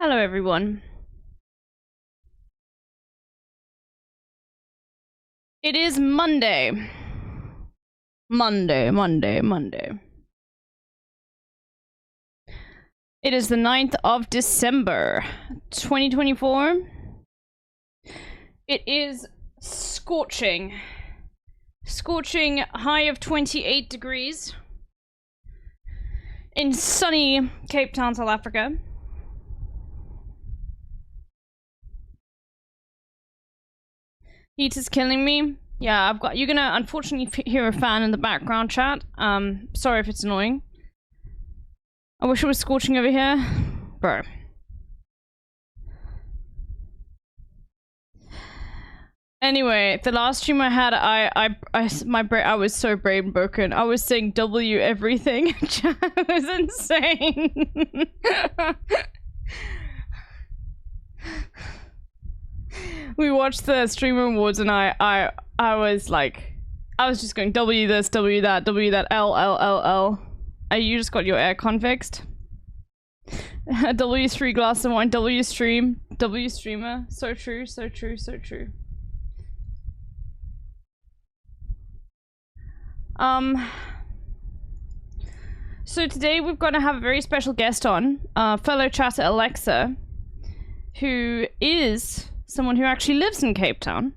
Hello everyone. It is Monday. Monday. It is the 9th of December, 2024. It is scorching. Scorching high of 28 degrees in sunny Cape Town, South Africa. Heat is killing me. Yeah, you're gonna unfortunately hear a fan in the background chat. Sorry if it's annoying. I wish it was scorching over here. Bro. Anyway, the last stream I had, I was so brain broken. I was saying W everything. It was insane. We watched the streamer awards and I was like, I was just going W this, W that, L. You just got your aircon fixed. W3 glass of wine, W stream, W streamer. So true, so true, so true. So today we're going to have a very special guest on, fellow chatter Alexa, who is someone who actually lives in Cape Town,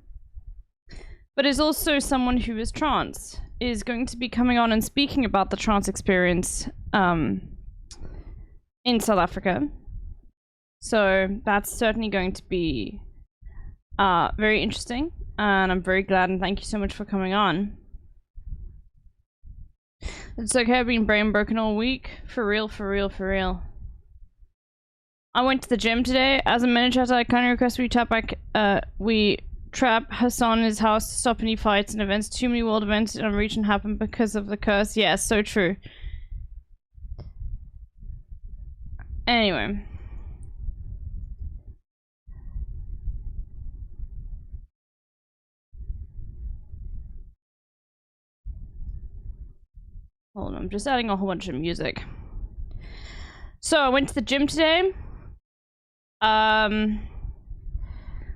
but is also someone who is trans, is going to be coming on and speaking about the trans experience in South Africa. So that's certainly going to be very interesting, and I'm very glad and thank you so much for coming on. It's okay, I've been brain broken all week. For real, for real, for real. I went to the gym today. As a manager, I kindly request we trap Hassan in his house to stop any fights and events. Too many world events in our region happen because of the curse. Yeah, so true. Anyway. Hold on, I'm just adding a whole bunch of music. So I went to the gym today.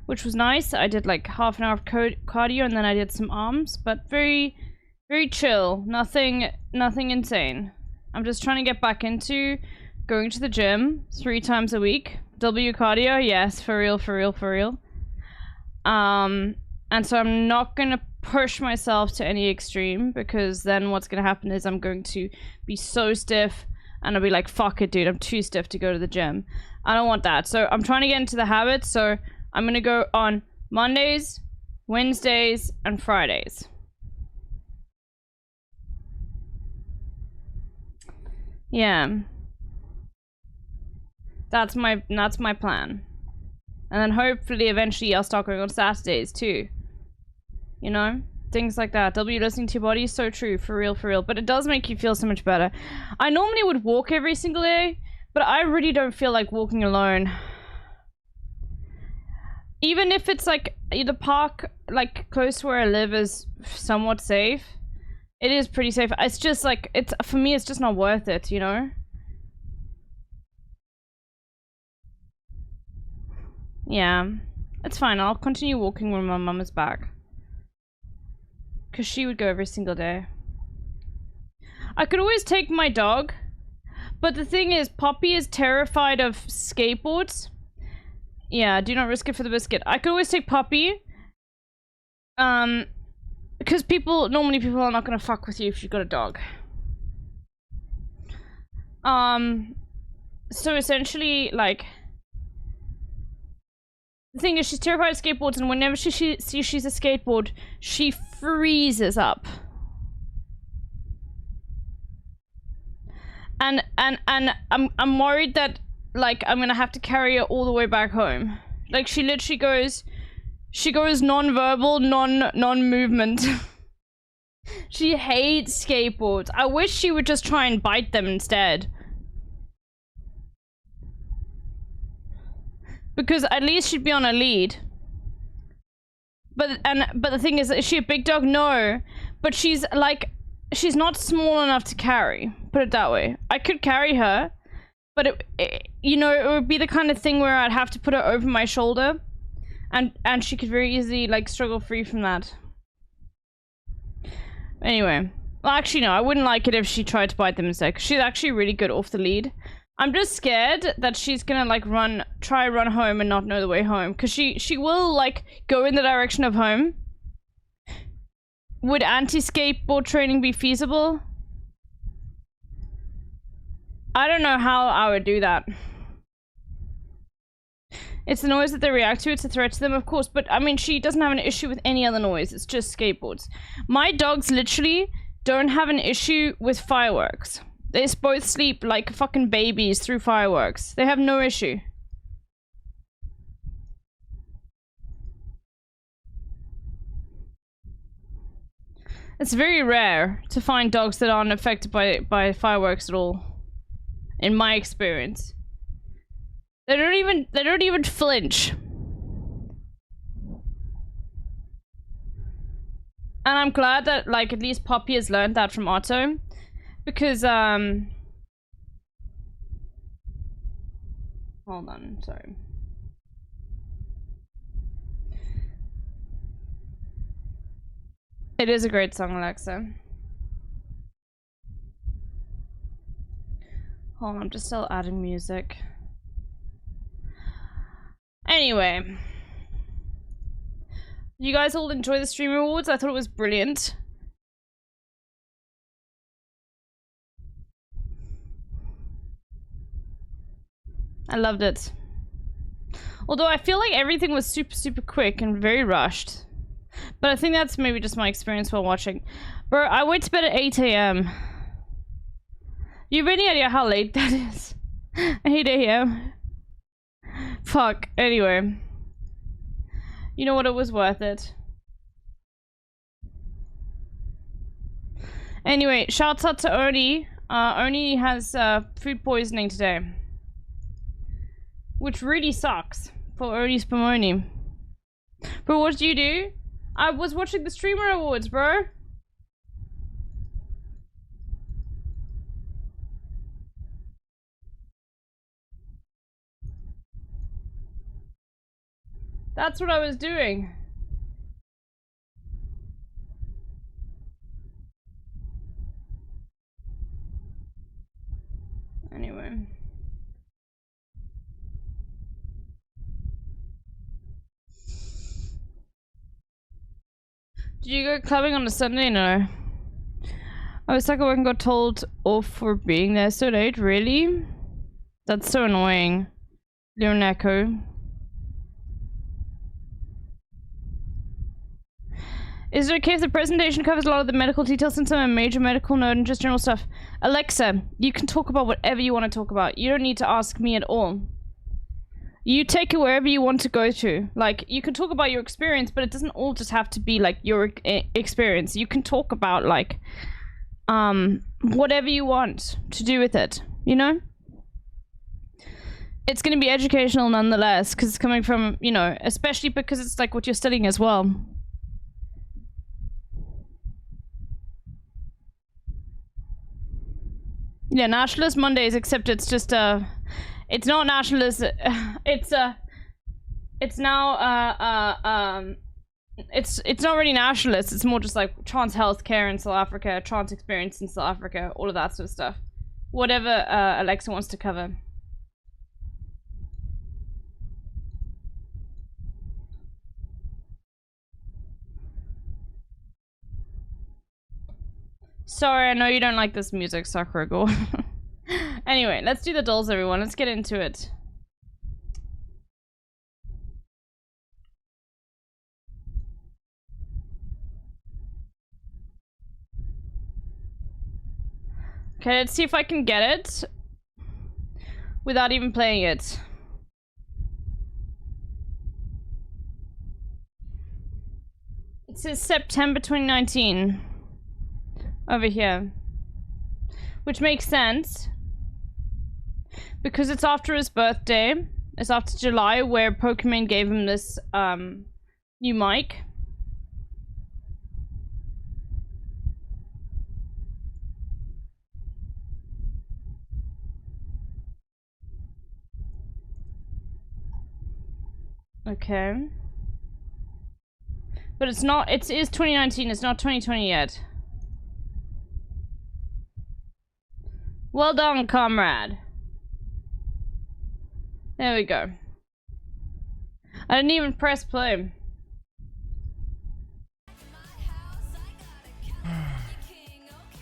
Which was nice. I did like half an hour of cardio and then I did some arms, but very, very chill. Nothing insane. I'm just trying to get back into going to the gym 3 times a week. W cardio, yes, for real, for real, for real. And so I'm not gonna push myself to any extreme, because then what's gonna happen is I'm going to be so stiff and I'll be like, fuck it, dude, I'm too stiff to go to the gym. I don't want that. So I'm trying to get into the habit. So I'm gonna go on Mondays, Wednesdays, and Fridays. Yeah. That's my plan. And then hopefully eventually I'll start going on Saturdays too. You know? Things like that. W listening to your body is so true. For real, for real. But it does make you feel so much better. I normally would walk every single day, but I really don't feel like walking alone. Even if it's like the park like close to where I live is somewhat safe. It is pretty safe. It's just like, it's for me it's just not worth it, you know? Yeah. It's fine. I'll continue walking when my mum is back. Because she would go every single day. I could always take my dog. But the thing is, Poppy is terrified of skateboards. Yeah, do not risk it for the biscuit. I could always take Poppy. Because normally people are not going to fuck with you if you've got a dog. So essentially, like, the thing is, she's terrified of skateboards, and whenever she sees she's a skateboard, she freezes up. And I'm worried that, like, I'm gonna have to carry her all the way back home. Like, she literally goes non-verbal, non-movement. She hates skateboards. I wish she would just try and bite them instead. Because at least she'd be on a lead. But the thing is she a big dog? No. But she's like, she's not small enough to carry. Put it that way. I could carry her, But you know, it would be the kind of thing where I'd have to put her over my shoulder, and she could very easily like struggle free from that. Anyway, well, actually no, I wouldn't like it if she tried to bite them instead, because she's actually really good off the lead. I'm just scared that she's gonna like try run home and not know the way home, because she will like go in the direction of home. Would anti-skateboard training be feasible? I don't know how I would do that. It's the noise that they react to. It's a threat to them, of course. But, I mean, she doesn't have an issue with any other noise. It's just skateboards. My dogs literally don't have an issue with fireworks. They both sleep like fucking babies through fireworks. They have no issue. It's very rare to find dogs that aren't affected by fireworks at all. In my experience. They don't even flinch. And I'm glad that like at least Poppy has learned that from Otto. Because hold on, sorry. It is a great song, Alexa. Hold on, I'm just still adding music. Anyway. You guys all enjoy the Streamer Awards? I thought it was brilliant. I loved it. Although I feel like everything was super quick and very rushed. But I think that's maybe just my experience while watching. Bro, I went to bed at 8 AM. You have any idea how late that is? 8 AM. Fuck. Anyway. You know what? It was worth it. Anyway, shouts out to Oni. Oni has food poisoning today. Which really sucks for Oni Spumoni. Bro, what did you do? I was watching the Streamer Awards, bro. That's what I was doing. Anyway. Did you go clubbing on a Sunday? No. I was stuck at work and got told off for being there so late. Really? That's so annoying. Leoneko. Is it okay if the presentation covers a lot of the medical details since I'm a major medical nerd and just general stuff? Alexa, you can talk about whatever you want to talk about. You don't need to ask me at all. You take it wherever you want to go to. Like, you can talk about your experience, but it doesn't all just have to be, like, your experience. You can talk about, like, whatever you want to do with it, you know? It's going to be educational nonetheless, because it's coming from, you know, especially because it's, like, what you're studying as well. Yeah, Nationalist Mondays, except it's just, it's not nationalist, it's now, it's not really nationalist, it's more just like trans healthcare in South Africa, trans experience in South Africa, all of that sort of stuff. Whatever, Alexa wants to cover. Sorry, I know you don't like this music, Sakuragor. Anyway, let's do the dolls, everyone. Let's get into it. Okay, let's see if I can get it without even playing it. It says September 2019 over here, which makes sense because it's after his birthday. It's after July, where Pokemon gave him this new mic. Okay. But it's not, it is 2019, it's not 2020 yet. Well done, comrade. There we go. I didn't even press play.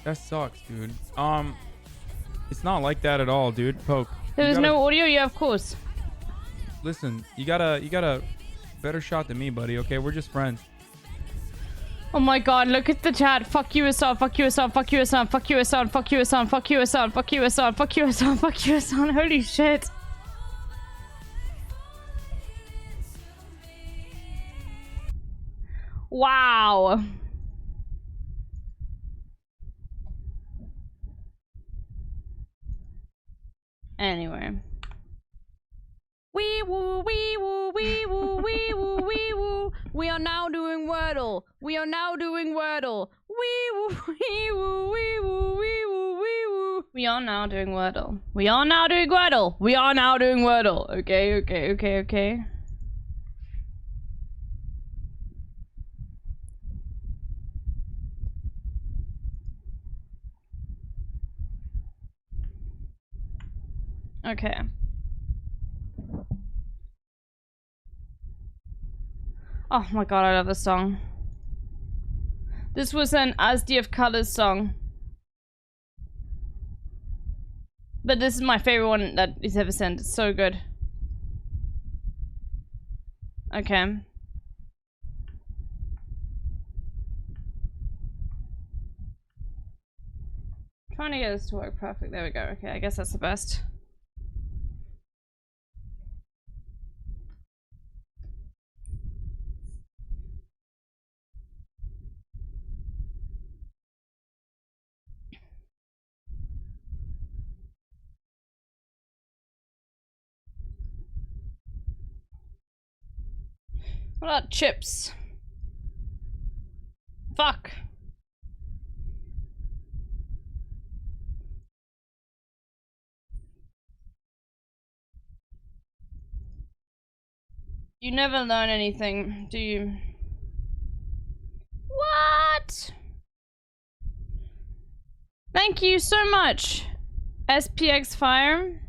That sucks, dude. It's not like that at all, dude. Poke. There was no audio, yeah, of course. Listen, you got a better shot than me, buddy, okay? We're just friends. Oh my god, look at the chat. Fuck you, Hassan, fuck you, Hassan, fuck you, Hassan, fuck you, Hassan, fuck you, Hassan, fuck you, Hassan, fuck you, Hassan, fuck you, Hassan, fuck you, Hassan. Holy shit. Wow. Anyway. Wee woo, wee woo, wee woo, wee woo, wee woo. We are now doing Wordle. We are now doing Wordle. Wee woo, wee woo, wee woo, wee woo, wee woo. We are now doing Wordle. We are now doing Wordle. We are now doing Wordle. Okay, okay, okay, okay. Okay. Oh my god, I love this song. This was an Asdi of Colors song. But this is my favorite one that is ever sent. It's so good. Okay. Trying to get this to work perfect. There we go. Okay, I guess that's the best. What about chips? Fuck. You never learn anything, do you? What? Thank you so much, SPX Fire.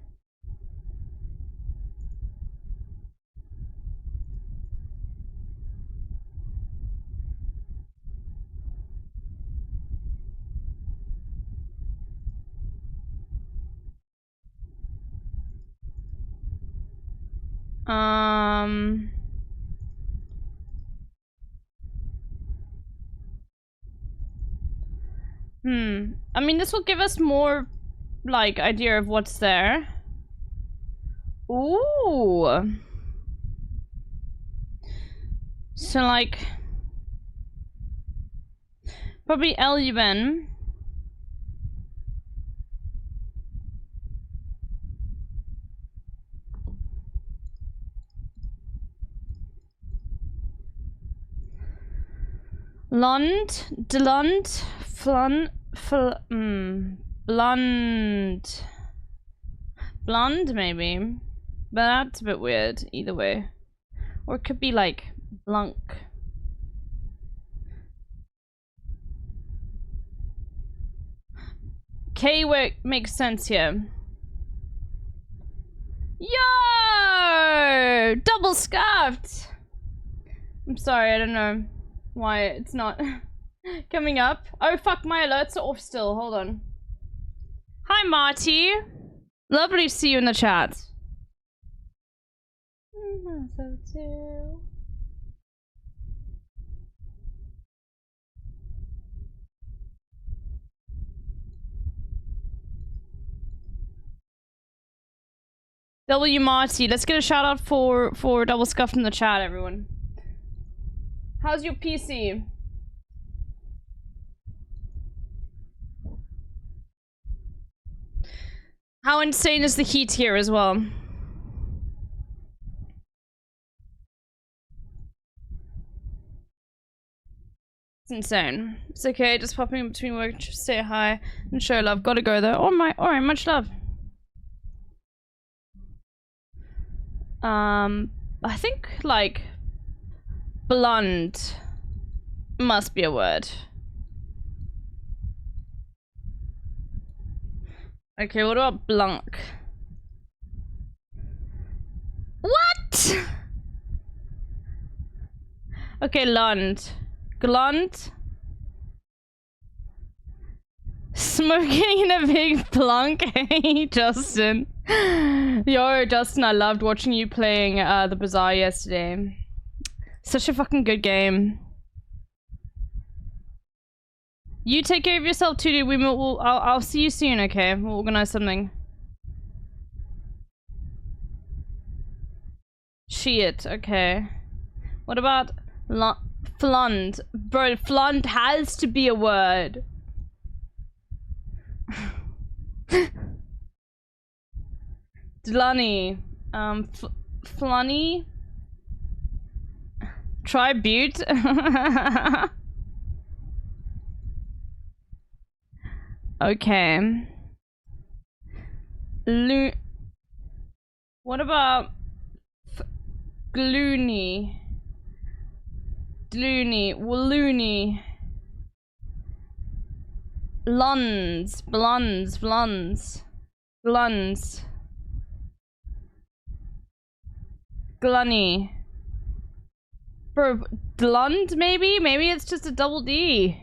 I mean, this will give us more, like, idea of what's there. Ooh. So, like, probably LUN. Lund, Delund, Blonde, maybe. But that's a bit weird, either way. Or it could be like Blunk. K-work makes sense here. Yo! Double scuffed! I'm sorry, I don't know why it's not coming up. Oh fuck, my alerts are off still. Hold on. Hi Marty. Lovely to see you in the chat. So too. W Marty, let's get a shout out for double scuffed in the chat, everyone. How's your PC? How insane is the heat here as well? It's insane. It's okay, just popping in between work to say hi and show love. Gotta go though. Oh my, alright, much love. I think like blunt must be a word. Okay, what about blunk? What? Okay, lund. Glunt. Smoking in a big plunk. Hey, Justin. Yo, Justin, I loved watching you playing the Bazaar yesterday. Such a fucking good game. You take care of yourself too, dude. I'll see you soon, okay? We'll organize something. Shit, okay. What about flund? Bro, flund has to be a word. Dlunny. Flunny. Tribute. Okay. What about gloony? Gloony. Walloony. Luns. Bluns. Bluns. Gluns. Glunny. Bro, Dlund maybe? Maybe it's just a double D.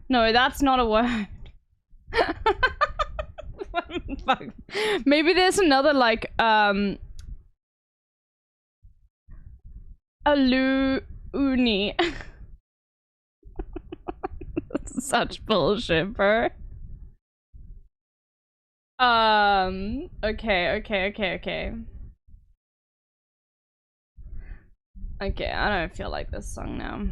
No, that's not a word. Fuck. Maybe there's another like uni. Such bullshit, bro. Okay. Okay, I don't feel like this song now.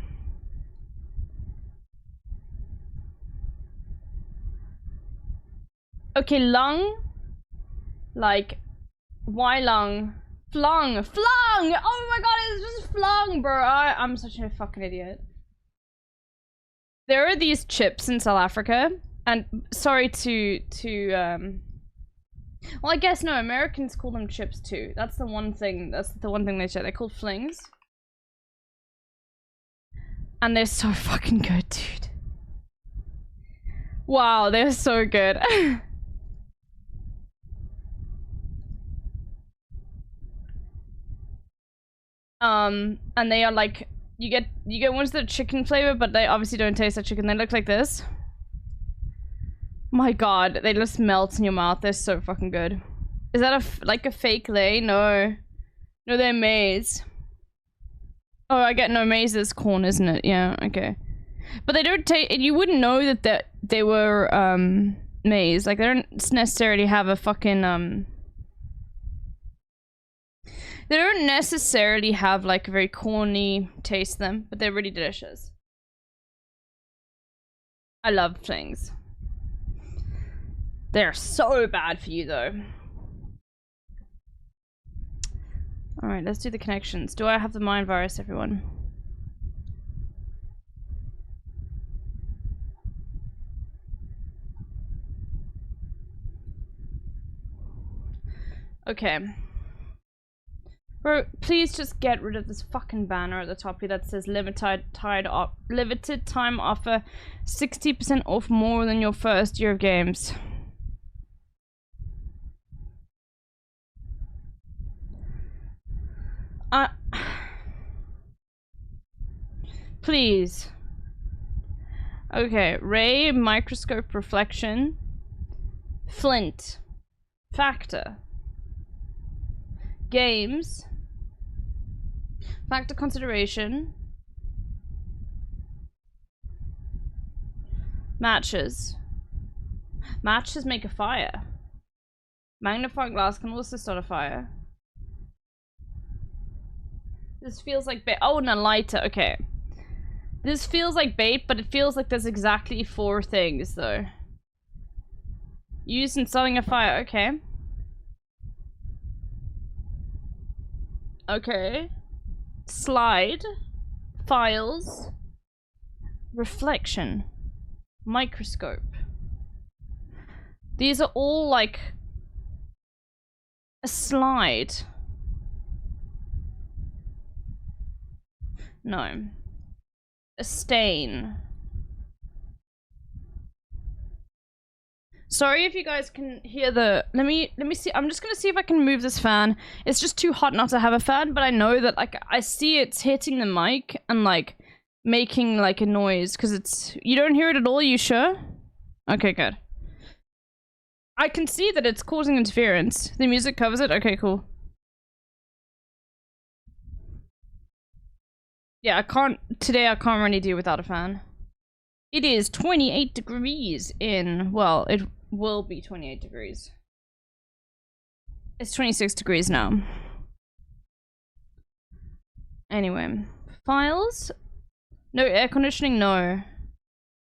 Okay, lung. Like, why lung? Flung! Flung! Oh my god, it's just flung, bro. I'm such a fucking idiot. There are these chips in South Africa, and sorry well, I guess no, Americans call them chips too. That's the one thing they say. They're called flings. And they're so fucking good, dude. Wow, they're so good. And they are like, you get ones that are chicken flavor, but they obviously don't taste like chicken. They look like this. My god, they just melt in your mouth. They're so fucking good. Is that like a fake lay? No. No, they're maize. Oh, I get no, maize is corn, isn't it? Yeah, okay. But they don't taste, you wouldn't know that they were, maize. Like, they don't necessarily have a fucking, they don't necessarily have, like, a very corny taste to them, but they're really delicious. I love things. They're so bad for you, though. Alright, let's do the connections. Do I have the mind virus, everyone? Okay. Bro, please just get rid of this fucking banner at the top here that says limited time offer 60% off more than your first year of games. Please. Okay, ray, microscope reflection, flint, factor, games, factor consideration, matches. Matches make a fire. Magnifying glass can also start a fire. This feels like bait. Oh, and a lighter. Okay. This feels like bait, but it feels like there's exactly 4 things, though. Used in starting a fire. Okay. Okay. Slide. Files. Reflection. Microscope. These are all like a slide. No. A stain. Sorry if you guys can hear the... Let me see. I'm just gonna see if I can move this fan. It's just too hot not to have a fan, but I know that, like, I see it's hitting the mic and, like, making, like, a noise, because it's... You don't hear it at all, you sure? Okay, good. I can see that it's causing interference. The music covers it? Okay, cool. Yeah, today I can't really do without a fan. It is 28 degrees in, well, it will be 28 degrees. It's 26 degrees now. Anyway, files? No air conditioning? No.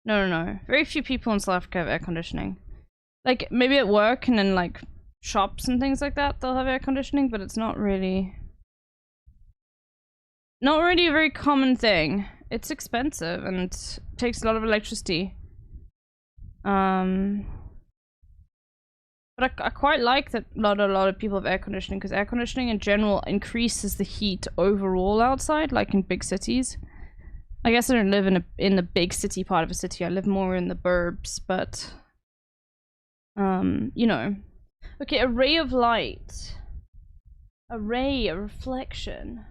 No. Very few people in South Africa have air conditioning. Like, maybe at work and in, like, shops and things like that, they'll have air conditioning, but it's not really a very common thing. It's expensive and takes a lot of electricity. But I quite like that a lot of people have air conditioning, because air conditioning in general increases the heat overall outside, like in big cities. I guess I don't live in the big city part of a city. I live more in the burbs, but you know. Okay, a ray of light. A ray, a reflection.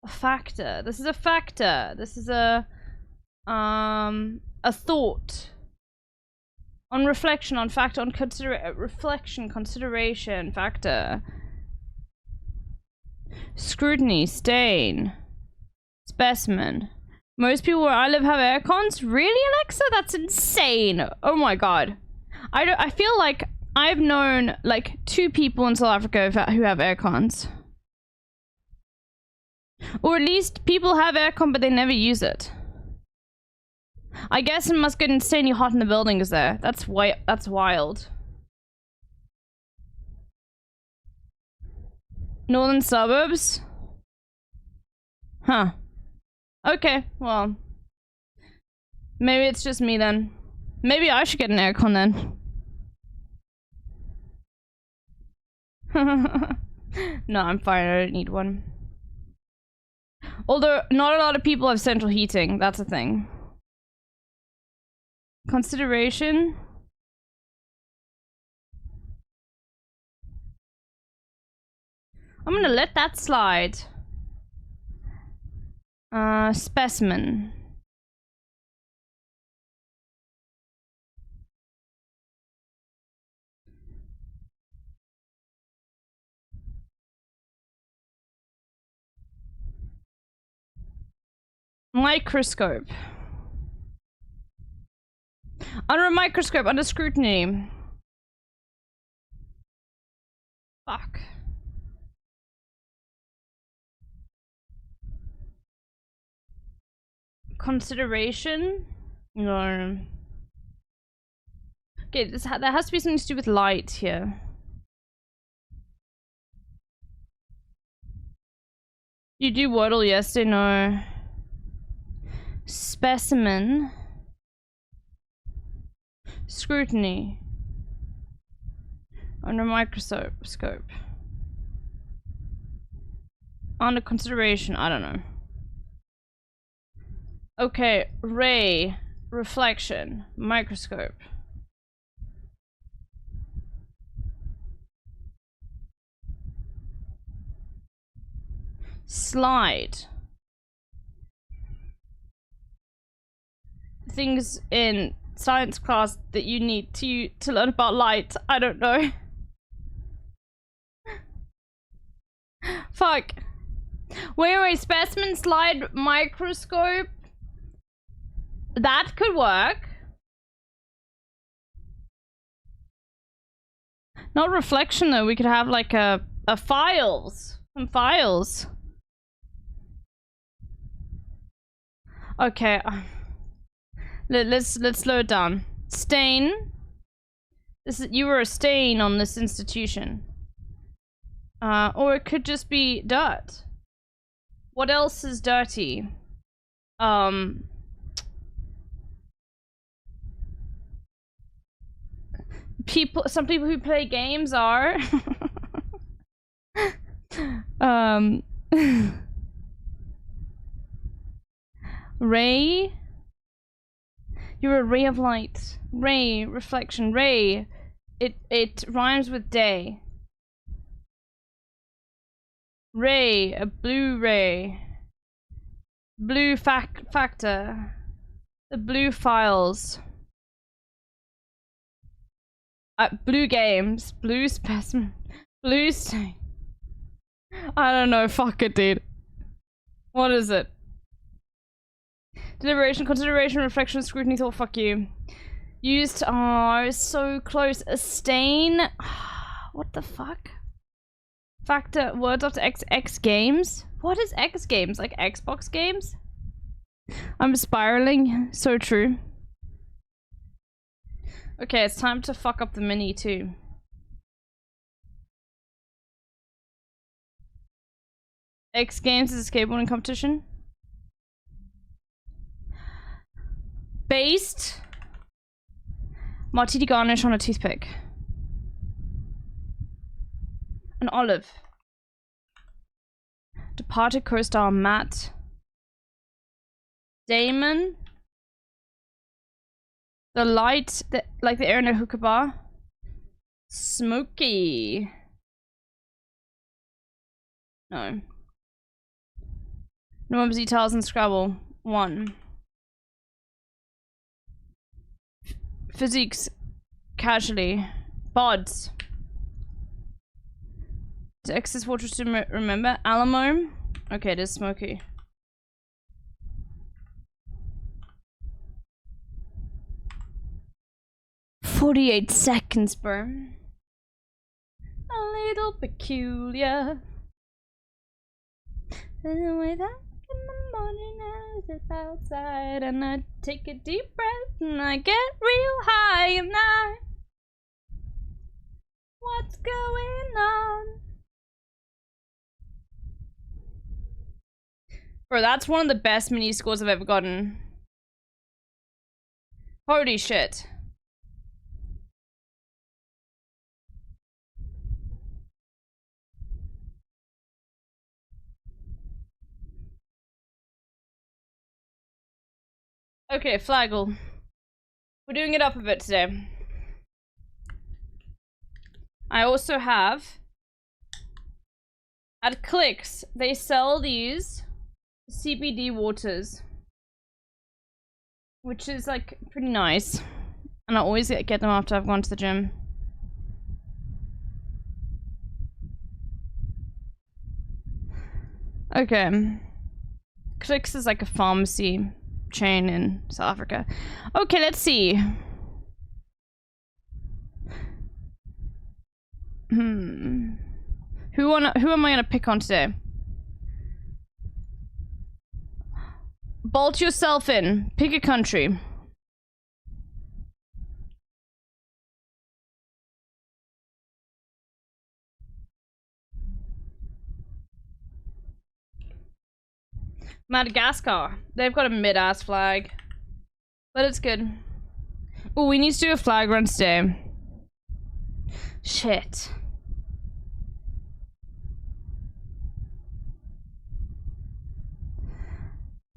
A factor. This is a factor. This is a thought. On reflection, on factor, on reflection, consideration, factor. Scrutiny, stain. Specimen. Most people where I live have air cons? Really, Alexa? That's insane. Oh my god. I feel like I've known like 2 people in South Africa who have air cons. Or at least people have aircon but they never use it. I guess it must get insanely hot in the buildings there. That's wild. Northern suburbs? Huh. Okay, well. Maybe it's just me then. Maybe I should get an aircon then. No, I'm fine. I don't need one. Although, not a lot of people have central heating. That's a thing. Consideration. I'm gonna let that slide. Specimen. Microscope. Under a microscope, under scrutiny. Fuck. Consideration? No. Okay, there has to be something to do with light here. You do Wordle yesterday? No. Specimen. Scrutiny. Under microscope. Under consideration. I don't know. Okay. Ray. Reflection. Microscope. Slide. Things in science class that you need to learn about light. I don't know. Fuck. Wait, specimen, slide, microscope. That could work. Not reflection though. We could have like a files. Some files. Okay. Let's slow it down. Stain. You were a stain on this institution. Or it could just be dirt. What else is dirty? Some people who play games are Ray. You're a ray of light. Ray, reflection, ray. It rhymes with day. Ray, a blue ray. Blue factor. The blue files. Blue games. Blue specimen. Blue stain. I don't know, fuck it, dude. What is it? Deliberation, consideration, reflection, scrutiny, thought, fuck you. Used, oh, I was so close. A stain. What the fuck? Factor, words after X games? What is X games? Like Xbox games? I'm spiraling. So true. Okay, it's time to fuck up the mini too. X games is a skateboarding competition. Based martini garnish on a toothpick. An olive. Departed co-star Matt Damon. The light, like the air in a hookah bar. Smoky. No. Norms, details, and Scrabble. 1. Physiques. Casually. Bods. To access fortress to remember. Alamo. Okay, it is Smoky. "48 seconds, bro. A little peculiar. The way that in the morning I sit outside and I take a deep breath and I get real high and I... What's going on?" Bro, that's one of the best mini scores I've ever gotten. Holy shit. Okay, Flaggle. We're doing it up a bit today. I also have... At Clicks, they sell these CBD waters. Which is, like, pretty nice. And I always get them after I've gone to the gym. Okay. Clicks is like a pharmacy chain in South Africa. Okay, let's see. Who am I gonna pick on today? Bolt yourself in. Pick a country. Madagascar. They've got a mid-ass flag. But it's good. Oh, we need to do a flag run today. Shit.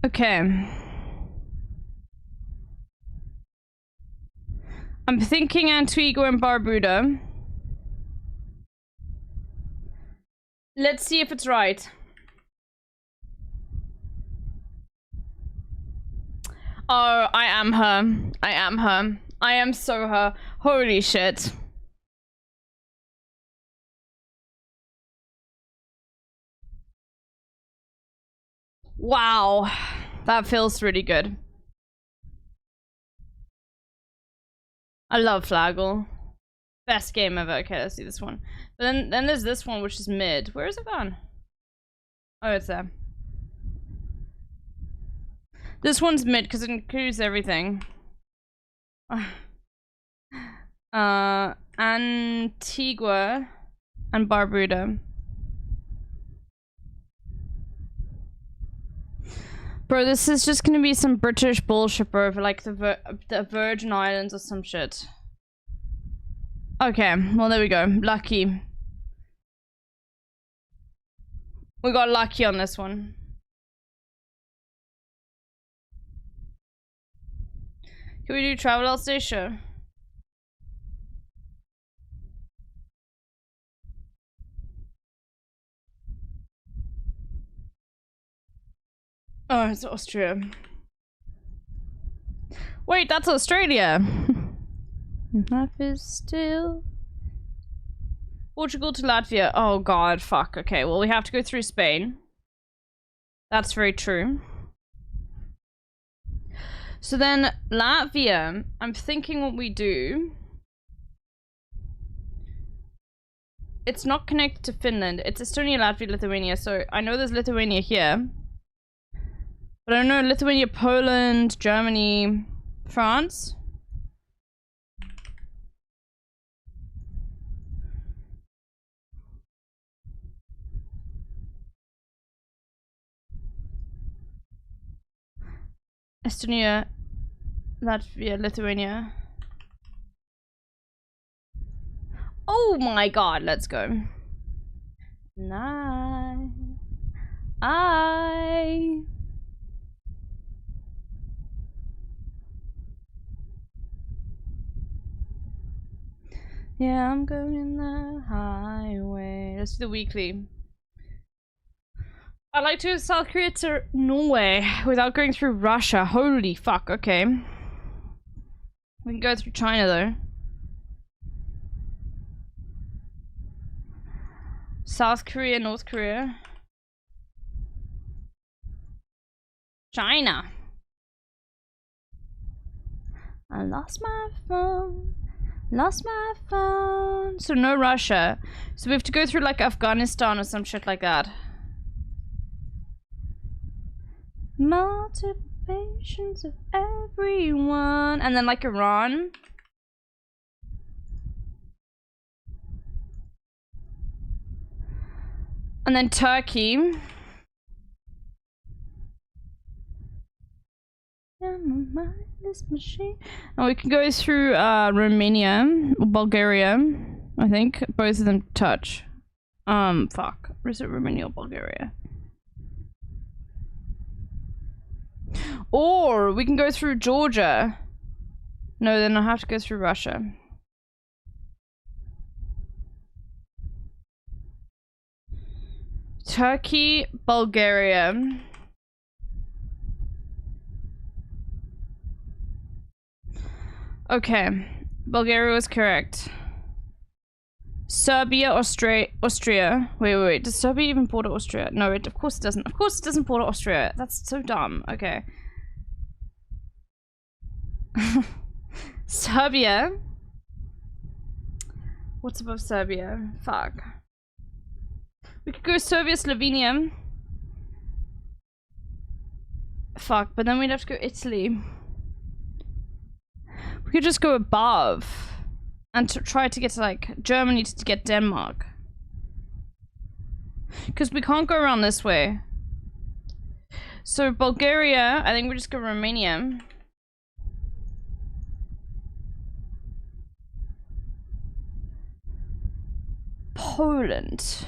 Okay. I'm thinking Antigua and Barbuda. Let's see if it's right. Oh, I am her. I am her. I am so her. Holy shit. Wow. That feels really good. I love Flaggle. Best game ever. Okay, let's do this one. But then there's this one, which is mid. Where is it gone? Oh, it's there. This one's mid because it includes everything. Antigua and Barbuda. Bro, this is just gonna be some British bullshit, bro, for like the Virgin Islands or some shit. Okay, well there we go. Lucky. We got lucky on this one. Can we do travel Alsatia? Oh, it's Austria. Wait, that's Australia. Life is still. Portugal to Latvia. Oh god, fuck. Okay, well we have to go through Spain. That's very true. So then Latvia, I'm thinking what we do. It's not connected to Finland. It's Estonia, Latvia, Lithuania. So I know there's Lithuania here. But I don't know Lithuania, Poland, Germany, France. Estonia, Latvia, Lithuania. Oh my god, let's go. Yeah, I'm going the highway. Let's do the weekly. I'd like to go South Korea to Norway without going through Russia. Holy fuck, okay. We can go through China though. South Korea, North Korea. China. I lost my phone. Lost my phone. So no Russia. So we have to go through like Afghanistan or some shit like that. Motivations of everyone. And then like Iran. And then Turkey. Machine. And we can go through Romania, Bulgaria. I think both of them touch. Fuck. Is it Romania or Bulgaria? Or we can go through Georgia. No, then I have to go through Russia. Turkey, Bulgaria. Okay, Bulgaria was correct. Serbia, Austria. Wait. Does Serbia even border Austria? No, of course it doesn't. Of course it doesn't border Austria. That's so dumb. Okay. Serbia. What's above Serbia? Fuck. We could go Serbia, Slovenia. Fuck, but then we'd have to go Italy. We could just go above and try to get to like Germany to get Denmark. Because we can't go around this way. So Bulgaria, I think we just go Romania. Poland.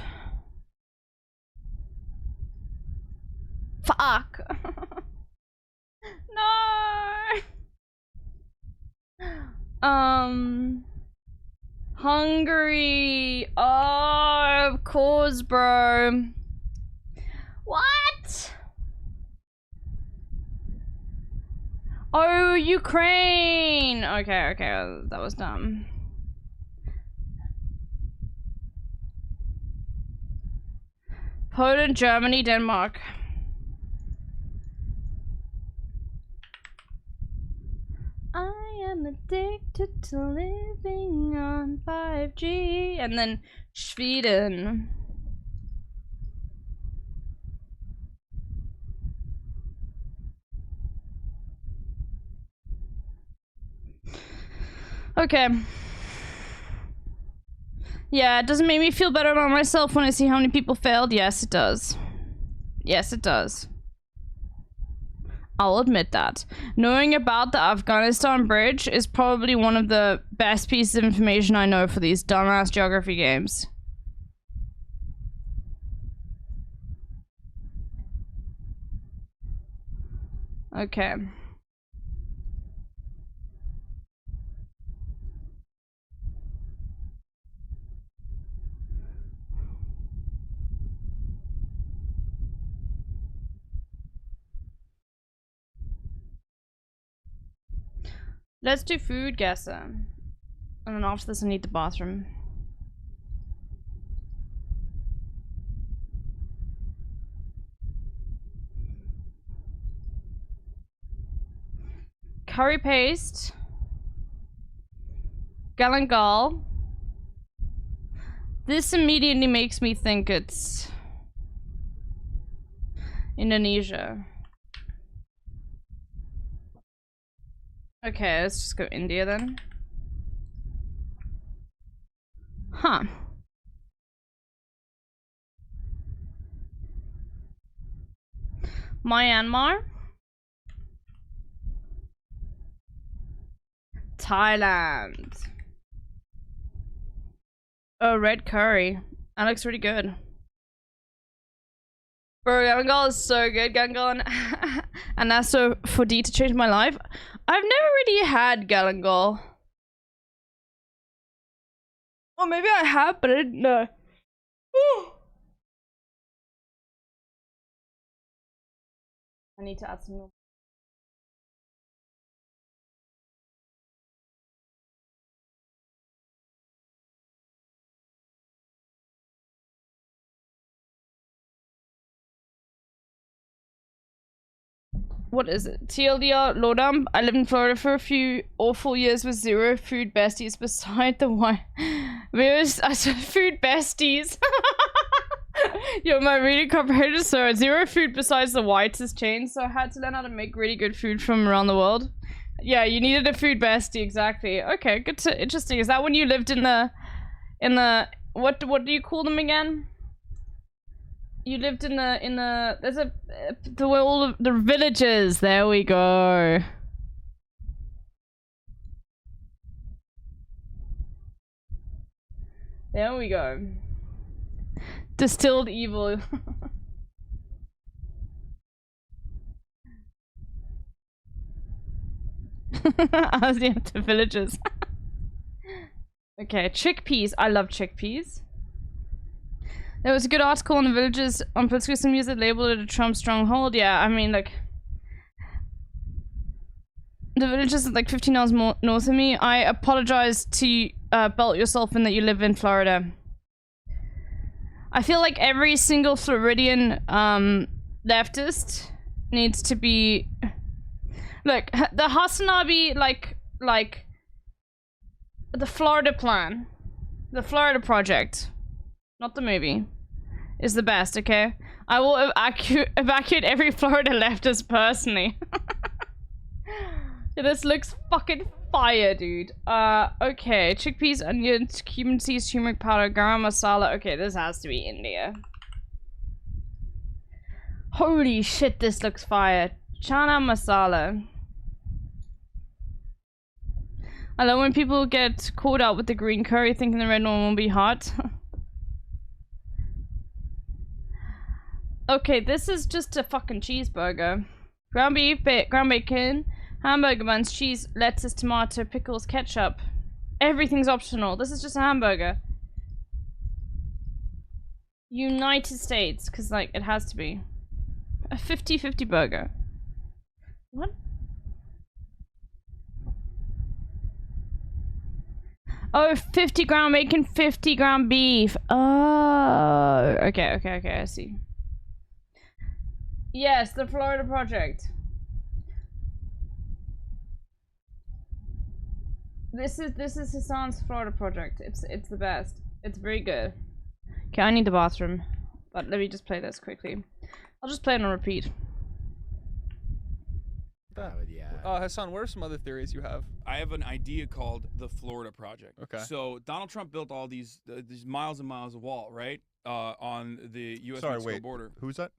Fuck. No. Hungary. Oh, of course, bro. What? Oh, Ukraine. Okay, that was dumb. Poland, Germany, Denmark. I am addicted to living on 5G. And then Sweden. Okay. Yeah, it doesn't make me feel better about myself when I see how many people failed. Yes, it does. Yes, it does. I'll admit that. Knowing about the Afghanistan bridge is probably one of the best pieces of information I know for these dumbass geography games. Okay. Let's do food guessing. And then after this I need the bathroom. Curry paste. Galangal. This immediately makes me think it's Indonesia. Okay, let's just go India then. Huh. Myanmar. Thailand. Oh, red curry. That looks really good. Bro, Galangal is so good. Galangal and that's so for D to change my life. I've never really had Galangal. Or maybe I have, but I didn't know. I need to add some milk. What is it? TLDR, Lodam. I lived in Florida for a few awful years with zero food besties beside the wine. I said food besties. Yo, my reading comprehension, so zero food besides the whites has changed, so I had to learn how to make really good food from around the world. Yeah, you needed a food bestie, exactly. Okay, good to interesting. Is that when you lived in the what do you call them again? You lived in the there's all of the villages. There we go. There we go. Distilled evil. As the empty villages. Okay, chickpeas. I love chickpeas. There was a good article on the villages on political news that labeled it a Trump stronghold. Yeah, I mean, like, the villages are like 15 hours more north of me. I apologize to belt yourself in that you live in Florida. I feel like every single Floridian leftist needs to be... Look, the HasanAbi, like, the Florida plan, the Florida project, not the movie, is the best, okay? I will evacuate every Florida leftist personally. This looks fucking fire, dude. Okay. Chickpeas, onions, cumin seeds, turmeric powder, garam masala. Okay, this has to be India. Holy shit, this looks fire. Chana masala. I love when people get caught out with the green curry thinking the red one won't be hot. Okay, this is just a fucking cheeseburger. Ground beef, ground bacon, hamburger buns, cheese, lettuce, tomato, pickles, ketchup. Everything's optional. This is just a hamburger. United States, because, like, it has to be. A 50-50 burger. What? Oh, 50 ground bacon, 50 ground beef. Oh, okay, I see. Yes, the Florida project. This is Hassan's Florida project. It's the best. It's very good. Okay, I need the bathroom. But let me just play this quickly. I'll just play it on repeat. Hassan, what are some other theories you have? I have an idea called the Florida Project. Okay. So Donald Trump built all these miles and miles of wall, right, on the U.S.-Mexico border. Who's that?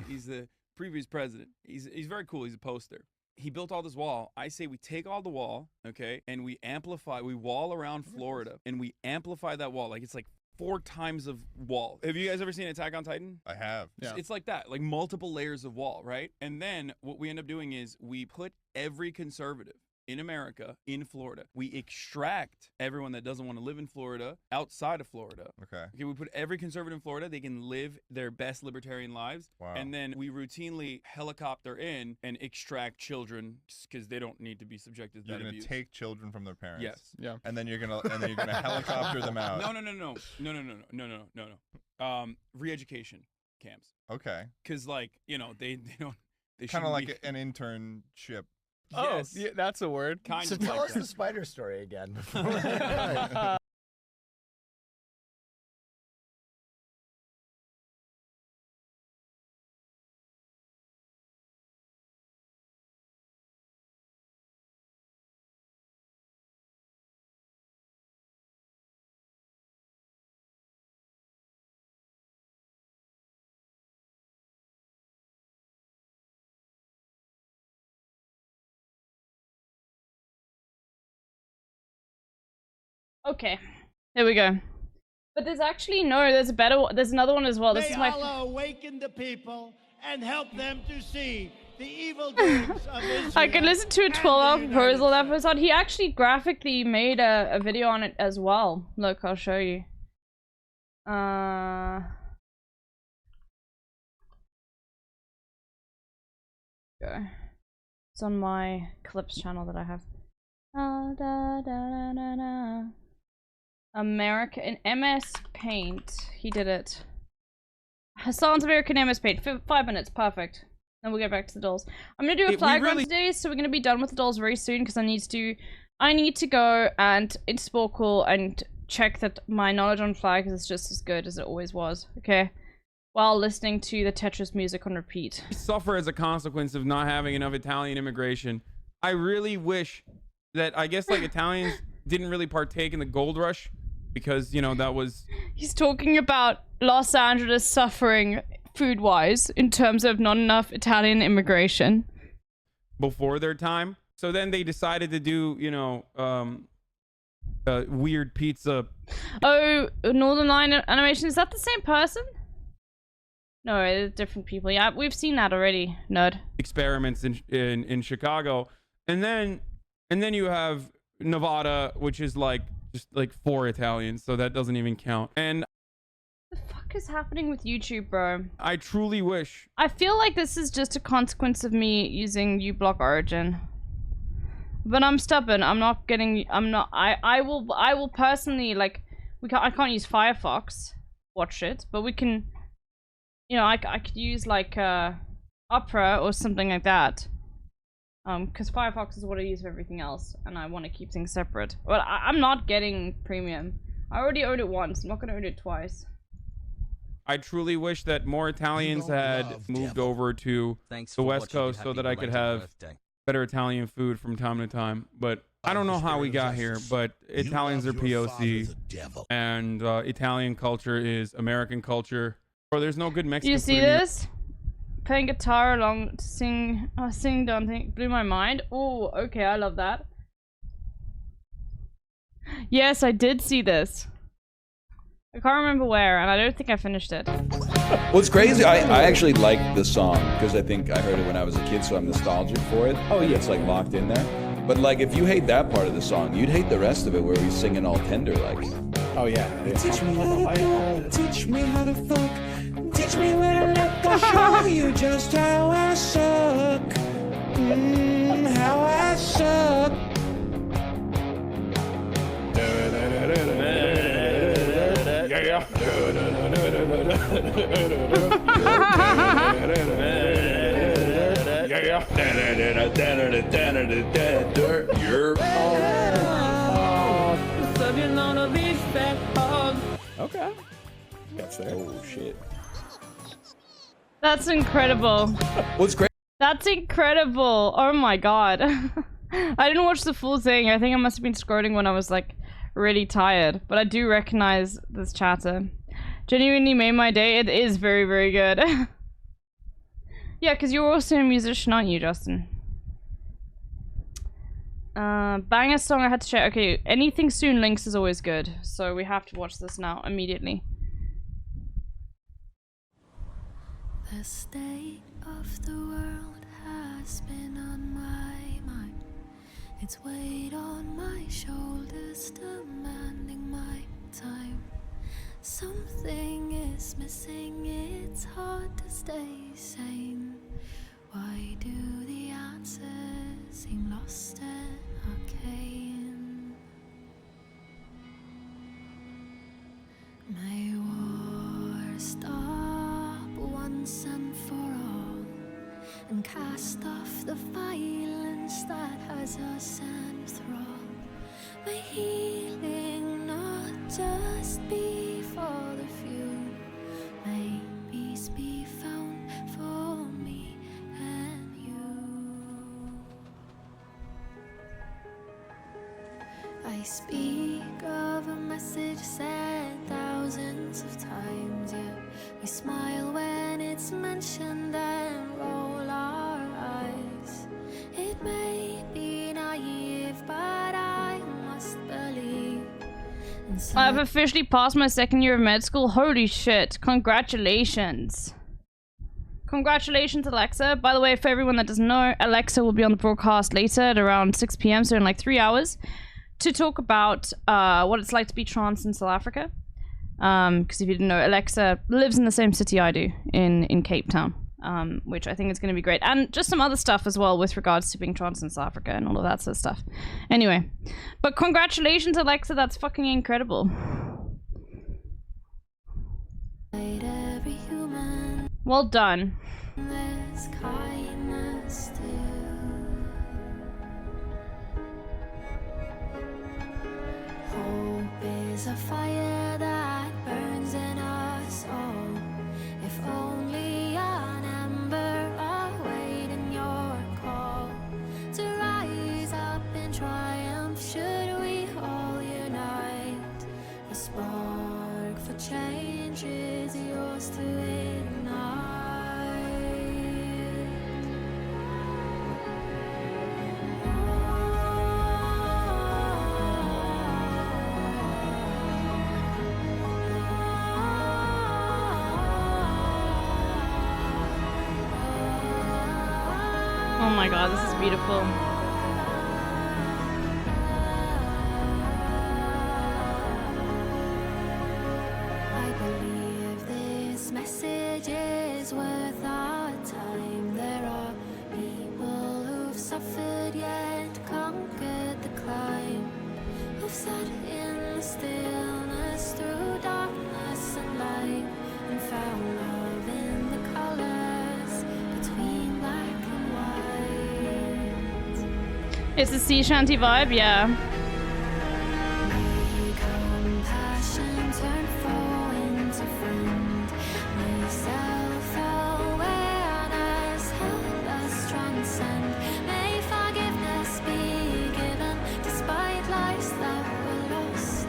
He's the previous president. He's very cool. He's a poster. He built all this wall. I say we take all the wall, okay, and we wall around Florida, and we amplify that wall. Like, it's like 4 times of wall. Have you guys ever seen Attack on Titan? I have. Yeah. It's like that, like multiple layers of wall, right? And then what we end up doing is we put every conservative in America, in Florida. We extract everyone that doesn't want to live in Florida outside of Florida. Okay. Okay, we put every conservative in Florida. They can live their best libertarian lives. Wow. And then we routinely helicopter in and extract children because they don't need to be subjected to You're that gonna abuse. take children from their parents. Yes. Yeah. And then you're gonna helicopter them out. No. Re-education camps. Okay. Because they don't. They Kind of shouldn't like be- an internship. Yes. Oh, yeah, that's a word. Kind So of tell like us that. the spider story again. Okay, there we go. But there's actually there's a better one. There's another one as well. This May is my. Allah awaken the people and help them to see the evil doings of Israel. I could listen to a and 12-hour the United proposal States. episode. He actually graphically made a video on it as well. Look, I'll show you. Go. It's on my clips channel that I have. America in MS Paint. He did it. Hasan's American MS Paint. 5 minutes, perfect. Then we'll get back to the dolls. I'm gonna do a flag run today, so we're gonna be done with the dolls very soon because I need to go and it's cool and check that my knowledge on flags is just as good as it always was. Okay. While listening to the Tetris music on repeat. Suffer as a consequence of not having enough Italian immigration. I really wish that Italians didn't really partake in the gold rush because that was. He's talking about Los Angeles suffering food-wise in terms of not enough Italian immigration before their time. So then they decided to do weird pizza. Oh, Northern Line Animation, is that the same person? No, it's different people. Yeah, we've seen that already, nerd. Experiments in Chicago, and then you have Nevada, which is just for Italians, so that doesn't even count. And What the fuck is happening with YouTube, bro? I truly wish. I feel like this is just a consequence of me using uBlock Origin. But I'm stubborn. I will personally I can't use Firefox. Watch it, but we can. I could use Opera or something like that. Because Firefox is what I use for everything else, and I want to keep things separate. But I'm not getting premium. I already owned it once. I'm not gonna own it twice. I truly wish that more Italians had moved over to the West Coast so that I could have better Italian food from time to time. But I don't know how we got here, but Italians are POC, and Italian culture is American culture. Or there's no good Mexican You food see in the- this? Playing guitar along to sing done thing blew my mind. Oh, okay, I love that. Yes, I did see this. I can't remember where, and I don't think I finished it. What's crazy, I actually like the song because I think I heard it when I was a kid, so I'm nostalgic for it. Oh yeah, it's locked in there. But if you hate that part of the song, you'd hate the rest of it where he's singing all tender Oh yeah. Teach me how to fuck. Teach me where to look. I'll show you just how I suck. How I suck. Okay. That's there. Oh shit. That's incredible. What's great? That's incredible. Oh my god. I didn't watch the full thing. I think I must have been scrolling when I was really tired. But I do recognize this chatter. Genuinely made my day. It is very, very good. Yeah, because you're also a musician, aren't you, Justin? Banger song I had to check. Okay, anything soon links is always good. So we have to watch this now, immediately. The state of the world has been on my mind, It's weight on my shoulders, demanding my time. Something is missing, it's hard to stay sane. Why do the answers seem lost and arcane? May war stop once and for all, and cast off the violence that has us enthralled. May healing not just be for the few. May peace be found for me and you. I speak of a message said thousands of times, yet we smile when it's mentioned and roll our eyes. It may be naive, but I must believe. I've officially passed my second year of med school. Holy shit. Congratulations. Congratulations, Alexa. By the way, for everyone that doesn't know, Alexa will be on the broadcast later at around 6 p.m., so in like 3 hours, to talk about what it's like to be trans in South Africa. Because if you didn't know, Alexa lives in the same city I do, in Cape Town, which I think is going to be great. And just some other stuff as well with regards to being trans in South Africa and all of that sort of stuff. Anyway, but congratulations, Alexa. That's fucking incredible. Every human, Well done. there's kindness still. Hope is a fire that burns in us all. If only an ember awaiting your call to rise up in triumph. Should we all unite? The spark for change is yours to ignite. Oh my god, this is beautiful. I believe this message is worth our time. There are people who've suffered yet conquered the climb, who've sat in the stillness through darkness and light, and found love in the colors between black and white. It's a sea shanty vibe, yeah. May compassion turn foe into friend. May self-awareness help us transcend. May forgiveness be given despite lives that were lost.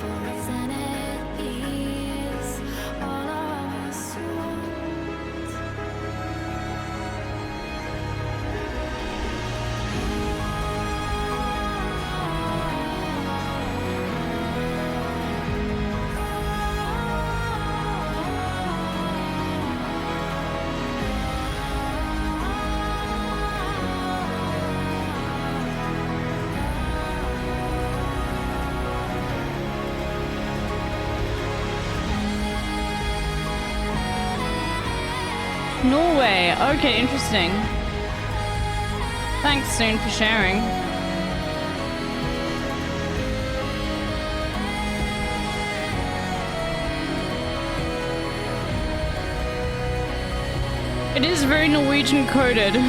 For isn't it peace all of us want? Norway. Okay, interesting. Thanks, Soon, for sharing. It is very Norwegian coded. The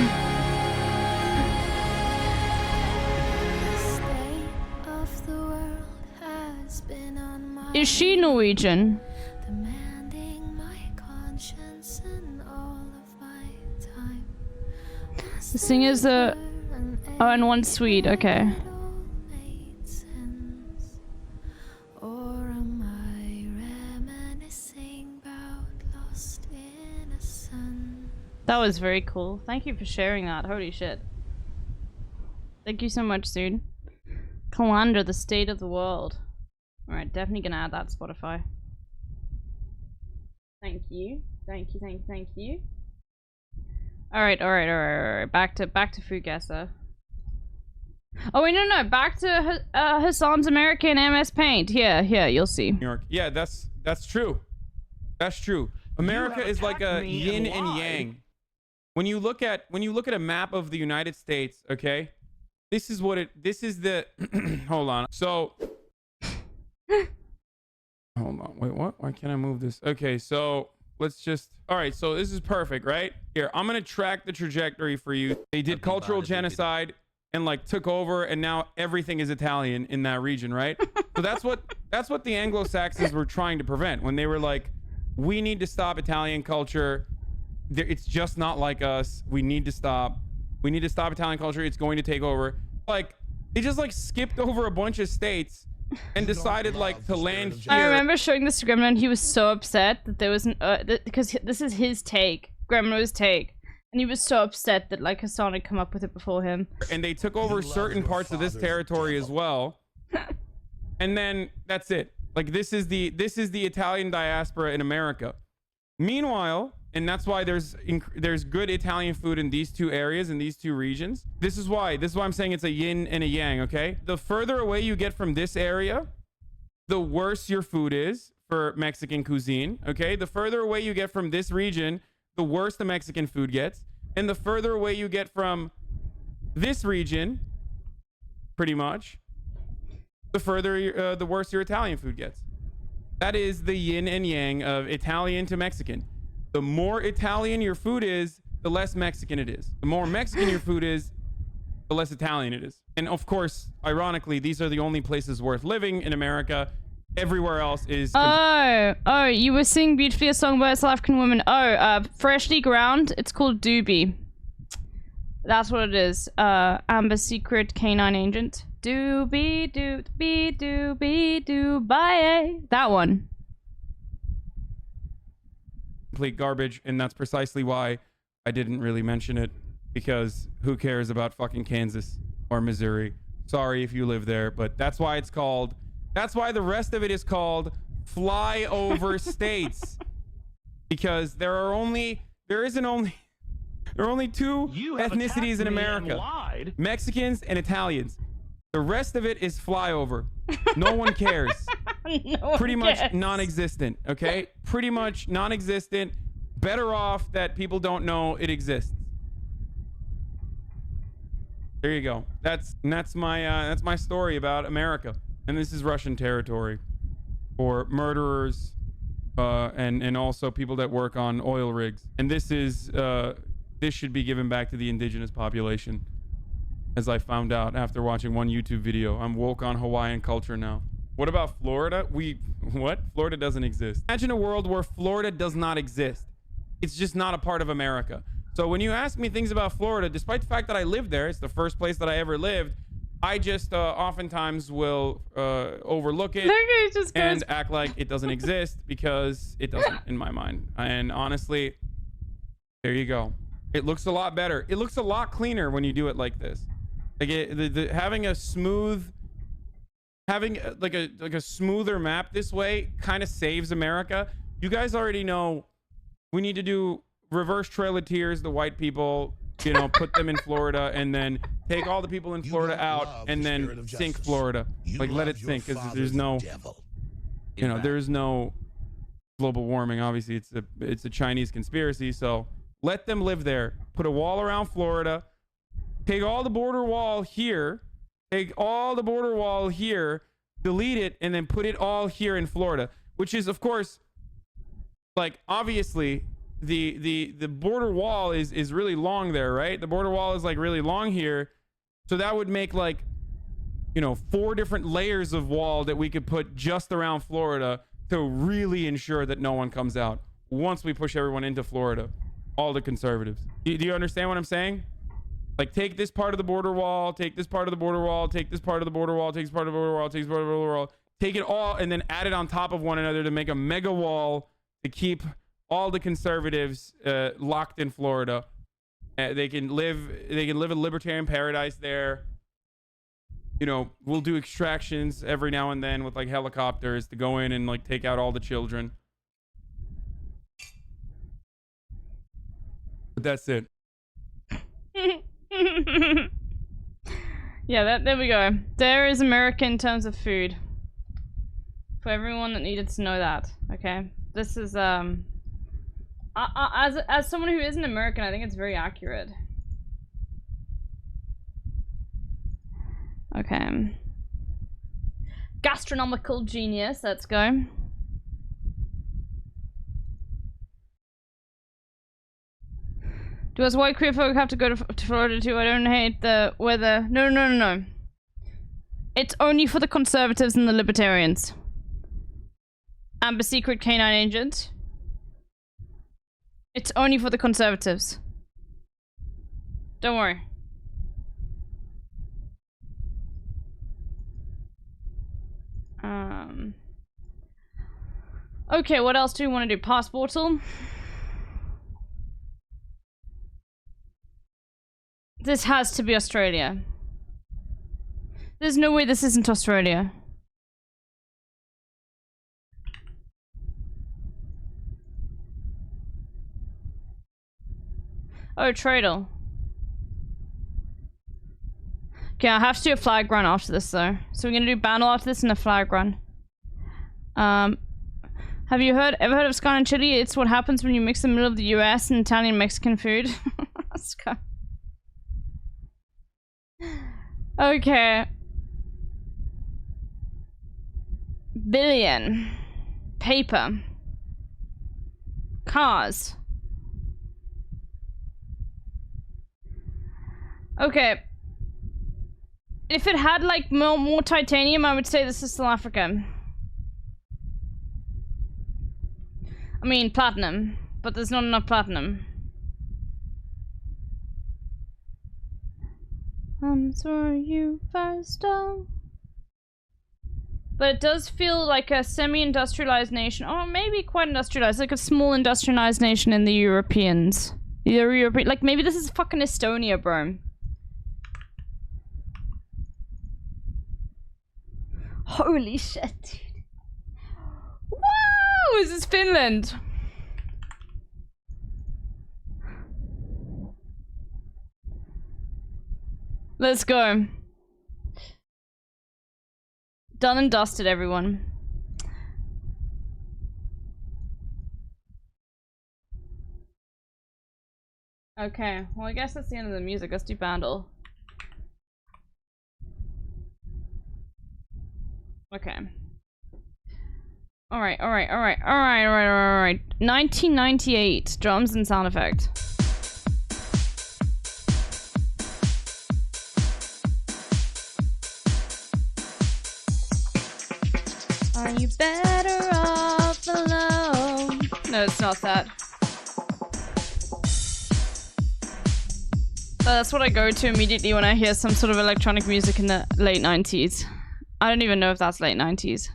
state of the world has been on my Is she Norwegian? demanding my conscience and all of my time. The singer's the... Oh, and one's Swede, okay. Or am I reminiscing about lost innocence? That was very cool. Thank you for sharing that. Holy shit. Thank you so much, Soon. Calandra, the state of the world. Alright, definitely gonna add that to Spotify. Thank you. Thank you, thank you, thank you. Alright. Back to Fugessa. Oh wait, no. Back to Hasan's American MS Paint. Here, you'll see. New York. Yeah, that's true. That's true. America is like a yin and yang. When you look at a map of the United States, okay? This is the hold on. So hold on. Wait, what? Why can't I move this? Okay, so let's just all right, so this is perfect, right? Here, I'm gonna track the trajectory for you. They did cultural genocide and like took over, and now everything is Italian in that region, right? So that's what the Anglo-Saxons were trying to prevent when they were like, we need to stop Italian culture. It's just not like us. We need to stop Italian culture. It's going to take over. Like, they just like skipped over a bunch of states and decided like to land here. I remember showing this to Gremlin, and he was so upset that there was an because this is his take, Gremlin's take, and he was so upset that like Hasan had come up with it before him. And they took over certain parts of this territory as well. And then that's it. Like this is the Italian diaspora in America. Meanwhile, and that's why there's good Italian food in these two areas, in these two regions. This is why I'm saying it's a yin and a yang, okay? The further away you get from this area, the worse your food is for Mexican cuisine, okay? The further away you get from this region, the worse the Mexican food gets. And the further away you get from this region, pretty much, the worse your Italian food gets. That is the yin and yang of Italian to Mexican. The more Italian your food is, the less Mexican it is. The more Mexican your food is, the less Italian it is. And of course, ironically, these are the only places worth living in America. Everywhere else is... Oh, you were singing beautifully a song by a South African woman. Freshly ground. It's called Doobie. That's what it is. Amber Secret Canine Agent. Doobie, doobie, doobie, doobie. That one. Complete garbage, and that's precisely why I didn't really mention it, because who cares about fucking Kansas or Missouri? Sorry if you live there, but that's why it's called... That's why the rest of it is called flyover states. Because there are only two ethnicities in America. Mexicans and Italians. The rest of it is flyover. No one cares. Pretty much non-existent, okay? Pretty much non-existent. Better off that people don't know it exists. There you go. That's my story about America. And this is Russian territory for murderers and also people that work on oil rigs. And this should be given back to the indigenous population, as I found out after watching one YouTube video. I'm woke on Hawaiian culture now. What about Florida? What? Florida doesn't exist. Imagine a world where Florida does not exist. It's just not a part of America. So when you ask me things about Florida, despite the fact that I lived there, it's the first place that I ever lived, I just oftentimes will overlook it and act like it doesn't exist, because it doesn't in my mind. And honestly, there you go. It looks a lot better. It looks a lot cleaner when you do it like this. Like having a smoother map this way kind of saves America. You guys already know we need to do reverse Trail of Tears, the white people, you know, put them in Florida, and then take all the people in Florida out and then sink Florida. Like, let it sink, because there's no, you know, there's no global warming. Obviously, it's a Chinese conspiracy. So let them live there. Put a wall around Florida. Take all the border wall here. Take all the border wall here. Delete it, and then put it all here in Florida. Which is, of course, like, obviously, the border wall is really long there, right? The border wall is like really long here. So that would make, like, you know, 4 different layers of wall that we could put just around Florida to really ensure that no one comes out once we push everyone into Florida. All the conservatives. Do you understand what I'm saying? Like, take this part of the border wall, take this part of the border wall, take this part of the border wall, take this part of the border wall, take this part of the border wall, take it all, and then add it on top of one another to make a mega wall to keep all the conservatives locked in Florida. They can live a libertarian paradise there. You know, we'll do extractions every now and then with like helicopters to go in and like take out all the children. But that's it. Yeah, there we go. There is America in terms of food. For everyone that needed to know that, okay? This is, as someone who isn't American, I think it's very accurate. Okay. Gastronomical genius, let's go. Do us white queer folk have to go to Florida too? I don't hate the weather. No. It's only for the conservatives and the libertarians. Amber Secret Canine Agent. It's only for the conservatives. Don't worry. Okay, what else do we want to do? Passportal? This has to be Australia. There's no way this isn't Australia. Oh, Tradle. Okay, I have to do a flag run after this though. So we're gonna do battle after this and a flag run. Have you ever heard of Scone and chili? It's what happens when you mix the middle of the US and Italian Mexican food. Okay. Billion. Paper. Cars. Okay. If it had like more titanium, I would say this is still Africa. I mean platinum, but there's not enough platinum. Saw you first. But it does feel like a semi-industrialized nation, or maybe quite industrialized, like a small industrialized nation in the Europeans. Like maybe this is fucking Estonia, bro. Holy shit, dude. Wow, is this Finland? Let's go. Done and dusted, everyone. Okay, well I guess that's the end of the music. Let's do Bandle. Okay. Alright. 1998, drums and sound effect. Are you better off alone? No, it's not that. That's what I go to immediately when I hear some sort of electronic music in the late 90s. I don't even know if that's late 90s.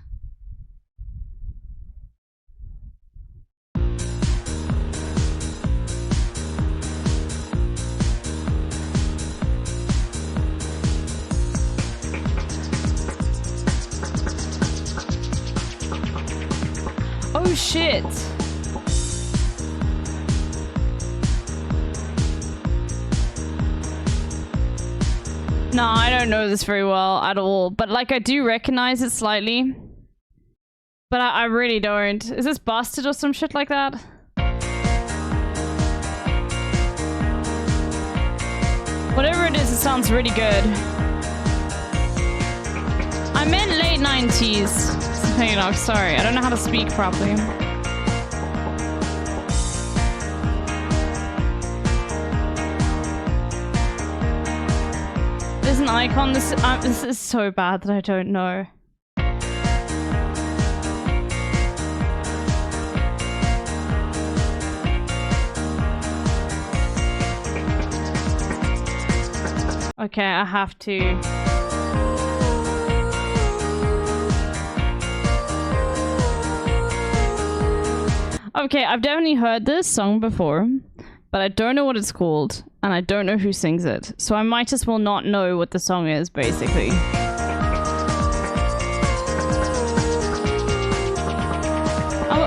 Oh shit! No, I don't know this very well at all, but like I do recognize it slightly. But I really don't. Is this Busted or some shit like that? Whatever it is, it sounds really good. I meant late 90s. Hang on, sorry. I don't know how to speak properly. There's an icon. This is so bad that I don't know. Okay, I have to. Okay, I've definitely heard this song before, but I don't know what it's called, and I don't know who sings it. So I might as well not know what the song is, basically.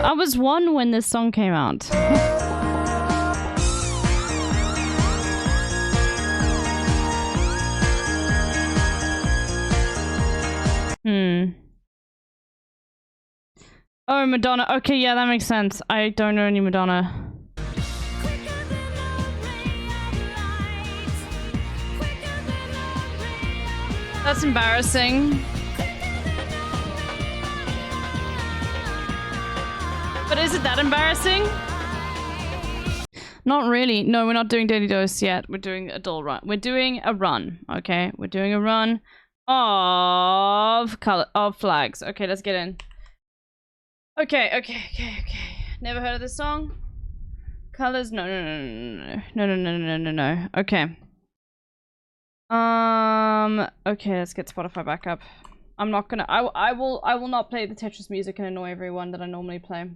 I was 1 when this song came out. Oh, Madonna. Okay, yeah, that makes sense. I don't know any Madonna. That's embarrassing. But is it that embarrassing? Not really. No, we're not doing Daily Dose yet. We're doing a dull run. We're doing a run, okay? We're doing a run of flags. Okay, let's get in. Okay. Never heard of this song? Colors? No. Okay. Okay, let's get Spotify back up. I'm not gonna. I will not play the Tetris music and annoy everyone that I normally play.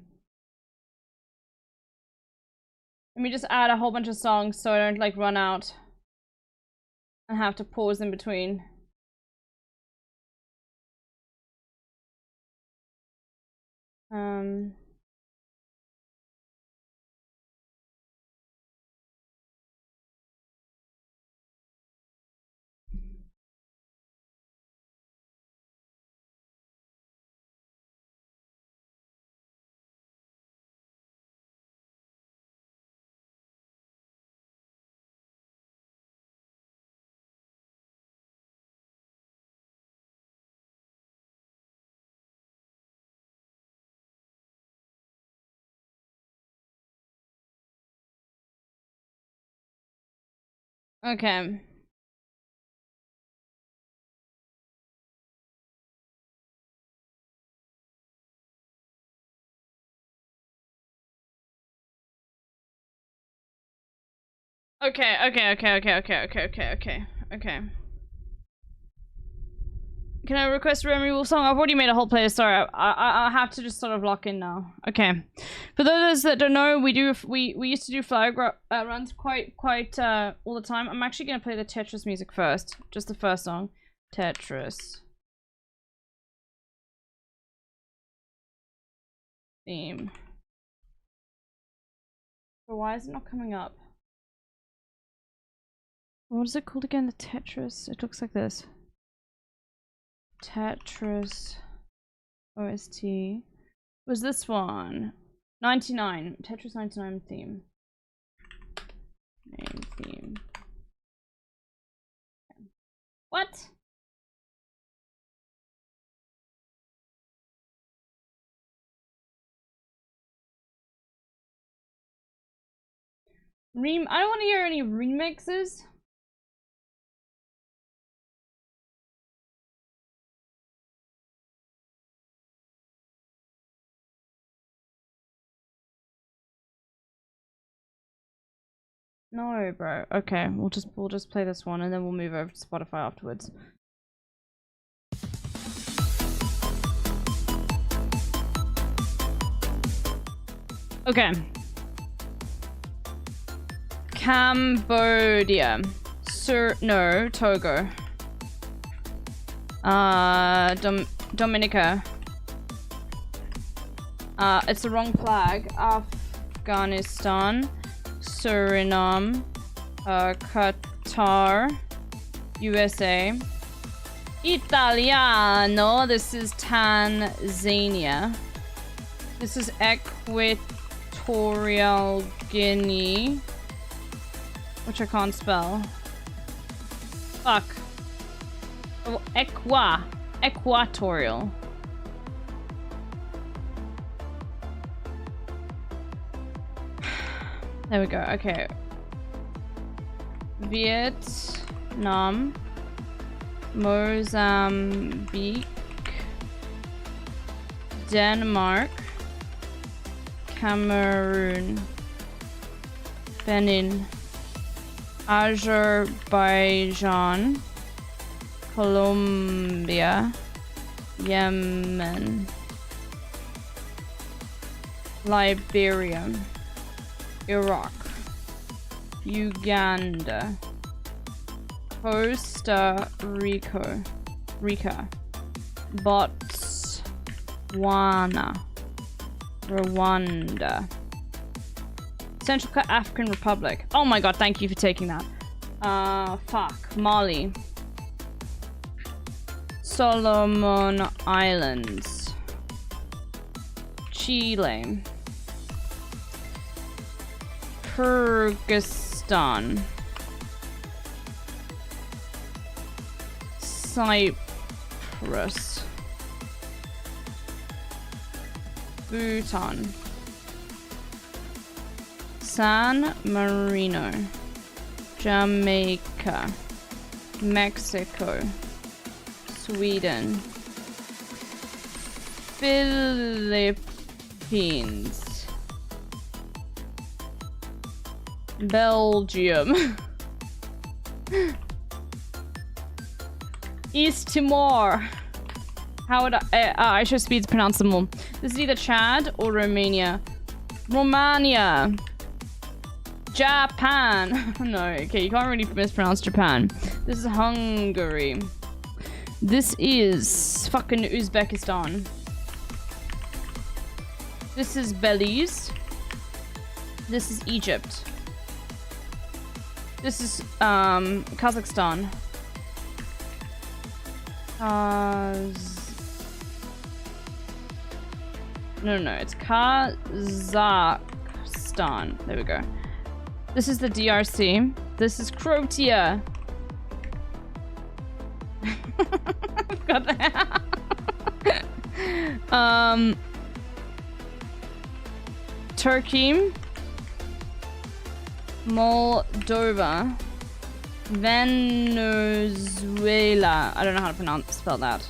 Let me just add a whole bunch of songs so I don't like run out and have to pause in between. Okay. Okay. Can I request a Remy Wolf song? I've already made a whole playlist. Sorry, I have to just sort of lock in now. Okay. For those that don't know, we used to do flag runs quite all the time. I'm actually gonna play the Tetris music first, just the first song, Tetris theme. But why is it not coming up? What is it called again? The Tetris. It looks like this. Tetris OST was this one 99 Tetris 99 theme main theme. What? I don't want to hear any remixes. No, bro. Okay, we'll just play this one and then we'll move over to Spotify afterwards. Okay. Cambodia. No, Togo. Dominica. It's the wrong flag. Afghanistan. Suriname, Qatar, USA, Italiano, this is Tanzania, this is Equatorial Guinea, which I can't spell. Fuck. Oh, Equatorial. There we go. Okay. Vietnam, Mozambique, Denmark, Cameroon, Benin, Azerbaijan, Colombia, Yemen, Liberia, Iraq, Uganda, Costa Rica, Botswana, Rwanda, Central African Republic. Oh my god, thank you for taking that. Fuck. Mali, Solomon Islands, Chile. Kyrgyzstan. Cyprus. Bhutan. San Marino. Jamaica. Mexico. Sweden. Philippines. Belgium. East Timor. How would I should speed to pronounce them all. This is either Chad or Romania. Romania. Japan. No, okay, you can't really mispronounce Japan. This is Hungary. This is fucking Uzbekistan. This is Belize. This is Egypt. This is Kazakhstan. No, it's Kazakhstan. There we go. This is the DRC. This is Croatia. Got that. Turkey. Moldova. Venezuela. I don't know how to spell that.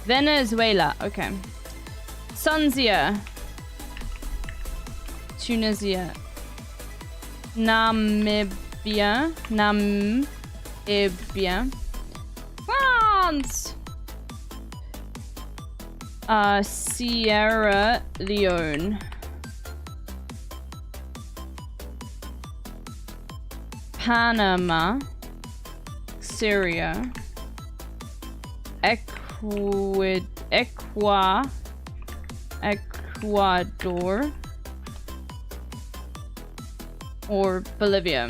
Venezuela. Okay. Sunzia. Tunisia. Namibia. France. Sierra Leone. Panama. Syria. Ecuador. Or Bolivia.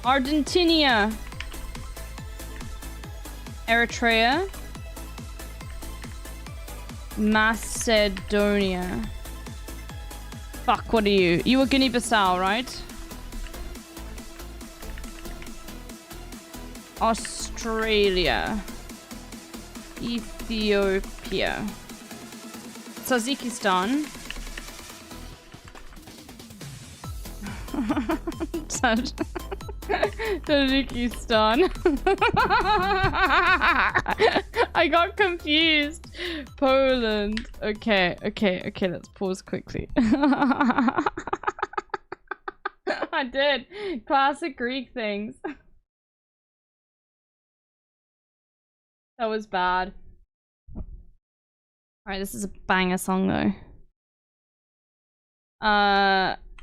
Argentina. Eritrea. Macedonia. Fuck, what are you? You were Guinea-Bissau, right? Australia. Ethiopia. Tajikistan. Tajikistan. I got confused. Poland. Okay, let's pause quickly. I did. Classic Greek things. That was bad. Alright, this is a banger song though.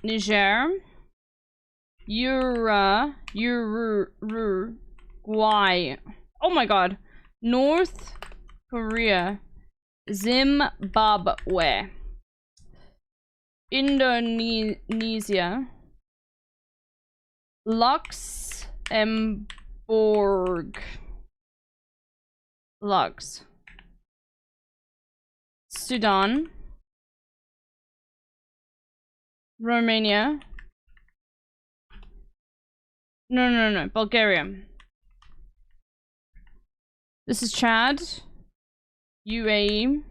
Niger. Uruguay. Oh my god. North Korea. Zimbabwe. Indonesia. Luxembourg. Lux. Sudan. Romania. No. Bulgaria. This is Chad. UAE.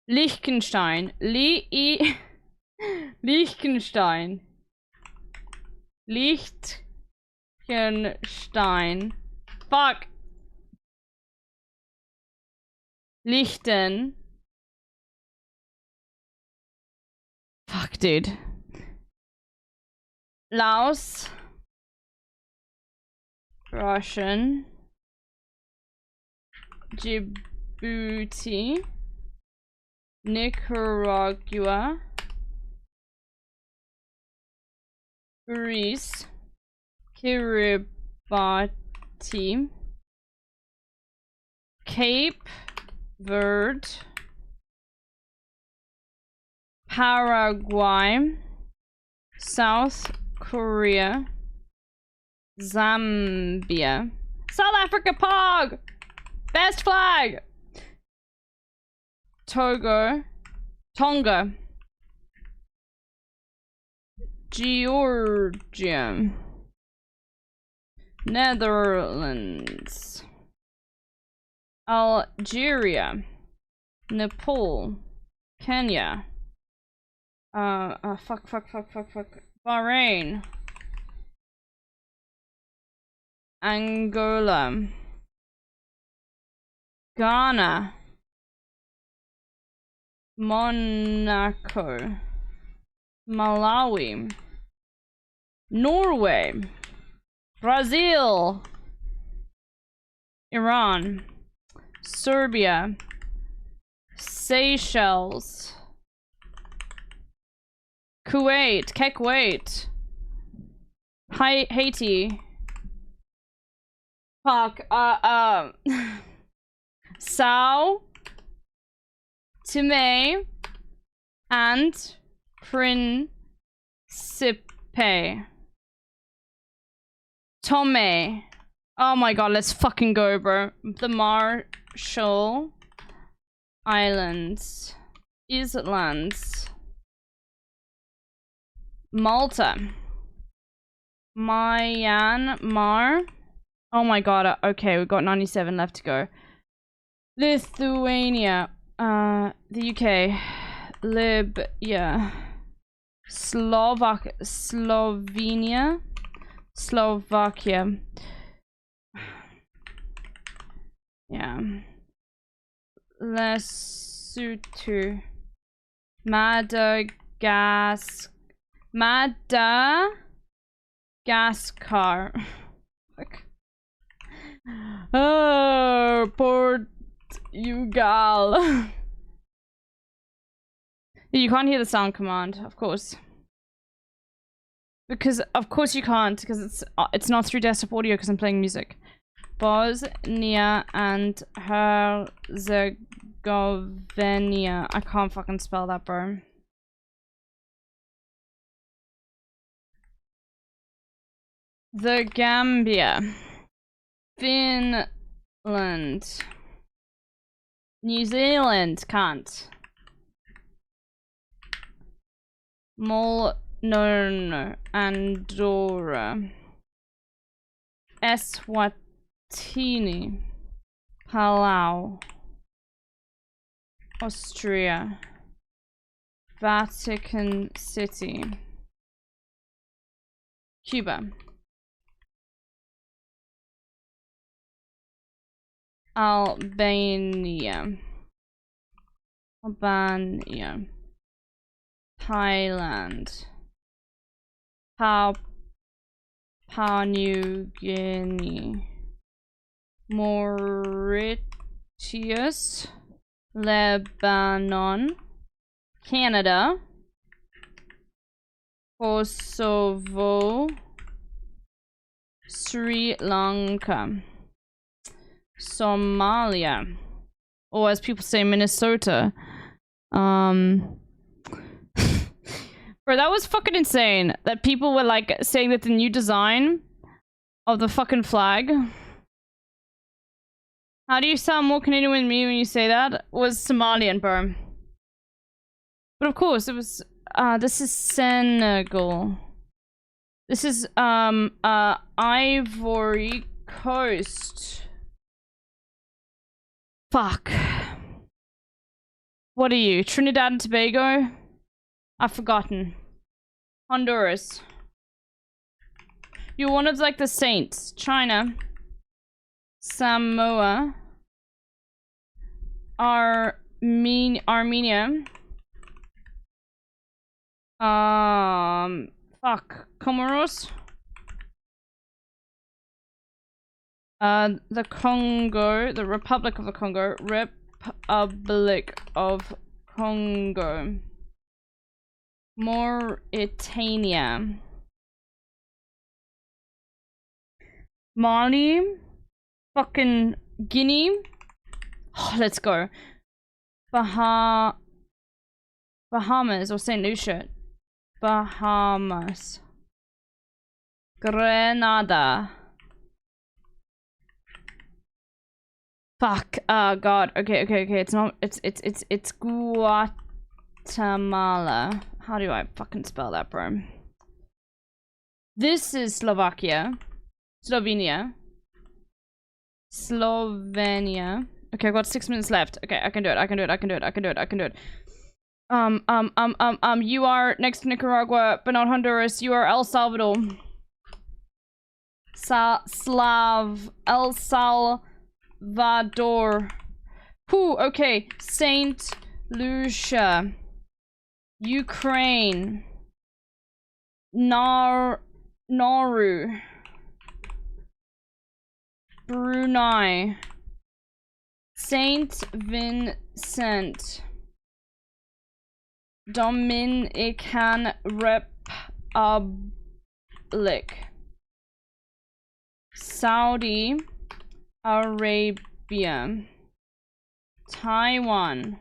Liechtenstein. Liechtenstein. Liechtenstein. Fuck. Lichten. Fuck, dude. Laos. Russian. Djibouti. Nicaragua. Greece. Kiribati. Cape Verde. Paraguay. South Korea. Zambia. South Africa Pog! Best flag! Tonga, Georgia, Netherlands, Algeria, Nepal, Kenya, Bahrain, Angola, Ghana, Monaco, Malawi, Norway, Brazil, Iran, Serbia, Seychelles, Kuwait, Haiti, fuck, Sao Tome and Principe. Tome. Oh my god, let's fucking go, bro. The Marshall Islands. Islands. Malta. Myanmar. Oh my god, okay, we've got 97 left to go. Lithuania. The UK. Libya. Slovenia. Slovakia. Yeah. Lesotho. Madagascar. Oh, Portugal. You can't hear the sound command, of course. Because of course you can't, because it's not through desktop audio because I'm playing music. Bosnia and Herzegovina. I can't fucking spell that, bro. The Gambia. Finland. New Zealand can't. No, Andorra. Eswatini. Palau. Austria. Vatican City. Cuba. Albania. Thailand. Papua New Guinea. Mauritius. Lebanon. Canada. Kosovo. Sri Lanka. Somalia. Or as people say, Minnesota. Bro, that was fucking insane. That people were like saying that the new design of the fucking flag. How do you sound more Canadian than me when you say that? Was Somalian, bro. But of course, it was, this is Senegal. This is, Ivory Coast. Fuck. What are you? Trinidad and Tobago? I've forgotten. Honduras. You're one of like the saints. China. Samoa. Armenia. Fuck. Comoros. The Congo. The Republic of the Congo. Republic of Congo. Mauritania. Mali. Fucking Guinea. Oh, let's go. Bahamas or St. Lucia. Bahamas. Grenada. Fuck. God. Okay. It's not. It's Guatemala. How do I fucking spell that, bro? This is Slovakia. Slovenia. Okay, I've got 6 minutes left. Okay, I can do it. You are next to Nicaragua, but not Honduras. You are El Salvador. El Salvador. Whew, okay. Saint Lucia. Ukraine. Nauru. Brunei. Saint Vincent. Dominican Republic. Saudi Arabia. Taiwan.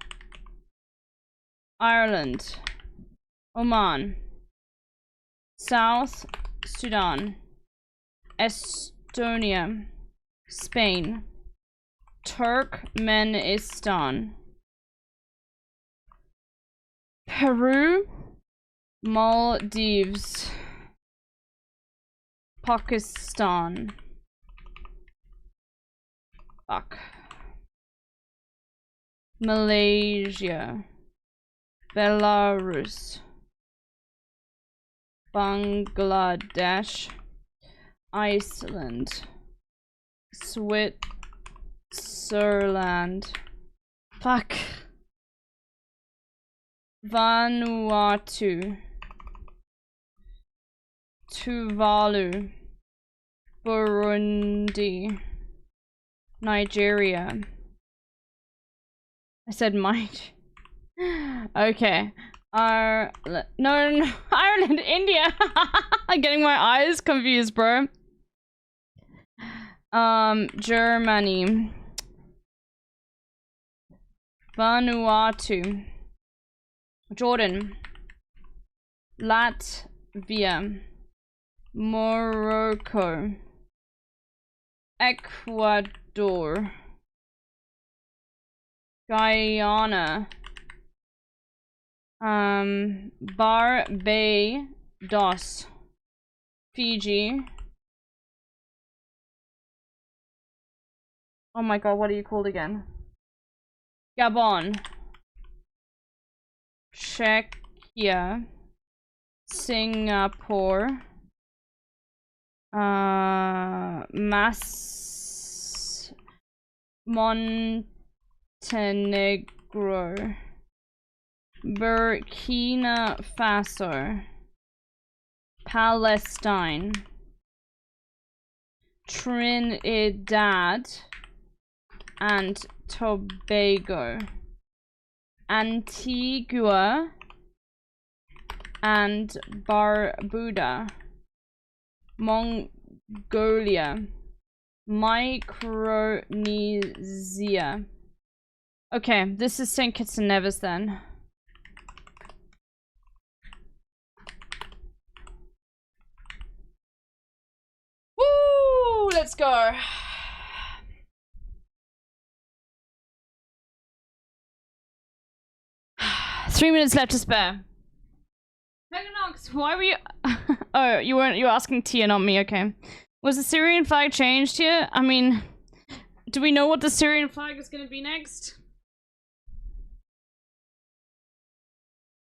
Ireland. Oman. South Sudan. Estonia. Spain. Turkmenistan. Peru. Maldives. Pakistan. Fuck. Malaysia. Belarus. Bangladesh. Iceland. Switzerland. Fuck. Vanuatu. Tuvalu. Burundi. Nigeria. I said might. Okay. No, Ireland, India. I'm getting my eyes confused, bro. Germany. Vanuatu. Jordan. Latvia. Morocco. Ecuador. Guyana. Barbados. Fiji. Oh my god, what are you called again? Gabon. Czechia. Singapore. Montenegro. Burkina Faso. Palestine. Trinidad and Tobago. Antigua and Barbuda. Mongolia. Micronesia. Okay, this is St. Kitts and Nevis then. Woo! Let's go. Three minutes left to spare. Meganox, why were you... Oh, you were asking Tia, not me, okay. Was the Syrian flag changed here? I mean, do we know what the Syrian flag is gonna be next?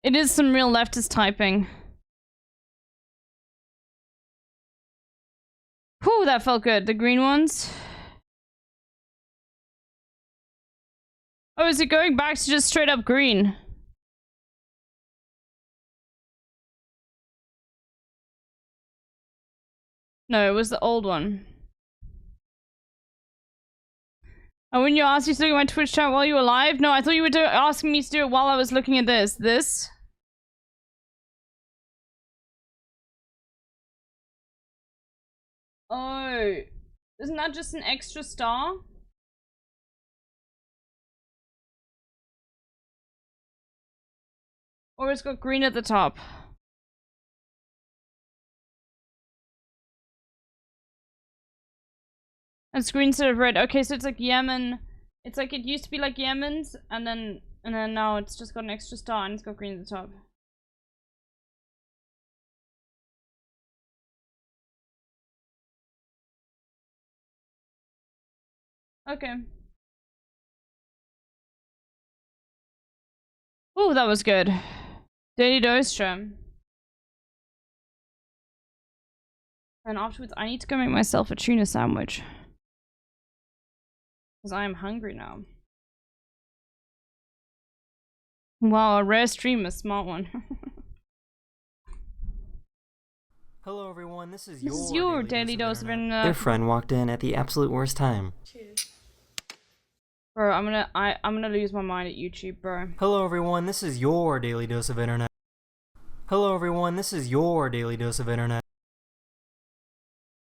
It is some real leftist typing. Whew, that felt good. The green ones. Oh, is it going back to just straight up green? No, it was the old one. Oh, when you asked me to look at my Twitch chat while you were live? No, I thought you were asking me to do it while I was looking at this. This? Oh. Isn't that just an extra star? Or it's got green at the top? And it's green instead of red. Okay, so it's like Yemen, It's like it used to be like Yemen's, and then now it's just got an extra star and it's got green at the top. Okay. Oh, that was good. Daily dose trim. And afterwards, I need to go make myself a tuna sandwich. Because I am hungry now. Wow, a rare stream, a smart one. Hello everyone, this is your daily dose of internet. Their friend walked in at the absolute worst time. Bro, I'm gonna lose my mind at YouTube, bro. Hello everyone, this is your daily dose of internet. Hello everyone, this is your daily dose of internet.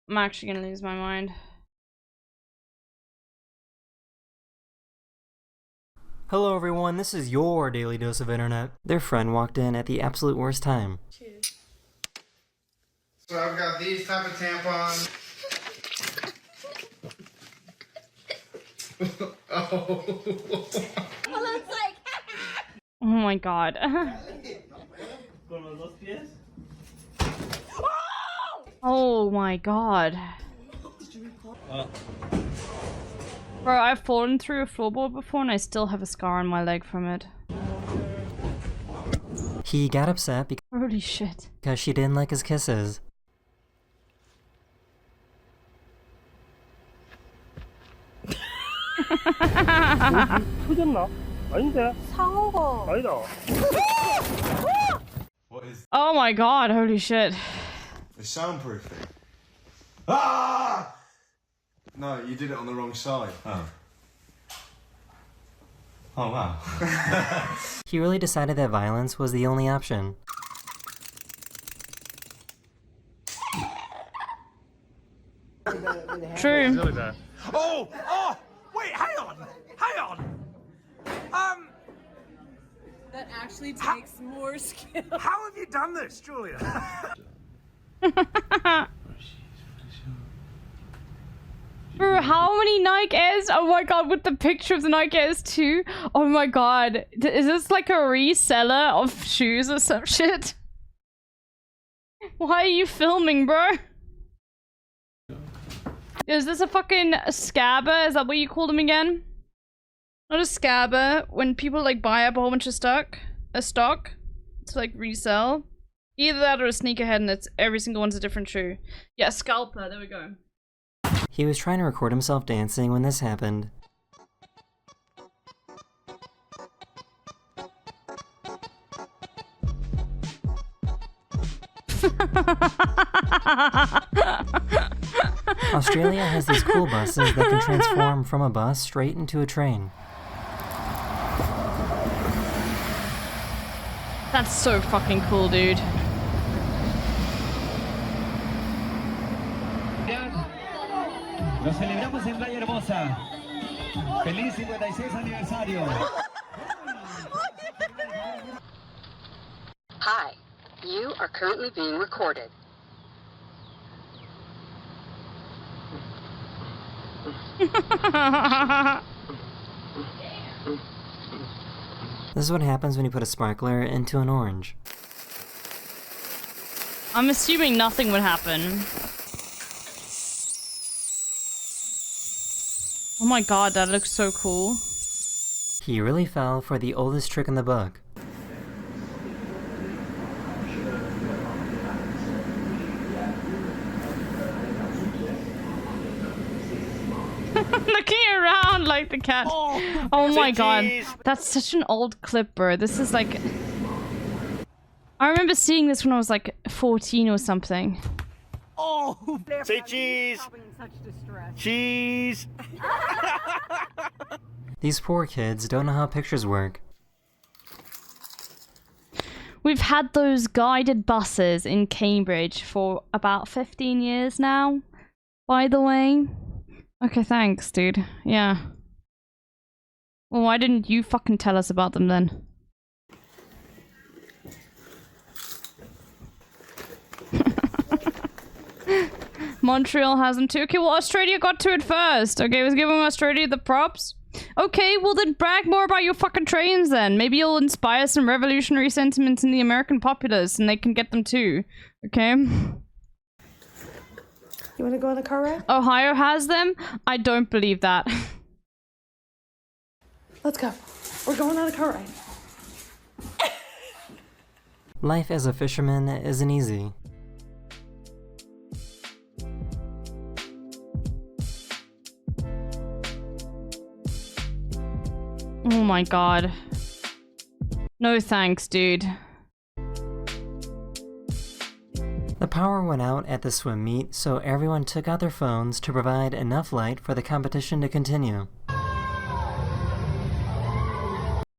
I'm actually gonna lose my mind. Hello everyone, this is your daily dose of internet. Their friend walked in at the absolute worst time. Cheers. So I've got these type of tampons. Oh. Oh my god. Oh my god. Bro, I've fallen through a floorboard before and I still have a scar on my leg from it. He got upset Holy shit. because she didn't like his kisses. Oh my god, holy shit. The soundproofing. Ah! No, you did it on the wrong side. Oh. Oh wow. He really decided that violence was the only option. True. Oh! Oh! Wait, hang on! Hang on! That actually takes more skill. How have you done this, Julia? Bro, how many Nike Airs? Oh my god, with the picture of the Nike Airs too? Oh my god. Is this like a reseller of shoes or some shit? Why are you filming, bro? Is this a fucking scabber? Is that what you call them again? Not a scabber. When people like buy up a whole bunch of stock to like resell. Either that or a sneakerhead and it's every single one's a different shoe. Yeah, scalper, there we go. He was trying to record himself dancing when this happened. Australia has these cool buses that can transform from a bus straight into a train. That's so fucking cool, dude. Lo celebramos en Playa Hermosa. Feliz 56 aniversario. Hi, you are currently being recorded. This is what happens when you put a sparkler into an orange. I'm assuming nothing would happen. Oh my god, that looks so cool. He really fell for the oldest trick in the book. Looking around like the cat. Oh my god. That's such an old clip, bro. This is like... I remember seeing this when I was like 14 or something. Oh! Say cheese! Cheese! These poor kids don't know how pictures work. We've had those guided buses in Cambridge for about 15 years now, by the way. Okay, thanks, dude. Yeah. Well, why didn't you fucking tell us about them then? Montreal has them too. Okay, well, Australia got to it first. Okay, I was giving Australia the props. Okay, well then brag more about your fucking trains then. Maybe you'll inspire some revolutionary sentiments in the American populace and they can get them too. Okay? You want to go on a car ride? Ohio has them? I don't believe that. Let's go. We're going on a car ride. Life as a fisherman isn't easy. Oh my god. No thanks, dude. The power went out at the swim meet, so everyone took out their phones to provide enough light for the competition to continue.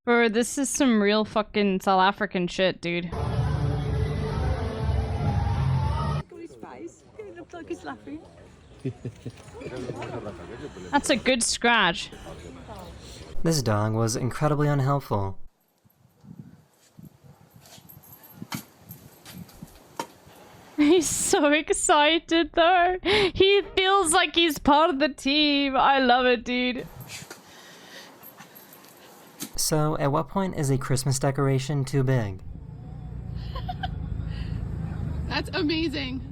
Bro, this is some real fucking South African shit, dude. That's a good scratch. This dog was incredibly unhelpful. He's so excited though. He feels like he's part of the team. I love it, dude. So, at what point is a Christmas decoration too big? That's amazing.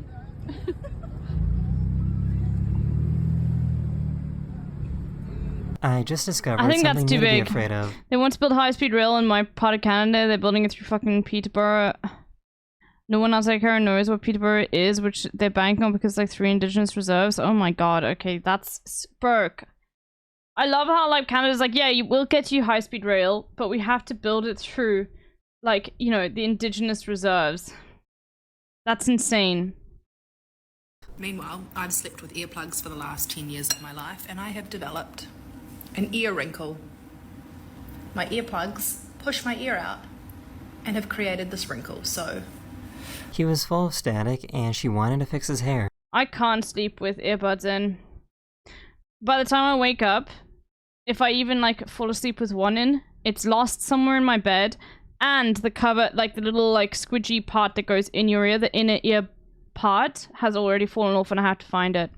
I just discovered I think something that's too new to be big. afraid of. They want to build high-speed rail in my part of Canada. They're building it through fucking Peterborough. No one outside here knows what Peterborough is, which they're banking on because like 3 indigenous reserves. Oh my god, okay, that's Burke. I love how like Canada's like, yeah, we'll get you high-speed rail, but we have to build it through like, you know, the indigenous reserves. That's insane. Meanwhile, I've slept with earplugs for the last 10 years of my life, and I have developed an ear wrinkle. My earplugs push my ear out and have created this wrinkle, so... He was full of static, and she wanted to fix his hair. I can't sleep with earbuds in. By the time I wake up, if I even like fall asleep with one in, it's lost somewhere in my bed, and the cover, like the little like squidgy part that goes in your ear, the inner ear part, has already fallen off and I have to find it.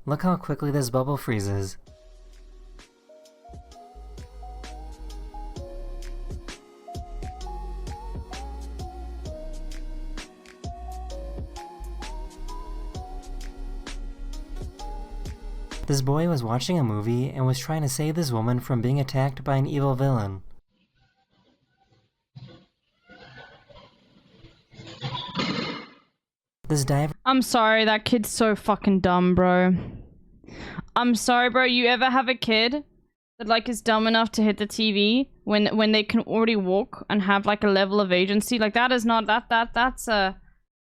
Look how quickly this bubble freezes. This boy was watching a movie and was trying to save this woman from being attacked by an evil villain. This diver— I'm sorry, that kid's so fucking dumb, bro. I'm sorry, bro. You ever have a kid that like is dumb enough to hit the TV when they can already walk and have like a level of agency? Like that is not that's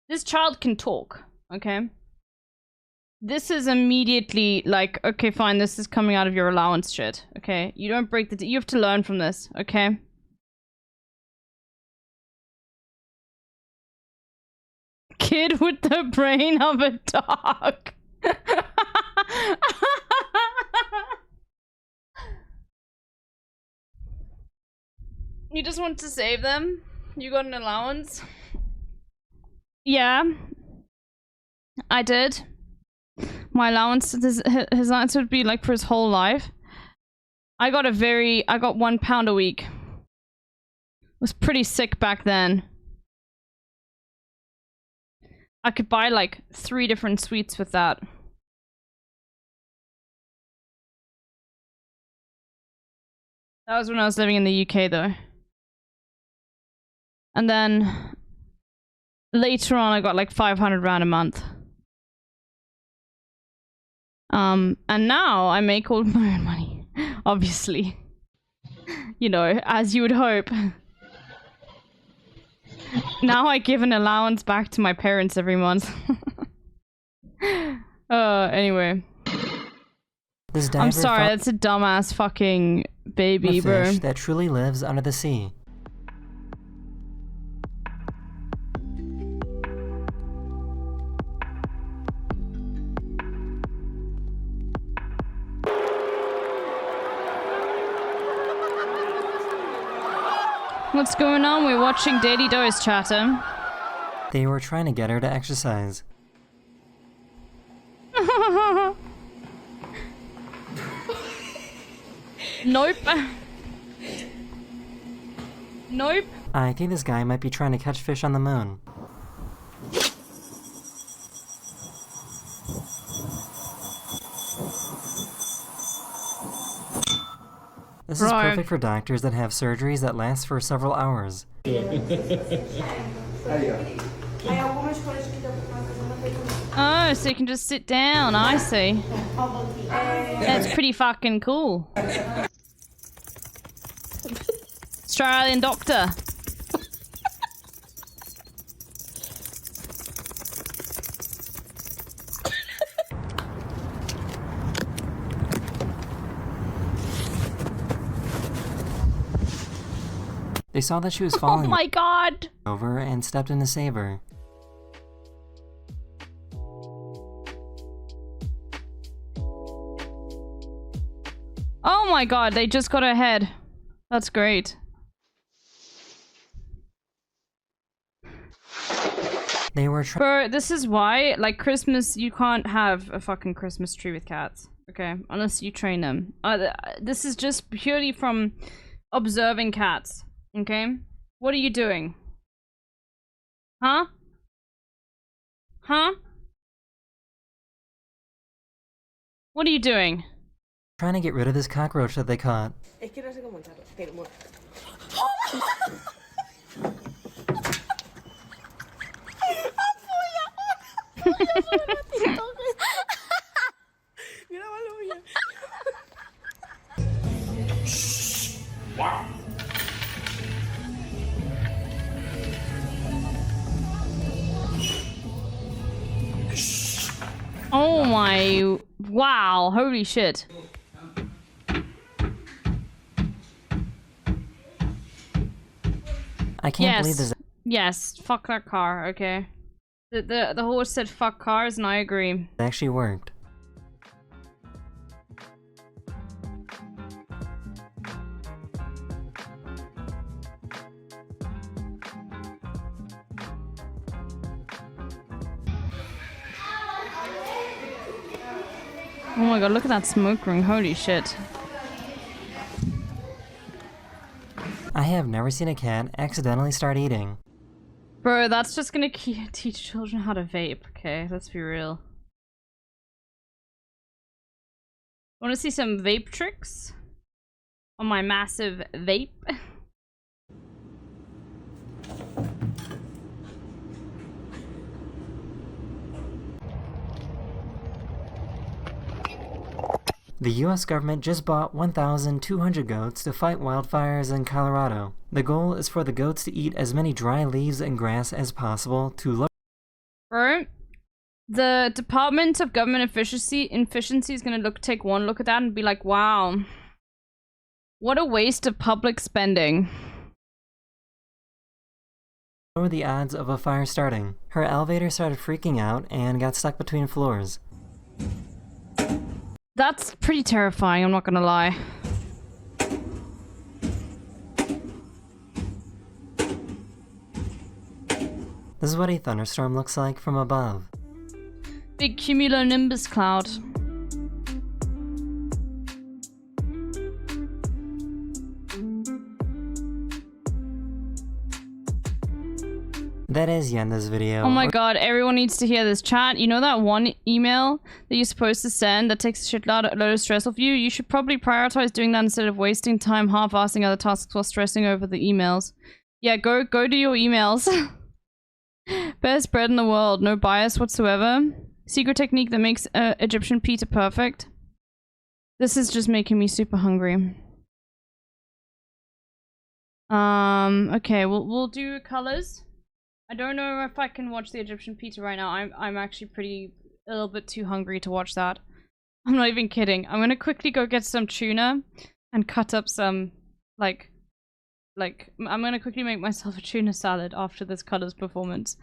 this child can talk, okay? This is immediately like, okay, fine, this is coming out of your allowance shit, okay? You don't break the you have to learn from this, okay? Kid with the brain of a dog. You just want to save them? You got an allowance? Yeah. I did. My allowance, his allowance would be like for his whole life. I got £1 a week. It was pretty sick back then. I could buy like 3 different sweets with that. That was when I was living in the UK though. And then later on I got like 500 rand a month. And now I make all my own money, obviously. You know, as you would hope. Now I give an allowance back to my parents every month. Anyway. I'm sorry, that's a dumbass fucking baby, a fish bro. that truly lives under the sea. What's going on? We're watching Daily Dose, chatter. They were trying to get her to exercise. Nope. Nope. I think this guy might be trying to catch fish on the moon. This is perfect for doctors that have surgeries that last for several hours. Oh, so you can just sit down, I see. That's pretty fucking cool. Australian doctor. They saw that she was falling Oh my god! over and stepped in to save her. Oh my god, they just got ahead. That's great. They were Bro, this is why, like, Christmas, you can't have a fucking Christmas tree with cats. Okay? Unless you train them. This is just purely from observing cats. Okay? What are you doing? Huh? Huh? What are you doing? Trying to get rid of this cockroach that they caught. Wow. Oh my... Wow, holy shit. I can't believe this. Yes, fuck that car, okay. The horse said fuck cars and I agree. It actually worked. Oh my god, look at that smoke ring, holy shit. I have never seen a cat accidentally start eating. Bro, that's just gonna teach children how to vape, okay? Let's be real. Wanna see some vape tricks? On my massive vape? The US government just bought 1,200 goats to fight wildfires in Colorado. The goal is for the goats to eat as many dry leaves and grass as possible to lower. Bro, the Department of Government Efficiency is gonna take one look at that and be like, wow. What a waste of public spending. Lower the odds of a fire starting. Her elevator started freaking out and got stuck between floors. That's pretty terrifying, I'm not gonna lie. This is what a thunderstorm looks like from above. Big cumulonimbus cloud. That is the end of this video. Oh my god, everyone needs to hear this. Chat, you know that one email that you're supposed to send that takes a load of stress off you? You should probably prioritize doing that instead of wasting time half-assing other tasks while stressing over the emails. Yeah, go do your emails. Best bread in the world, no bias whatsoever. Secret technique that makes Egyptian pita perfect. This is just making me super hungry. Okay, we'll do colors. I don't know if I can watch the Egyptian pita right now. I'm actually a little bit too hungry to watch that. I'm not even kidding. I'm gonna quickly go get some tuna and cut up some I'm gonna quickly make myself a tuna salad after this colors performance.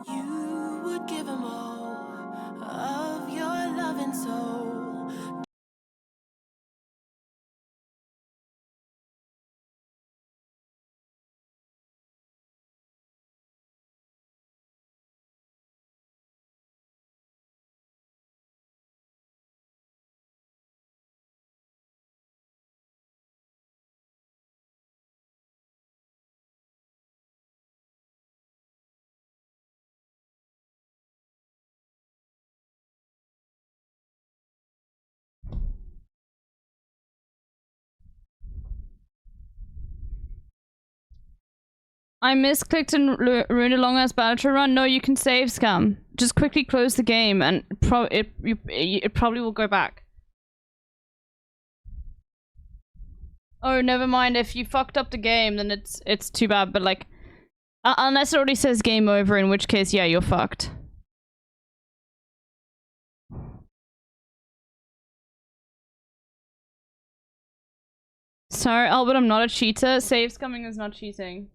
You would give 'em all of your love and soul. I misclicked and ruined a long ass battle run. No, you can save, scum. Just quickly close the game and it probably will go back. Oh, never mind. If you fucked up the game, then it's too bad. But like, unless it already says game over, in which case, yeah, you're fucked. Sorry, Albert, I'm not a cheater. Save scumming is not cheating.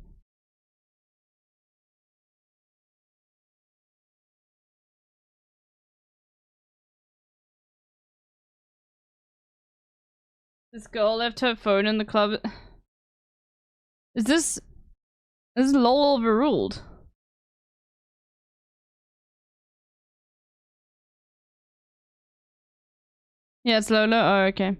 This girl left her phone in the club. Is this LOL overruled? Yeah, it's Lola. Oh, okay.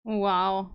Wow.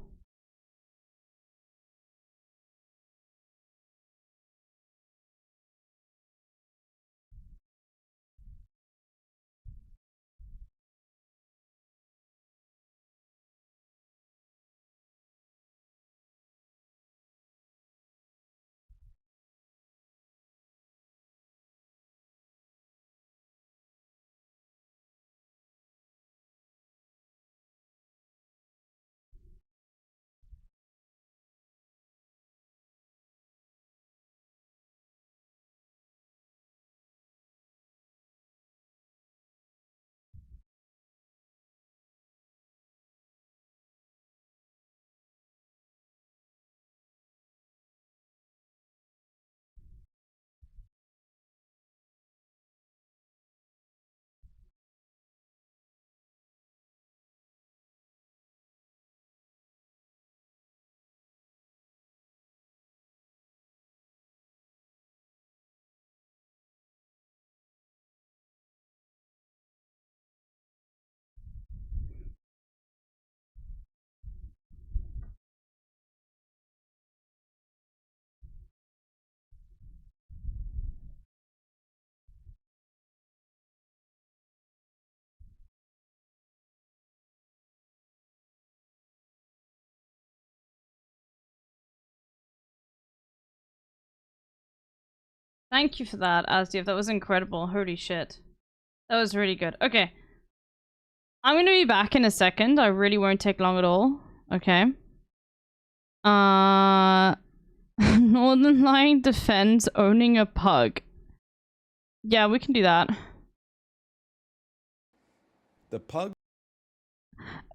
Thank you for that, Asdiev. That was incredible. Holy shit. That was really good. Okay. I'm gonna be back in a second. I really won't take long at all. Okay. Northern Line defends owning a pug. Yeah, we can do that. The pug?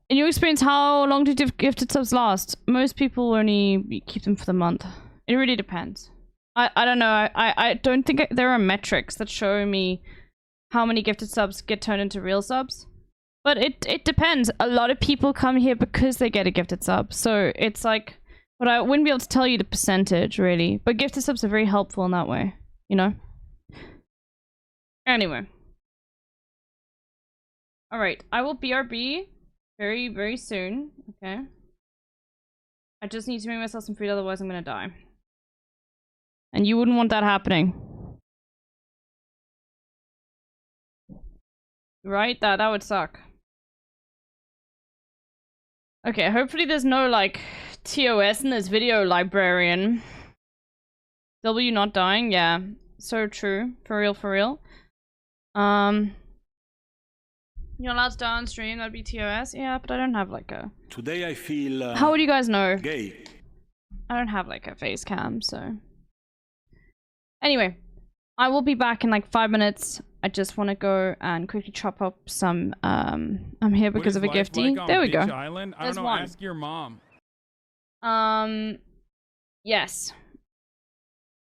In your experience, how long do gifted subs last? Most people only keep them for the month. It really depends. I don't know. I don't think there are metrics that show me how many gifted subs get turned into real subs. But it depends. A lot of people come here because they get a gifted sub. So it's like, but I wouldn't be able to tell you the percentage really. But gifted subs are very helpful in that way, you know? Anyway. Alright, I will BRB very, very soon. Okay. I just need to make myself some food, otherwise I'm gonna die. And you wouldn't want that happening. Right? That would suck. Okay, hopefully there's no, like, TOS in this video, librarian. W not dying? Yeah. So true. For real, for real. You're allowed to die on stream, that'd be TOS? Yeah, but I don't have, like, a... Today I feel How would you guys know? gay. I don't have, like, a face cam, so... Anyway, I will be back in, like, 5 minutes. I just want to go and quickly chop up some, I'm here because of a gifty. There we go. Island? I There's don't know, one. ask your mom. Yes.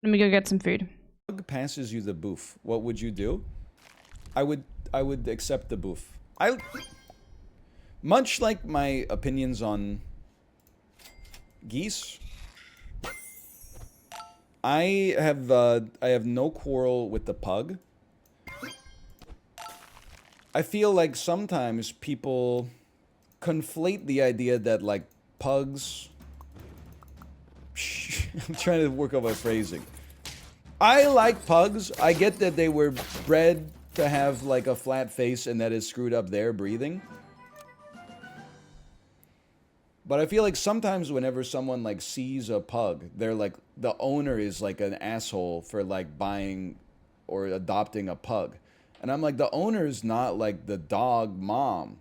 Let me go get some food. Pug passes you the boof. What would you do? I would accept the boof. Much like my opinions on geese, I have no quarrel with the pug. I feel like sometimes people conflate the idea that, like, pugs... I'm trying to work on my phrasing. I like pugs. I get that they were bred to have, like, a flat face and that is screwed up their breathing. But I feel like sometimes whenever someone, like, sees a pug, they're like, the owner is like an asshole for, like, buying or adopting a pug. And I'm like, the owner's not like the dog mom.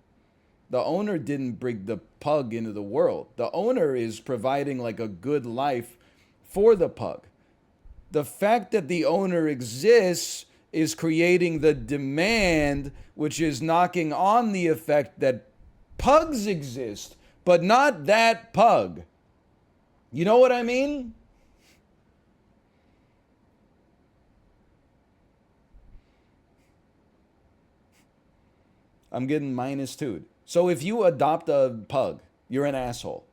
The owner didn't bring the pug into the world. The owner is providing, like, a good life for the pug. The fact that the owner exists is creating the demand, which is knocking on the effect that pugs exist, but not that pug. You know what I mean? I'm getting -2. So if you adopt a pug, you're an asshole.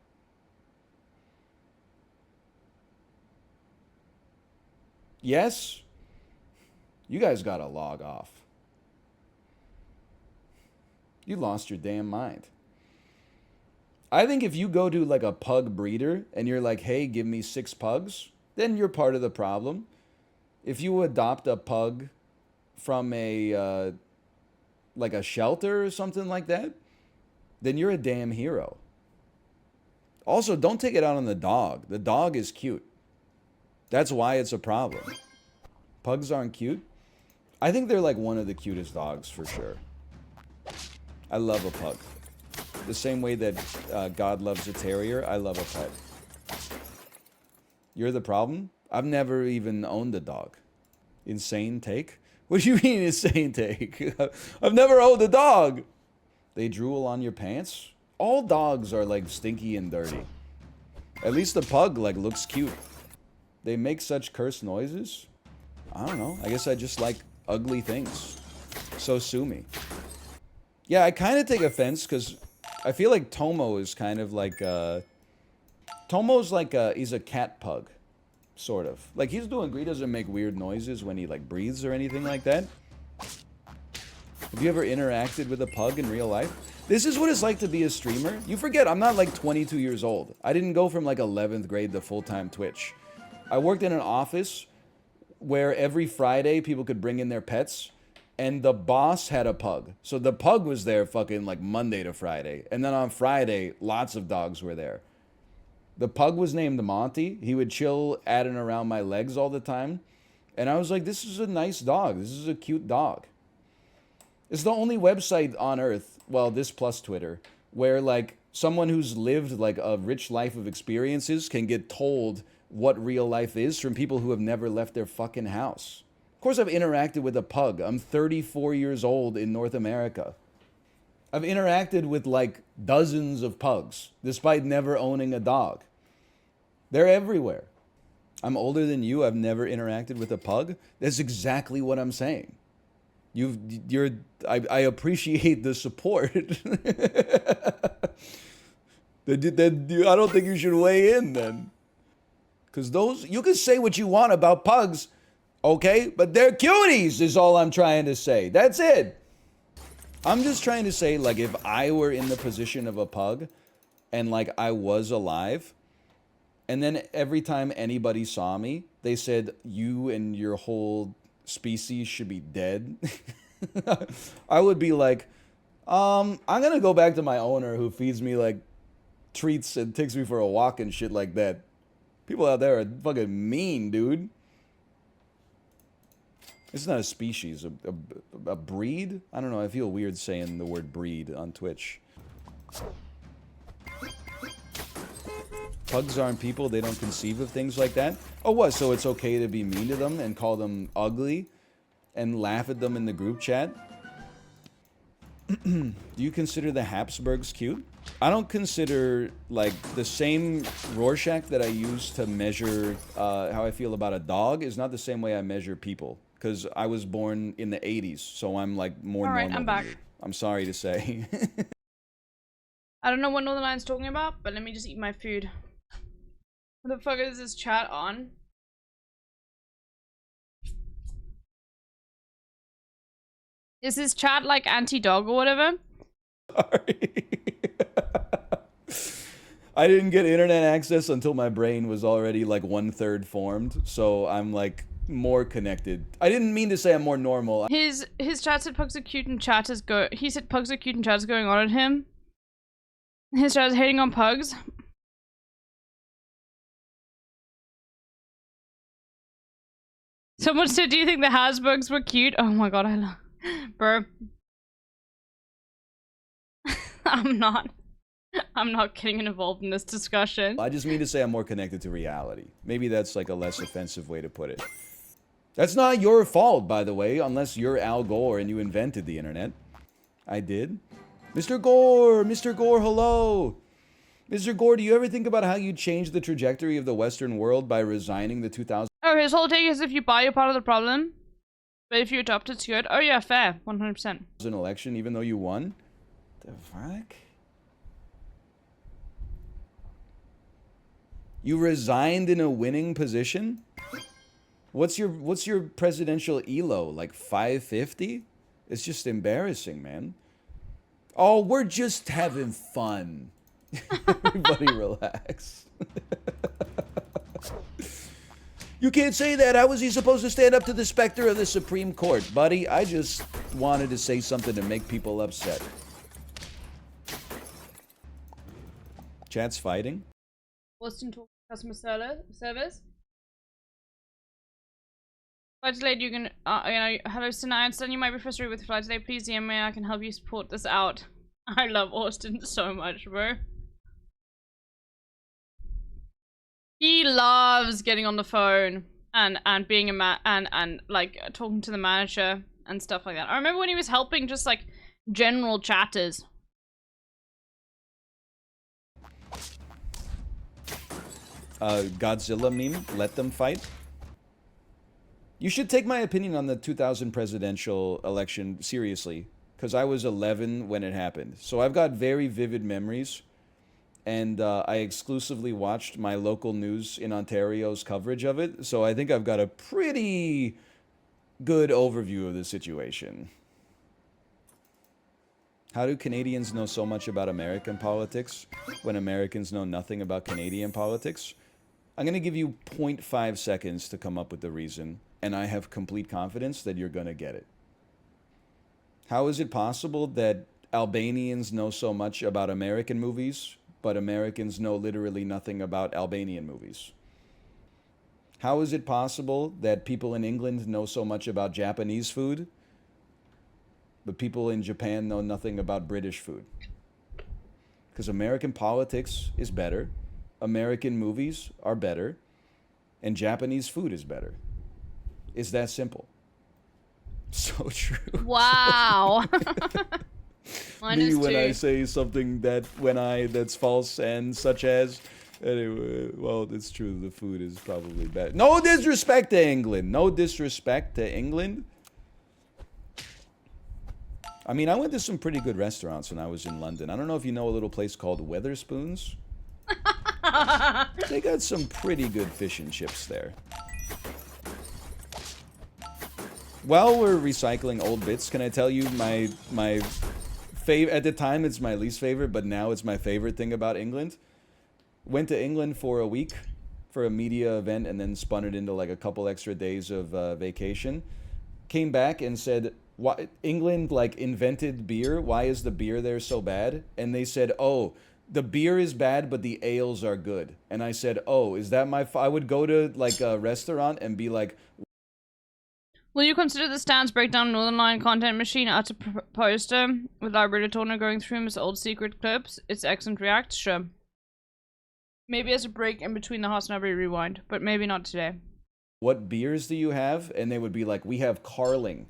Yes? You guys gotta log off. You lost your damn mind. I think if you go to, like, a pug breeder and you're like, hey, give me 6 pugs, then you're part of the problem. If you adopt a pug from a, like, a shelter or something like that, then you're a damn hero. Also, don't take it out on the dog. The dog is cute. That's why it's a problem. Pugs aren't cute. I think they're, like, one of the cutest dogs for sure. I love a pug. The same way that God loves a terrier, I love a pet. You're the problem? I've never even owned a dog. Insane take? What do you mean insane take? I've never owned a dog. They drool on your pants? All dogs are, like, stinky and dirty. At least the pug, like, looks cute. They make such cursed noises? I don't know. I guess I just like ugly things. So sue me. Yeah, I kind of take offense because I feel like Tomo is kind of like Tomo's like he's a cat pug. Sort of. Like, he's doing great. He doesn't make weird noises when he, like, breathes or anything like that. Have you ever interacted with a pug in real life? This is what it's like to be a streamer. You forget, I'm not, like, 22 years old. I didn't go from, like, 11th grade to full-time Twitch. I worked in an office where every Friday people could bring in their pets, and the boss had a pug. So the pug was there fucking, like, Monday to Friday. And then on Friday, lots of dogs were there. The pug was named Monty. He would chill at and around my legs all the time. And I was like, this is a nice dog. This is a cute dog. It's the only website on earth, well, this plus Twitter, where, like, someone who's lived, like, a rich life of experiences can get told what real life is from people who have never left their fucking house. Of course I've interacted with a pug. I'm 34 years old in North America. I've interacted with, like, dozens of pugs, despite never owning a dog. They're everywhere. I'm older than you. I've never interacted with a pug. That's exactly what I'm saying. I appreciate the support. I don't think you should weigh in then. Because you can say what you want about pugs, okay? But they're cuties is all I'm trying to say. That's it. I'm just trying to say, like, if I were in the position of a pug and, like, I was alive, and then every time anybody saw me, they said, you and your whole species should be dead. I would be like, I'm gonna go back to my owner who feeds me like treats and takes me for a walk and shit like that. People out there are fucking mean, dude. It's not a species, a breed? I don't know, I feel weird saying the word breed on Twitch. Pugs aren't people, they don't conceive of things like that? Oh, what, so it's okay to be mean to them and call them ugly and laugh at them in the group chat? Do you consider the Habsburgs cute? I don't consider, like, the same Rorschach that I use to measure how I feel about a dog is not the same way I measure people. Because I was born in the 80s, so I'm, like, more normal. Alright, I'm back. I'm sorry to say. I don't know what Northern Line's talking about, but let me just eat my food. What the fuck is this chat on? Is this chat like anti-dog or whatever? I didn't get internet access until my brain was already like 1/3 formed, so I'm like more connected. I didn't mean to say I'm more normal. His chat said pugs are cute and chat is he said pugs are cute and chat is going on at him. His chat is hating on pugs. Someone said, do you think the Habsburgs were cute? Oh my god, I love... Bro. I'm not getting involved in this discussion. I just mean to say I'm more connected to reality. Maybe that's like a less offensive way to put it. That's not your fault, by the way, unless you're Al Gore and you invented the internet. I did. Mr. Gore, hello. Mr. Gore, do you ever think about how you changed the trajectory of the Western world by resigning the 2000? Oh, his whole take is if you buy, you're part of the problem. But if you adopt, it's good. Oh yeah, fair. 100%. An election, even though you won? The fuck? You resigned in a winning position? What's your presidential ELO? Like 550? It's just embarrassing, man. Oh, we're just having fun. Everybody relax. You can't say that. How was he supposed to stand up to the specter of the Supreme Court? Buddy, I just wanted to say something to make people upset. Chat's fighting? Boston talk customer service. Flight delayed, you can, hello Sina, I understand you might be frustrated with flight delay. Please DM me, I can help you support this out. I love Austin so much, bro. He loves getting on the phone and being and like talking to the manager and stuff like that. I remember when he was helping just like general chatters. Godzilla meme, let them fight. You should take my opinion on the 2000 presidential election seriously, because I was 11 when it happened. So I've got very vivid memories, and I exclusively watched my local news in Ontario's coverage of it, so I think I've got a pretty good overview of the situation. How do Canadians know so much about American politics when Americans know nothing about Canadian politics? I'm going to give you 0.5 seconds to come up with the reason, and I have complete confidence that you're going to get it. How is it possible that Albanians know so much about American movies, but Americans know literally nothing about Albanian movies? How is it possible that people in England know so much about Japanese food, but people in Japan know nothing about British food? Because American politics is better, American movies are better, and Japanese food is better. It's that simple. So true. Wow. Me when I say something that's false and such as, anyway, well, it's true, the food is probably bad. No disrespect to England. No disrespect to England. I mean, I went to some pretty good restaurants when I was in London. I don't know if you know a little place called Wetherspoons. They got some pretty good fish and chips there. While we're recycling old bits, can I tell you my favorite, at the time it's my least favorite, but now it's my favorite thing about England? Went to England for a week for a media event and then spun it into like a couple extra days of vacation. Came back and said, why England like invented beer? Why is the beer there so bad? And they said, oh, the beer is bad, but the ales are good. And I said, oh, is that my... I would go to like a restaurant and be like... Will you consider the Stans breakdown Northern Line content machine at a poster with Library Toner going through his old secret clips? It's excellent react. Sure. Maybe as a break in between the HasanAbi Rewind, but maybe not today. What beers do you have? And they would be like, we have Carling.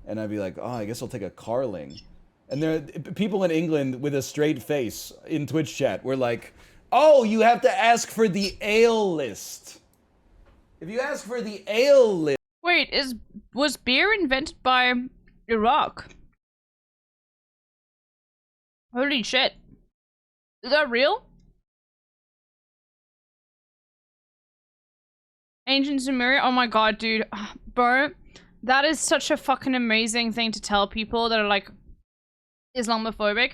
And I'd be like, oh, I guess I'll take a Carling. And there are people in England with a straight face in Twitch chat were like, oh, you have to ask for the ale list. If you ask for the ale list. Wait, was beer invented by Iraq? Holy shit. Is that real? Ancient Sumeria? Oh my god, dude. Bro, that is such a fucking amazing thing to tell people that are like Islamophobic.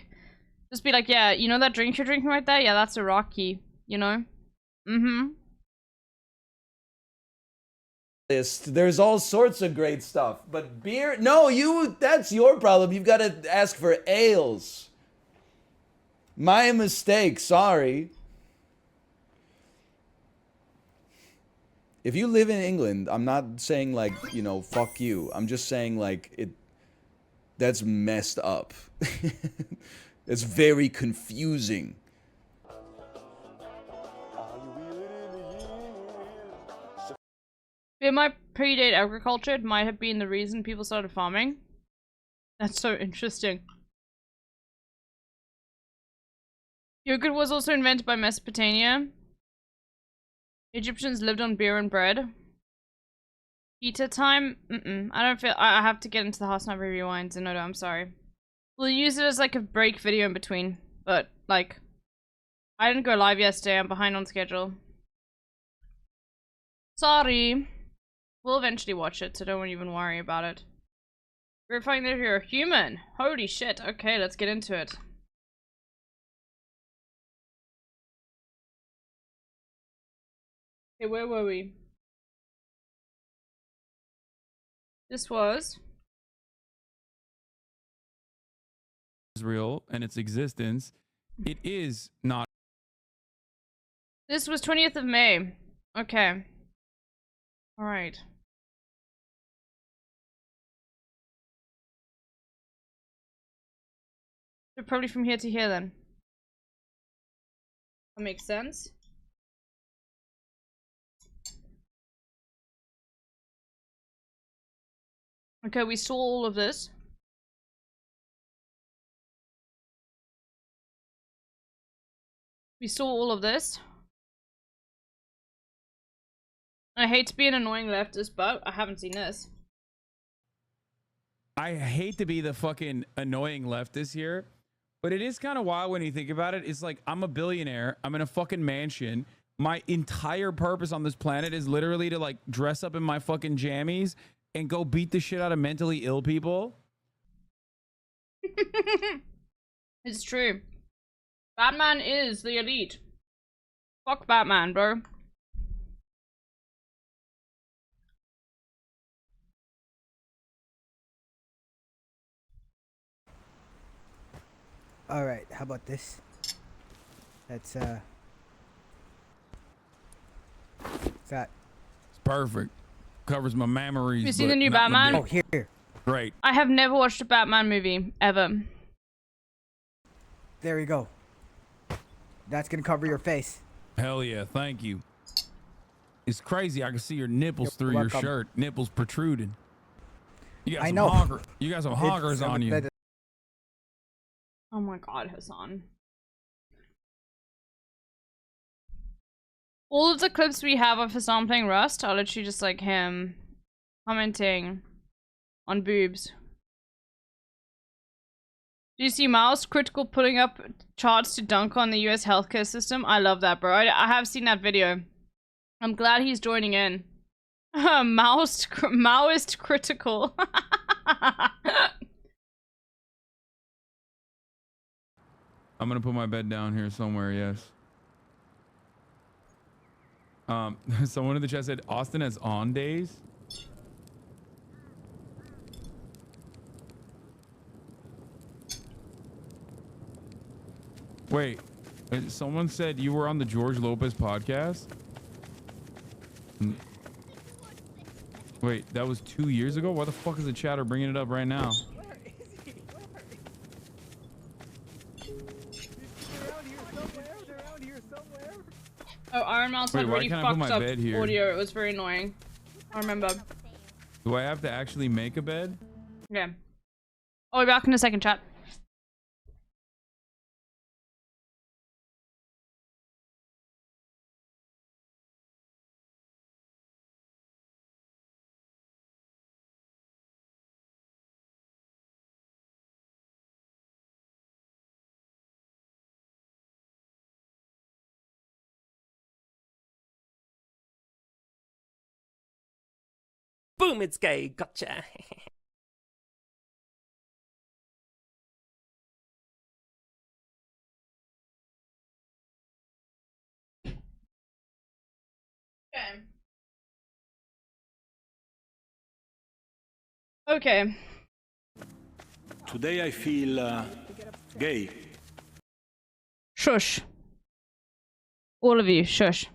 Just be like, yeah, you know that drink you're drinking right there? Yeah, that's Iraqi, you know? Mm-hmm. There's all sorts of great stuff, but beer, no, that's your problem. You've got to ask for ales. My mistake, sorry. If you live in England, I'm not saying like, you know, fuck you. I'm just saying like that's messed up. It's very confusing. It might predate agriculture. It might have been the reason people started farming. That's so interesting. Yogurt was also invented by Mesopotamia. Egyptians lived on beer and bread. Pita time? I don't feel... I have to get into the HasanAbi Rewinds. No, I'm sorry. We'll use it as like a break video in between. But, like... I didn't go live yesterday. I'm behind on schedule. Sorry. We'll eventually watch it, so don't even worry about it. Verifying that you're a human. Holy shit. Okay, let's get into it. Okay, where were we? This was... Israel and its existence. It is not... This was 20th of May. Okay. Alright. So probably from here to here then. That makes sense. Okay, we saw all of this. We saw all of this. I hate to be an annoying leftist, but I haven't seen this. I hate to be the fucking annoying leftist here, but it is kind of wild when you think about it. It's like, I'm a billionaire. I'm in a fucking mansion. My entire purpose on this planet is literally to like dress up in my fucking jammies and go beat the shit out of mentally ill people. It's true. Batman is the elite. Fuck Batman, bro. All right, how about this? That's that. It's perfect. Covers my memories. You seen the new Batman? Oh, here. Great. I have never watched a Batman movie ever. There we go. That's gonna cover your face. Hell yeah, thank you. It's crazy. I can see your nipples through welcome. your shirt. Nipples protruding. You got I some know. You got some honkers on you. Oh my god, Hasan. All of the clips we have of Hasan playing Rust are literally just like him commenting on boobs. Do you see Mouse critical putting up charts to dunk on the US healthcare system? I love that, bro. I have seen that video. I'm glad he's joining in. Maoist critical. I'm gonna put my bed down here somewhere, yes. Someone in the chat said Austin has on days. Wait, someone said you were on the George Lopez podcast? Wait, that was 2 years ago? Why the fuck is the chatter bringing it up right now? Oh, Iron Mouse had really fucked up audio. It was very annoying. I remember. Do I have to actually make a bed? Yeah. I'll be back in a second, chat. Boom, it's gay. Gotcha. Okay. Today I feel gay. Shush. All of you, shush.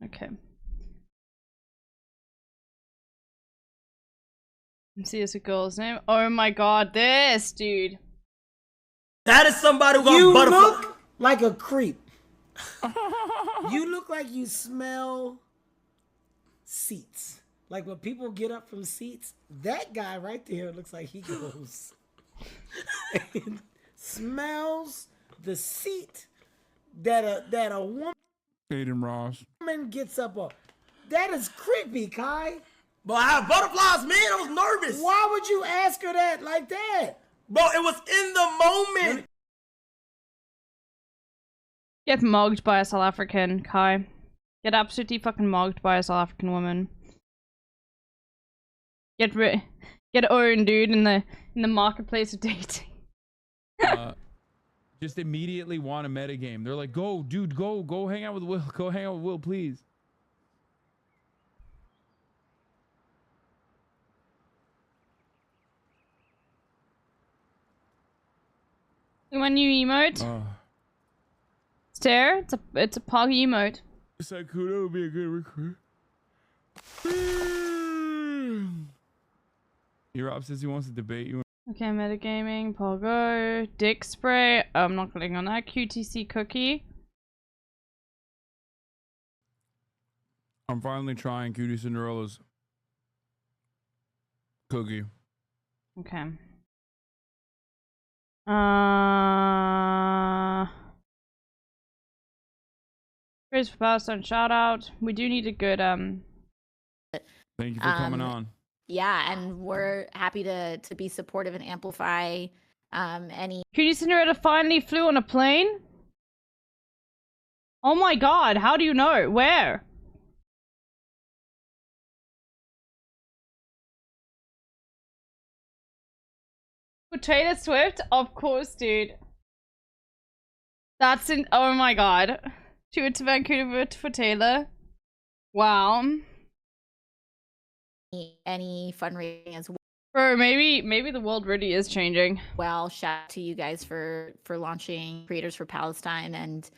Okay. Let's see, it's a girl's name. Oh my god, this dude. That is somebody who You got butterfly. look like a creep. You look like you smell seats. Like when people get up from seats, that guy right there looks like he goes and smells the seat that a woman Aiden Ross. gets up on. That is creepy, Kai. But I have butterflies, man. I was nervous. Why would you ask her that like that? Bro, it was in the moment. Get mugged by a South African, Kai. Get absolutely fucking mugged by a South African woman. Get owned, dude, in the marketplace of dating. Just immediately want a metagame. They're like, go, dude, go hang out with Will. Go hang out with Will, please. When you emote, stare. It's a poggy emote. Sakuda would be a good recruit. Europe says he wants to debate you. Okay, metagaming, Pogo, dick spray. I'm not clicking on that. QTC cookie. I'm finally trying Cutie Cinderella's cookie. Okay. Praise for Palestine shout out. We do need a good Thank you for coming on. Yeah, and we're happy to be supportive and amplify any. Cutie Cinderella finally flew on a plane? Oh my god, how do you know? Where? For Taylor Swift? Of course, dude. That's in. Oh my god. She went to Vancouver for Taylor. Wow. Any fundraising as well. Bro, maybe the world really is changing. Well, shout out to you guys for launching Creators for Palestine, and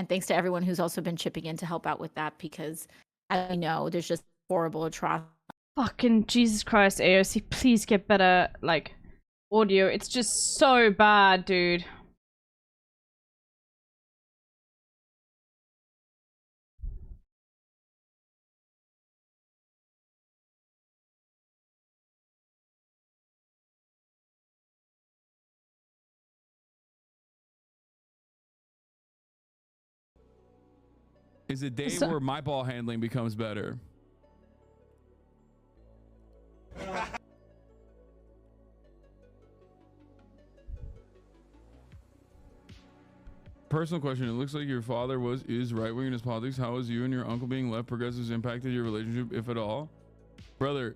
thanks to everyone who's also been chipping in to help out with that, because I know there's just horrible atrocities. Fucking Jesus Christ, AOC, please get better, like, audio. It's just so bad, dude. Is a day where my ball handling becomes better. Personal question. It looks like your father is right-wing in his politics. How has you and your uncle being left progressives impacted your relationship, if at all? Brother,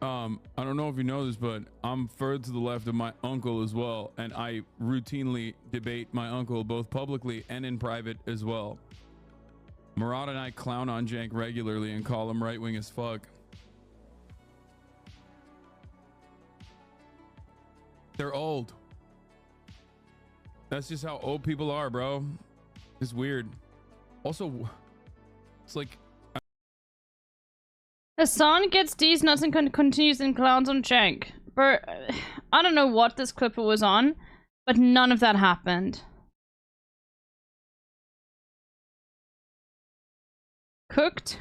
I don't know if you know this, but I'm further to the left of my uncle as well, and I routinely debate my uncle both publicly and in private as well. Murad and I clown on Jank regularly and call him right wing as fuck. They're old. That's just how old people are, bro. It's weird. Also, it's like Hasan gets these nuts and continues and clowns on Jank. Bro, I don't know what this clipper was on, but none of that happened. Cooked?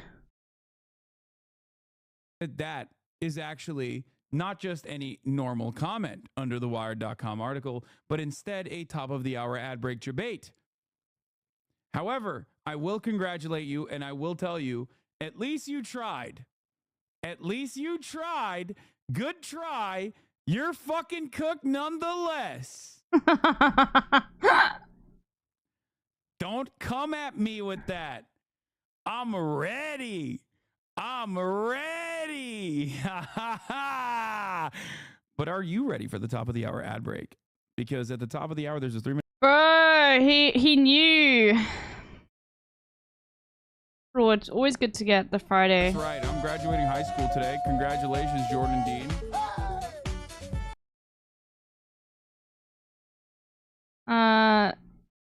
that is actually not just any normal comment under the Wired.com article, but instead a top of the hour ad break debate. However, I will congratulate you and I will tell you, at least you tried. At least you tried. Good try. You're fucking cooked nonetheless. Don't come at me with that. I'm ready. I'm ready. But are you ready for the top of the hour ad break? Because at the top of the hour, there's a 3-minute. Bro, he knew. Bro, it's always good to get the Friday. That's right. I'm graduating high school today. Congratulations, Jordan Dean.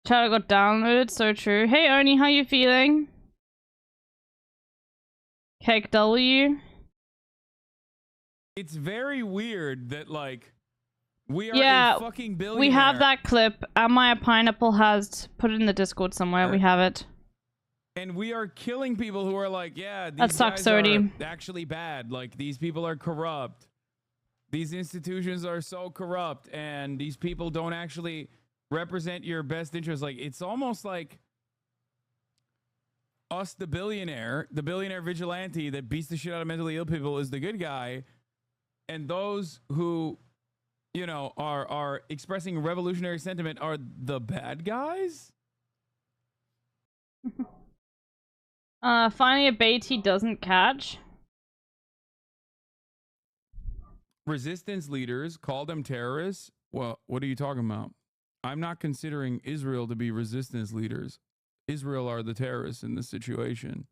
Chat got downloaded, so true. Hey Oni, how you feeling? Cake W. It's very weird that like we are a fucking billionaire. We have that clip. Maya Pineapple has put it in the Discord somewhere. We have it. And we are killing people who are like, yeah, these That sucks, guys Odie. are actually bad. Like, these people are corrupt. These institutions are so corrupt, and these people don't actually represent your best interest. Like, it's almost like us, the billionaire vigilante that beats the shit out of mentally ill people is the good guy, and those who, you know, are expressing revolutionary sentiment are the bad guys. Finally a bait he doesn't catch. Resistance leaders call them terrorists. Well, what are you talking about? I'm not considering Israel to be resistance leaders. Israel are the terrorists in this situation.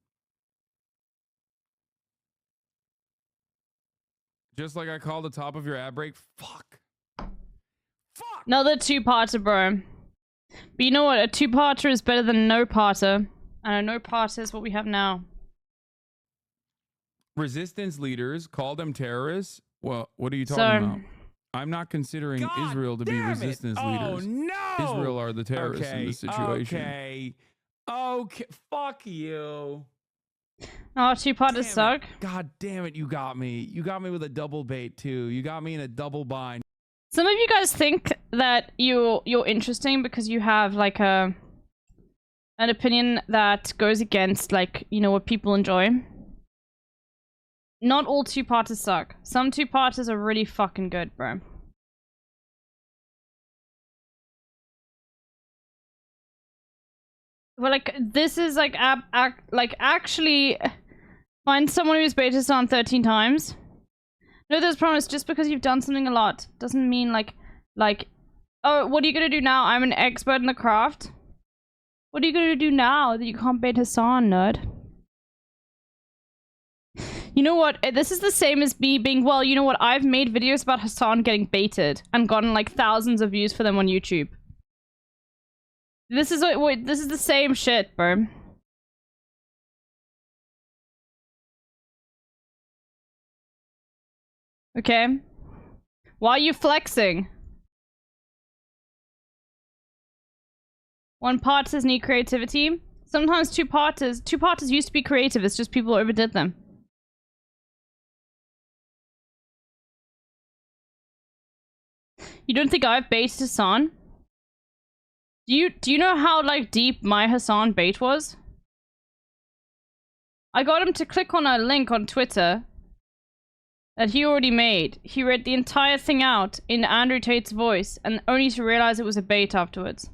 Just like I called the top of your ad break. Fuck. Another two-parter, bro. But you know what? A two-parter is better than no parter. And a no parter is what we have now. Resistance leaders call them terrorists. Well, what are you talking about? I'm not considering Israel to be resistance leaders. Oh, no! Israel are the terrorists in this situation. Okay, fuck you. Oh, two-parters suck. God damn it, you got me. You got me with a double bait, too. You got me in a double bind. Some of you guys think that you're interesting because you have, like, an opinion that goes against, like, you know, what people enjoy. Not all two-parters suck. Some two-parters are really fucking good, bro. But, like, this is, like, actually find someone who's baited on 13 times. No, there's promise. Just because you've done something a lot doesn't mean, like, oh, what are you gonna do now? I'm an expert in the craft. What are you gonna do now that you can't bait Hasan, nerd? You know what? This is the same as me being, well, you know what? I've made videos about Hasan getting baited and gotten like thousands of views for them on YouTube. This is what this is the same shit, bro. Okay? Why are you flexing? One parters need creativity. Sometimes two parters used to be creative, it's just people overdid them. You don't think I've baited Hasan? Do you know how like deep my Hasan bait was? I got him to click on a link on Twitter that he already made. He read the entire thing out in Andrew Tate's voice and only to realize it was a bait afterwards.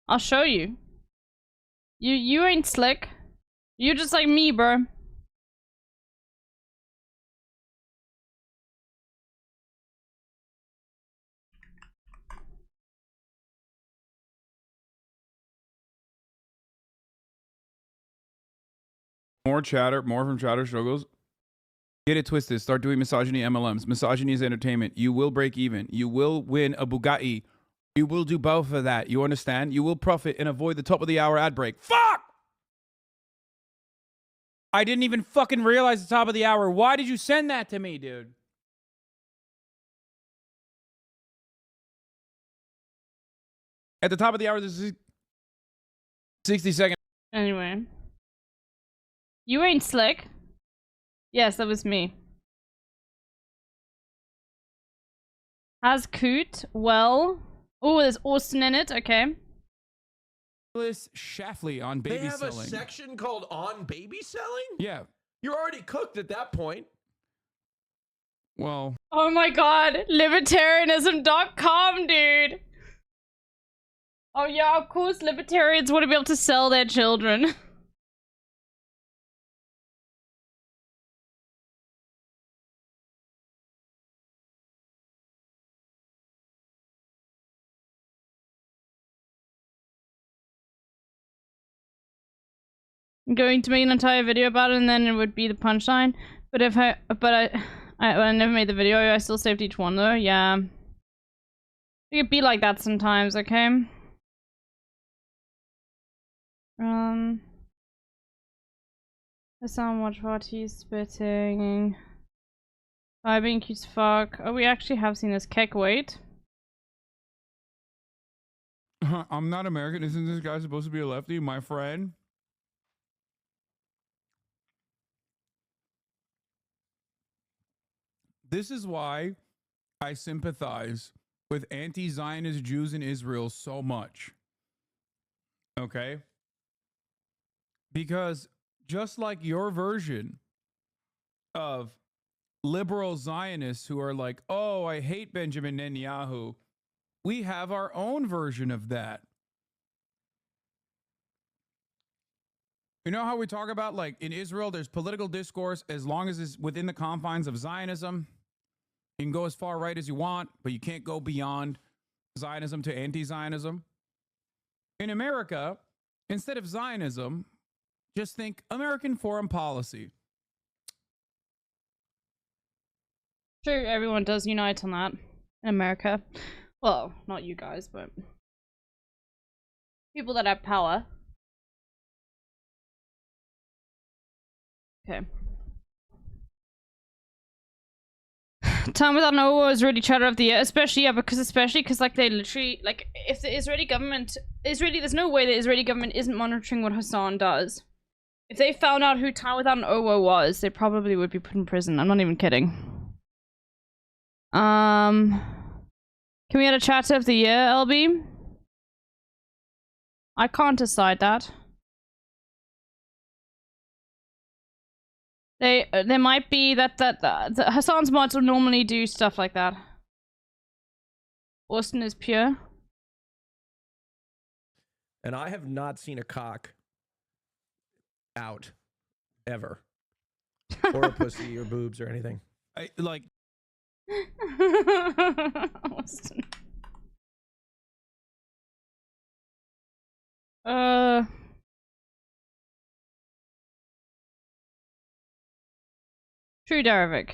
I'll show you. You ain't slick. You're just like me, bro. More chatter, more from chatter struggles. Get it twisted. Start doing misogyny MLMs. Misogyny is entertainment. You will break even. You will win a Bugatti. You will do both of that. You understand? You will profit and avoid the top of the hour ad break. Fuck! I didn't even fucking realize the top of the hour. Why did you send that to me, dude? At the top of the hour, this is 60 seconds. Anyway. You ain't slick. Yes, that was me. Has Coot? Well. Oh, there's Austin in it. Okay. Shafley on baby They have selling. a section called on baby selling? Yeah. You're already cooked at that point. Well. Oh my god. Libertarianism.com, dude. Oh yeah, of course libertarians want to be able to sell their children. I'm going to make an entire video about it and then it would be the punchline. But if I never made the video, I still saved each one though, yeah. It could be like that sometimes, okay? The sound watch party spitting. Being cute as fuck. Oh, we actually have seen this. Keck, wait. I'm not American. Isn't this guy supposed to be a lefty? My friend? This is why I sympathize with anti-Zionist Jews in Israel so much. Okay? Because just like your version of liberal Zionists who are like, oh, I hate Benjamin Netanyahu, we have our own version of that. You know how we talk about, like, in Israel, there's political discourse as long as it's within the confines of Zionism. You can go as far right as you want, but you can't go beyond Zionism to anti-Zionism. In America, instead of Zionism, just think American foreign policy. Sure, everyone does unite on that in America. Well, not you guys, but people that have power. Okay. Time without an war is really chatter of the year, especially because like they literally, like, if the Israeli government, there's no way the Israeli government isn't monitoring what Hasan does. If they found out who Time Without an Owo was, they probably would be put in prison. I'm not even kidding. Can we get a chatter of the year, LB? I can't decide that. There might be that the Hasan's mods will normally do stuff like that. Austin is pure. And I have not seen a cock out ever. Or a pussy or boobs or anything. Like Austin. True, Darvik.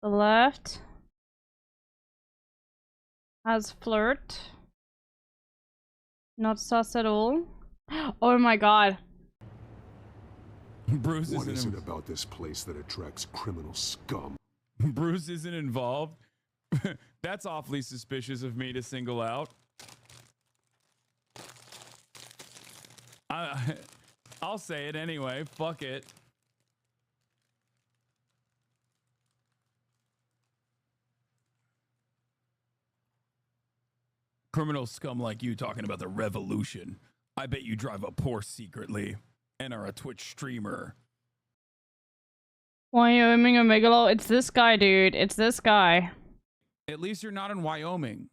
The left has flirt. Not sus at all. Oh my god. Bruce What is it about this place that attracts criminal scum? Bruce isn't involved. That's awfully suspicious of me to single out. I'll say it anyway. Fuck it. Criminal scum like you talking about the revolution. I bet you drive a Porsche secretly and are a Twitch streamer. Wyoming or Megalo? It's this guy, dude. It's this guy. At least you're not in Wyoming.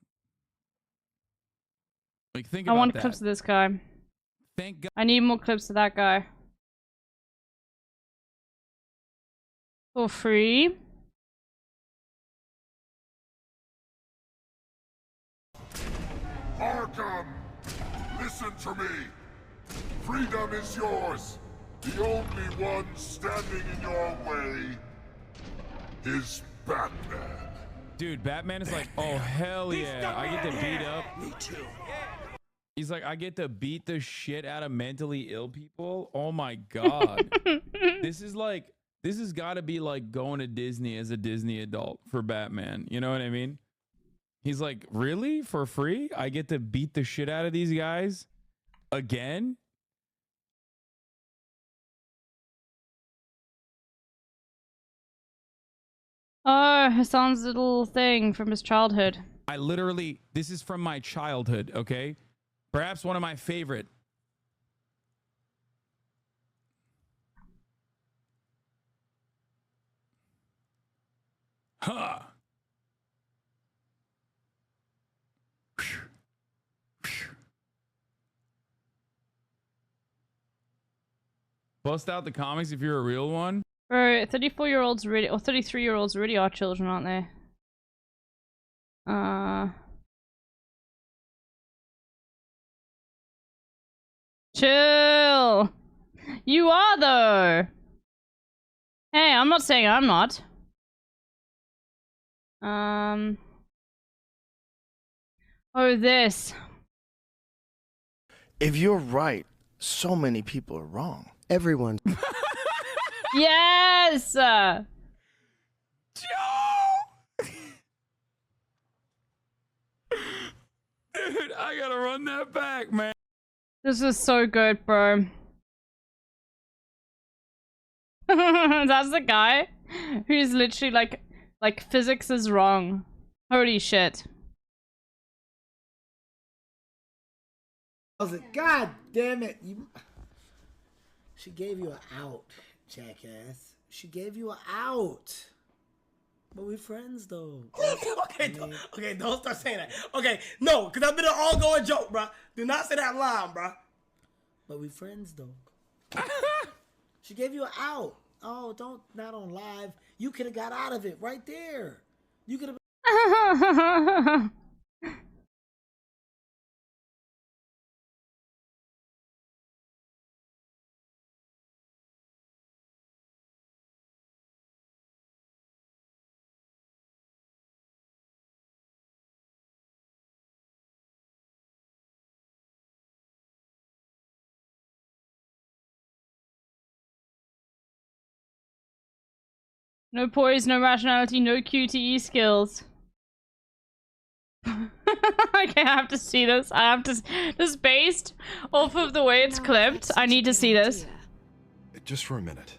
Like, think I about want that. clips of this guy. Thank God. I need more clips of that guy. For free. Arkham, listen to me. Freedom is yours. The only one standing in your way is Batman. Dude, Batman is like, oh hell yeah, I get to beat up. Me too. He's like, I get to beat the shit out of mentally ill people. Oh my god. This has got to be like going to Disney as a Disney adult for Batman. You know what I mean? He's like, really? For free? I get to beat the shit out of these guys again? Oh, Hassan's little thing from his childhood. I literally, this is from my childhood, okay? Perhaps one of my favorite. Huh. Bust out the comics if you're a real one. Bro, 34-year-olds really, or 33-year-olds really are children, aren't they? Chill. You are though. Hey, I'm not saying I'm not. Oh, this. If you're right, so many people are wrong. Everyone. Yes. Joe. Dude, I gotta run that back, man. This is so good, bro. That's the guy who's literally like physics is wrong. Holy shit. God damn it! She gave you an out, jackass. She gave you an out. But we're friends though. Okay, don't start saying that. Okay, no, because I've been an all-going joke, bro. Do not say that line, bro. But we friends though. She gave you an out. Oh, not on live. You could have got out of it right there. You could have. No poise, no rationality, no QTE skills. Okay, I have to see this. I have to. Just based off of the way it's clipped, I need to see this. Just for a minute.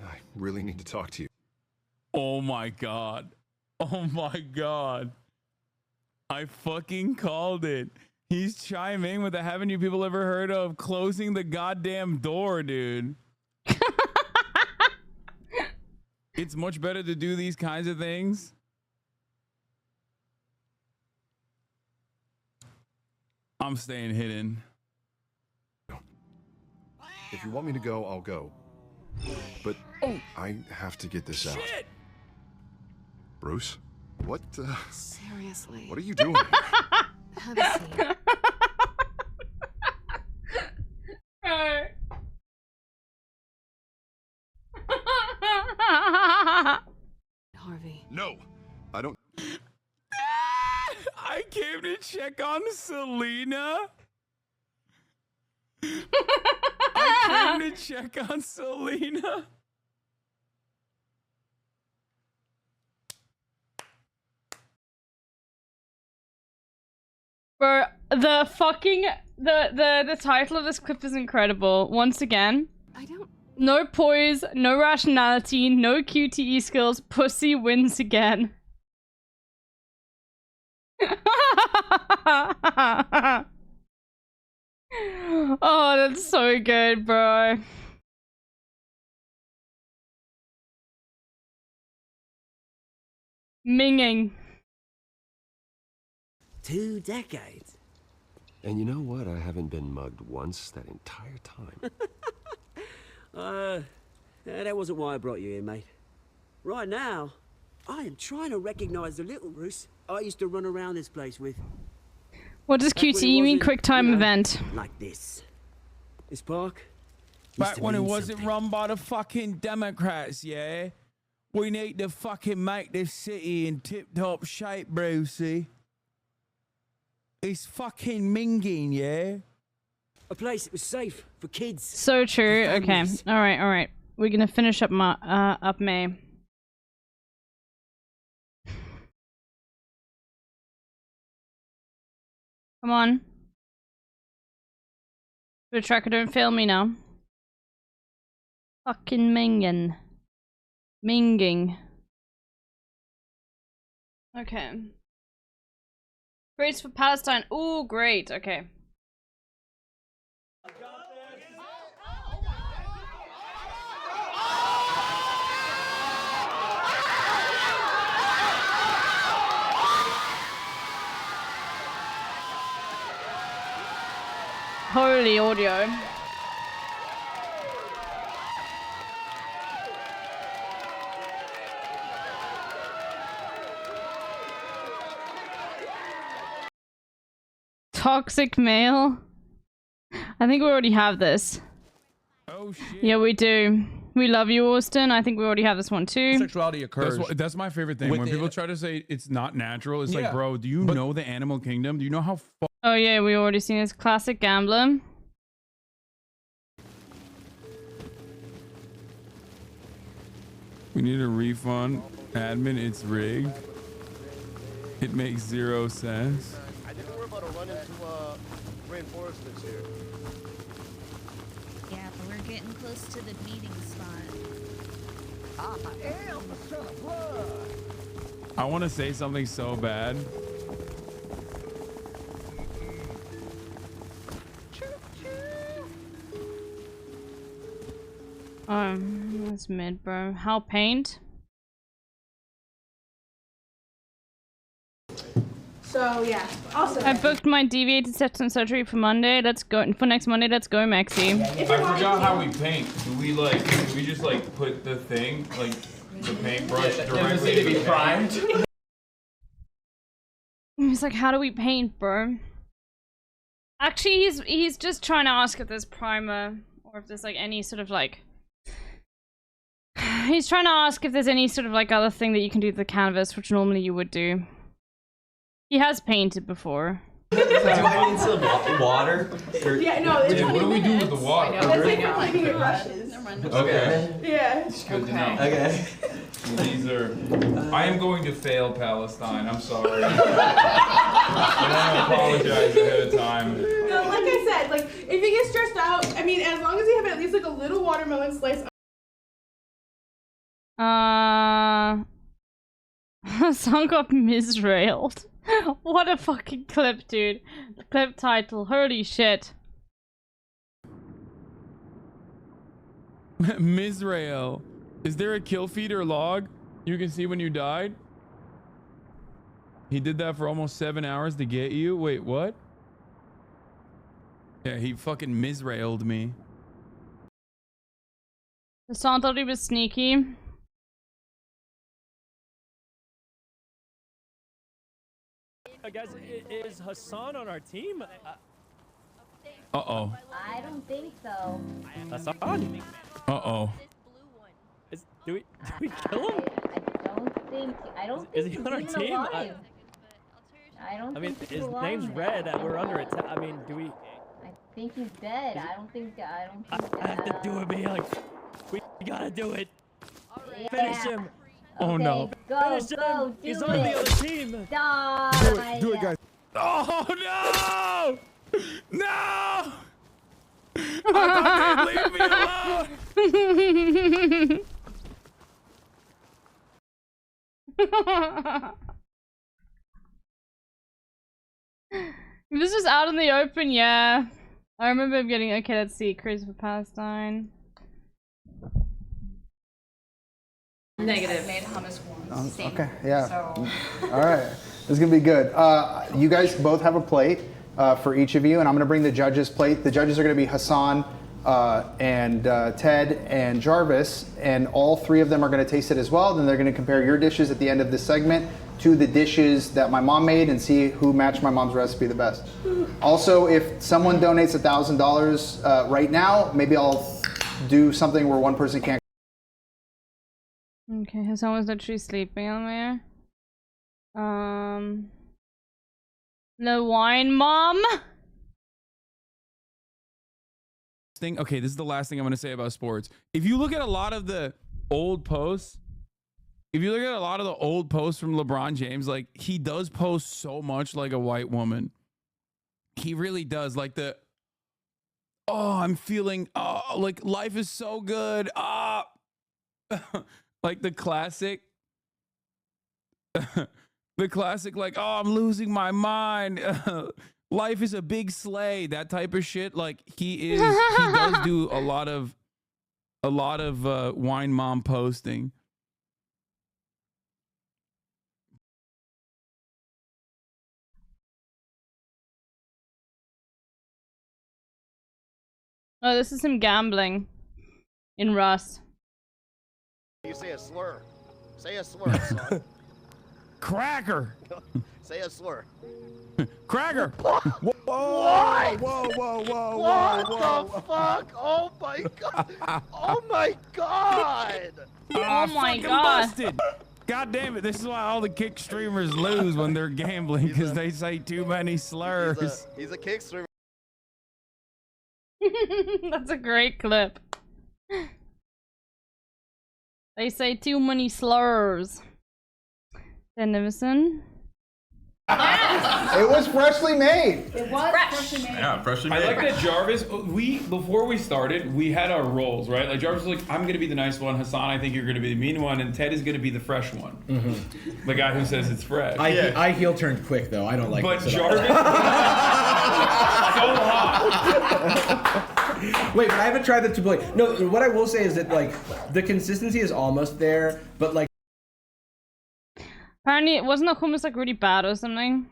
I really need to talk to you. Oh my god. Oh my god. I fucking called it. He's chiming with the haven't you people ever heard of closing the goddamn door, dude. It's much better to do these kinds of things. I'm staying hidden. If you want me to go, I'll go. But I have to get this out. Bruce? What, Seriously. what are you doing? Have a seat. Harvey. No, I don't. I came to check on Selena. I came to check on Selena. Bro, the fucking the title of this clip is incredible. Once again. I don't. No poise, no rationality, no QTE skills, pussy wins again. Oh, that's so good, bro. Minging. 2 decades. And you know what? I haven't been mugged once that entire time. That wasn't why I brought you here, mate. Right now, I am trying to recognize the little Bruce I used to run around this place with. What does QT mean? Quick time event. Like this. This park. Back when it wasn't run by the fucking Democrats, yeah? We need to fucking make this city in tip-top shape, Brucey. It's fucking minging, yeah? A place that was safe for kids. So true. Okay. All right. We're gonna finish up May. Come on. The tracker, don't fail me now. Fucking minging. Okay. Grace for Palestine. Ooh, great. Okay. Holy audio. Toxic male. I think we already have this. Oh shit. Yeah, we do. We love you, Austin. I think we already have this one too. Sexuality occurs. That's my favorite thing. When people try to say it's not natural, it's like, bro, do you know the animal kingdom? Do you know how Oh yeah, we already seen this. Classic gambler. We need a refund. Admin, it's rigged. It makes 0 sense. I think we're about to run into reinforcements here. Yeah, we're getting close to the meeting spot. I am the son of blood. I want to say something so bad. That's mid, bro. How paint? So yeah, awesome. I booked my deviated septum surgery for Monday. Let's go for next Monday. Let's go, Maxi. I forgot how we paint. Do we just like put the thing, like the paintbrush directly to be primed? He's like, how do we paint, bro? Actually, he's just trying to ask if there's primer or if there's like any sort of like. He's trying to ask if there's any sort of like other thing that you can do to the canvas, which normally you would do. He has painted before. Do I need some water? Yeah, no, it's what do we do with the water? That's like for cleaning your brushes. Okay. Yeah. It's good to know. Okay. These are. I am going to fail Palestine. I'm sorry. I want to apologize ahead of time. No, like I said, like if you get stressed out, I mean, as long as you have at least like a little watermelon slice. Song got misrailed. What a fucking clip, dude. The clip title. Holy shit. Misrael. Is there a kill feed or log you can see when you died? He did that for almost 7 hours to get you? Wait, what? Yeah, he fucking misrailed me. The song thought he was sneaky. Guys, is Hasan on our team? Uh-oh. I don't think so. Hasan? Uh-oh. Do we kill him? I don't think Is he he's on our even team? alive. I don't I mean, think he's his alive, name's man. red. We're under attack. I mean, do we? I think he's dead. I don't think. I have to do it, man. Like, we gotta do it. Yeah. Finish him. Oh Okay, no. Go, Finish go, him. do He's it. on the other team. Die. Do it, guys. Oh no! No! I thought they'd leave me alone! This was out in the open, yeah. I remember him getting. Okay, let's see. Cruise for Palestine. Negative. I made hummus once. Same. Okay, yeah. So. All right, this is gonna be good. You guys both have a plate. for each of you, and I'm going to bring the judges' plate. The judges are going to be Hasan and Ted and Jarvis, and all three of them are going to taste it as well. Then they're going to compare your dishes at the end of this segment to the dishes that my mom made and see who matched my mom's recipe the best. Also, if someone donates $1,000 right now, maybe I'll do something where one person can't. Okay, Hasan was literally sleeping on there. The wine mom. Okay, this is the last thing I'm going to say about sports. If you look at a lot of the old posts, from LeBron James, like, he does post so much like a white woman. He really does. Like I'm feeling, like life is so good. Like the classic, like, I'm losing my mind. Life is a big sleigh, that type of shit. Like, he does do a lot of wine mom posting. Oh, this is him gambling in Rust. You say a slur. Say a slur, son. Cracker. Say a slur. Cracker. What? Whoa, What the fuck? Oh my god. Oh my god. Oh my god. Busted. God damn it. This is why all the kick streamers lose when they're gambling, because they say too many slurs. He's a kick streamer. That's a great clip. They say too many slurs. Dennison. It was freshly made. It was freshly made. Yeah, freshly made. I like that Jarvis, before we started, we had our roles, right? Like, Jarvis was like, I'm going to be the nice one. Hasan, I think you're going to be the mean one. And Ted is going to be the fresh one. The guy who says it's fresh. I heel turned quick, though. I don't like But this at Jarvis, so hot. Wait, but I haven't tried the tabbouleh. No, what I will say is that, like, the consistency is almost there, but, like, apparently it wasn't hummus like really bad or something.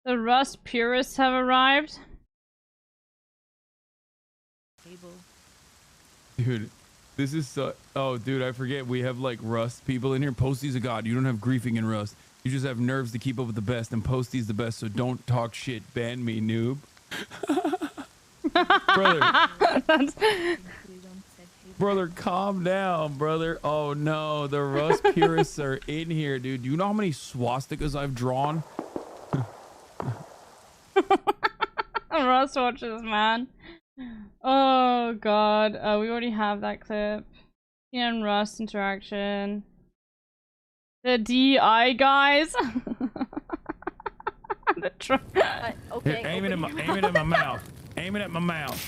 The Rust purists have arrived. Dude, this is so... Oh, dude, I forget. We have, like, Rust people in here. Postie's a god. You don't have griefing in Rust. You just have nerves to keep up with the best, and Postie's the best, so don't talk shit. Ban me, noob. Brother, calm down, brother. Oh, no. The Rust purists are in here, dude. You know how many swastikas I've drawn? Rust watches, man. Oh, God. We already have that clip. And Rust interaction. The DI guys. Okay. Here, aim it at my mouth. Aim it at my mouth.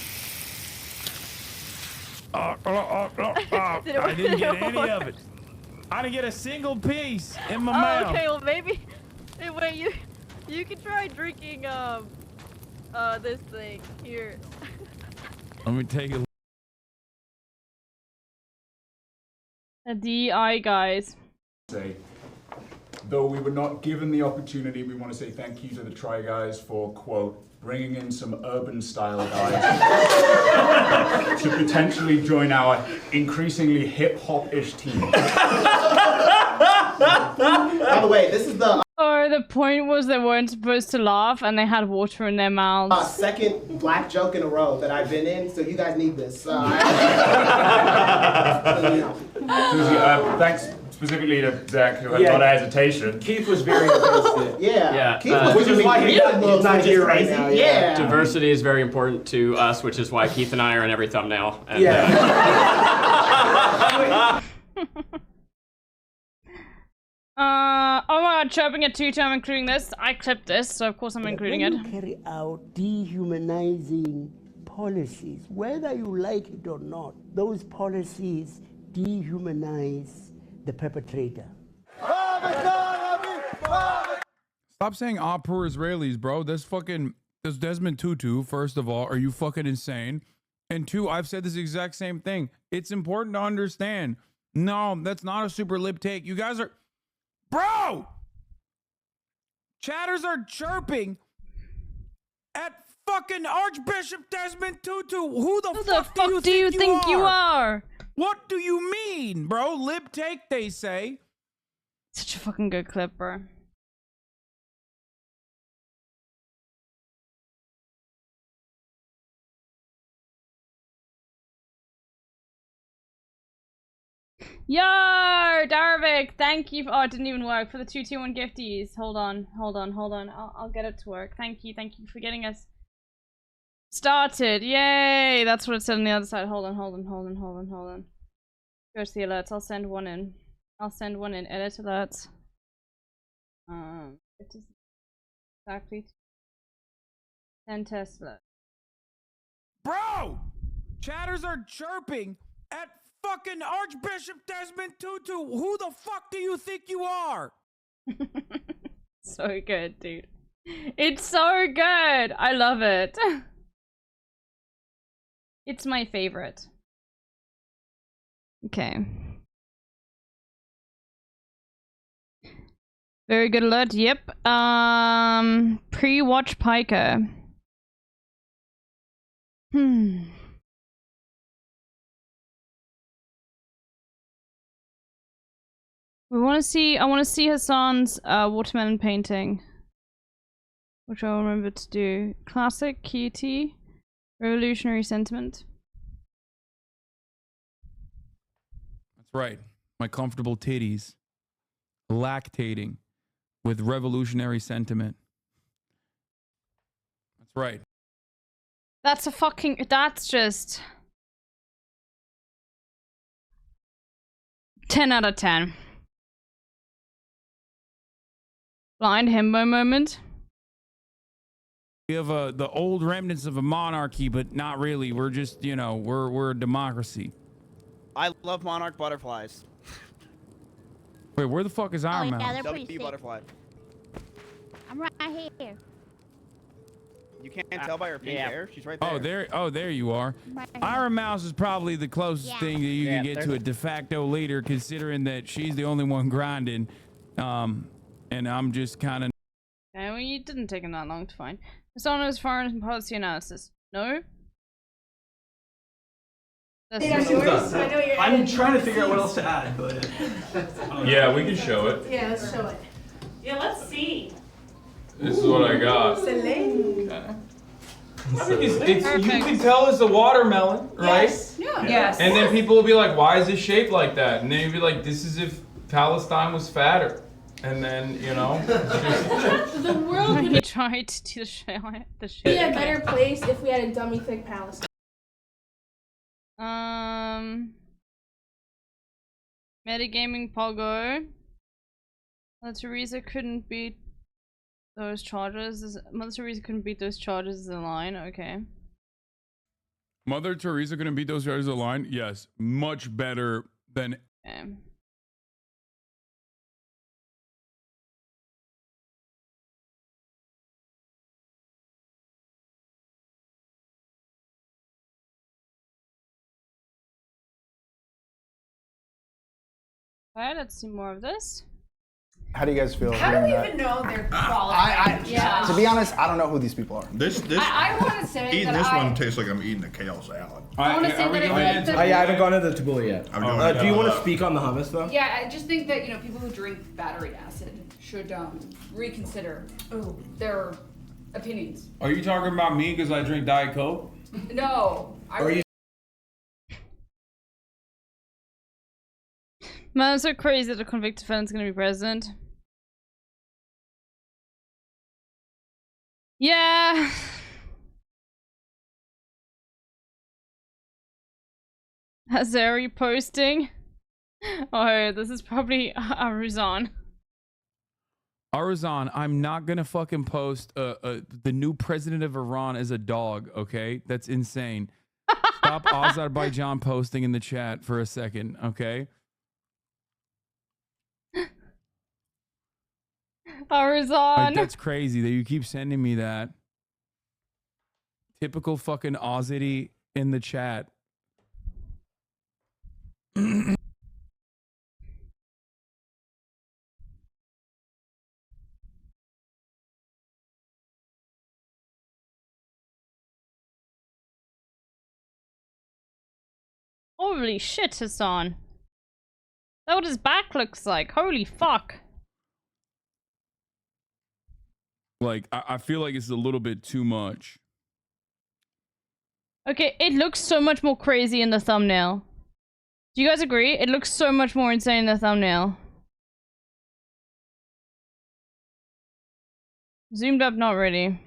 I didn't get any of it. I didn't get a single piece in my mouth. Okay, well maybe. Hey, wait, you can try drinking this thing here. Let me take a. The DI guys. Though we were not given the opportunity, we want to say thank you to the Try Guys for, quote, bringing in some urban style guys to potentially join our increasingly hip hop-ish team. By the way, this is the Or the point was they weren't supposed to laugh and they had water in their mouths. second black joke in a row that I've been in, so you guys need this. Thanks specifically to Zach, who had a lot of hesitation. Keith was very invested. Yeah. Keith was which is why he's not here right now. Yeah. Diversity is very important to us, which is why Keith and I are in every thumbnail. And, oh my god, chirping at 2 I'm including this. I clipped this, so of course I'm including it. When you carry out dehumanizing policies, whether you like it or not, those policies dehumanize the perpetrator. Stop saying poor Israelis, bro. That's Desmond Tutu, first of all. Are you fucking insane? And two, I've said this exact same thing. It's important to understand. No, that's not a super lip take. You guys are... Bro! Chatters are chirping at fucking Archbishop Desmond Tutu. Who the fuck do you think you are? What do you mean, bro? Lib take, they say. Such a fucking good clip, bro. Yo, Darvik, thank you. Oh, it didn't even work for the 221 gifties. Hold on. I'll get it to work. Thank you for getting us started. Yay! That's what it said on the other side. Hold on. Go to the alerts. I'll send one in. Edit alerts. It is exactly 10 test alert. Bro! Chatters are chirping at fucking Archbishop Desmond Tutu. Who the fuck do you think you are? So good, dude. It's so good. I love it. It's my favorite. Okay. Very good alert. Yep. Pre-watch Piker. I want to see Hassan's watermelon painting, which I'll remember to do. Classic QT, revolutionary sentiment. That's right. My comfortable titties, lactating with revolutionary sentiment. That's right. That's just 10 out of 10. Blind himbo moment. We have the old remnants of a monarchy, but not really. We're just, you know, we're a democracy. I love monarch butterflies. Wait, where the fuck is Iron yeah, Mouse? they're pretty WP sick. butterfly. I'm right here. You can't tell by her pink hair. She's right there. There you are. Right. Iron Mouse is probably the closest thing that you can get to a de facto leader, considering that she's the only one grinding. And I'm just kind of. Okay, well, you didn't take him that long to find. Persona foreign policy analysis. No? That's I'm trying to figure out what else to add, but. Yeah, we can show it. Yeah, let's show it. Yeah, let's see. This is what I got. Celine. Okay. You can tell it's a watermelon, right? Yes. Yeah. Yes. And then people will be like, why is it shaped like that? And then you'll be like, this is if Palestine was fatter. And then, you know. The world would He tried to do the show. be a better place if we had a dummy thick Palestine. Metagaming Pogo. Teresa couldn't beat those charges. Mother Teresa couldn't beat those charges as a line. Okay. Mother Teresa gonna beat those guys a line? Yes, much better than. Okay. Alright, let's see more of this. How do you guys feel? How do hearing we that? even know they're qualified? Yeah. To be honest, I don't know who these people are. I want to say Eating that this I... one tastes like I'm eating a kale salad. I want to say that I think that... I haven't gone into the tabbouleh yet. Do you want to to speak on the hummus though? Yeah, I just think that, people who drink battery acid should reconsider their opinions. Are you talking about me because I drink Diet Coke? No. Man, it's so crazy that a convicted felon's gonna be president. Yeah. Azari posting. Oh, this is probably Aruzan. Arizon, I'm not gonna fucking post the new president of Iran as a dog, okay? That's insane. Stop Azerbaijan posting in the chat for a second, okay? Arizon. That's crazy that you keep sending me that. Typical fucking Ozzy in the chat. Holy shit, Hasan. That's what his back looks like. Holy fuck. Like, I feel like it's a little bit too much. Okay, it looks so much more crazy in the thumbnail. Do you guys agree? It looks so much more insane in the thumbnail. Zoomed up, not really.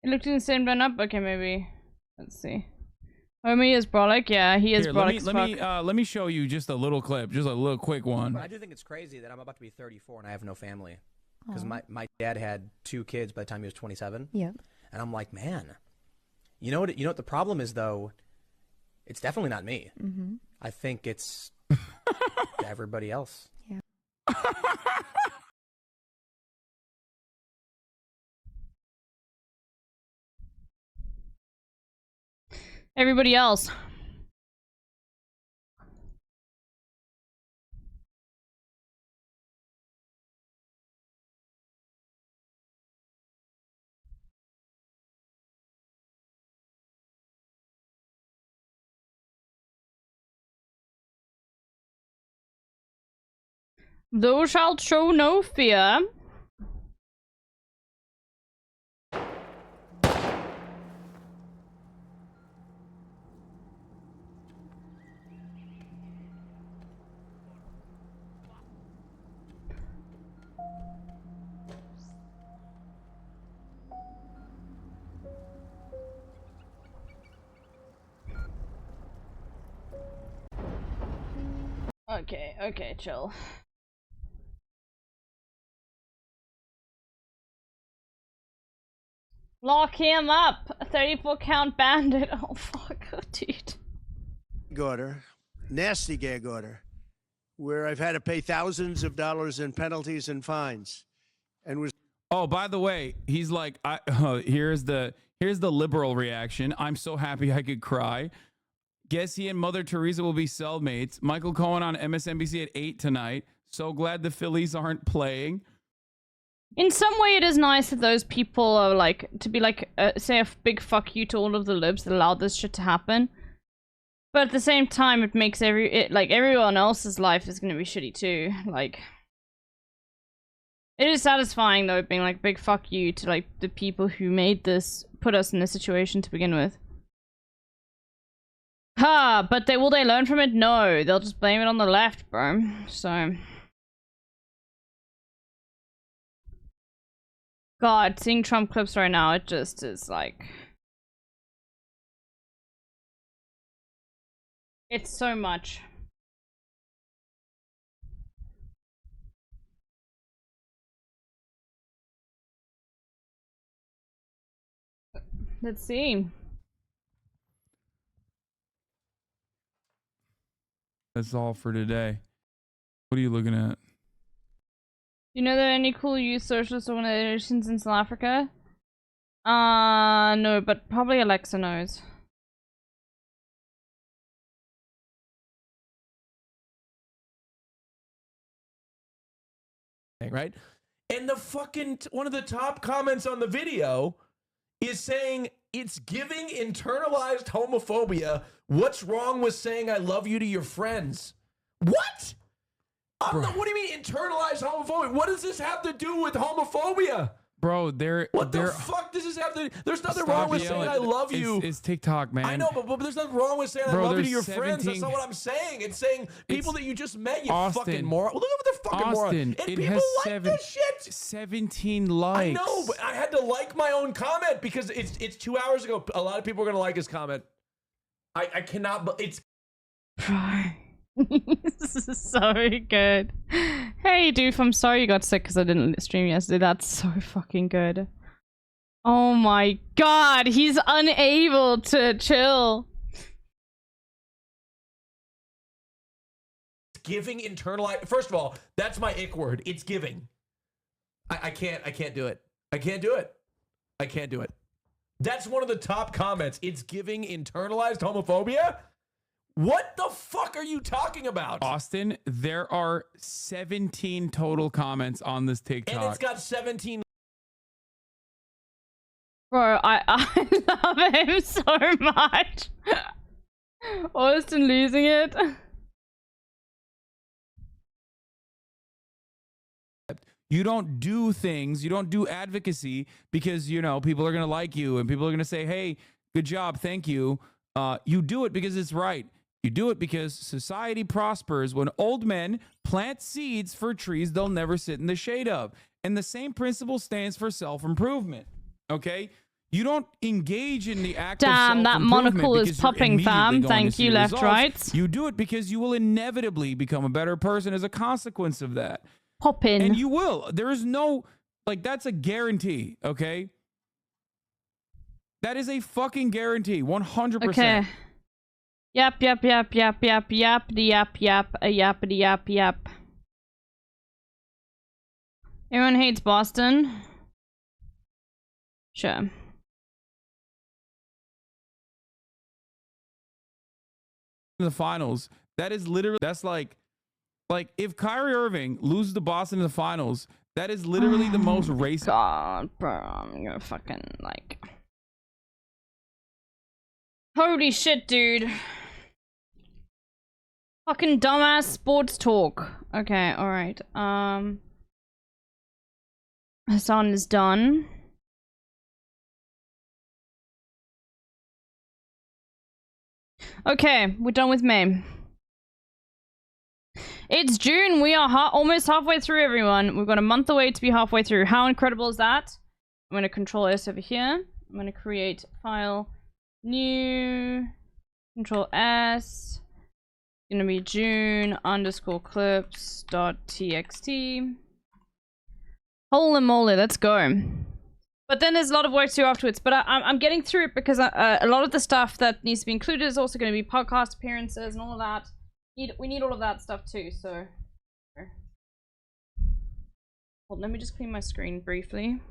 It looked insane blown up? Okay, maybe. Let's see. Homie is brolic? Yeah, he is brolic as fuck. Let me show you just a little clip, just a little quick one. But I do think it's crazy that I'm about to be 34 and I have no family. Because my dad had 2 kids by the time he was 27. Yeah. And I'm like, man, you know what the problem is though? It's definitely not me. Mm-hmm. I think it's everybody else. Yeah. Everybody else. Thou shalt show no fear. Okay, chill. Lock him up! A 34 count bandit. Oh fuck, dude. Order, nasty gag order, where I've had to pay thousands of dollars in penalties and fines, and was. Oh, by the way, he's like, here's the liberal reaction. I'm so happy I could cry. Guess he and Mother Teresa will be cellmates. Michael Cohen on MSNBC at 8 tonight. So glad the Phillies aren't playing. In some way, it is nice that those people are like, to be like, say a big fuck you to all of the libs that allowed this shit to happen. But at the same time, it makes everyone else's life is gonna be shitty too. Like, it is satisfying though, being like, big fuck you to like the people who made this, put us in this situation to begin with. Ha! But will they learn from it? No, they'll just blame it on the left, bro. So. God, seeing Trump clips right now, it just is like... It's so much. Let's see. That's all for today. What are you looking at? You know there are any cool youth socialist organizations in South Africa? No, but probably Alexa knows. Right? And the fucking one of the top comments on the video is saying it's giving internalized homophobia. What's wrong with saying I love you to your friends? What? What do you mean internalized homophobia? What does this have to do with homophobia? Bro, what the fuck does this have to? There's nothing wrong with saying I love you. It's TikTok, man. I know, but there's nothing wrong with saying I love you to your friends. That's not what I'm saying. It's saying people that you just met, you fucking moron. Look at the fucking moron. And people like this shit. 17 likes. I know, but I had to like my own comment because it's 2 hours ago. A lot of people are gonna like his comment. I cannot. But it's. This is so good. Hey, Doof, I'm sorry you got sick because I didn't stream yesterday. That's so fucking good. Oh my god, he's unable to chill. Giving internalized. First of all, that's my ick word. It's giving. I can't do it. I can't do it. I can't do it. That's one of the top comments. It's giving internalized homophobia. What the fuck are you talking about? Austin, there are 17 total comments on this TikTok. And it's got 17 Bro, I love him so much. Austin losing it. You don't do things, you don't do advocacy because, you know, people are going to like you and people are going to say, hey, good job, thank you. You do it because it's right. You do it because society prospers when old men plant seeds for trees they'll never sit in the shade of. And the same principle stands for self-improvement, okay? You don't engage in the act of Damn, that self-improvement monocle is because you're popping, immediately fam. going to Thank see you, left, results. right. You do it because you will inevitably become a better person as a consequence of that. Popping. And you will. There is no, like, that's a guarantee, okay? That is a fucking guarantee, 100%. Okay. Yap, yap, yap, yap, yap, yap, yap, yap, yap, yap, yap. Everyone hates Boston. Sure. The finals, that is literally, that's like if Kyrie Irving loses to Boston in the finals, that is literally the most racist. God, bro, I'm gonna fucking like. Holy shit, dude. Fucking dumbass sports talk. Okay, alright. Hasan is done. Okay, we're done with May. It's June. We are almost halfway through, everyone. We've got a month away to be halfway through. How incredible is that? I'm going to Control S over here. I'm going to create file new. Control S. It's going to be June_clips.txt. Holy moly, let's go. But then there's a lot of work to do afterwards. But I'm getting through it because a lot of the stuff that needs to be included is also going to be podcast appearances and all of that. We need all of that stuff too, so... Hold on, let me just clean my screen briefly.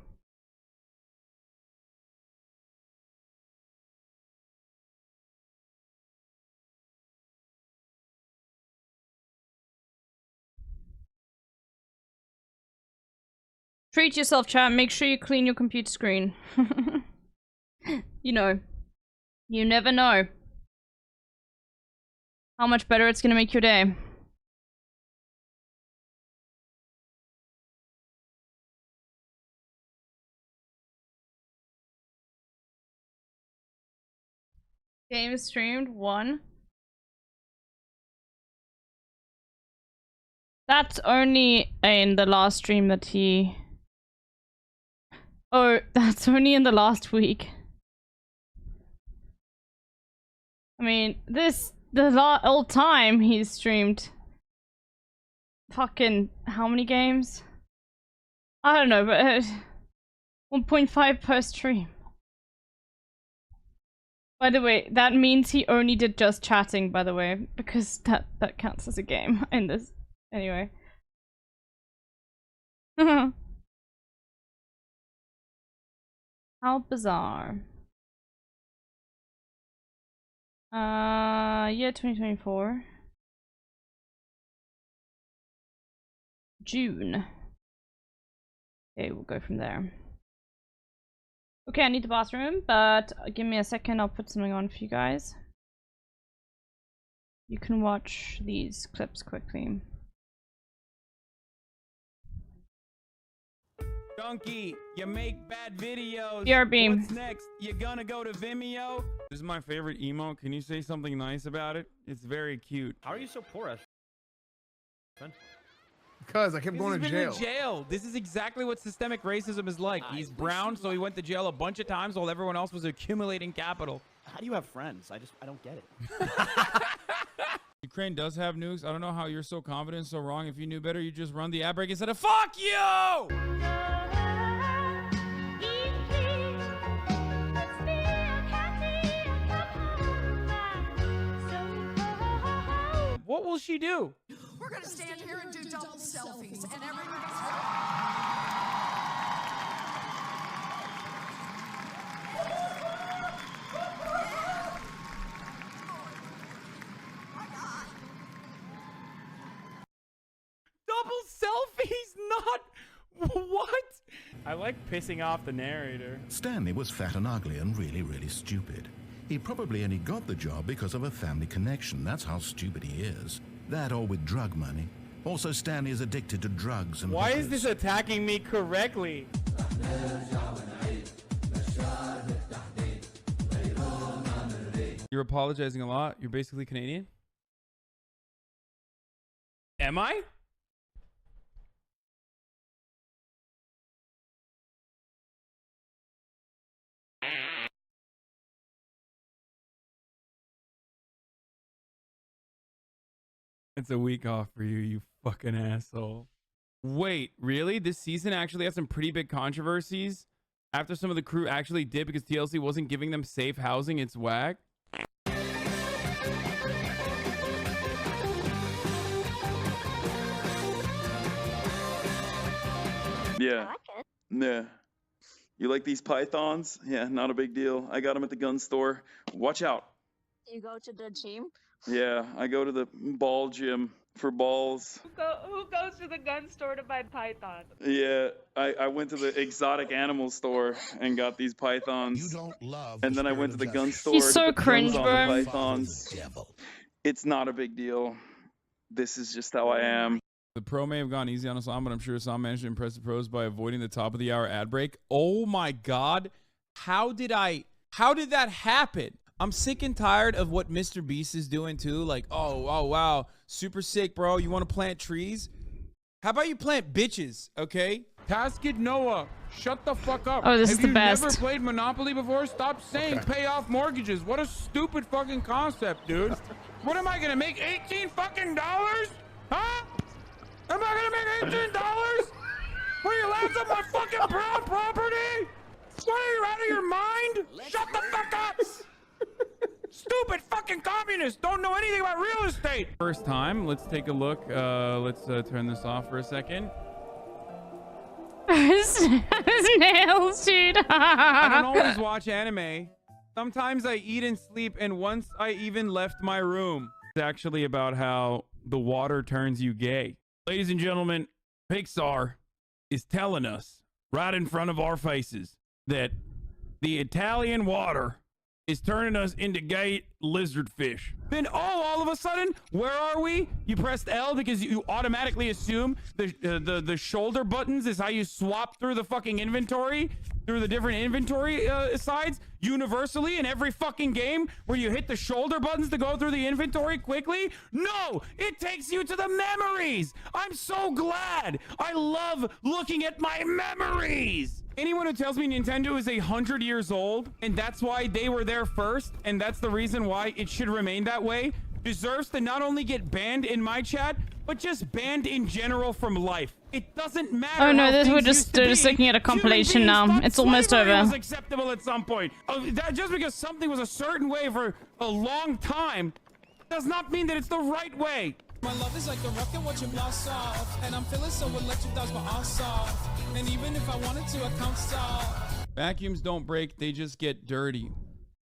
Treat yourself, chat. Make sure you clean your computer screen. You know. You never know how much better it's gonna make your day. Game streamed 1. That's only in the last stream that he... Oh, that's only in the last week. I mean, the old time he's streamed fucking how many games? I don't know, but 1.5 per stream. By the way, that means he only did just chatting, by the way, because that counts as a game in this. Anyway. How bizarre. Yeah, 2024. June. Okay, we'll go from there. Okay, I need the bathroom, but give me a second, I'll put something on for you guys. You can watch these clips quickly. Donkey, you make bad videos. BRB. What's next? You gonna go to Vimeo? This is my favorite emo. Can you say something nice about it? It's very cute. How are you so poor, Because I kept going to jail. Jail. This is exactly what systemic racism is like. He's brown, so he went to jail a bunch of times while everyone else was accumulating capital. How do you have friends? I don't get it. Ukraine does have nukes. I don't know how you're so confident, so wrong. If you knew better, you just run the ad break instead of fuck you! What will she do? We're gonna stand here and do double selfies, and everybody's. Double selfies, not what? I like pissing off the narrator. Stanley was fat and ugly and really, really stupid. He probably only got the job because of a family connection. That's how stupid he is. That or with drug money. Also, Stanley is addicted to drugs and Why is hookers. this attacking me correctly? You're apologizing a lot. You're basically Canadian. Am I? It's a week off for you, you fucking asshole. Wait, really? This season actually had some pretty big controversies after some of the crew actually did because TLC wasn't giving them safe housing. It's whack. Yeah. Yeah. You like these pythons? Yeah, not a big deal. I got them at the gun store. Watch out. You go to the gym? Yeah, I go to the ball gym for balls. Who goes to the gun store to buy pythons? Yeah, I went to the exotic animal store and got these pythons. You don't love. And then I went to the gun store. He's so to put cringe, guns on bro. the pythons. It's not a big deal. This is just how I am. The pro may have gone easy on Hassan, but I'm sure Hassan managed to impress the pros by avoiding the top of the hour ad break. Oh my God. How did that happen? I'm sick and tired of what Mr. Beast is doing too. Like, oh, wow. Super sick, bro. You want to plant trees? How about you plant bitches, okay? Taskid Noah, shut the fuck up. Oh, this is the best. Have you never played Monopoly before? Stop saying pay off mortgages. What a stupid fucking concept, dude. What am I gonna make, $18 fucking dollars? Huh? Am I gonna make $18? What, you laugh at my fucking brown property? What, are you out of your mind? Shut the fuck up! Stupid fucking communists don't know anything about real estate. First time. Let's take a look. Let's turn this off for a second. His nails, dude. I don't always watch anime. Sometimes I eat and sleep, and once I even left my room. It's actually about how the water turns you gay. Ladies and gentlemen, Pixar is telling us right in front of our faces that the Italian water is turning us into gay lizard fish. Then, all of a sudden, where are we? You pressed L because you automatically assume the shoulder buttons is how you swap through the fucking inventory, through the different inventory sides, universally in every fucking game where you hit the shoulder buttons to go through the inventory quickly. No, it takes you to the memories. I'm so glad. I love looking at my memories. Anyone who tells me Nintendo is 100 years old and that's why they were there first and that's the reason why it should remain that way deserves to not only get banned in my chat but just banned in general from life. It doesn't matter. Oh no, how we're just looking at a compilation now. It's almost over. Was acceptable at some point. That just because something was a certain way for a long time does not mean that it's the right way. My love is like a rocket watching blast off, and I'm feeling so electric that's my ass off. And even if I wanted to, I can't stop. Vacuums don't break, they just get dirty.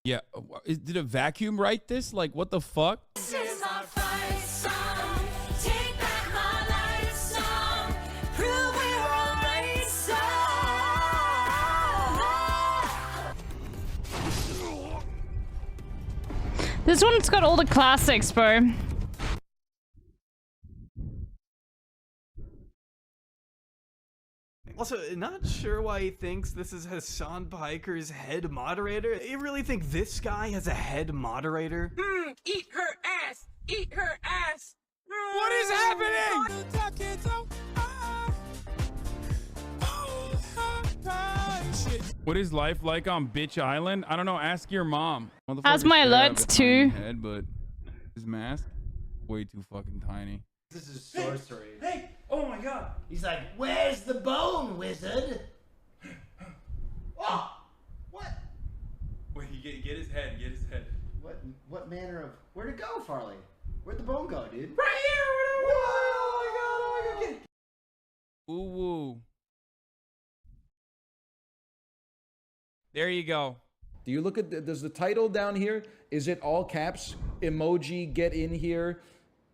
Yeah, did a vacuum write this? Like, what the fuck? This is our fight song. Take back my life song. Prove we're alright song. This one's got all the classics, bro. Also, not sure why he thinks this is Hassan Piker's head moderator. You really think this guy has a head moderator? Eat her ass. Eat her ass. What is happening? What is life like on Bitch Island? I don't know. Ask your mom. How's my alerts too? Head, but his mask, way too fucking tiny. This is sorcery. Hey! Oh my god! He's like, where's the bone, wizard? Oh! What? Wait, get his head. Get his head. What manner of... Where'd it go, Farley? Where'd the bone go, dude? Right here! Oh my god! Oh my god! Ooh woo. There you go. Do you look at does the title down here? Is it all caps? Emoji, get in here.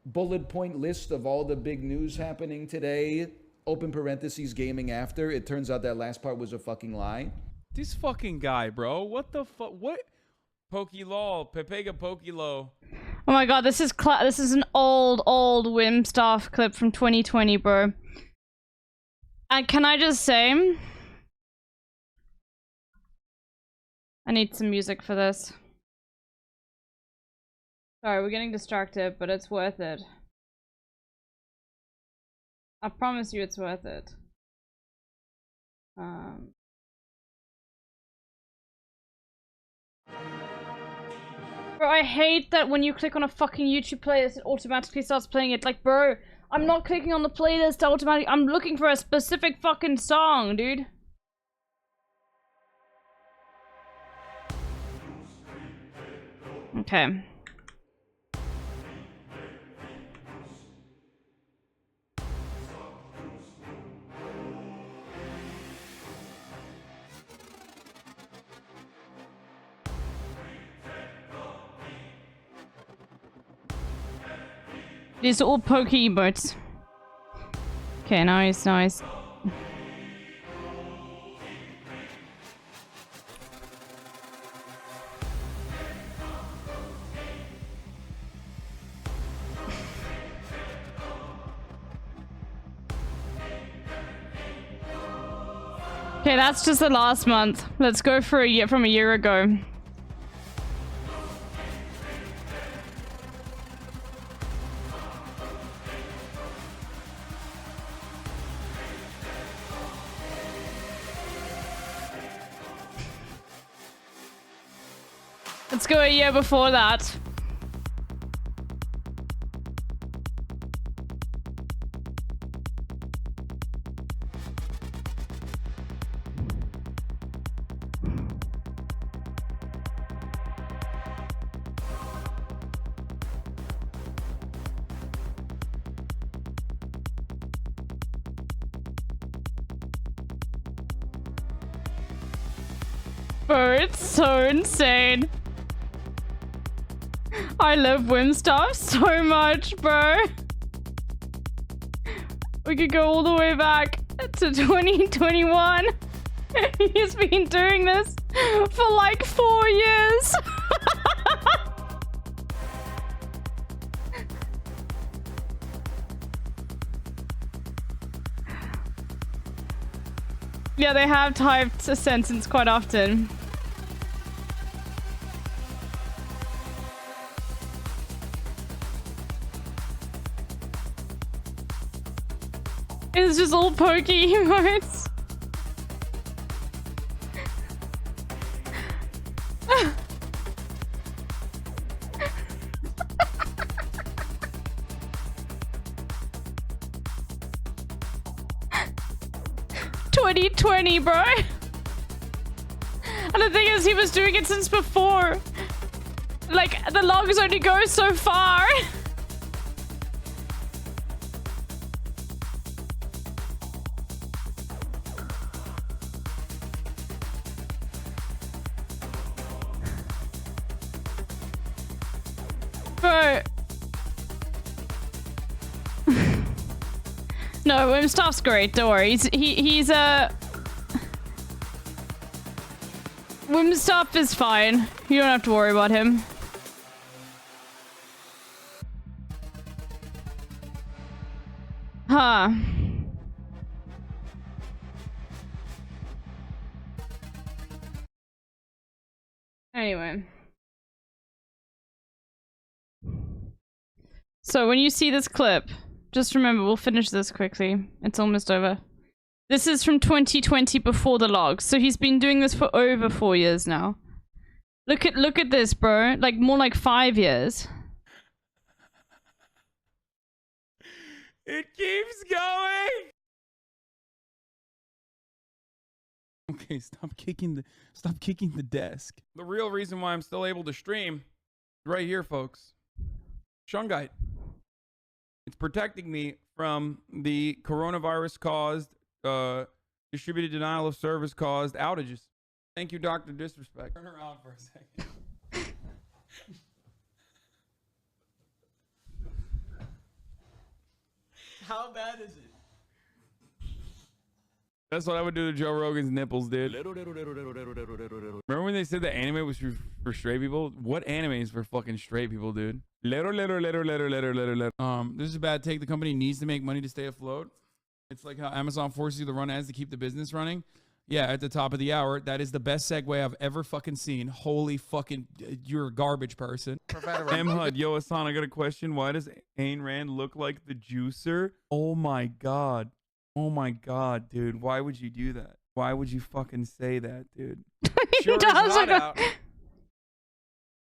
Bullet point list of all the big news happening today. open parentheses gaming after. It turns out that last part was a fucking lie. This fucking guy, bro. What the fuck? What? Pokey-lol. Pepega Pokey-lo. Oh my god, this is an old Wimstaff clip from 2020, bro. And can I just say, I need some music for this. Sorry, we're getting distracted, but it's worth it. I promise you it's worth it. Bro, I hate that when you click on a fucking YouTube playlist, it automatically starts playing it. Like, bro, I'm not clicking on the playlist automatically. I'm looking for a specific fucking song, dude. Okay. These are all pokey emotes. Okay, nice. Okay, that's just the last month. Let's go for a year from a year ago. Let's go a year before that. Bro, it's so insane. I love Wimstaff so much, bro. We could go all the way back to 2021. He's been doing this for like 4 years. Yeah, they have typed a sentence quite often. It's just all pokey emotes. bro. And the thing is, he was doing it since before. Like, the logs only go so far. Bro. No, Wimstaff's great, don't worry. He's Wimstaff is fine. You don't have to worry about him. Huh. Anyway. So when you see this clip, just remember, we'll finish this quickly. It's almost over. This is from 2020 before the logs. So he's been doing this for over 4 years now. Look at this, bro. Like more like 5 years. It keeps going. Okay, stop kicking the desk. The real reason why I'm still able to stream is right here, folks. Shungite. It's protecting me from the coronavirus caused distributed denial of service caused outages. Thank you, Dr. Disrespect. Turn around for a second. How bad is it? That's what I would do to Joe Rogan's nipples, dude. Remember when they said that anime was for straight people? What anime is for fucking straight people, dude? This is a bad take. The company needs to make money to stay afloat. It's like how Amazon forces you to run ads to keep the business running. Yeah, at the top of the hour. That is the best segue I've ever fucking seen. Holy fucking, you're a garbage person. M HUD, yo, Hasan, I got a question. Why does Ayn Rand look like the juicer? Oh my God. Oh my God, dude. Why would you do that? Why would you fucking say that, dude? Sure is hot out.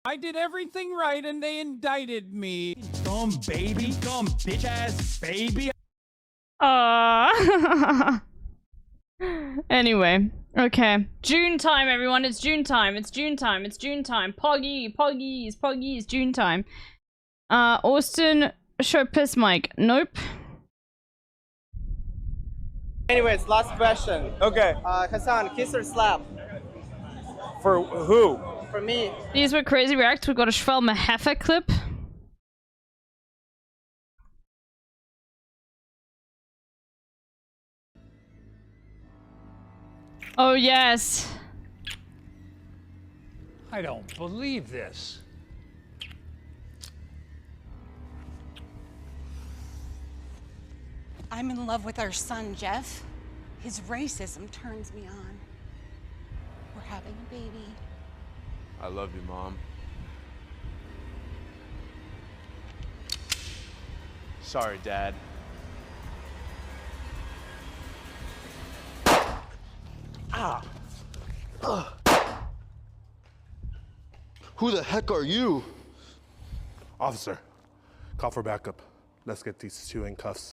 I did everything right and they indicted me. Dumb baby, dumb bitch ass baby. Anyway, okay. June time, everyone. It's June time. It's June time. It's June time. Poggies, June time. Austin, show piss mic. Nope. Anyways, last question. Okay. Hasan, kiss or slap? For who? For me. These were crazy reacts. We got a Schwelmer Heffer clip. Oh, yes. I don't believe this. I'm in love with our son, Jeff. His racism turns me on. We're having a baby. I love you, Mom. Sorry, Dad. Ah. Ugh. Who the heck are you? Officer, call for backup. Let's get these two in cuffs.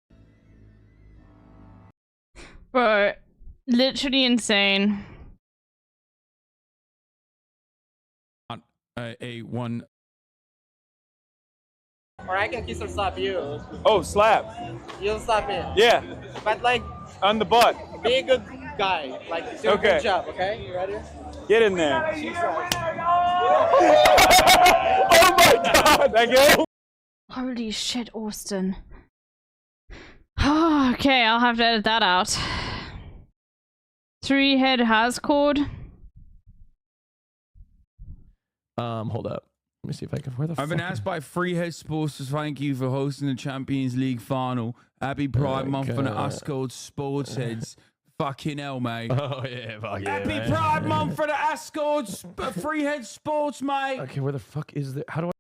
Bro, literally insane. A one. Or I can kiss or slap you. Oh, slap. You'll slap me. Yeah. But like, on the butt. be a good guy. Like, do a Okay. good job, okay? You ready? Get in there. She's right. Oh my God! Again? Holy shit, Austin. Okay, I'll have to edit that out. 3-head Hascord. Hold up. Let me see if I can. Where the I've been asked by Freehead Sports to thank you for hosting the Champions League final. Happy Pride Month for the Ascot Sports Heads. Fucking hell, mate. Oh, yeah, fuck yeah. Happy man. Pride Month for the Ascot Freehead Sports, mate. Okay, where the fuck is there? How do I?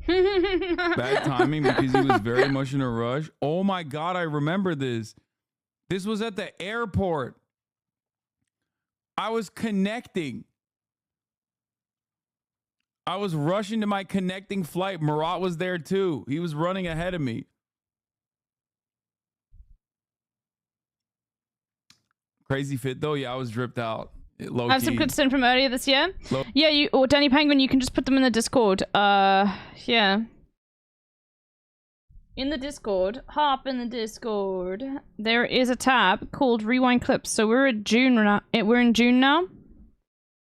Bad timing because he was very much in a rush. Oh my God, I remember this. This was at the airport. I was connecting. I was rushing to my connecting flight. Marat was there too. He was running ahead of me. Crazy fit though. Yeah, I was dripped out. Low I have some key. clips in from earlier this year. Low- Yeah, you or Danny Penguin, you can just put them in the Discord. Yeah. In the Discord, hop in the Discord. There is a tab called Rewind Clips. So we're at June now. We're in June now.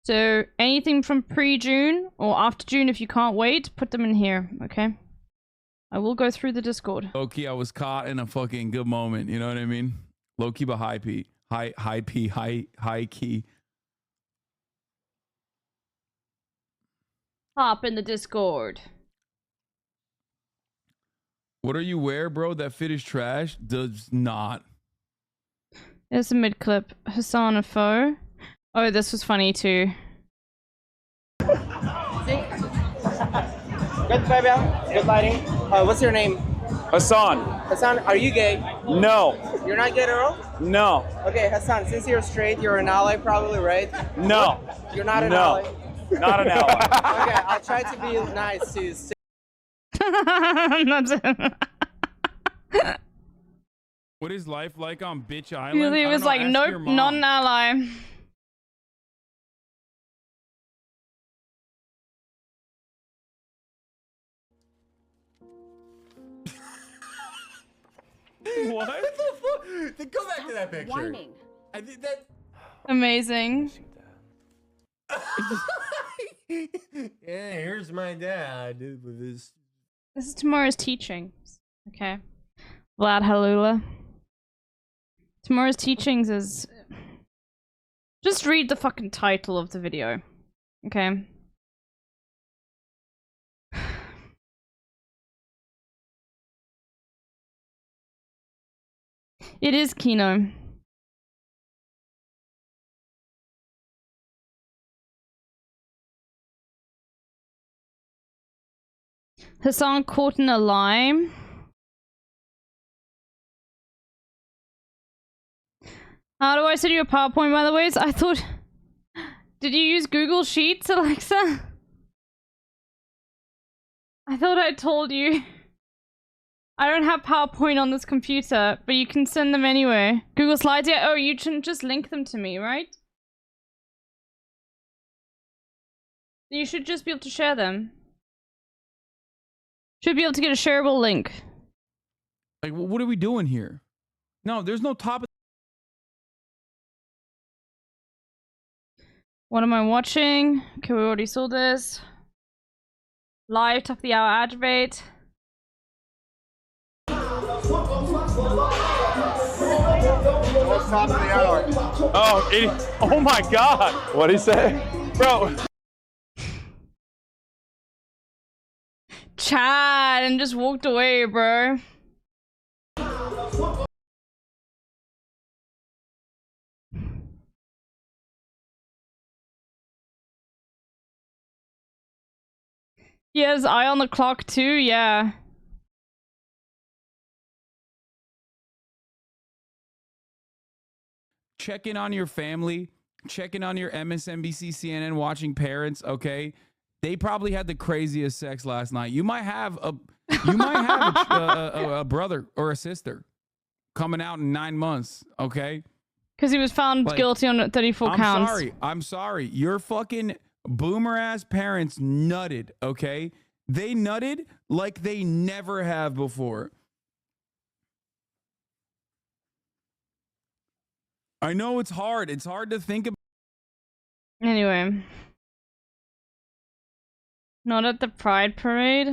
So anything from pre-June or after June, if you can't wait, put them in here. Okay. I will go through the Discord. Low key, I was caught in a fucking good moment. You know what I mean? Low key, but high P, high key. Hop in the Discord. What are you wear, bro? That fit is trash. Does not. There's a mid clip. Hasan a foe. Oh, this was funny too. Good, baby. Good lighting. What's your name? Hasan. Hasan, are you gay? No. You're not gay at all? No. Okay, Hasan, since you're straight, you're an ally probably, right? No. You're not an No. ally? Not an ally. Okay, I'll try to be nice to you. That's it. What is life like on Bitch Island? He I don't was know, like, ask nope, your mom. not an ally. What? Then go back to that picture. Whining. I think that. Amazing. Yeah, here's my dad with his. This is tomorrow's teachings. Okay. Vlad Halula. Tomorrow's teachings is... Just read the fucking title of the video. Okay? It is Kino. Hasan caught in a lie. How do I send you a PowerPoint, by the way? I thought... Did you use Google Sheets, Alexa? I thought I told you. I don't have PowerPoint on this computer, but you can send them anyway. Google Slides, yeah. Oh, you can just link them to me, right? You should just be able to share them. Should be able to get a shareable link. Like, what are we doing here? No, there's no topic. What am I watching? Okay, we already saw this. Live, top of the hour ad debate. What's top of the hour? Oh my God. What'd he say? Bro. Chad and just walked away, bro. He has eye on the clock too, yeah. Check in on your family. Check in on your MSNBC, CNN watching parents, okay? They probably had the craziest sex last night. You might have a a brother or a sister coming out in 9 months, okay? Because he was found guilty on 34 counts. I'm sorry. Your fucking boomer ass parents nutted, okay? They nutted like they never have before. I know it's hard. It's hard to think about. Anyway. Not at the Pride Parade.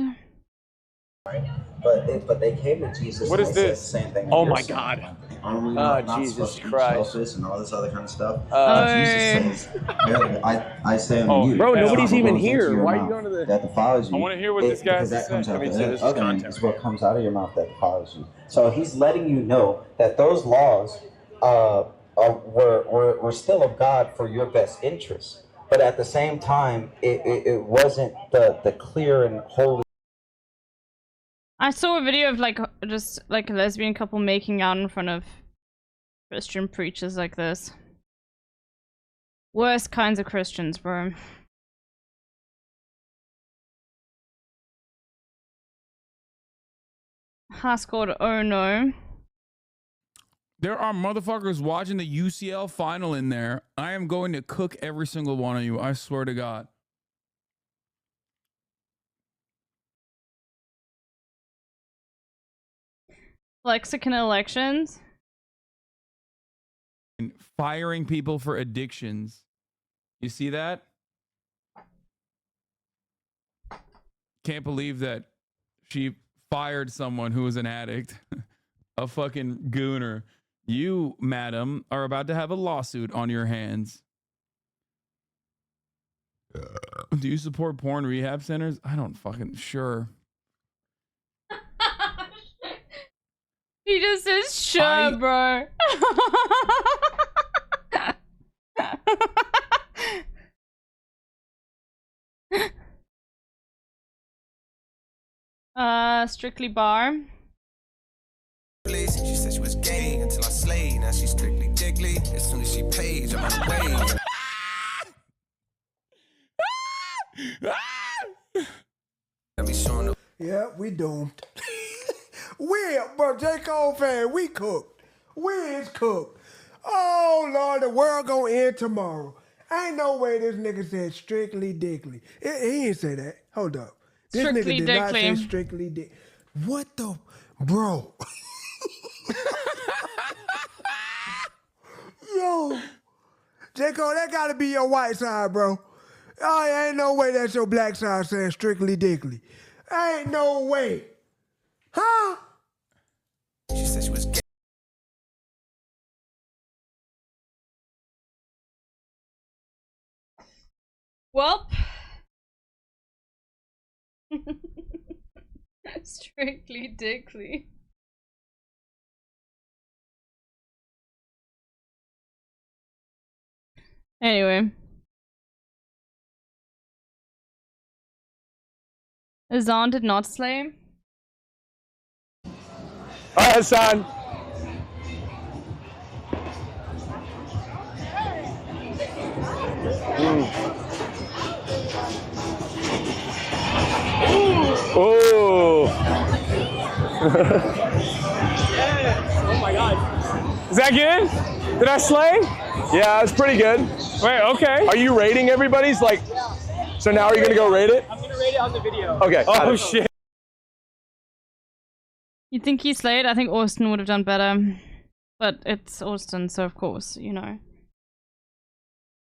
But they came to Jesus. What and is they this? Said the same thing Oh you're my saying. God. Aren't we Oh, not Jesus supposed to be Christ. selfish and all this other kind of stuff? Hey. Jesus says, I say unto Oh, you, bro, it's nobody's not what even goes into here. your Why are you mouth going to the- that defiles you? I wanna hear what this guy has because to that comes say. out I mean, the so this is other end. content, It's what comes out of your mouth that defiles you. So he's letting you know that those laws were still of God for your best interest. But at the same time, it wasn't the clear and holy. I saw a video of just a lesbian couple making out in front of Christian preachers like this. Worst kinds of Christians, bro. Haskell, oh no. There are motherfuckers watching the UCL final in there. I am going to cook every single one of you. I swear to God. Mexican elections. And firing people for addictions. You see that? Can't believe that she fired someone who was an addict. A fucking gooner. You, madam, are about to have a lawsuit on your hands. Do you support porn rehab centers? I don't fucking sure. He just says, sure, bro. Strictly bar. She said she was gay until I slayed. Now she's strictly diggly. As soon as she pays, I'm on the way. Yeah, we doomed. But J. Cole fan, we cooked. We is cooked. Oh, Lord, the world gonna end tomorrow. Ain't no way this nigga said strictly dickly. He didn't say that. Hold up. This Strictly nigga did not say dickly. strictly dick. What the... Bro. J-Cole, that gotta be your white side, bro. Oh, ain't no way that's your black side saying strictly dickly. Ain't no way. Huh? She said she was gay. Well. Strictly dickly. Anyway. Hasan did not slay. All right, Hasan. Oh. Oh my god. Is that good? Did I slay? Yeah, it's pretty good. Wait, okay. Are you rating everybody's like? So now are you gonna go rate it? I'm gonna rate it on the video. Okay. Oh shit. You think he slayed? I think Austin would have done better. But it's Austin, so of course, you know.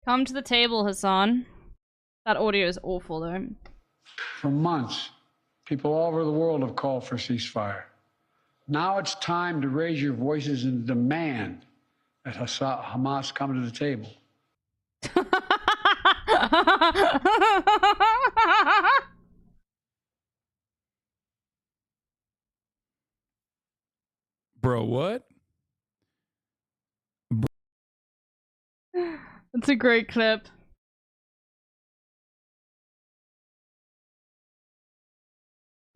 Come to the table, Hasan. That audio is awful, though. For months, people all over the world have called for ceasefire. Now it's time to raise your voices and demand that Hamas come to the table. Bro, what? That's a great clip.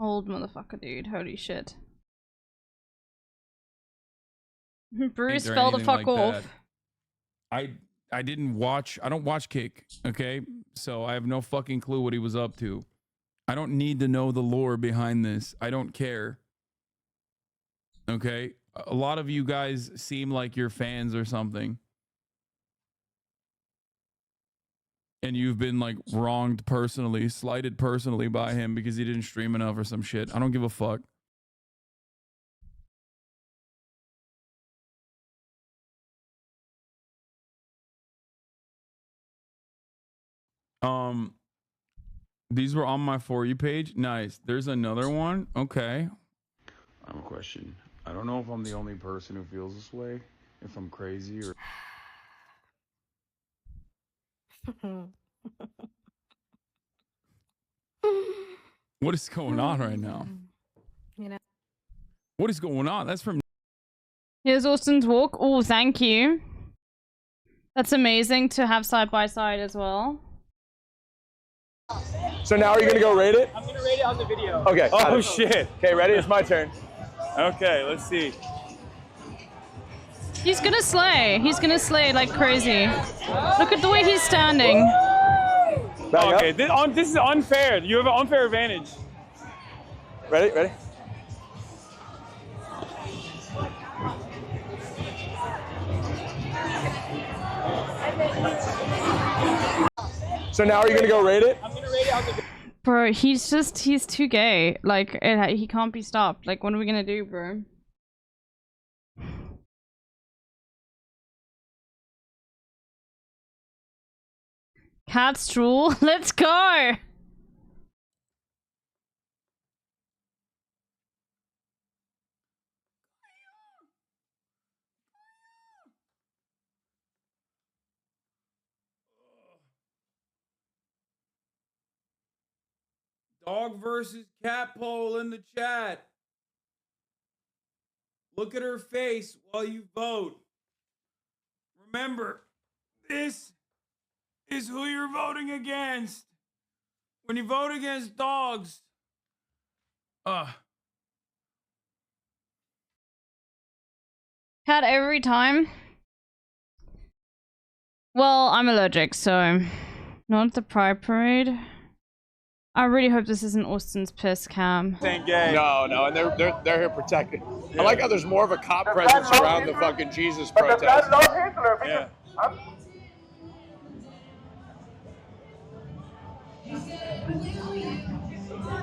Old motherfucker, dude. Holy shit. Bruce fell the fuck off. I didn't watch. I don't watch Kick. Okay, so I have no fucking clue what he was up to. I don't need to know the lore behind this. I don't care. Okay, a lot of you guys seem like you're fans or something, and you've been like wronged personally, slighted personally by him because he didn't stream enough or some shit. I don't give a fuck. These were on my For You page. Nice. There's another one. Okay. I have a question. I don't know if I'm the only person who feels this way, if I'm crazy or... What is going on right now? You know. What is going on? That's from... Here's Austin's walk. Oh, thank you. That's amazing to have side by side as well. So now are you gonna go rate it? I'm gonna rate it on the video. Okay. Oh shit. Okay, ready? It's my turn. Okay, let's see. He's gonna slay. He's gonna slay like crazy. Look at the way he's standing. Okay, this is unfair. You have an unfair advantage. Ready? Ready? So now are you gonna go rate it? I'm gonna rate it on the video. Bro, he's too gay. Like, he can't be stopped. Like, what are we gonna do, bro? Cat's drool. Let's go! Dog versus cat poll in the chat. Look at her face while you vote. Remember, this is who you're voting against. When you vote against dogs. Cat every time. Well, I'm allergic, so not the Pride Parade. I really hope this isn't Austin's piss cam. Ain't gay. No, and they're here protecting. I like how there's more of a cop presence around the fucking Jesus protest. Yeah.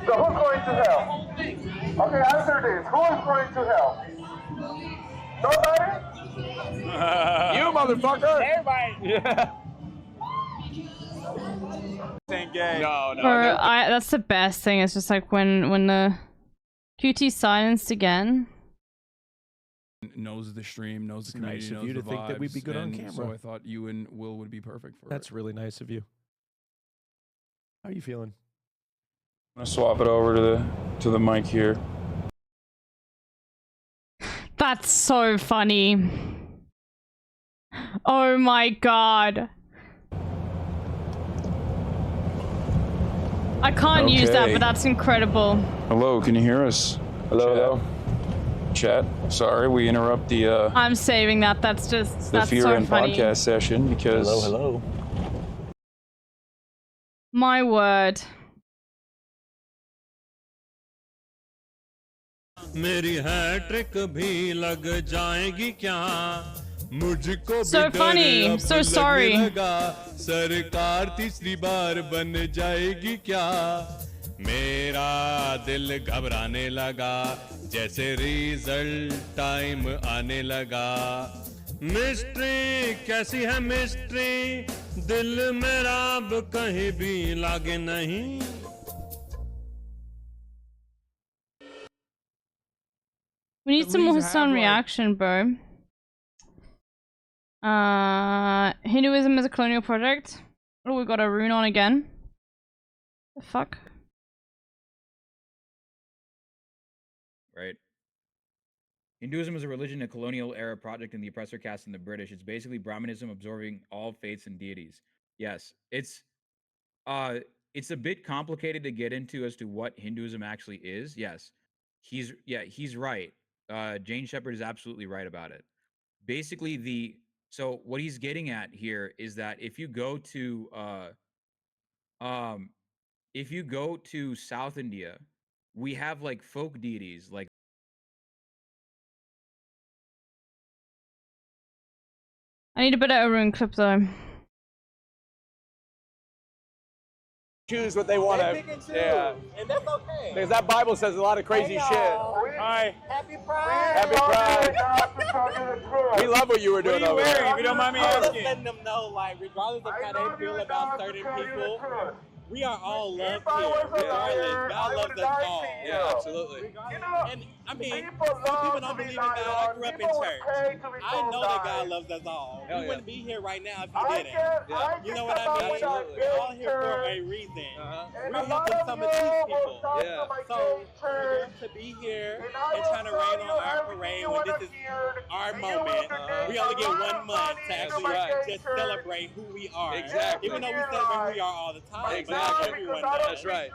So who's going to hell? Okay, answer this. Who is going to hell? Nobody? You motherfucker! Everybody. Yeah. Ain't gay. No, Bro, that's the best thing. It's just like when the QT silenced again. Knows the stream, knows the It's community, nice of knows you the to think that we'd be vibes, good on and camera. So I thought you and Will would be perfect for That's it. really nice of you. How are you feeling? I'm gonna swap it over to the mic here. That's so funny. Oh my god. I can't use that, but that's incredible. Hello, can you hear us? Hello. Chat. Sorry, we interrupt the I'm saving that. That's Fear so and funny. podcast session because hello. My word. मेरी hat trick भी लग जाएगी क्या मुझको So funny. I'm so sorry. सरकार तीसरी बार बन जाएगी क्या मेरा दिल घबराने लगा जैसे रिजल्ट टाइम आने लगा मिस्ट्री कैसी है मिस्ट्री दिल मेरा अब कहीं भी लागे नहीं We need some more Hasan reaction, bro. Hinduism is a colonial project. Oh, we got a rune on again. The fuck? Right. Hinduism is a religion, a colonial era project in the oppressor caste and the British. It's basically Brahmanism absorbing all faiths and deities. Yes, it's a bit complicated to get into as to what Hinduism actually is. Yes, he's right. Jane Shepherd is absolutely right about it. Basically, so what he's getting at here is that if you go to South India, we have like folk deities like I need a better rune clip though. Choose what they want to. Yeah. And that's okay. Because that Bible says a lot of crazy shit. Hi. Happy Pride. Happy Pride. We love what you were doing. What are you over wearing, there. if you don't mind me asking? I'm just letting them know, like, regardless of how they feel about certain people, we are all loved here, regardless. God loves us all. Yeah, absolutely. And I mean, some people don't believe in God. I grew up in church. I know that God loves us all. We wouldn't be here right now if He didn't. Yeah. You know what I mean? Absolutely. We're all here for a reason. We're helping some of these people. Yeah. So for them to be here and trying to rain on our parade when this is our moment, we only get 1 month to actually just celebrate who we are. Exactly. Even though we celebrate who we are all the time. Exactly. But everyone does. That's right.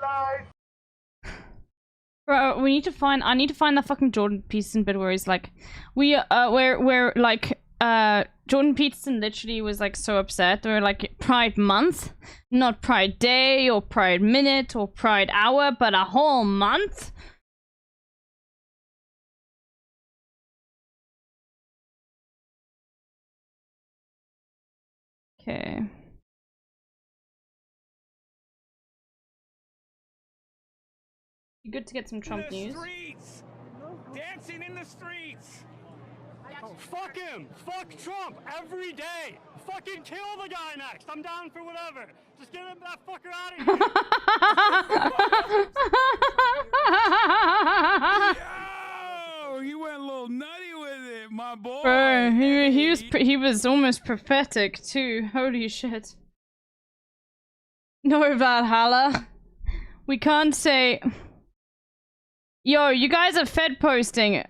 Bro, I need to find that fucking Jordan Peterson bit where he's like, where like, Jordan Peterson literally was like so upset. They were like, Pride Month, not Pride Day or Pride Minute or Pride Hour, but a whole month? Okay. Be good to get some Trump news. Streets! Dancing in the streets! Oh, fuck him! Fuck Trump every day! Fucking kill the guy next! I'm down for whatever! Just get him that fucker out of here! Yo, he went a little nutty with it, my boy. Bro, he was almost prophetic too. Holy shit. No Valhalla. We can't say. Yo, you guys are Fed posting.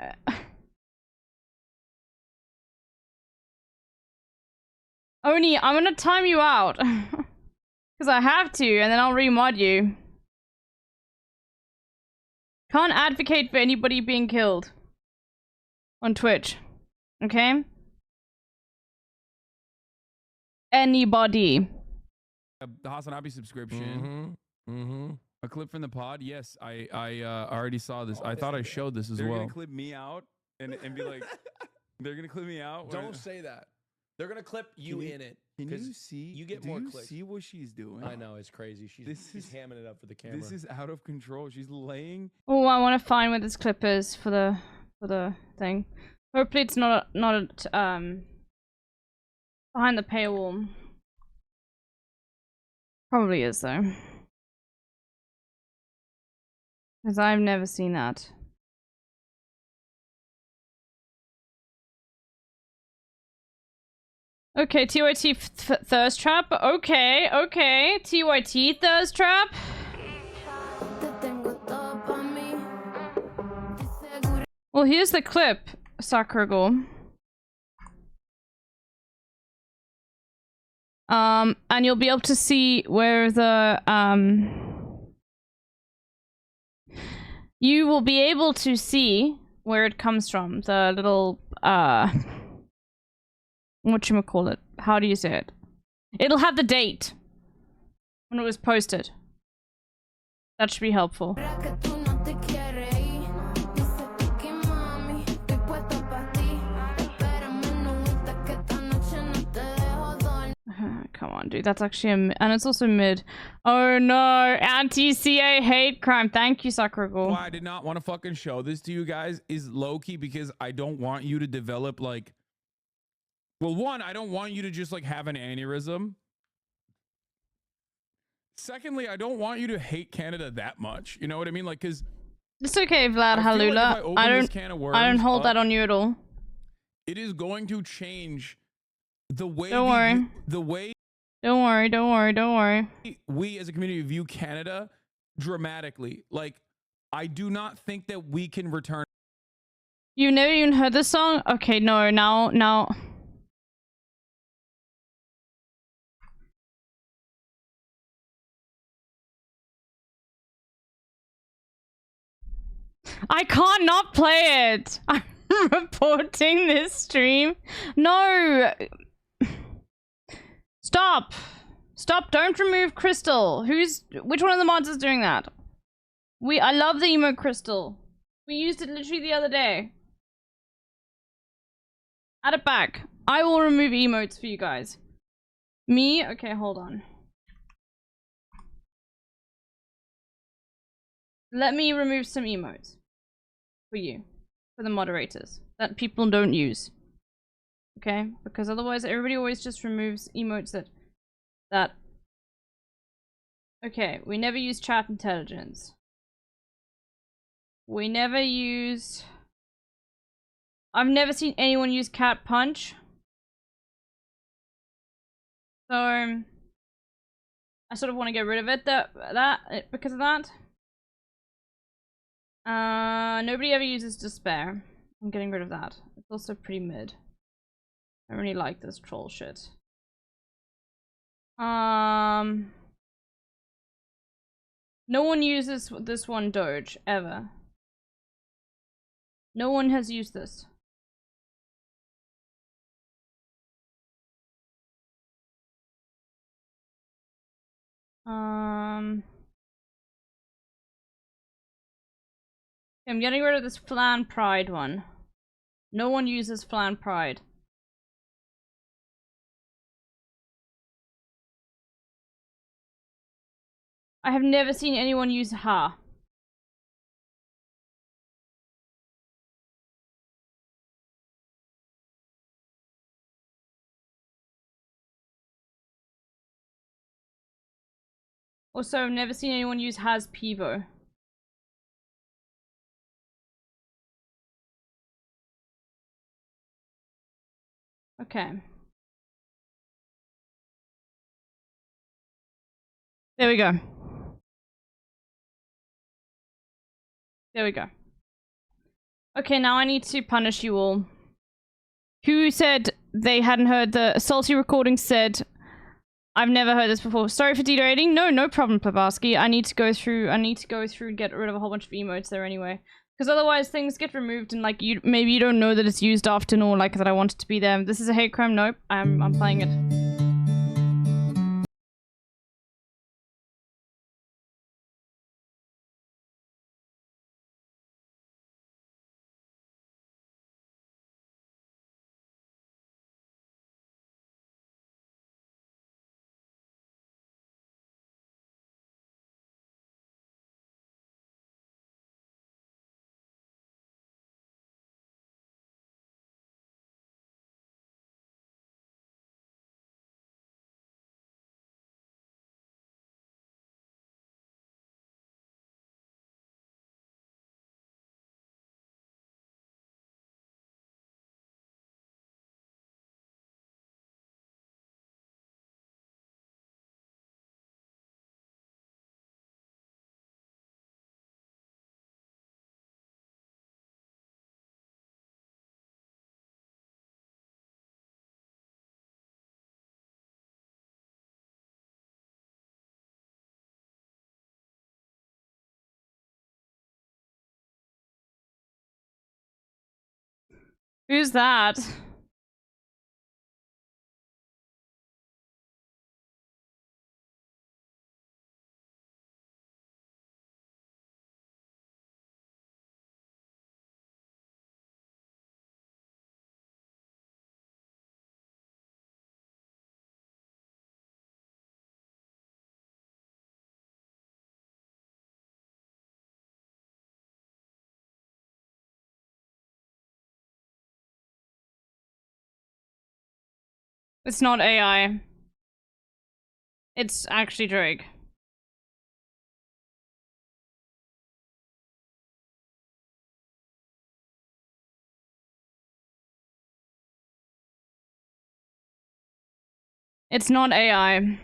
Oni, I'm gonna time you out. Because I have to, and then I'll remod you. Can't advocate for anybody being killed. On Twitch. Okay? Anybody. The HasanAbi subscription. A clip from the pod. Yes, I already saw this. I thought I showed this as well. They're gonna clip me out and be like, they're gonna clip me out. Don't say that. They're gonna clip you in it. Can you see? You get do more you clicks. see what she's doing? I know, it's crazy. She's hamming it up for the camera. This is out of control. She's laying. Oh, I want to find where this clip is for the thing. Hopefully it's not behind the paywall. Probably is though. Because I've never seen that. Okay, TYT thirst trap. Okay, okay. TYT thirst trap. Well, here's the clip, Sakuragul. And you'll be able to see where the, you will be able to see where it comes from. The little, whatchamacallit? How do you say it? It'll have the date when it was posted. That should be helpful. Come on, dude. That's actually and it's also mid. Oh no, anti-CA hate crime. Thank you, Sakuragul. Why I did not want to fucking show this to you guys is low-key because I don't want you to develop like, well, one, I don't want you to just like have an aneurysm. Secondly, I don't want you to hate Canada that much. You know what I mean? Like, cause it's okay, Vlad Halula. I don't hold that on you at all. It is going to change the way Don't worry. Don't worry, don't worry, don't worry. We as a community view Canada dramatically. Like, I do not think that we can return. You've never even heard this song? Okay, no, now. I can't not play it. I'm reporting this stream. No. Stop. Stop. Don't remove Crystal. Which one of the mods is doing that? I love the emote Crystal. We used it literally the other day. Add it back. I will remove emotes for you guys. Me? Okay, hold on. Let me remove some emotes. For you. For the moderators. That people don't use. Okay? Because otherwise everybody always just removes emotes that... Okay, we never use chat intelligence. We never use... I've never seen anyone use cat punch. So... I sort of want to get rid of it because of that. Nobody ever uses despair. I'm getting rid of that. It's also pretty mid. I really like this troll shit. No one uses this one Doge ever. No one has used this. I'm getting rid of this Flan Pride one. No one uses Flan Pride. I have never seen anyone use Ha. Also, I've never seen anyone use Has Pivo. Okay. There we go. There we go. Okay, now I need to punish you all. Who said they hadn't heard the salty recording said, I've never heard this before. Sorry for derating. No problem, Plavarsky. I need to go through and get rid of a whole bunch of emotes there anyway. Because otherwise things get removed and like maybe you don't know that it's used often or like that I want it to be there. This is a hate crime. Nope. I'm playing it. Who's that? It's not AI. It's actually Drake. It's not AI.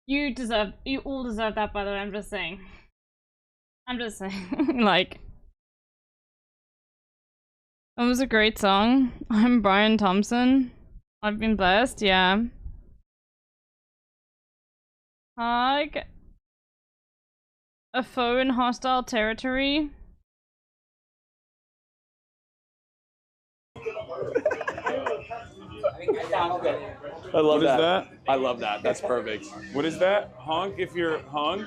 You all deserve that, by the way, I'm just saying. Like, that was a great song. I'm Brian Thompson. I've been blessed, yeah. Hug. A foe in hostile territory. I love that. I love that. That's perfect. What is that? Honk if you're hung?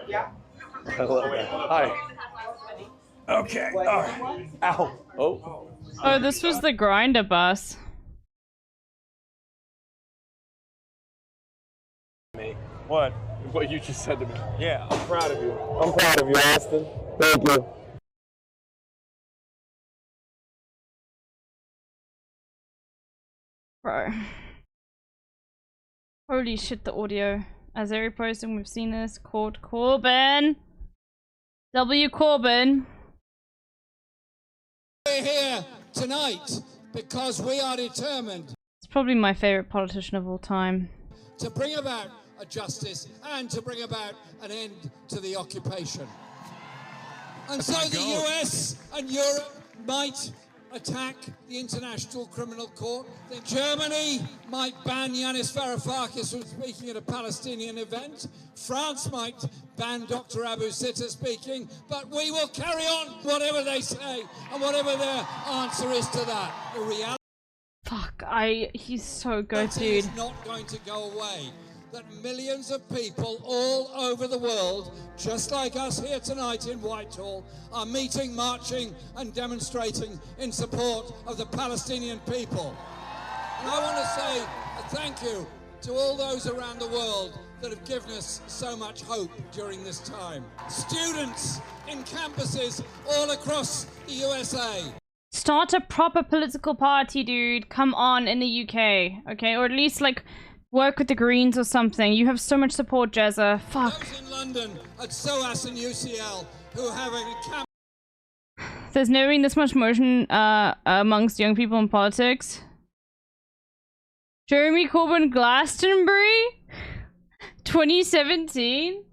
Yeah. I love that. Hi. Okay. All right. Ow. Oh. Oh, this was the grinder bus. What? What you just said to me. Yeah, I'm proud of you. I'm proud of you, Austin. Thank you. Bro. Holy shit, the audio. As every posting we've seen this called Corbyn. W. Corbyn. We're here tonight because we are determined. It's probably my favorite politician of all time. To bring about a justice and to bring about an end to the occupation. And so the US and Europe might attack the International Criminal Court. Then Germany might ban Yanis Varoufakis from speaking at a Palestinian event. France might ban Dr. Abu Sitta speaking, but we will carry on whatever they say and whatever their answer is to that. The reality Fuck, he's so good, dude. is not going to go away. That millions of people all over the world, just like us here tonight in Whitehall, are meeting, marching and demonstrating in support of the Palestinian people. And I want to say a thank you to all those around the world that have given us so much hope during this time. Students in campuses all across the USA. Start a proper political party, dude. Come on, in the UK, okay? Or at least, like, work with the Greens or something. You have so much support, Jezza. Fuck. Those in London at SOAS and UCL who are having a camp. There's never been this much motion amongst young people in politics. Jeremy Corbyn Glastonbury? 2017?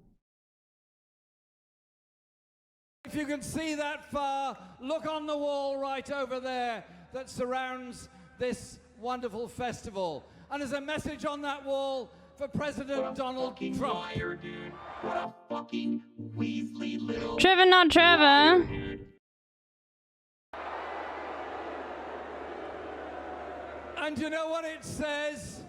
If you can see that far, look on the wall right over there that surrounds this wonderful festival. And there's a message on that wall for President Donald Trump. Liar, dude. What a fucking Weasley little Trevor, not Trevor. And you know what it says?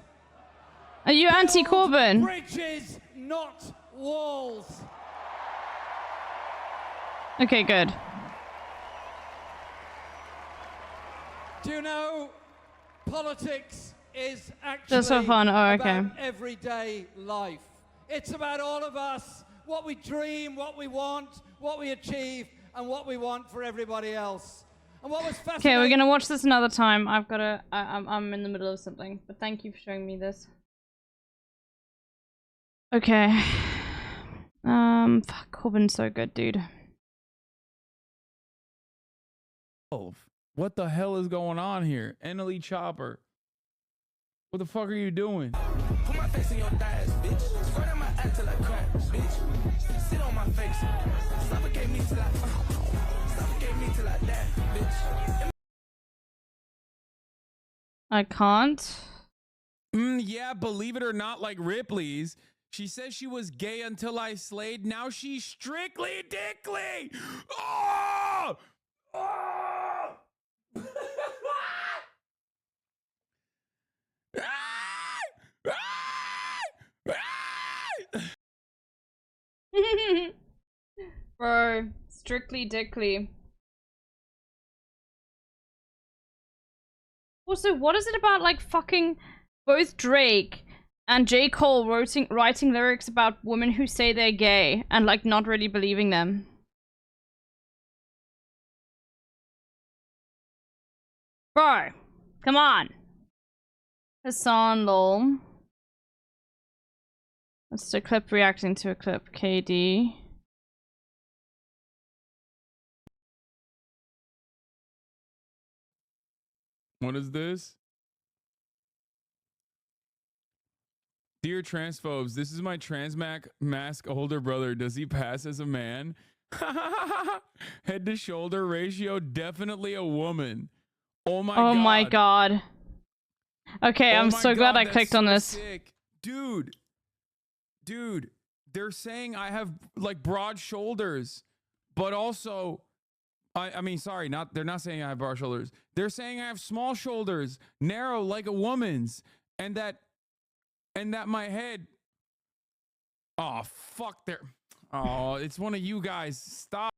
Are you anti-Corbyn? Bridges, not walls. Okay, good. Do you know, politics is actually Just for fun. Oh, okay. about everyday life. It's about all of us, what we dream, what we want, what we achieve, and what we want for everybody else. And what was fascinating— Okay, we're gonna watch this another time. I've gotta. I'm in the middle of something, but thank you for showing me this. Okay. Fuck, Corbyn's so good, dude. What the hell is going on here? Annalie Chopper. What the fuck are you doing? Put my face in your thighs, bitch. Spread out my ass till I crack, bitch. Sit on my face. Suffocate me till I die, bitch. I can't. Yeah, believe it or not, like Ripley's. She says she was gay until I slayed. Now she's strictly dickly. Oh! Oh! Bro, strictly dickly. Also, what is it about, like, fucking both Drake and J. Cole writing lyrics about women who say they're gay and, like, not really believing them? Bro, come on. Hasan, lol. That's the clip reacting to a clip. KD. What is this? Dear transphobes, this is my mask older brother. Does he pass as a man? Head to shoulder ratio, definitely a woman. Oh my god. Oh my god. Okay, I'm my so glad God, I that's clicked so on this. sick. Dude, they're saying I have like broad shoulders, but also I mean, sorry, they're not saying I have broad shoulders. They're saying I have small shoulders, narrow like a woman's, and that my head. Oh, fuck, oh, it's one of you guys. Stop.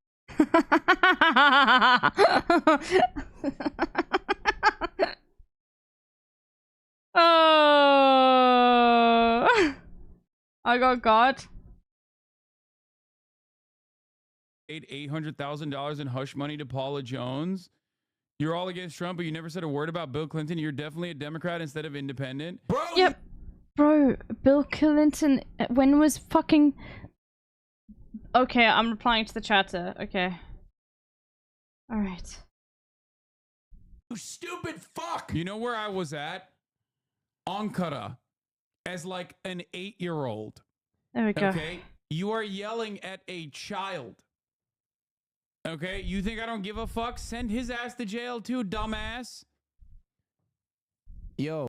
Oh, I got. Paid $800,000 in hush money to Paula Jones. You're all against Trump, but you never said a word about Bill Clinton. You're definitely a Democrat instead of independent. Bro. Yep. Bro, Bill Clinton, when was fucking... Okay, I'm replying to the chatter. Okay. Alright. You stupid fuck. You know where I was at? Ankara. As like an 8-year-old. There we go. Okay? You are yelling at a child. Okay? You think I don't give a fuck? Send his ass to jail too, dumbass. Yo.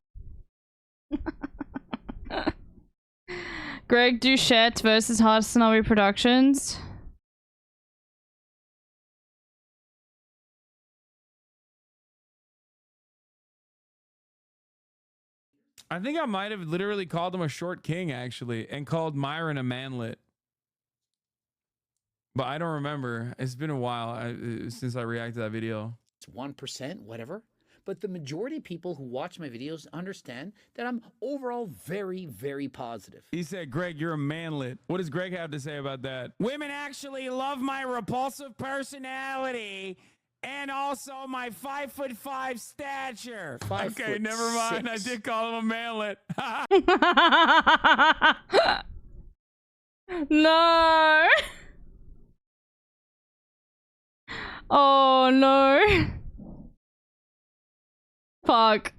Greg Duchette versus HasanAbi Productions. I think I might have literally called him a short king, actually, and called Myron a manlet. But I don't remember. It's been a while since I reacted to that video. It's 1%, whatever. But the majority of people who watch my videos understand that I'm overall very, very positive. He said, Greg, you're a manlet. What does Greg have to say about that? Women actually love my repulsive personality and also my 5'5" stature. Okay, never mind. I did call him a manlet. No. Oh no. Fuck.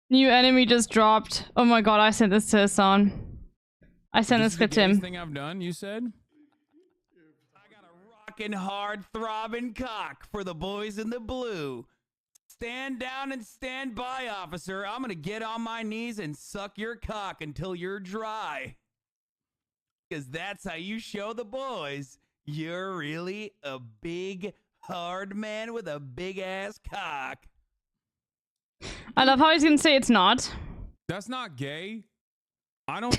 New enemy just dropped. Oh my god, I sent this to Hasan. I sent this clip to him. Thing I've done, you said? Rockin' hard throbbing cock for the boys in the blue. Stand down and stand by, officer. I'm gonna get on my knees and suck your cock until you're dry. Because that's how you show the boys you're really a big, hard man with a big ass cock. I love how he's gonna say it's not. That's not gay. I don't.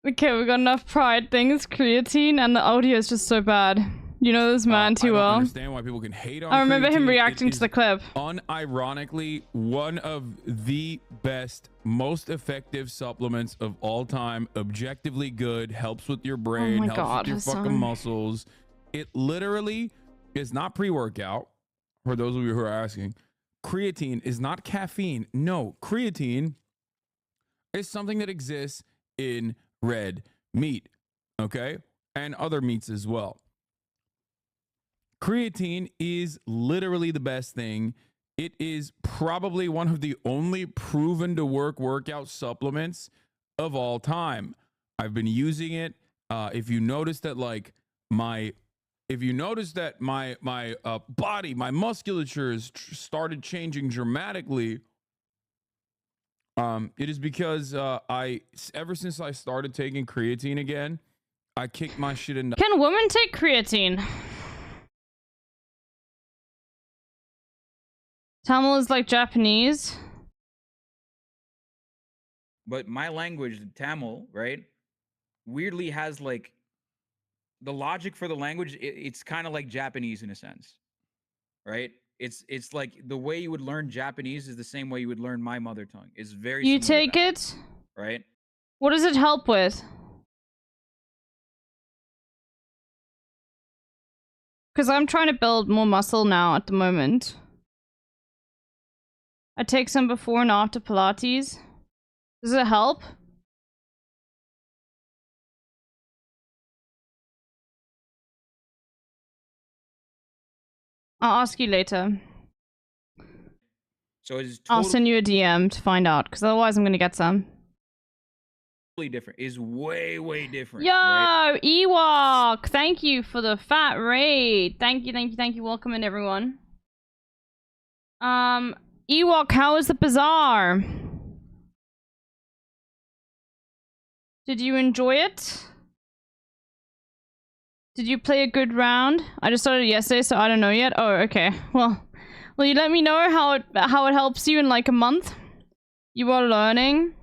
Okay, we got enough pride things, creatine, and the audio is just so bad. You know this man too I well. don't understand why people can hate on I remember him creatine. reacting It to the is clip. Unironically, one of the best, most effective supplements of all time. Objectively good, helps with your brain, my helps God, with your Hasan. fucking muscles. It literally is not pre-workout, for those of you who are asking. Creatine is not caffeine. No, creatine is something that exists in red meat, okay? And other meats as well. Creatine is literally the best thing. It is probably one of the only proven to work workout supplements of all time. I've been using it. If you notice that, like, my body, my musculature has started changing dramatically, it is because ever since I started taking creatine again, I kicked my shit into. Can women take creatine? Tamil is like Japanese. But my language, Tamil, right, weirdly has like the logic for the language. It's kind of like Japanese in a sense, right? It's like the way you would learn Japanese is the same way you would learn my mother tongue. It's very. You similar to take that, it? right? What does it help with? Because I'm trying to build more muscle now at the moment. I take some before and after Pilates. Does it help? I'll ask you later. So it's I'll send you a DM to find out, because otherwise I'm going to get some. totally different. Is way different. Yo, right? Ewok! Thank you for the fat raid. Thank you. Welcome in, everyone. Ewok, how was the bazaar? Did you enjoy it? Did you play a good round? I just started yesterday, so I don't know yet. Oh, okay. Well, will you let me know how it helps you in like a month? You are learning.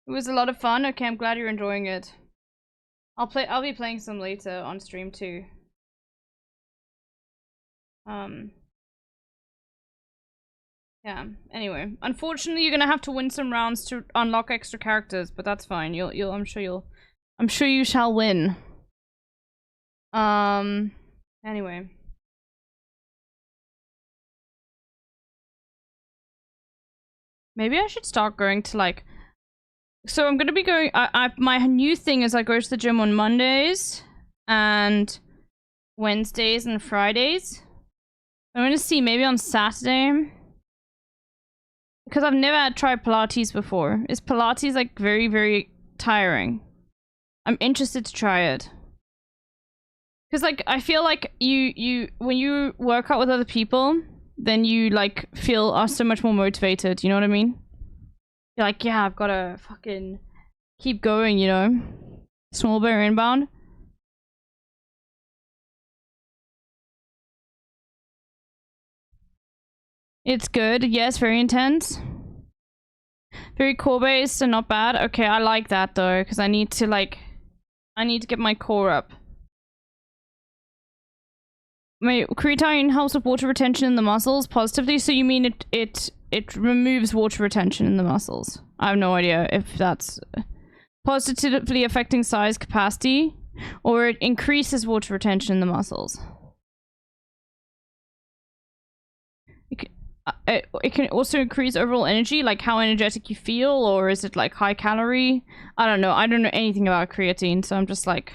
It was a lot of fun. Okay, I'm glad you're enjoying it. I'll be playing some later on stream too. Yeah, anyway. Unfortunately, you're gonna have to win some rounds to unlock extra characters, but that's fine. I'm sure you shall win. Anyway. Maybe I should start going to like... So I'm gonna be going... my new thing is I go to the gym on Mondays and Wednesdays and Fridays. I'm gonna see maybe on Saturday. Because I've never tried Pilates before. Is Pilates like very tiring? I'm interested to try it. Because like I feel like you when you work out with other people, then you like feel so much more motivated, you know what I mean? You're like, yeah, I've gotta fucking keep going, you know? Small bear inbound. It's good. Yes, very intense. Very core based and not bad. Okay, I like that though, because I need to get my core up. creatine helps with water retention in the muscles positively. So you mean it removes water retention in the muscles? I have no idea if that's positively affecting size capacity, or it increases water retention in the muscles. It can also increase overall energy, like how energetic you feel, or is it like high calorie? I don't know. I don't know anything about creatine, so I'm just like,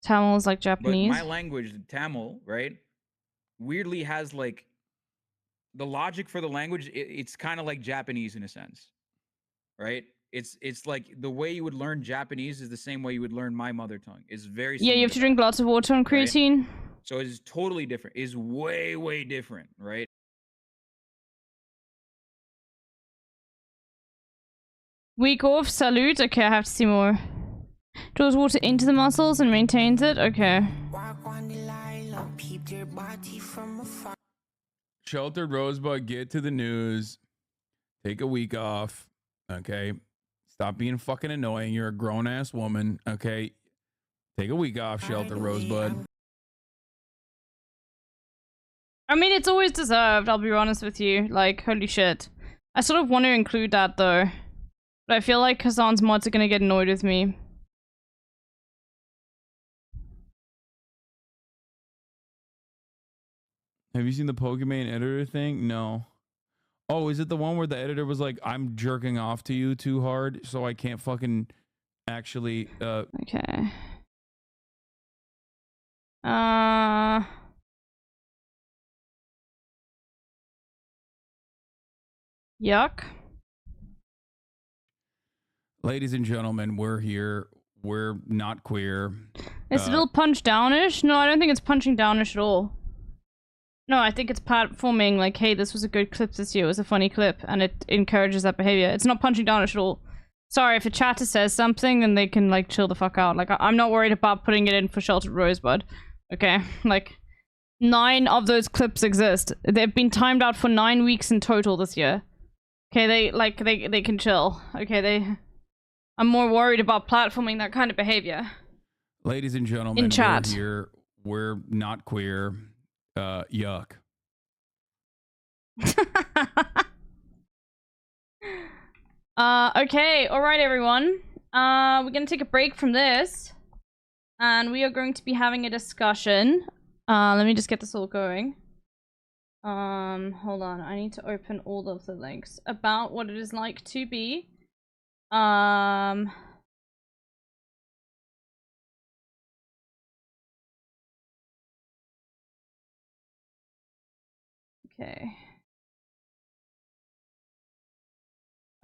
Tamil is like Japanese. But my language, Tamil, right, weirdly has like the logic for the language. It's kind of like Japanese in a sense, right? It's like the way you would learn Japanese is the same way you would learn my mother tongue. It's very similar. Yeah, you have to drink lots of water on creatine. Right? So it's totally different. It's way different, right? Week off, salute. Okay, I have to see more. Draws water into the muscles and maintains it. Okay. Sheltered Rosebud, get to the news. Take a week off. Okay. Stop being fucking annoying. You're a grown ass woman. Okay. Take a week off, Sheltered Rosebud. I mean, it's always deserved, I'll be honest with you. Like, holy shit. I sort of want to include that though. But I feel like Hasan's mods are gonna get annoyed with me. Have you seen the Pokemon editor thing? No. Oh, is it the one where the editor was like, I'm jerking off to you too hard, so I can't fucking actually, Okay. Yuck. Ladies and gentlemen, we're here. We're not queer. It's a little punch downish? No, I don't think it's punching downish at all. No, I think it's platforming like, hey, this was a good clip this year. It was a funny clip, and it encourages that behavior. It's not punching downish at all. Sorry, if a chatter says something, then they can, like, chill the fuck out. Like, I'm not worried about putting it in for Sheltered Rosebud. Okay? Like, 9 of those clips exist. They've been timed out for 9 weeks in total this year. Okay, they can chill. Okay, I'm more worried about platforming that kind of behavior. Ladies and gentlemen, in chat. we're here. We're not queer. Yuck. Okay, alright everyone. We're gonna take a break from this. And we are going to be having a discussion. Let me just get this all going. Hold on, I need to open all of the links about what it is like to be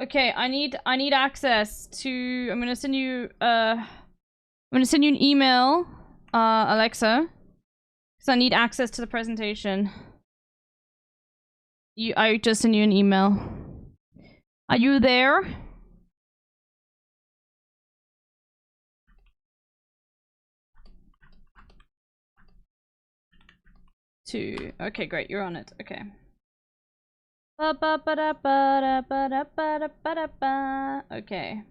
Okay, I need access to, I'm gonna send you an email, Alexa, because I need access to the presentation. I just sent you an email. Are you there? Okay, great, you're on it. Okay. Okay.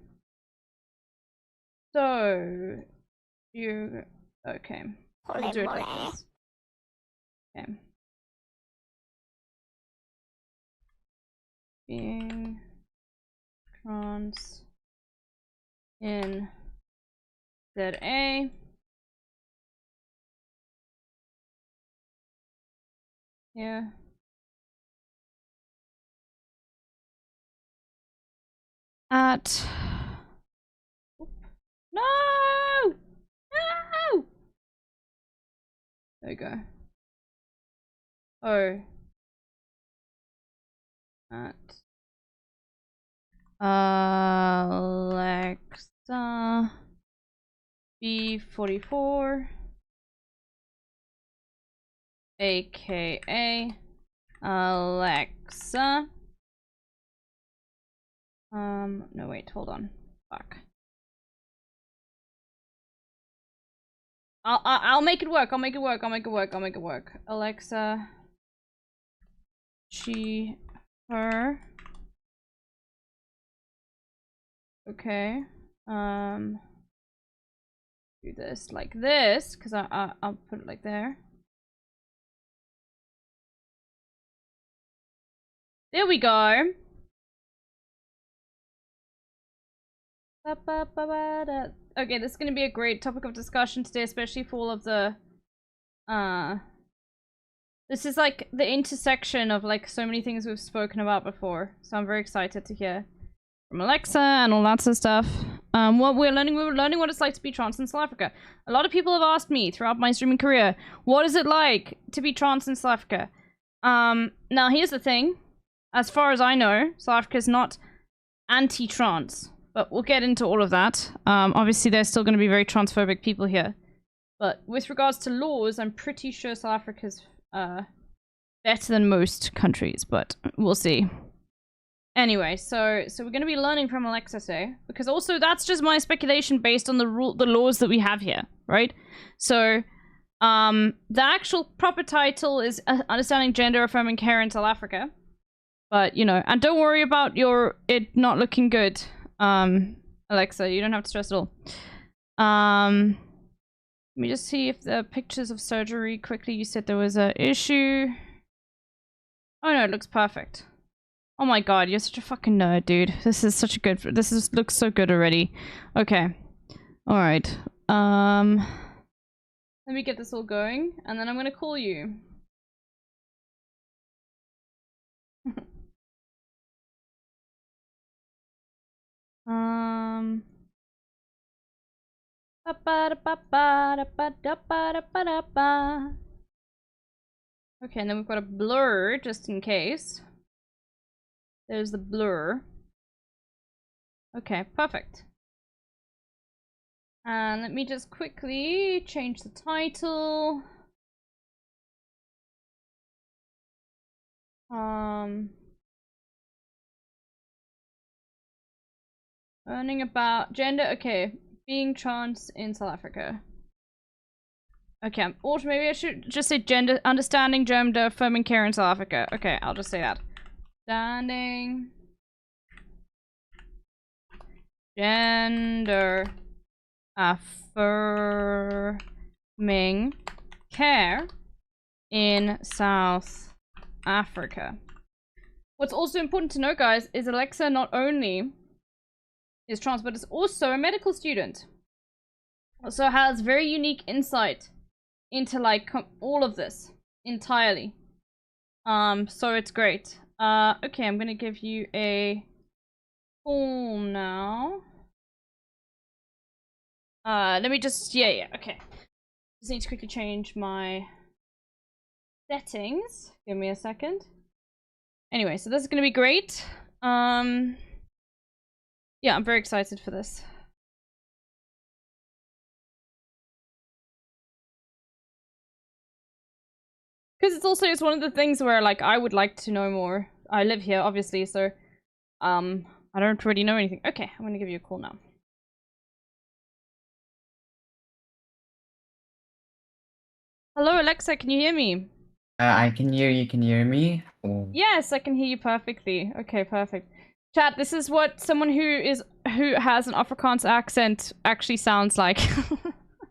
So you okay. I'll do it like this. Okay. Being trans in ZA. Yeah. At no! There we go. Oh. At Alexa B44 aka Alexa. No wait, hold on. Fuck. I'll make it work. I'll make it work. Alexa. She. Her. Okay. Do this like this, because I'll put it like there. There we go. Okay, this is going to be a great topic of discussion today, especially for all of the this is like the intersection of like so many things we've spoken about before, so I'm very excited to hear from Alexa and all that sort of stuff. What we're learning what it's like to be trans in South Africa. A lot of people have asked me throughout my streaming career, what is it like to be trans in South Africa? Now here's the thing, as far as I know, South Africa is not anti-trans. But we'll get into all of that. Obviously, there's still going to be very transphobic people here. But with regards to laws, I'm pretty sure South Africa's better than most countries, but we'll see. Anyway, so we're going to be learning from Alexa today, because also that's just my speculation based on the laws that we have here, right? So the actual proper title is Understanding Gender Affirming Care in South Africa. But, you know, and don't worry about it not looking good. Alexa, you don't have to stress at all. Let me just see if the pictures of surgery quickly. You said there was an issue. Oh no, it looks perfect. Oh my god, you're such a fucking nerd, dude. This is such a good. Looks so good already. Okay, all right. Let me get this all going, and then I'm gonna call you. Okay, and then we've got a blur just in case. There's the blur. Okay, perfect. And let me just quickly change the title. Learning about gender. Okay, being trans in South Africa. Okay, or maybe I should just say understanding gender affirming care in South Africa. Okay, I'll just say that. Understanding gender affirming care in South Africa. What's also important to know, guys, is Alexa not only is trans, but is also a medical student. So has very unique insight into like all of this entirely. So it's great. Okay, I'm gonna give you a form now. Let me just yeah, okay. Just need to quickly change my settings. Give me a second. Anyway, so this is gonna be great. Yeah, I'm very excited for this. Because it's one of the things where like I would like to know more. I live here, obviously, so I don't really know anything. Okay, I'm gonna give you a call now. Hello, Alexa, can you hear me? I can hear you. Can you hear me? Oh. Yes, I can hear you perfectly. Okay, perfect. Chat, this is what someone who has an Afrikaans accent actually sounds like.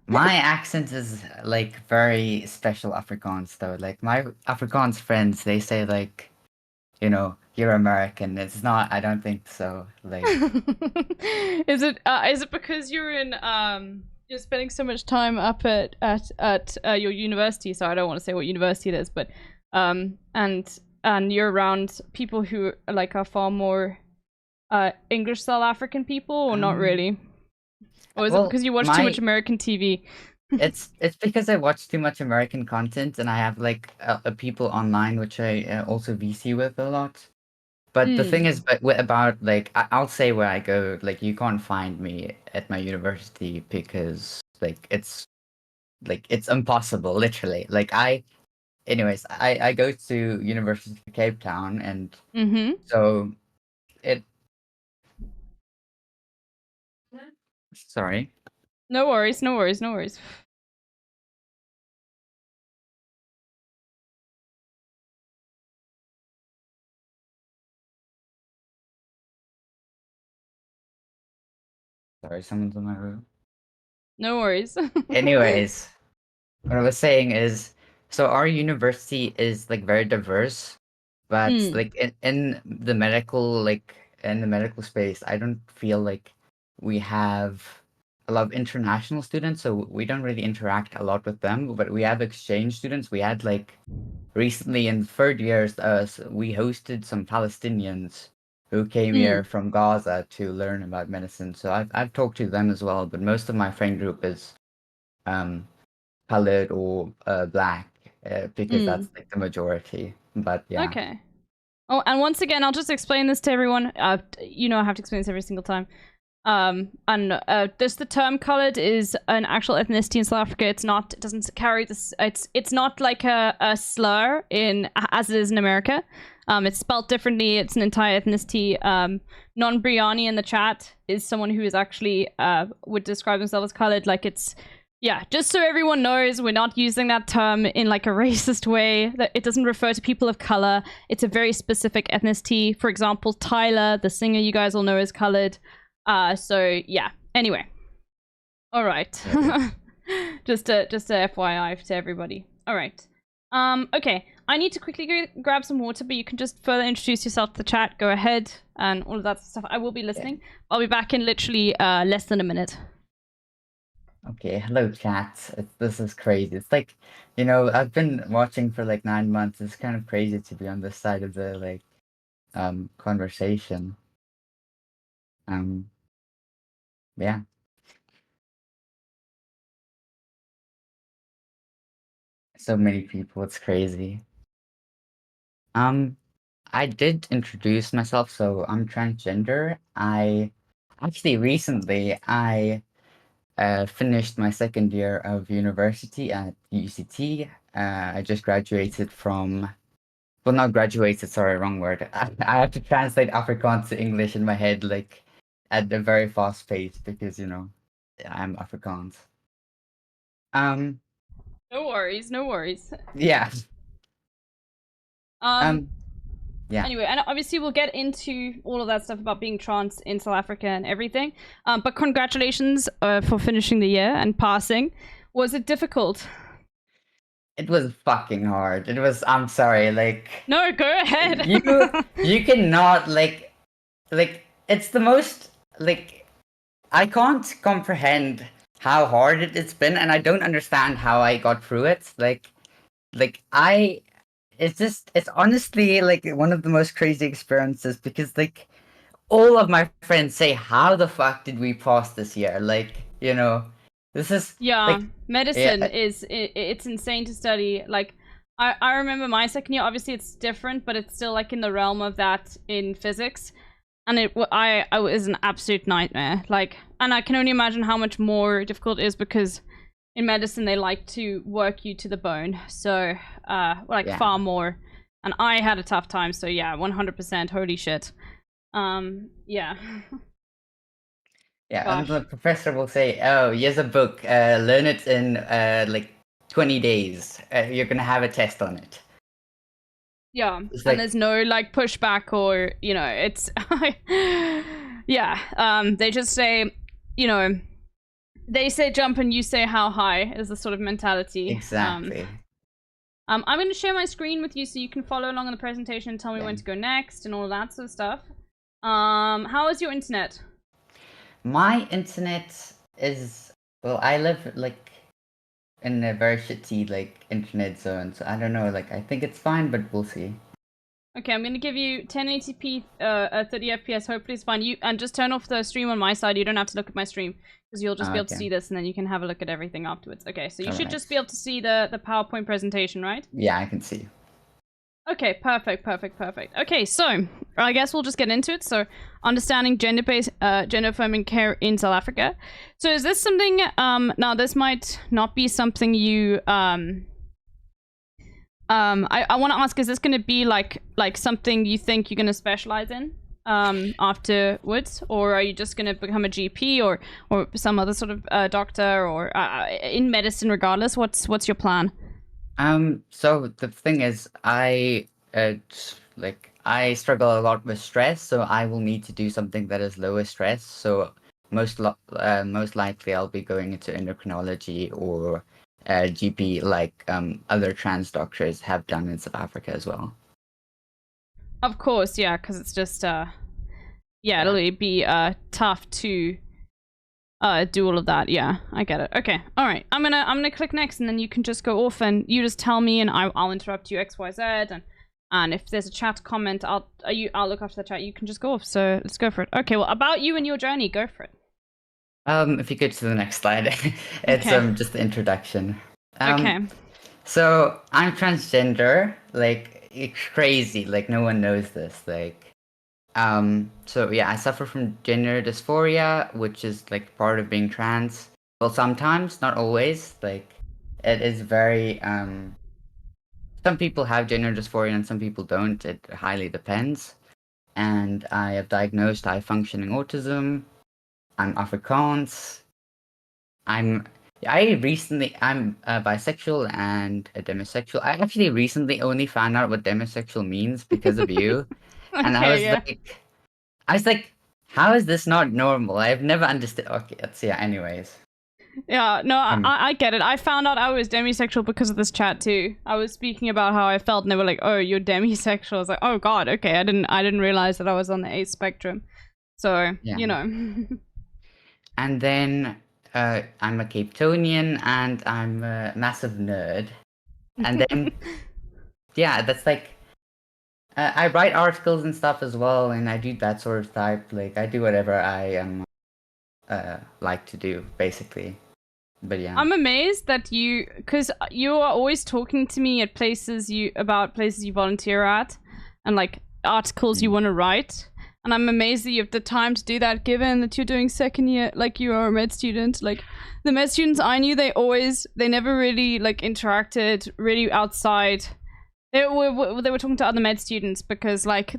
My accent is like very special Afrikaans though. Like my Afrikaans friends, they say like, you know, you're American. It's not. I don't think so. Like, is it because you're in you're spending so much time up at your university? So I don't want to say what university it is, but and you're around people who like are far more English South African people, or not really? Or is it because you watch too much American TV? it's because I watch too much American content, and I have like people online which I also VC with a lot. But the thing is, about like I'll say where I go. Like you can't find me at my university because like it's impossible, literally. Like anyways, I go to University of Cape Town, and so it. Sorry. No worries, no worries, no worries. Sorry, someone's in my room. No worries. Anyways, what I was saying is, so our university is like very diverse. But Mm. like in the medical space, I don't feel like we have a lot of international students, so we don't really interact a lot with them. But we have exchange students. We had like recently in third years, we hosted some Palestinians who came here from Gaza to learn about medicine. So I've talked to them as well. But most of my friend group is colored or black, because that's like the majority. But yeah. Okay. Oh, and once again, I'll just explain this to everyone. You know, I have to explain this every single time. The term colored is an actual ethnicity in South Africa. It doesn't carry this. It's not like a slur as it is in America. It's spelled differently. It's an entire ethnicity. Non-Briani in the chat is someone who is actually would describe themselves as colored. Like it's. Yeah, just so everyone knows, we're not using that term in like a racist way. That it doesn't refer to people of color. It's a very specific ethnicity. For example, Tyler, the singer you guys all know, is colored. So yeah. Anyway, all right. just a FYI to everybody. All right. Okay. I need to quickly grab some water, but you can just further introduce yourself to the chat. Go ahead and all of that stuff. I will be listening. I'll be back in literally less than a minute. Okay, hello chat. This is crazy. It's like, I've been watching for like 9 months. It's kind of crazy to be on this side of the like conversation. Yeah. So many people, it's crazy. I did introduce myself, so I'm transgender. I actually recently finished my second year of university at UCT. I just graduated from, well, not graduated, sorry, wrong word. I have to translate Afrikaans to English in my head, like, at a very fast pace, because, I'm Afrikaans. No worries, no worries. Yeah. Yeah. Anyway, and obviously we'll get into all of that stuff about being trans in South Africa and everything. But congratulations for finishing the year and passing. Was it difficult? It was fucking hard. I'm sorry, like... No, go ahead. You cannot, like, it's the most, like, I can't comprehend how hard it's been, and I don't understand how I got through it. It's honestly like one of the most crazy experiences, because like all of my friends say, how the fuck did we pass this year? Like, this is medicine it's insane to study. Like I remember my second year, obviously it's different, but it's still like in the realm of that in physics, and it was an absolute nightmare. Like, and I can only imagine how much more difficult it is, because in medicine they like to work you to the bone, so far more, and I had a tough time. So yeah, 100%. Holy shit. Yeah. Yeah, and the professor will say, oh, here's a book, learn it in like 20 days, you're gonna have a test on it. Yeah, and there's no like pushback, or it's yeah. They just say, they say jump and you say how high, is the sort of mentality. Exactly. I'm going to share my screen with you so you can follow along on the presentation and tell me when to go next and all that sort of stuff. How is your internet? My internet is, well, I live like in a very shitty like internet zone, so I don't know, like I think it's fine, but we'll see. Okay, I'm gonna give you 1080p 30 FPS, hopefully it's fine. And just turn off the stream on my side. You don't have to look at my stream, because you'll just be able to see this, and then you can have a look at everything afterwards. Okay, so you should just be able to see the PowerPoint presentation, right? Yeah, I can see. Okay, perfect. Okay, so I guess we'll just get into it. So, understanding gender-based, gender-affirming care in South Africa. So, is this something? Now, this might not be something you. I want to ask: is this going to be like something you think you're going to specialize in afterwards, or are you just going to become a GP or some other sort of doctor, or in medicine? Regardless, what's your plan? So the thing is, I struggle a lot with stress, so I will need to do something that is lower stress. So most likely I'll be going into endocrinology or GP, like other trans doctors have done in South Africa as well. Of course, yeah, because it's just yeah, it'll be tough to do all of that. Yeah, I get it. Okay, all right. I'm gonna click next, and then you can just go off, and you just tell me, and I'll interrupt you XYZ, and if there's a chat comment, I'll look after the chat. You can just go off. So let's go for it. Okay, well, about you and your journey, go for it. If you go to the next slide, it's Okay. just the introduction. Okay. So I'm transgender. Like, it's crazy. Like, no one knows this. Like, so yeah, I suffer from gender dysphoria, which is like part of being trans. Well, sometimes, not always. Like, it is very some people have gender dysphoria and some people don't. It highly depends. And I have diagnosed high functioning autism. I'm Afrikaans. I'm bisexual and a demisexual. I actually recently only found out what demisexual means because of you. And I was like, how is this not normal? I've never understood. Okay, anyways. Yeah, no, I get it. I found out I was demisexual because of this chat too. I was speaking about how I felt, and they were like, "Oh, you're demisexual." I was like, "Oh God, okay." I didn't realize that I was on the A spectrum. So you know. And then I'm a Capetonian, and I'm a massive nerd. And then yeah, that's like I write articles and stuff as well, and I do that sort of type. Like, I do whatever I like to do, basically. But yeah, I'm amazed that because you are always talking to me at about places you volunteer at, and like articles you want to write. And I'm amazed that you have the time to do that, given that you're doing second year, like you are a med student. Like the med students I knew, they never really like interacted really outside. They were talking to other med students because like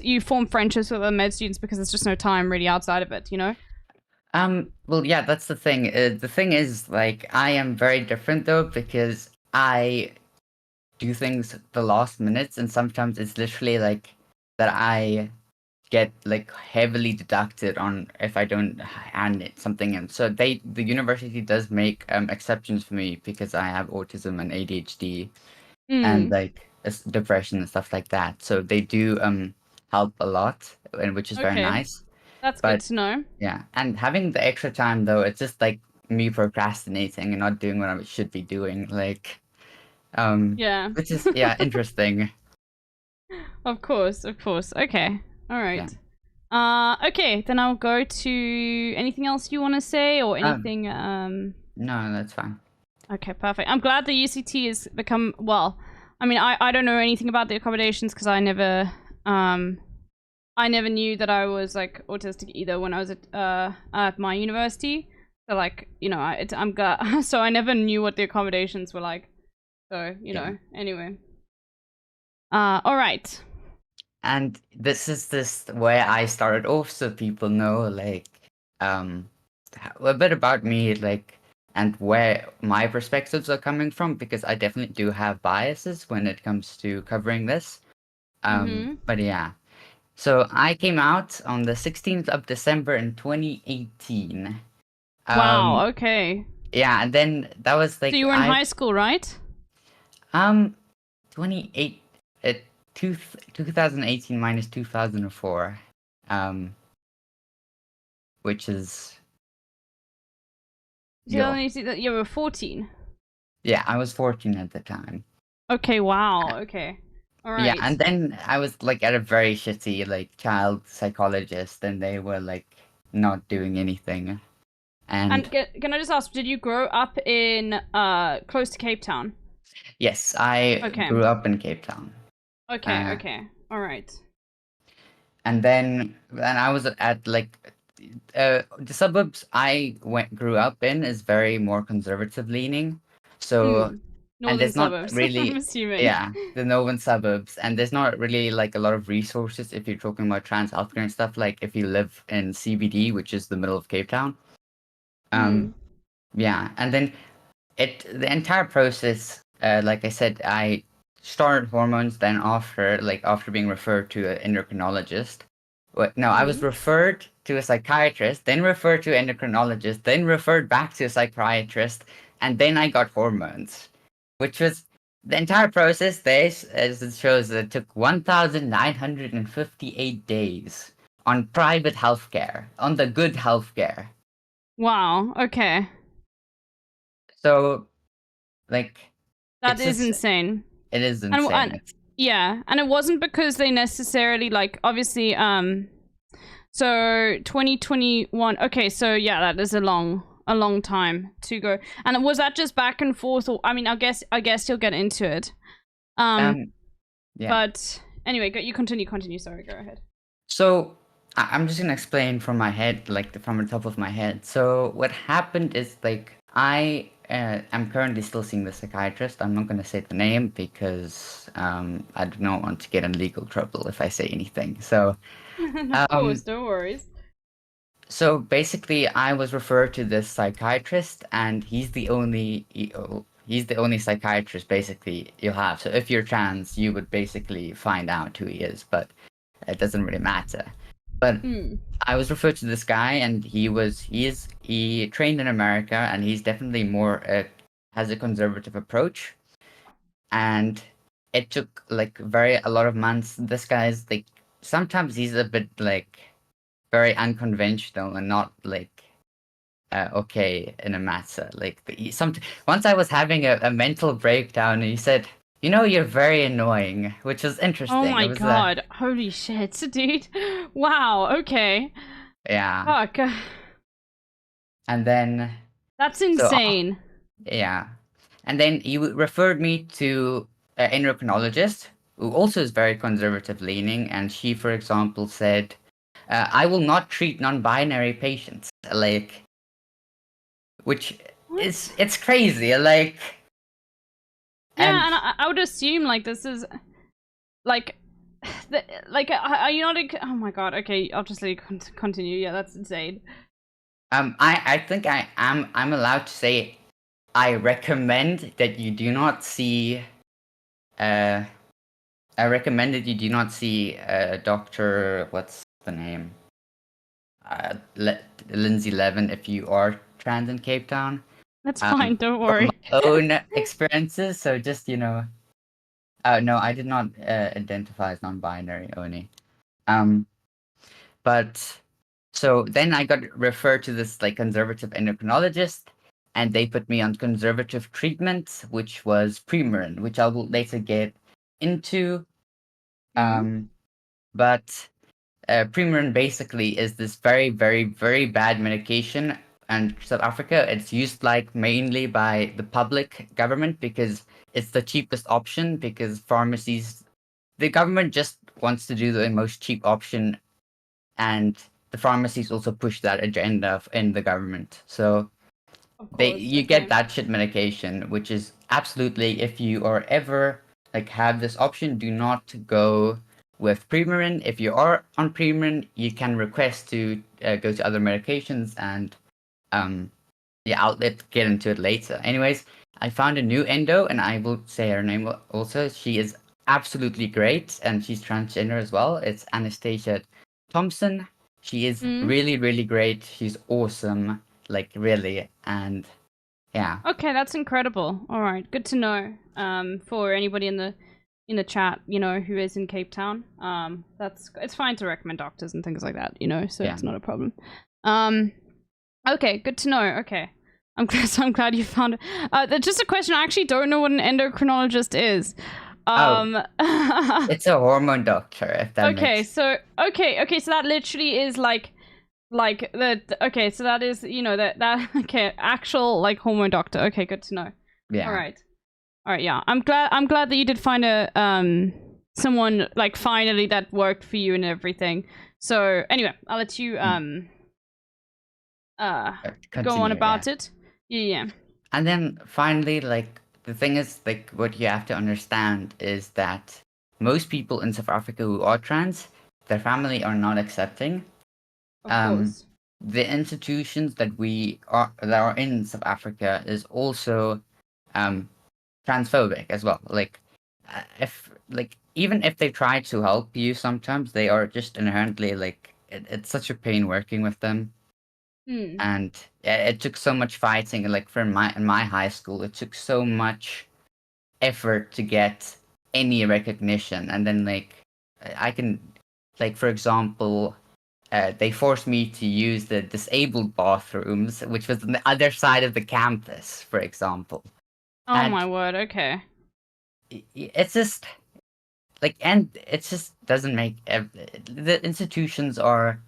you form friendships with other med students because there's just no time really outside of it, you know? Well, yeah, that's the thing. The thing is, like, I am very different though, because I do things the last minutes, and sometimes it's literally like that I get like heavily deducted on if I don't hand it something in. So the university does make exceptions for me because I have autism and ADHD and like depression and stuff like that. So they do help a lot, and which is very nice. That's good to know. Yeah, and having the extra time though, it's just like me procrastinating and not doing what I should be doing. Like, yeah, which is interesting. Of course. Okay, all right. Okay, then I'll go to anything else you want to say or anything. No, that's fine. Okay, perfect. I'm glad the UCT has become well. I mean, I don't know anything about the accommodations because I never knew that I was like autistic either when I was at my university. So like, you know, I'm glad. So I never knew what the accommodations were like. So you know, anyway. All right. And this is where I started off, so people know like a bit about me, like, and where my perspectives are coming from, because I definitely do have biases when it comes to covering this. But yeah. So I came out on the 16th of December in 2018. Wow, okay. Yeah, and then that was like... So you were in high school, right? 2018 minus 2004. Which is... You were 14? Yeah, I was 14 at the time. Okay, wow, okay. All right. Yeah, and then I was like at a very shitty like child psychologist, and they were like not doing anything. And can I just ask, did you grow up in close to Cape Town? Yes, I grew up in Cape Town. Okay, okay, all right. And then I was at like the suburbs I grew up in is very more conservative leaning. So. Northern and there's suburbs, not really, I'm assuming. Yeah, the northern suburbs, and there's not really like a lot of resources if you're talking about trans healthcare and stuff. Like if you live in CBD, which is the middle of Cape Town. Yeah, and then the entire process, like I said, I started hormones. Then after being referred to an endocrinologist, I was referred to a psychiatrist, then referred to an endocrinologist, then referred back to a psychiatrist, and then I got hormones. Which was the entire process, as it shows, it took 1,958 days on private healthcare, on the good healthcare. Wow. Okay. So, like, That it's is just, insane. it is And, insane. yeah, and it wasn't because they necessarily like obviously so 2021. Okay, so yeah, that is a long time to go. And was that just back and forth? Or I mean, I guess you'll get into it. Yeah. But anyway, you continue. Sorry, go ahead. So I'm just gonna explain from my head, like from the top of my head. So what happened is like I'm currently still seeing the psychiatrist. I'm not gonna say the name because I do not want to get in legal trouble if I say anything. So Of course, no worries. so basically, I was referred to this psychiatrist, and he's the only psychiatrist basically you'll have. So if you're trans, you would basically find out who he is, but it doesn't really matter. But I was referred to this guy, and he trained in America, and he's definitely more has a conservative approach. And it took like a lot of months. This guy's like sometimes he's a bit like very unconventional and not like okay in a matter. Like once I was having a mental breakdown, and he said, "You know, you're very annoying," which was interesting. Oh my It was, god! Holy shit, dude! Wow. Okay. Yeah. Fuck. And then That's insane. Yeah. And then he referred me to an endocrinologist who also is very conservative leaning, and she, for example, said, "I will not treat non-binary patients," like, which is it's crazy, like. Yeah, and I would assume like this is like, are you not? Oh my god. Okay, I'll just let you continue. Yeah, that's insane. I think I'm allowed to say I recommend that you do not see. I recommend that you do not see Doctor. What's the name? Lindsay Levin if you are trans in Cape Town. That's fine. Don't worry. From my own experiences, so just no, I did not identify as non-binary only. But so then I got referred to this like conservative endocrinologist, and they put me on conservative treatment, which was Premarin, which I will later get into. But Premarin basically is this very, very, very bad medication, and South Africa it's used like mainly by the public government because it's the cheapest option because the government just wants to do the most cheap option, and the pharmacies also push that agenda in the government. So you get that shit medication, which is absolutely, if you are ever like have this option, do not go with Premarin. If you are on Premarin, you can request to go to other medications, and let's get into it later. Anyways, I found a new endo, and I will say her name also. She is absolutely great, and she's transgender as well. It's Anastasia Thompson. She is really, really great. She's awesome, like really, and yeah. Okay, that's incredible. All right, good to know. For anybody in the chat, who is in Cape Town, it's fine to recommend doctors and things like that, so it's not a problem. Okay, good to know. Okay, I'm glad you found it. Just a question. I actually don't know what an endocrinologist is. It's a hormone doctor. If that makes... so that literally is like the so that is that okay, actual like hormone doctor. Okay, good to know. Yeah. All right, yeah. I'm glad that you did find a someone like finally that worked for you and everything. So anyway, I'll let you go on about it. Yeah. And then finally, like the thing is, like what you have to understand is that most people in South Africa who are trans, their family are not accepting. Of course. The institutions that are in South Africa is also transphobic as well. Like even if they try to help you, sometimes they are just inherently like it's such a pain working with them. And it took so much fighting. Like in my high school, it took so much effort to get any recognition, and then like I can, like for example, they forced me to use the disabled bathrooms, which was on the other side of the campus, for example. Oh And my word. Okay. it's just like, and it just doesn't make the institutions are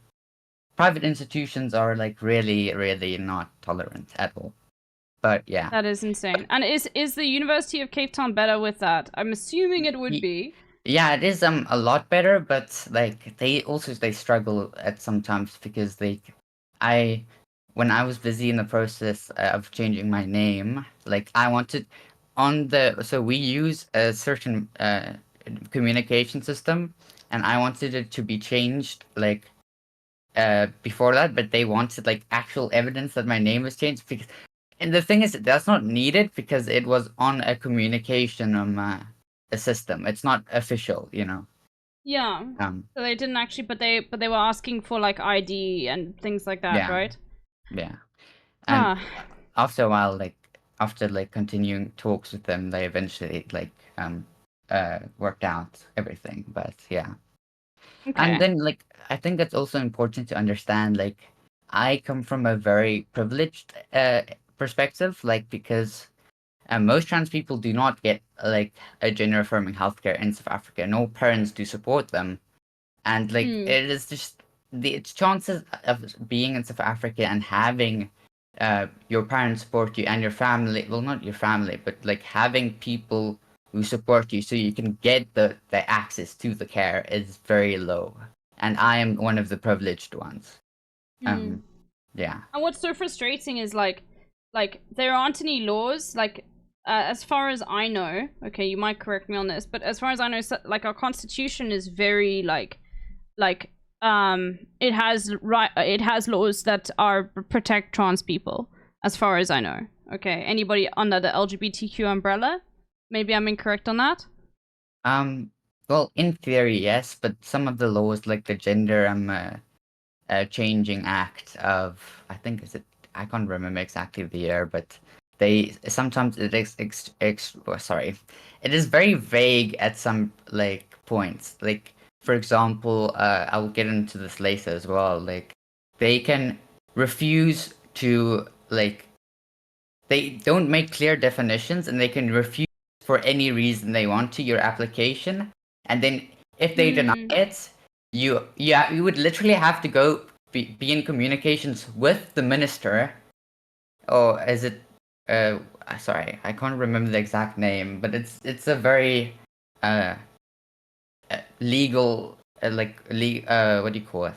private institutions are like really not tolerant at all. But yeah. That is insane. And is the University of Cape Town better with that? I'm assuming it would be. Yeah, it is a lot better, but like they struggle at sometimes because when I was busy in the process of changing my name, like I wanted so we use a certain communication system, and I wanted it to be changed like before that, but they wanted like actual evidence that my name was changed because, and the thing is that's not needed because it was on a communication a system. It's not official, you know. Yeah. So they didn't actually, but they were asking for like ID and things like that, Yeah. right? Yeah. And after a while, after continuing talks with them, they eventually worked out everything. But yeah. Okay. And then I think it's also important to understand I come from a very privileged perspective, because most trans people do not get a gender affirming healthcare in South Africa. No parents do support them, and it is just the chances of being in South Africa and having your parents support you and your family, well, not your family, but having people who support you so you can get the access to the care is very low, and I am one of the privileged ones. Yeah. And what's so frustrating is like there aren't any laws as far as I know. Okay, you might correct me on this, but as far as I know, our constitution is very it has laws that protect trans people, as far as I know. Okay, anybody under the LGBTQ umbrella? Maybe I'm incorrect on that. Well, in theory, yes, but some of the laws, like the Gender Changing Act of, I think I can't remember exactly the year, but they sometimes it is very vague at some points. For example, I'll get into this later as well. They can refuse to they don't make clear definitions, and they can refuse for any reason they want to your application, and then if they deny it, you would literally have to go be in communications with the minister, or is it sorry, I can't remember the exact name, but it's a very legal what do you call it?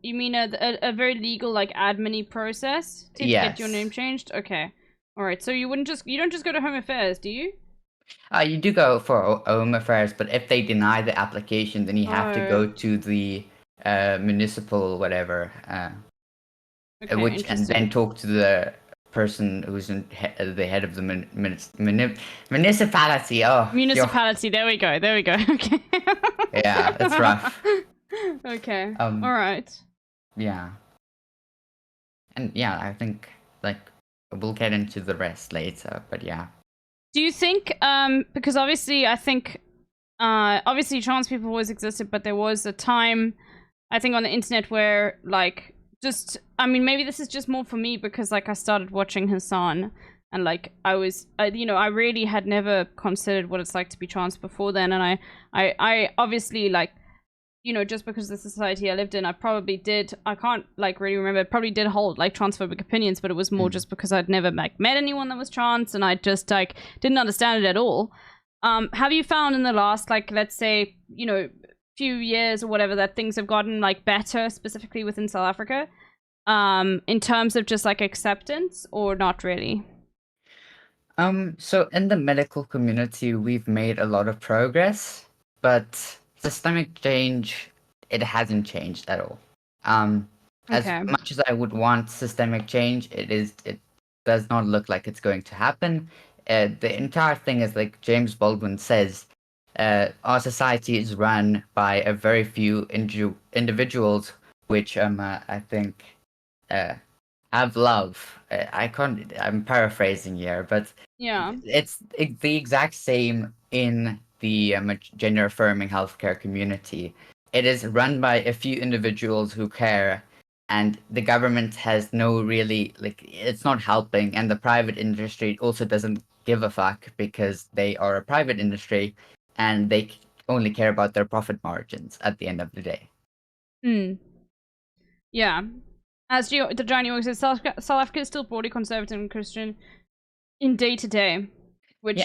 You mean a very legal admin-y process to get your name changed? Okay. All right. So you don't just go to Home Affairs, do you? You do go for Home Affairs, but if they deny the application, then you have to go to the municipal whatever, and then talk to the person who's the head of the municipality. Oh, municipality. There we go. Okay. Yeah, that's rough. Okay. All right. Yeah. And yeah, I think we'll get into the rest later, but yeah. Do you think because obviously I think obviously trans people always existed, but there was a time I think on the internet where maybe this is just more for me because I started watching Hasan, and I really had never considered what it's like to be trans before then, and I obviously just because of the society I lived in, I probably did, I can't really remember, probably did hold transphobic opinions, but it was more just because I'd never met anyone that was trans, and I just didn't understand it at all. Have you found in the last let's say few years or whatever that things have gotten better specifically within South Africa in terms of just acceptance, or not really? So in the medical community we've made a lot of progress, but systemic change, it hasn't changed at all. As much as I would want systemic change, it does not look like it's going to happen. The entire thing is James Baldwin says, our society is run by a very few individuals, which I think have have love. I can't. I'm paraphrasing here, but Yeah. it's the exact same in the gender affirming healthcare community. It is run by a few individuals who care, and the government has no really it's not helping, and the private industry also doesn't give a fuck because they are a private industry, and they only care about their profit margins at the end of the day. Yeah. As the Giant York says, South Africa is still broadly conservative and Christian in day to day, which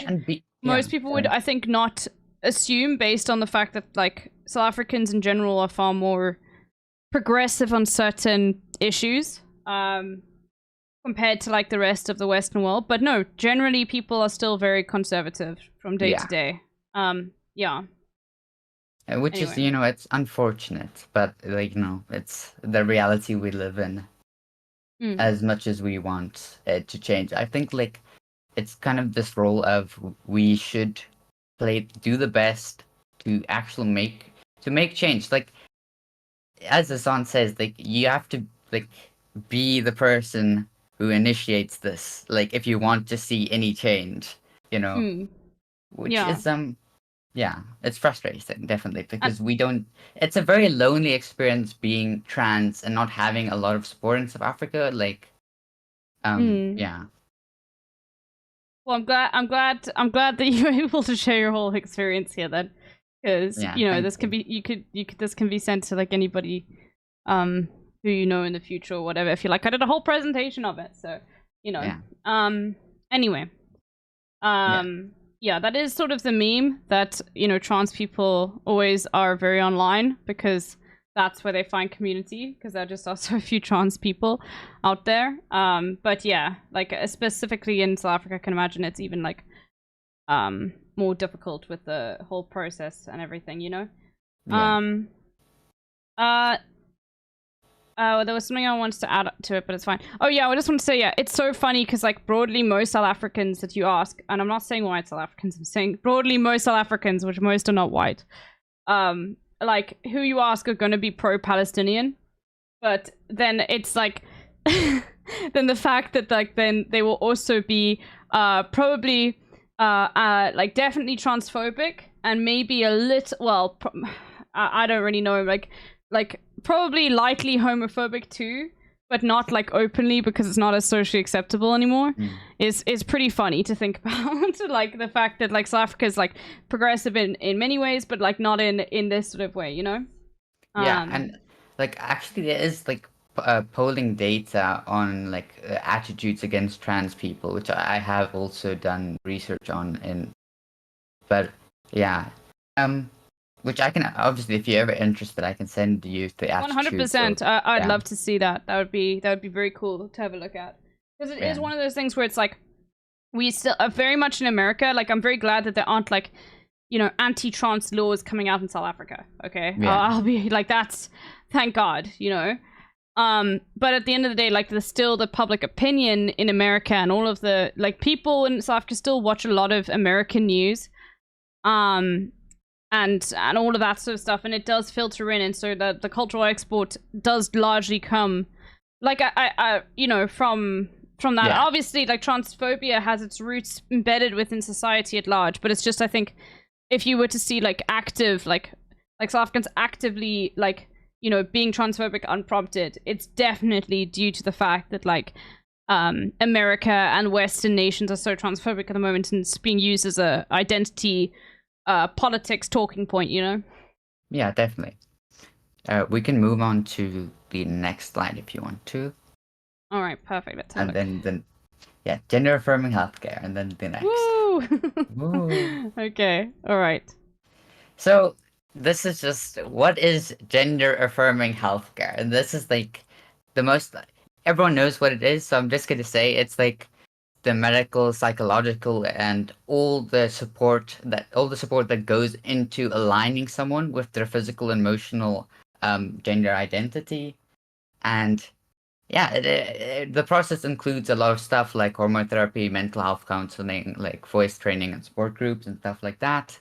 most people would, I think, not assume based on the fact that like South Africans in general are far more progressive on certain issues compared to like the rest of the Western world. But no, generally people are still very conservative from day to day. Yeah. Which is, it's unfortunate, but it's the reality we live in. As much as we want it to change, I think it's kind of this role of we should do the best to actually make change. Like as Hasan says, you have to be the person who initiates this. Like if you want to see any change, which is yeah, it's frustrating, definitely, because we don't. It's a very lonely experience being trans and not having a lot of support in South Africa. Yeah. Well, I'm glad that you were able to share your whole experience here, then, because this can be this can be sent to like anybody, who in the future or whatever. If you like, I did a whole presentation of it, so Anyway, yeah, that is sort of the meme that, trans people always are very online because that's where they find community, because there are just also a few trans people out there. But yeah, like specifically in South Africa, I can imagine it's even like more difficult with the whole process and everything, there was something I wanted to add to it, but it's fine. Oh yeah, I just want to say, it's so funny because like broadly most South Africans that you ask, and I'm not saying white South Africans, I'm saying broadly most South Africans, which most are not white, like who you ask are going to be pro-Palestinian, but then it's like, then the fact that like then they will also be probably like definitely transphobic and maybe a little, I don't really know, like probably lightly homophobic too, but not like openly because it's not as socially acceptable anymore. Is pretty funny to think about. Like the fact that like South Africa is like progressive in many ways, but like not in this sort of way, Yeah, and like actually there is like polling data on like attitudes against trans people, which I have also done research on. But yeah, which I can obviously, if you're ever interested, I can send you the attitude. 100%. I'd love to see that. That would be very cool to have a look at, because it is one of those things where it's like we still are very much in America. Like I'm very glad that there aren't like anti-trans laws coming out in South Africa. Okay, I'll be like, that's thank God. But at the end of the day, like there's still the public opinion in America, and all of the like people in South Africa still watch a lot of American news. And all of that sort of stuff, and it does filter in, and so the cultural export does largely come, like I from that. Obviously, like transphobia has its roots embedded within society at large, but it's just, I think, if you were to see like active, like South Africans actively like being transphobic unprompted, it's definitely due to the fact that like America and Western nations are so transphobic at the moment, and it's being used as a identity politics talking point, Yeah, definitely. We can move on to the next slide if you want to. All right, perfect. Let's have a look. Then gender affirming healthcare, and then the next. Woo! Woo. Okay, all right. So this is just, what is gender affirming healthcare? And this is like the most, everyone knows what it is, so I'm just gonna say it's like the medical, psychological, and all the support that goes into aligning someone with their physical and emotional gender identity. And the process includes a lot of stuff like hormone therapy, mental health counseling, like voice training and support groups and stuff like that.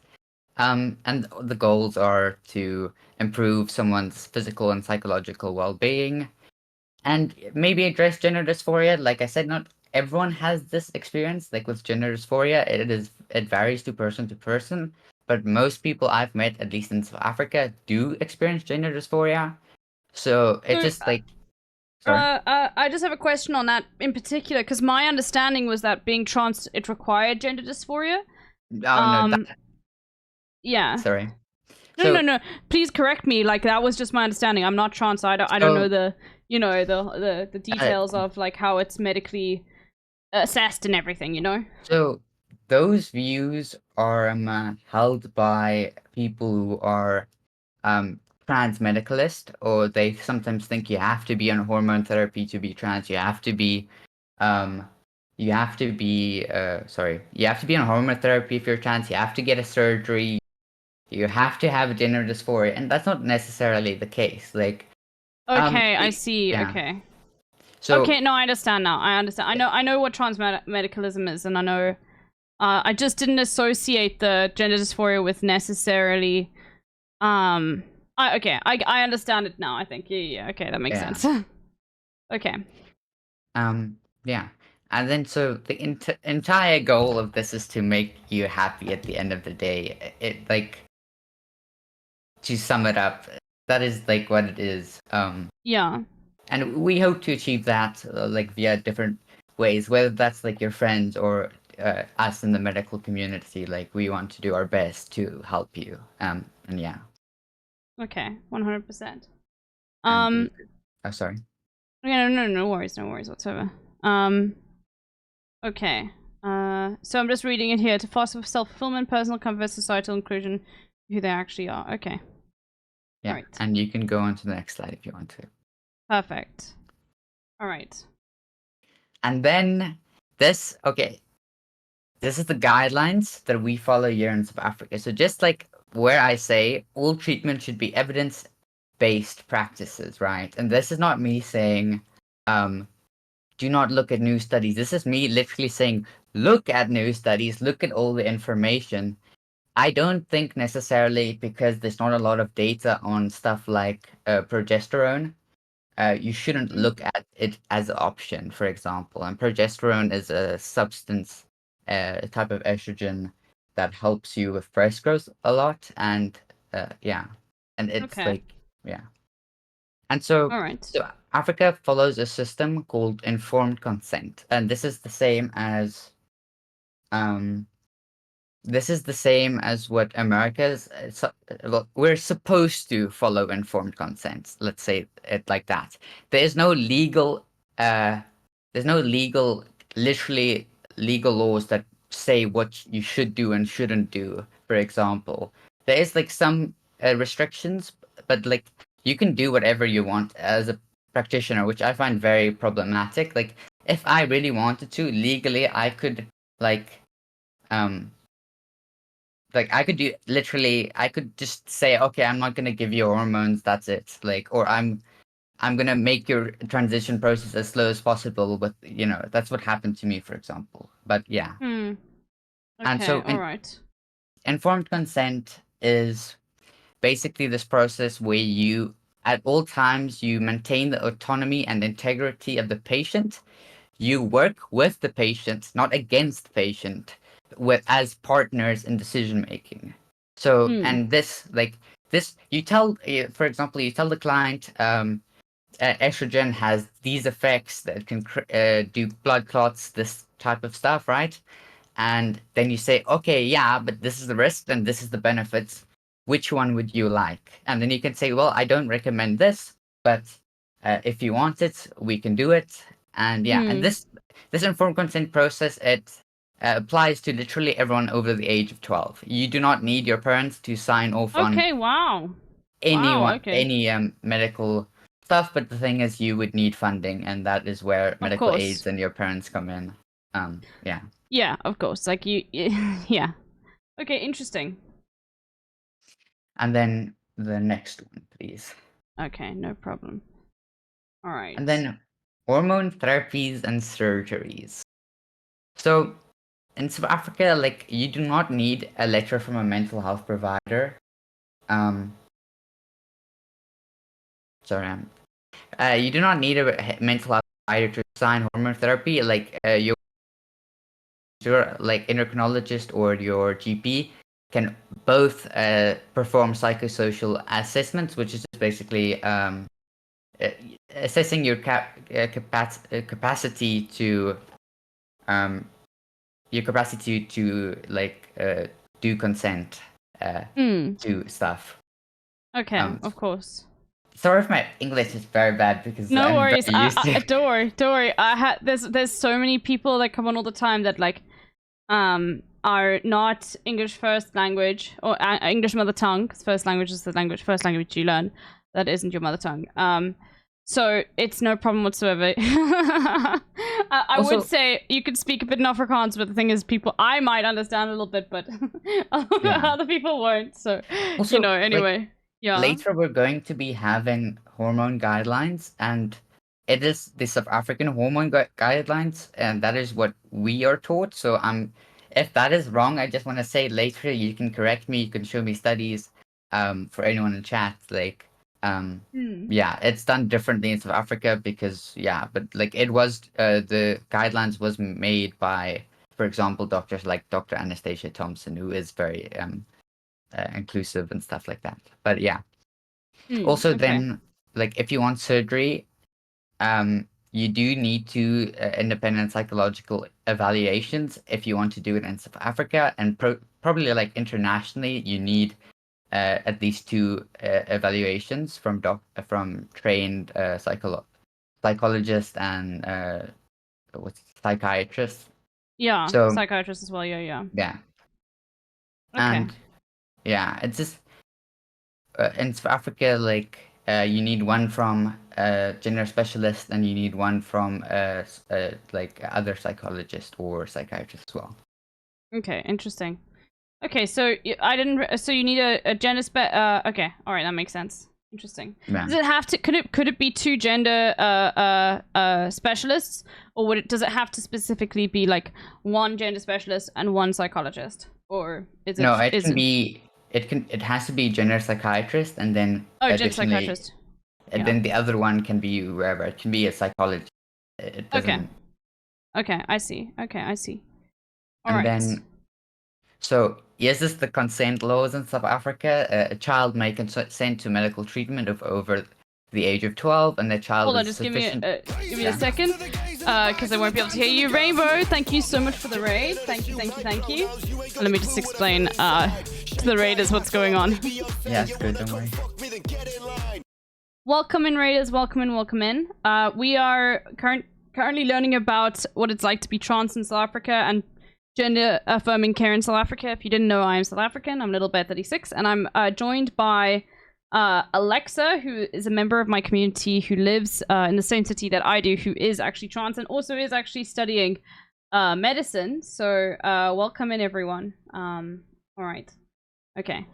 And the goals are to improve someone's physical and psychological well-being, and maybe address gender dysphoria. Like I said, not everyone has this experience. Like with gender dysphoria, it varies to person, but most people I've met, at least in South Africa, do experience gender dysphoria. So it's So, just like, sorry. I just have a question on that in particular, because my understanding was that being trans, it required gender dysphoria. Oh no, Yeah. sorry. No. Please correct me. Like, that was just my understanding. I'm not trans, so I don't know the, you know, the details of like how it's medically assessed and everything, you know? So those views are held by people who are trans medicalist, or they sometimes think you have to be on hormone therapy to be trans. You have to be you have to be on hormone therapy if you're trans. You have to get a surgery. You have to have gender dysphoria, and that's not necessarily the case. Like, Okay, I see. yeah. Okay. So, okay, no, I understand now. I understand. I know what trans medicalism is, and I know. I just didn't associate the gender dysphoria with necessarily. Okay, I understand it now. I think. Yeah. Okay, that makes Yeah. sense. Okay. Yeah. And then so the entire goal of this is to make you happy at the end of the day. It like, to sum it up, that is like what it is. Yeah. And we hope to achieve that like via different ways, whether that's like your friends or us in the medical community. Like, we want to do our best to help you. And yeah. Okay, 100%. Oh, sorry. Yeah, no worries whatsoever. Okay. So I'm just reading it here. To foster self-fulfillment, personal comfort, societal inclusion, who they actually are. Okay. Yeah. Right. And you can go on to the next slide if you want to. Perfect. All right. And then this is the guidelines that we follow here in South Africa. So just like where I say all treatment should be evidence-based practices, right? And this is not me saying, do not look at new studies. This is me literally saying, look at new studies, look at all the information. I don't think necessarily, because there's not a lot of data on stuff like progesterone, you shouldn't look at it as an option, for example. And progesterone is a substance, a type of estrogen that helps you with breast growth a lot. And yeah, and it's like, yeah. And so, so Africa follows a system called informed consent. And this is the same as what America's. Well, we're supposed to follow informed consent. Let's say it like that. There's no legal, literally legal laws that say what you should do and shouldn't do. For example, there is like some restrictions, but like you can do whatever you want as a practitioner, which I find very problematic. Like, if I really wanted to legally, I could like I could do literally, I could just say, okay, I'm not gonna give you hormones, that's it. Like, or I'm gonna make your transition process as slow as possible. But that's what happened to me, for example. But yeah. Okay, And so all right. Informed consent is basically this process where you, at all times, you maintain the autonomy and integrity of the patient. You work with the patient, not against the patient, as partners in decision making. So, and this, you tell, for example, you tell the client, estrogen has these effects that can do blood clots, this type of stuff, right? And then you say, okay, yeah, but this is the risk and this is the benefits. Which one would you like? And then you can say, well, I don't recommend this, but if you want it, we can do it. And yeah, and this informed consent process, it applies to literally everyone over the age of 12. You do not need your parents to sign off on any medical stuff, but the thing is, you would need funding, and that is where medical aids and your parents come in. Yeah. Yeah, of course. Like yeah. Okay, interesting. And then the next one, please. Okay, no problem. All right. And then hormone therapies and surgeries. So in South Africa, like, you do not need a letter from a mental health provider. Sorry, you do not need a mental health provider to assign hormone therapy. Like your like endocrinologist or your GP can both perform psychosocial assessments, which is just basically assessing your capacity to like do consent to stuff. Okay, of course. Sorry if my English is very bad because No I'm worries. very used to. Don't worry. Don't worry. There's so many people that come on all the time that like are not English first language or English mother tongue. 'Cause first language is the first language you learn that isn't your mother tongue. So it's no problem whatsoever. I Also, would say you could speak a bit in Afrikaans, but the thing is, I might understand a little bit, but other people won't. So also, anyway. Like, yeah. later we're going to be having hormone guidelines, and it is the South African hormone guidelines, and that is what we are taught. So if that is wrong, I just want to say later you can correct me. You can show me studies. For anyone in chat, like yeah, it's done differently in South Africa because but like it was the guidelines was made by, for example, doctors like Dr. Anastasia Thompson, who is very inclusive and stuff like that. But yeah. Also, then like if you want surgery, you do need to independent psychological evaluations if you want to do it in South Africa, and probably like internationally, you need at least 2 evaluations from trained psychologists and psychiatrists. Yeah, So psychiatrists as well. Yeah. Yeah. Okay. And yeah, it's just in South Africa, like you need one from a gender specialist, and you need one from like other psychologist or psychiatrist as well. Okay, interesting. Okay, so so you need a gender okay, all right, that makes sense. Interesting. Yeah. Does it have to? Could it be 2 gender specialists, or does it have to specifically be like 1 gender specialist and 1 psychologist, or is it? No, it can be. It has to be gender psychiatrist, and then gender psychiatrist. And then the other one can be wherever. It can be a psychologist. It doesn't. Okay, I see. All and right. then, so yes, this is the consent laws in South Africa. A child may consent to medical treatment of over the age of 12, and the child Hold on, is just sufficient. give me a second, because I won't be able to hear you. Rainbow, thank you so much for the raid. Thank you. Let me just explain to the raiders what's going on. Yeah, it's good. Don't worry. Welcome in, raiders. Welcome in. We are currently learning about what it's like to be trans in South Africa and gender affirming care in South Africa. If you didn't know, I am South African. I'm Littlebear36, and I'm joined by Alexa, who is a member of my community who lives in the same city that I do, who is actually trans and also is actually studying medicine. So welcome in, everyone. All right. Okay.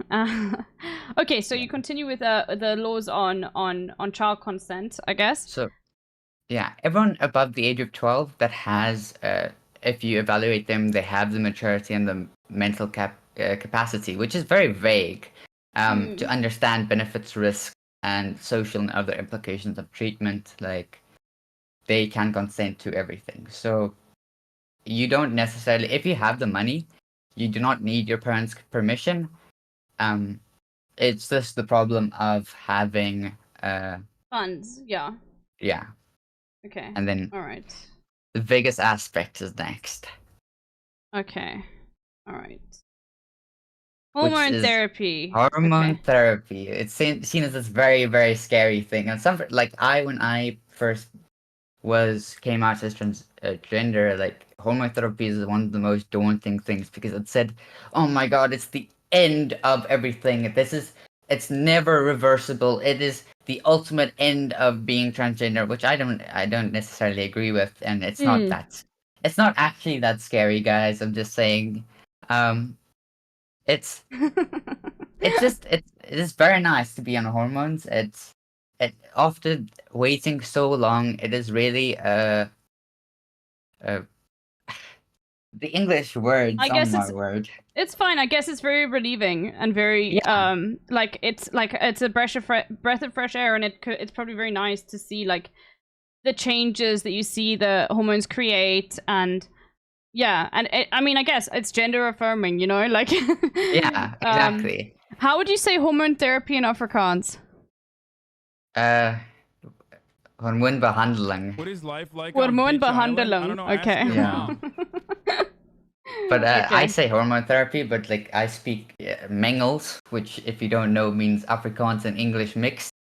Okay, so you continue with the laws on child consent, I guess. So, yeah, everyone above the age of 12 that has, if you evaluate them, they have the maturity and the mental capacity, which is very vague, to understand benefits, risks, and social and other implications of treatment. Like, they can consent to everything. So, you don't necessarily, if you have the money, you do not need your parents' permission. It's just the problem of having funds. Yeah. Okay. And then all right, the biggest aspect is next. Okay. All right. Hormone therapy. Hormone therapy. It's seen as this very, very scary thing. And when I first came out as transgender, like hormone therapy is one of the most daunting things because it said, "Oh my God, it's the end of everything. It's never reversible. It is the ultimate end of being transgender," which I don't necessarily agree with, and it's not actually that scary, guys. I'm just saying, it is very nice to be on hormones. After waiting so long, it is really the English words I guess on my word. it's fine. I guess it's very relieving and very like it's a breath of fresh air, and it's probably very nice to see like the changes that you see the hormones create, and yeah, and I mean, I guess it's gender affirming, you know, like Yeah, exactly. How would you say hormone therapy in Afrikaans? Hormoonbehandeling. What is life like on Hormoon Bitch Island? I don't behandeling. know. Ask Okay. your Yeah. mom. But I Okay. say hormone therapy, but like I speak Mengels, which if you don't know means Afrikaans and English mixed.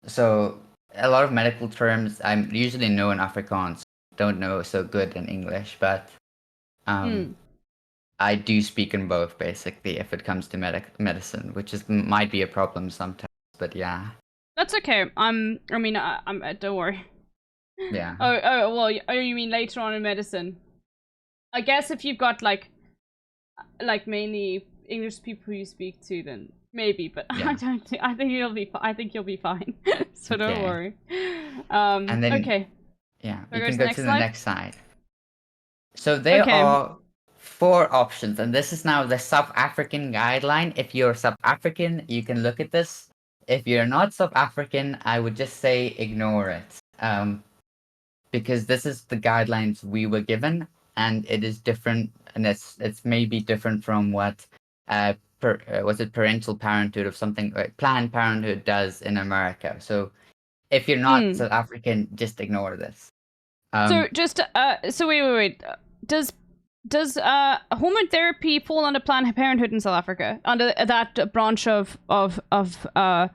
So a lot of medical terms I usually know in Afrikaans, don't know so good in English, but I do speak in both basically if it comes to medicine, which might be a problem sometimes, but yeah. That's okay. I'm don't worry. Yeah. Well, you mean later on in medicine? I guess if you've got like mainly English people you speak to, then maybe. But Yeah. I think you'll be. I think you'll be fine. So don't Okay. worry. And then, okay. Yeah, Shall you I can go go to to the the next next slide. So there Okay. are 4 options, and this is now the South African guideline. If you're South African, you can look at this. If you're not South African, I would just say ignore it. Because this is the guidelines we were given, and it is different, and it's maybe different from what was it parental parenthood of something Planned Parenthood does in America. So if you're not South African, just ignore this. So just so wait. Does hormone therapy fall under Planned Parenthood in South Africa, under that branch of the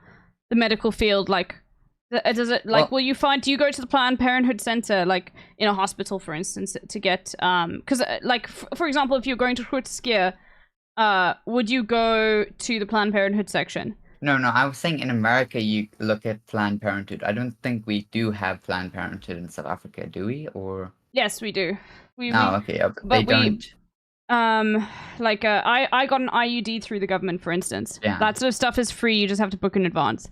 medical field? Like, does it like will you find? Do you go to the Planned Parenthood center, like in a hospital, for instance, to get because like for example, if you're going to Groote Schuur, would you go to the Planned Parenthood section? No, I was saying in America you look at Planned Parenthood. I don't think we do have Planned Parenthood in South Africa, do we? Or Yes, we do. okay, but but they don't. Like I got an IUD through the government, for instance. Yeah. That sort of stuff is free. You just have to book in advance.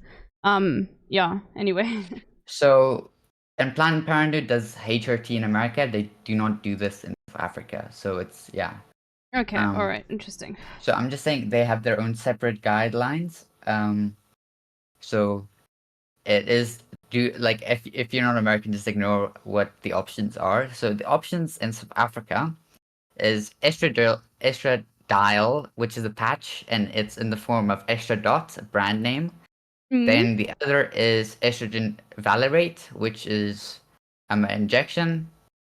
Yeah. Anyway. So, and Planned Parenthood does HRT in America. They do not do this in South Africa. So it's Okay. All right. Interesting. So I'm just saying they have their own separate guidelines. So it is like if you're not American, just ignore what the options are. So the options in South Africa is estradiol, which is a patch, and it's in the form of Estradot, a brand name. Then the other is estrogen valerate, which is an injection,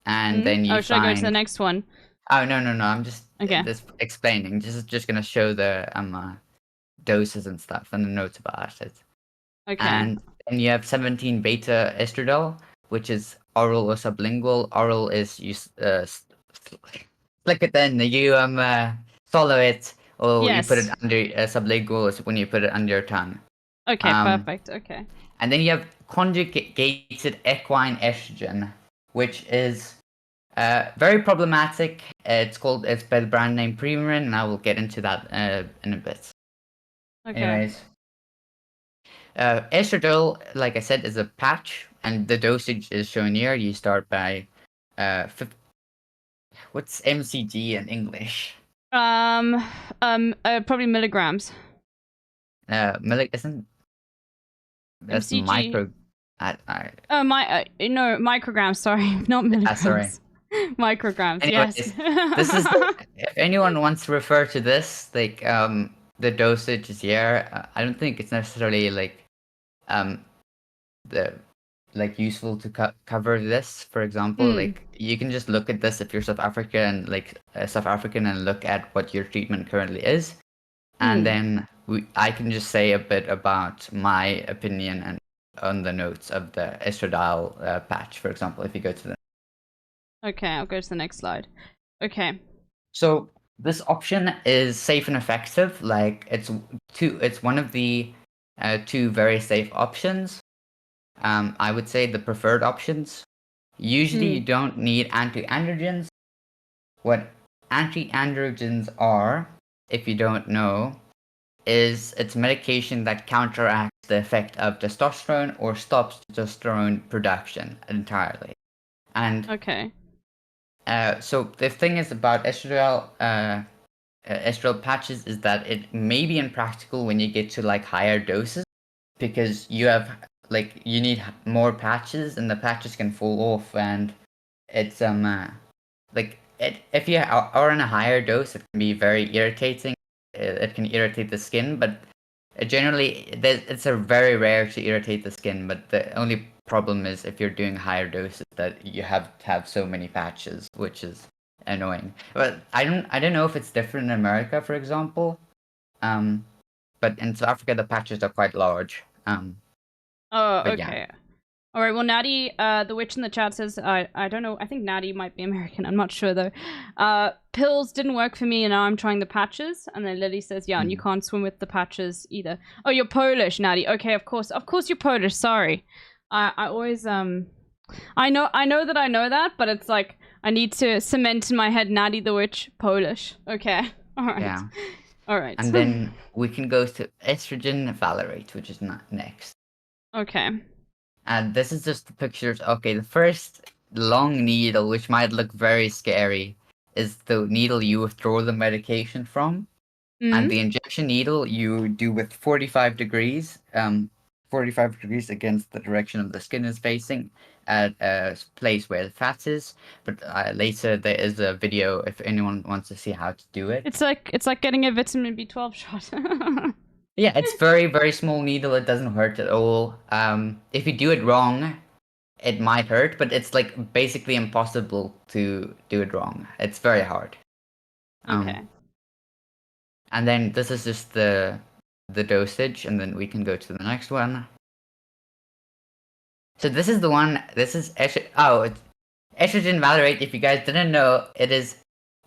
and then you should I go to the next one? Oh no! I'm just explaining. Just gonna show the doses and stuff and the notes about it. Okay. And then you have 17 beta estradiol, which is oral or sublingual. Oral is you flick it in, you swallow it, or you put it under sublingual is when you put it under your tongue. Okay, perfect. Okay. And then you have conjugated equine estrogen, which is very problematic. It's by the brand name Premarin, and I will get into that in a bit. Okay. Anyways, estradiol, like I said, is a patch, and the dosage is shown here. You start by what's mcg in English? Probably milligrams. Isn't that's MCG. micro? No, micrograms. Sorry, not milligrams. Sorry. Micrograms. Anyways, yes. This is if anyone wants to refer to this, like the dosage is here. I don't think it's necessarily like the useful to cover this. For example, like you can just look at this if you're South African, South African, and look at what your treatment currently is, and then I can just say a bit about my opinion and on the notes of the estradiol patch, for example, if you go to the. Okay, I'll go to the next slide. Okay. So this option is safe and effective. Like it's one of the 2 very safe options. I would say the preferred options. Usually you don't need anti-androgens. What anti-androgens are, if you don't know, is it's medication that counteracts the effect of testosterone or stops testosterone production entirely. And So the thing is about estradiol patches is that it may be impractical when you get to like higher doses, because you have like you need more patches and the patches can fall off, and it's like if you are on a higher dose, it can be very irritating. It can irritate the skin, but generally it's a very rare to irritate the skin. But the only problem is if you're doing higher doses that you have to have so many patches, which is annoying. But I don't know if it's different in America, for example. But in South Africa the patches are quite large. Oh, but okay. yeah. All right. Well, Natty, the witch in the chat says, I don't know. I think Natty might be American. I'm not sure though. Pills didn't work for me, and now I'm trying the patches. And then Lily says, yeah, and you can't swim with the patches either. Oh, you're Polish, Natty. Okay, of course you're Polish. Sorry. I always I know that I know that, but it's like I need to cement in my head Natty the witch Polish. Okay. All right. Yeah. All right. And then we can go to estrogen valerate, which is not next. Okay. And this is just the pictures. Okay, the first long needle, which might look very scary, is the needle you withdraw the medication from. And the injection needle you do with 45 degrees, 45 degrees against the direction of the skin is facing at a place where the fat is. But later there is a video if anyone wants to see how to do it. It's like getting a vitamin B12 shot. Yeah, it's very, very small needle. It doesn't hurt at all. If you do it wrong, it might hurt, but it's like basically impossible to do it wrong. It's very hard. Okay. And then this is just the dosage, and then we can go to the next one. So this is the one. This is it's estrogen valerate. If you guys didn't know, it is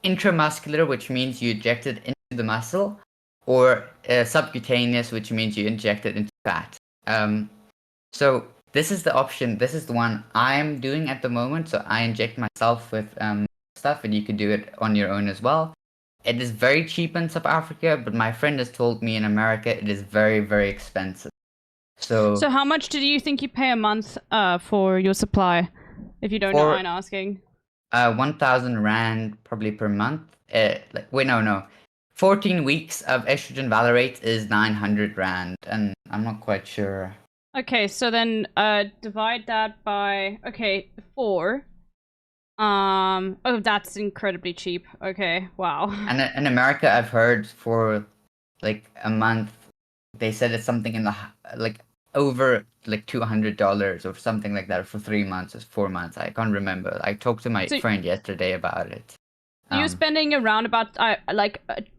intramuscular, which means you inject it into the muscle, or subcutaneous, which means you inject it into fat. So this is the option. This is the one I'm doing at the moment. So I inject myself with stuff, and you can do it on your own as well. It is very cheap in South Africa, but my friend has told me in America it is very, very expensive. So how much do you think you pay a month for your supply, if you don't mind asking? 1,000 rand probably per month. 14 weeks of estrogen valerate is 900 rand, and I'm not quite sure. Okay, so then divide that by 4. Oh, that's incredibly cheap. Okay, wow. And in America, I've heard for like a month, they said it's something in the like over like $200 or something like that for 3 months or 4 months. I can't remember. I talked to my friend yesterday about it. You're spending around about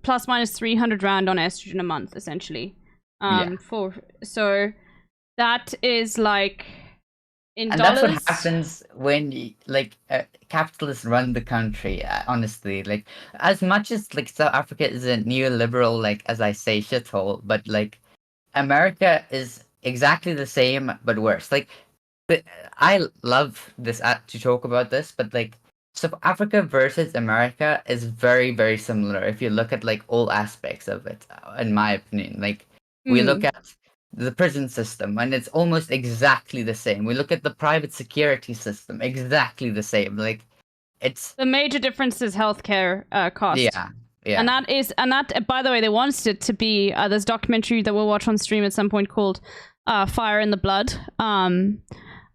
plus minus 300 rand on estrogen a month, essentially. So that is like in and dollars. That's what happens when capitalists run the country. Honestly, like as much as like South Africa is a neoliberal, like as I say, shithole, but like America is exactly the same but worse. Like I love this to talk about this, but like South Africa versus America is very, very similar if you look at like all aspects of it, in my opinion. Like we look at the prison system and it's almost exactly the same. We look at the private security system, exactly the same. Like it's the major difference is healthcare cost. Yeah. And that by the way, they wanted it to be there's a documentary that we'll watch on stream at some point called Fire in the Blood.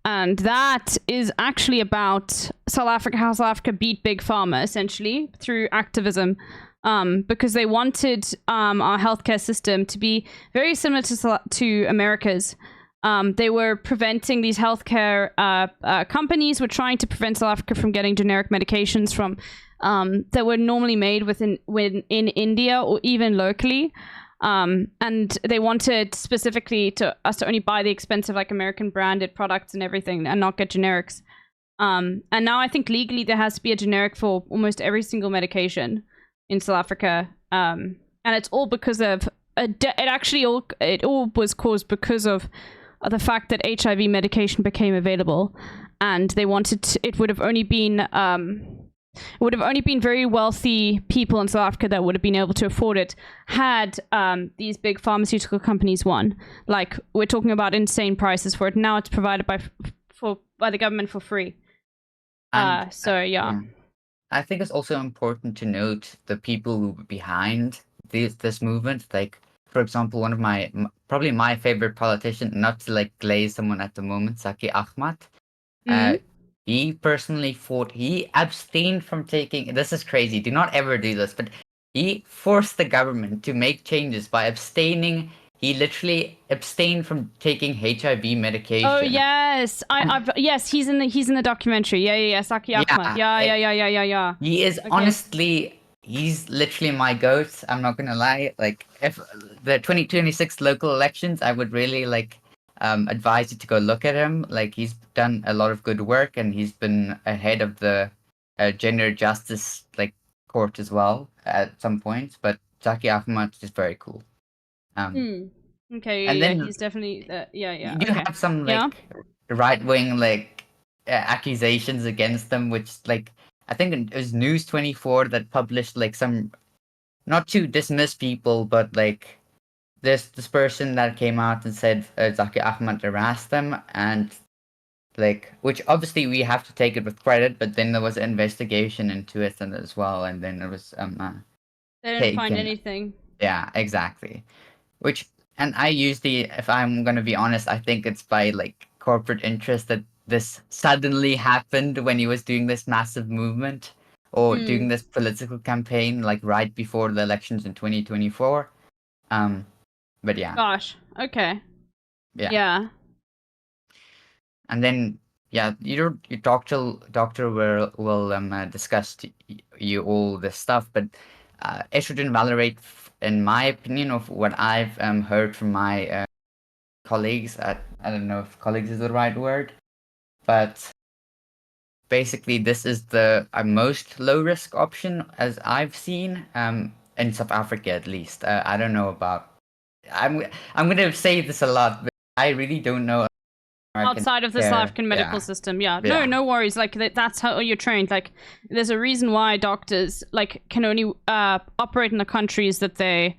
And that is actually about how South Africa beat Big Pharma, essentially, through activism. Because they wanted our healthcare system to be very similar to America's. They were preventing these healthcare companies were trying to prevent South Africa from getting generic medications from that were normally made in India or even locally. And they wanted specifically us to only buy the expensive like American branded products and everything and not get generics. And now I think legally there has to be a generic for almost every single medication in South Africa. And it's all because of it all was caused because of the fact that HIV medication became available, and they wanted it would have only been very wealthy people in South Africa that would have been able to afford it had these big pharmaceutical companies won. Like, we're talking about insane prices for it. Now it's provided by the government for free. So, yeah. I think it's also important to note the people who were behind this movement. Like, for example, one of probably my favorite politician, not to like glaze someone at the moment, Zaki Ahmad. He personally fought. He abstained from taking. This is crazy. Do not ever do this. But he forced the government to make changes by abstaining. He literally abstained from taking HIV medication. Oh yes, yes, he's in the documentary. Yeah. Saki Ahmad. Yeah. He is honestly, he's literally my goat. I'm not gonna lie. Like, if the 2026 local elections, I would really like advise you to go look at him. Like, he's done a lot of good work, and he's been ahead of the gender justice like court as well at some points. But Zaki Ahmad is very cool. Okay, and yeah, then he's definitely yeah. You do have some like right wing like accusations against them, which like I think it was News 24 that published like some, not to dismiss people, but like this person that came out and said Zaki Ahmad harassed them, and like, which obviously we have to take it with credit, but then there was an investigation into it and as well, and then it was they didn't find anything. Yeah, exactly. And I usually, if I'm gonna be honest, I think it's by like corporate interest that this suddenly happened when he was doing this massive movement or doing this political campaign, like right before the elections in 2024. But yeah. Gosh. Okay. Yeah. And then your doctor will discuss you all this stuff, but estrogen valerate, in my opinion, of what I've heard from my colleagues, I don't know if colleagues is the right word, but basically this is the most low risk option as I've seen in South Africa, at least. I don't know about. I'm gonna say this a lot, but I really don't know. Outside of the South African medical system, no worries. Like that's how you're trained. Like, there's a reason why doctors like can only operate in the countries that they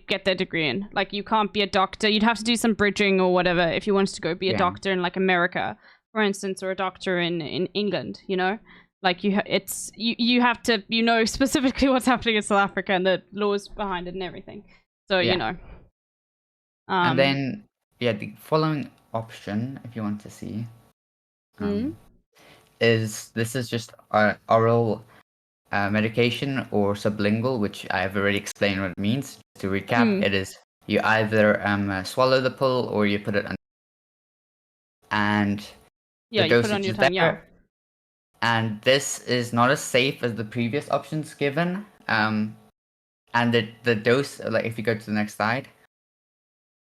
get their degree in. Like, you can't be a doctor. You'd have to do some bridging or whatever if you wanted to go be a doctor in like America, for instance, or a doctor in England. You know, like you have to specifically what's happening in South Africa and the laws behind it and everything. So you know. And then, the following option, if you want to see, is just oral medication or sublingual, which I have already explained what it means. To recap, it is you either swallow the pill or you put it on, and you put it on your tongue. And this is not as safe as the previous options given. And the dose, like if you go to the next slide.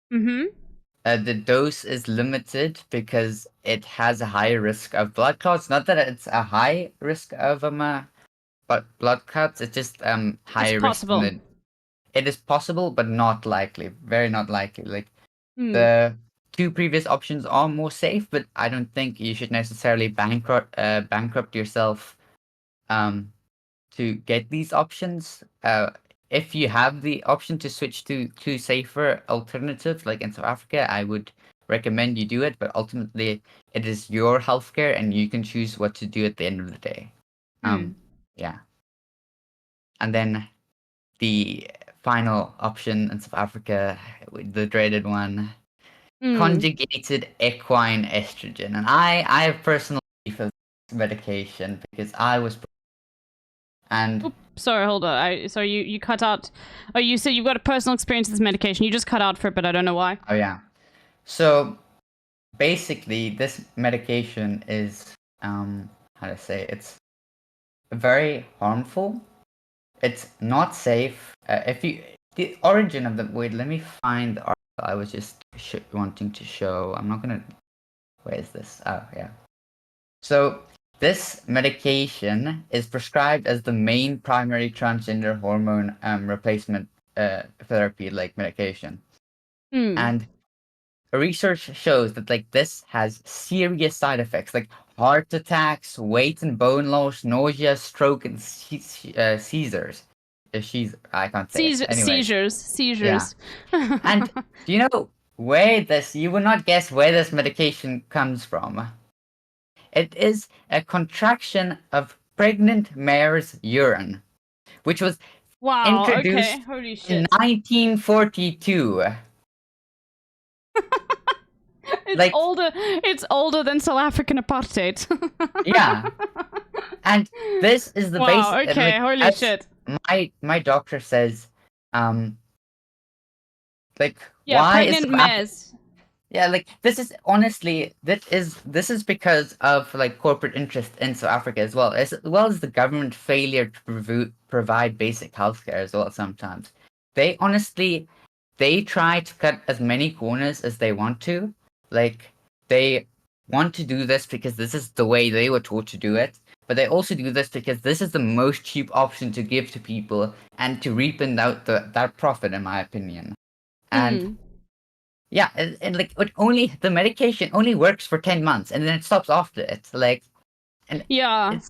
The dose is limited because it has a high risk of blood clots. Not that it's a high risk of but blood clots. It's just high risk. Possible. It is possible, but not likely. Very not likely. Like the two previous options are more safe, but I don't think you should necessarily bankrupt yourself to get these options. If you have the option to switch to safer alternatives, like in South Africa, I would recommend you do it. But ultimately, it is your healthcare, and you can choose what to do at the end of the day. Yeah. And then the final option in South Africa, the dreaded one, conjugated equine estrogen. And I have personally for this medication because I was. And sorry, hold on. So you cut out. Oh, you said you've got a personal experience with this medication. You just cut out for it, but I don't know why. Oh yeah. So basically, this medication is it's very harmful. It's not safe. The origin of wait, let me find the article I was just wanting to show. I'm not gonna. Where is this? Oh yeah. So. This medication is prescribed as the main primary transgender hormone replacement therapy, like medication. And research shows that like this has serious side effects like heart attacks, weight and bone loss, nausea, stroke, and seizures. I can't say it. Anyway. Seizures. Yeah. And do you know where you will not guess where this medication comes from? It is a contraction of pregnant mare's urine, which was Wow, introduced okay. Holy in shit. 1942. It's older than South African apartheid. Yeah. And this is the Wow, base. okay, Like, holy as shit. my doctor says, like, Yeah, why is pregnant South Af- mares. Yeah, like this is honestly this is because of like corporate interest in South Africa as well as the government failure to provide basic healthcare as well. Sometimes they honestly they try to cut as many corners as they want to. Like they want to do this because this is the way they were taught to do it, but they also do this because this is the most cheap option to give to people and to reap in that profit, in my opinion. And yeah, and like the medication only works for 10 months and then it stops after it. Like, and yeah, it's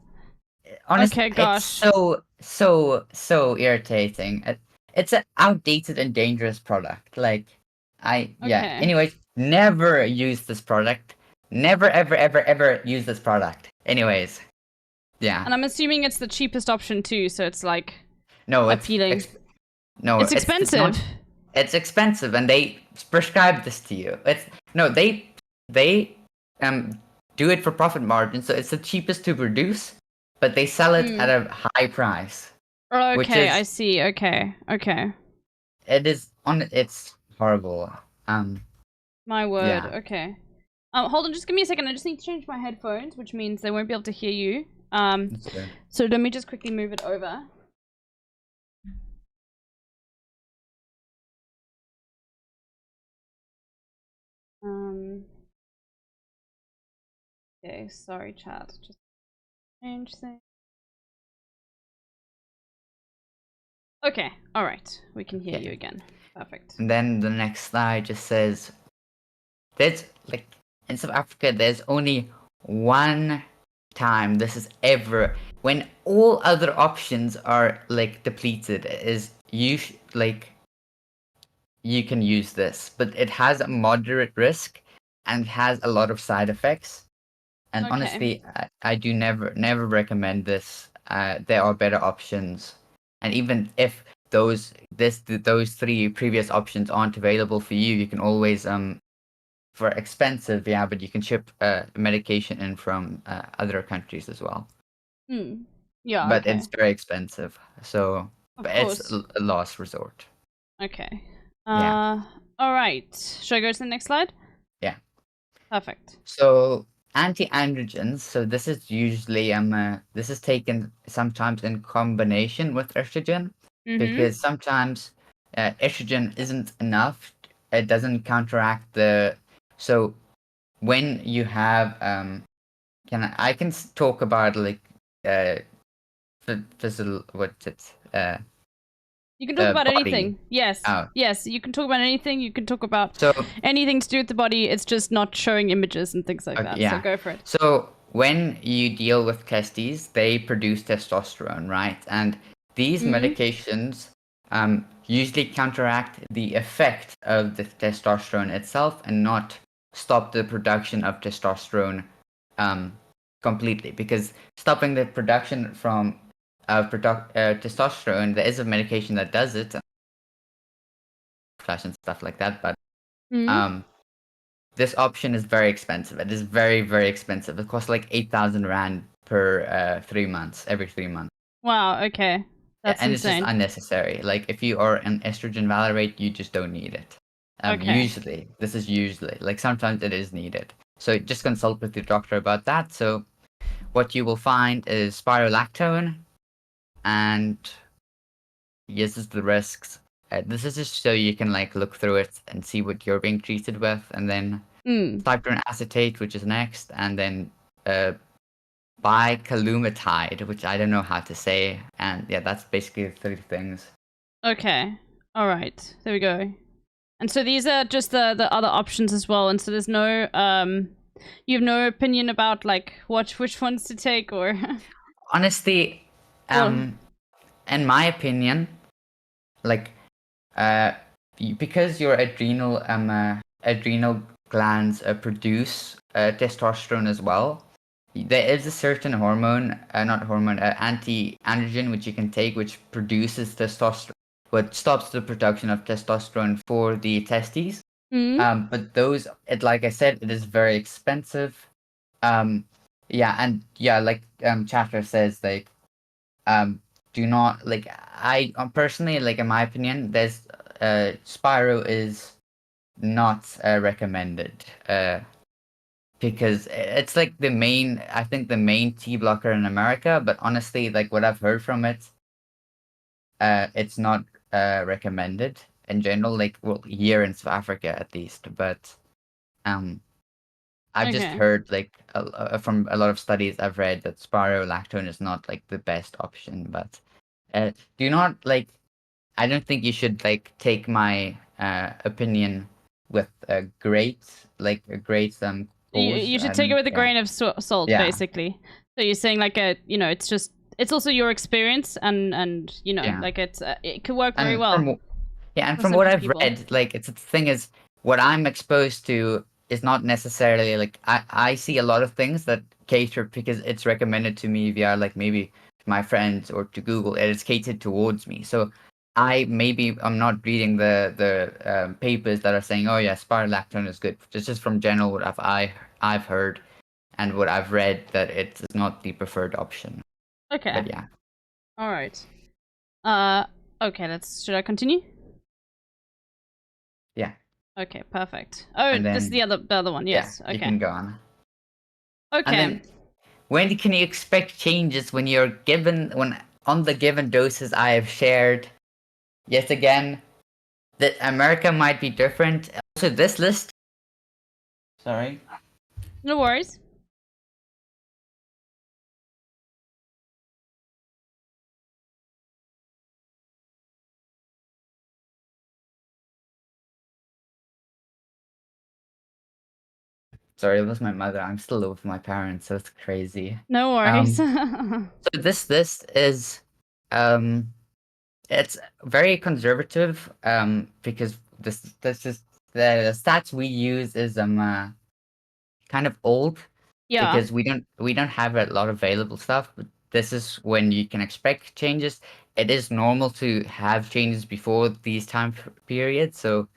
honestly, okay, gosh. it's so irritating. It's an outdated and dangerous product. Like, Okay. Anyways, never use this product. Never, ever, ever, ever use this product. Anyways, yeah. And I'm assuming it's the cheapest option too, so it's like No, appealing. It's expensive. It's expensive, and they prescribe this to you. They do it for profit margin, so it's the cheapest to produce, but they sell it at a high price. Okay, I see. Okay. It's horrible. My word. Yeah. Okay. Hold on, just give me a second. I just need to change my headphones, which means they won't be able to hear you. So let me just quickly move it over. Okay, sorry, chat. Just change things. Okay, all right. We can hear you again. Perfect. And then the next slide just says, there's like in South Africa, there's only one time this is ever when all other options are like depleted is you can use this, but it has a moderate risk and has a lot of side effects. And honestly, I do never recommend this. There are better options, and even if those three previous options aren't available for you, you can always for expensive, but you can ship medication in from other countries as well. Yeah, but it's very expensive, so it's course. a last resort. Okay. Yeah. All right. Should I go to the next slide? Yeah. Perfect. So anti-androgens. So this is usually this is taken sometimes in combination with estrogen because sometimes estrogen isn't enough. It doesn't counteract the. So when you have I can talk about like physical what's it you can talk about body. anything. Yes. Oh. Yes, you can talk about anything. You can talk about So anything to do with the body. It's just not showing images and things like that. Yeah. So go for it. So when you deal with testes, they produce testosterone, right? And these medications usually counteract the effect of the testosterone itself and not stop the production of testosterone completely. Because stopping the production from testosterone, there is a medication that does it, and stuff like that, but this option is very expensive. It is very, very expensive. It costs like 8,000 Rand per 3 months, every 3 months. Wow, okay. That's and insane. It's just unnecessary. Like if you are an estrogen valerate, you just don't need it. Usually, this is usually, like sometimes it is needed. So just consult with your doctor about that. So what you will find is spirolactone, and this is the risks. This is just so you can like look through it and see what you're being treated with, and then cypron acetate, which is next, and then bicalumetide, which I don't know how to say, and yeah, that's basically the 3 things. Okay, all right, there we go. And so these are just the other options as well, and so there's no you have no opinion about like which ones to take, or honestly, in my opinion, like because your adrenal glands produce testosterone as well, there is a certain hormone, not hormone, anti-androgen which you can take, which produces testosterone, what stops the production of testosterone for the testes. But those, like I said, it is very expensive. Like Chatter says, like, do not, like, I personally, like, in my opinion, there's Spyro is not recommended. Because it's like I think the main T blocker in America, but honestly, like what I've heard from it, it's not recommended in general, like, well, here in South Africa at least, but I've just Okay. heard, like, from a lot of studies I've read, that spironolactone is not like the best option, but do not, like, I don't think you should, like, take my opinion with a great You should take it with a grain of salt, Yeah. basically. So you're saying, like, it's also your experience, and Yeah. like it could work very well. And for from some what I've people. read, like, the thing is, what I'm exposed to is not necessarily, like, I see a lot of things that cater because it's recommended to me via, like, maybe my friends or to Google, and it's catered towards me. So I'm not reading the papers that are saying, oh yeah, spironolactone is good. It's just from general what I've heard and what I've read, that it's not the preferred option. Okay. But yeah. All right. Okay. Should I continue? Yeah. Okay. Perfect. Oh, And this is then- the other one. Yes. Yeah, you Okay. can go on. Okay. And then, when can you expect changes when on the given doses I have shared? Yet again, that America might be different. Also, this list. Sorry. No worries. Sorry, it was my mother. I'm still with my parents, so it's crazy. No worries. So this list is, it's very conservative. Because this is the stats we use is kind of old. Yeah. Because we don't have a lot of available stuff. But this is when you can expect changes. It is normal to have changes before these time periods. So,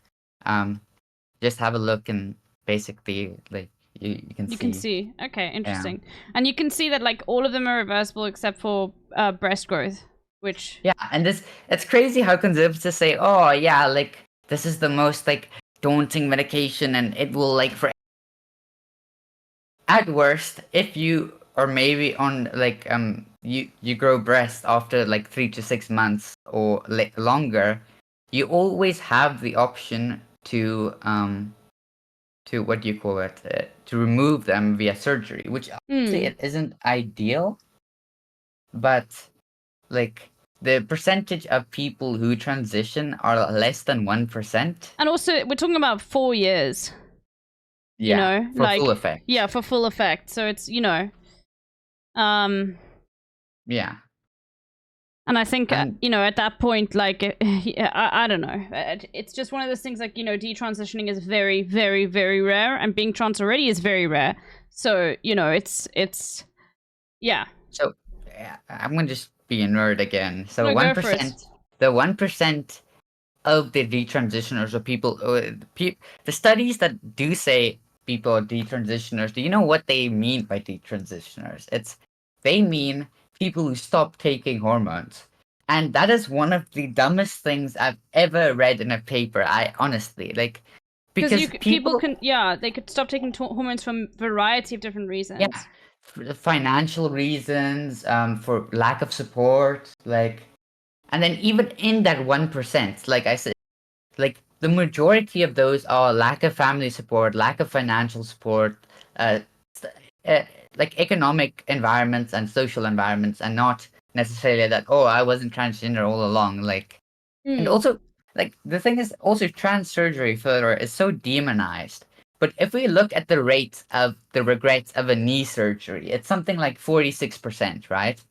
just have a look and basically, like, you can see. You can see. Okay, interesting. And you can see that, like, all of them are reversible except for breast growth, which... Yeah, and it's crazy how conservatives say, oh yeah, like, this is the most, like, daunting medication, and it will, like, for at worst, if you are maybe on, like, you grow breast after, like, 3 to 6 months or longer, you always have the option to what do you call it, to remove them via surgery, which obviously it isn't ideal, but, like, the percentage of people who transition are less than 1%. And also, we're talking about 4 years. Yeah, for like, full effect. Yeah, for full effect. So it's, Yeah. And I think, at that point, like, I don't know. It's just one of those things, like, detransitioning is very, very, very rare, and being trans already is very rare. So, it's, yeah. So, I'm gonna just be a nerd again. So, No, go for 1%, the 1% of the detransitioners are people, the studies that do say people are detransitioners, do you know what they mean by detransitioners? They mean people who stop taking hormones. And that is one of the dumbest things I've ever read in a paper. I honestly, like, because people can, they could stop taking hormones for a variety of different reasons. Yeah, for financial reasons, for lack of support, like, and then even in that 1%, like I said, like, the majority of those are lack of family support, lack of financial support, like, economic environments and social environments, and not necessarily that, oh, I wasn't transgender all along, like. And also, like, the thing is, also, trans surgery further is so demonized. But if we look at the rate of the regrets of a knee surgery, it's something like 46%, right?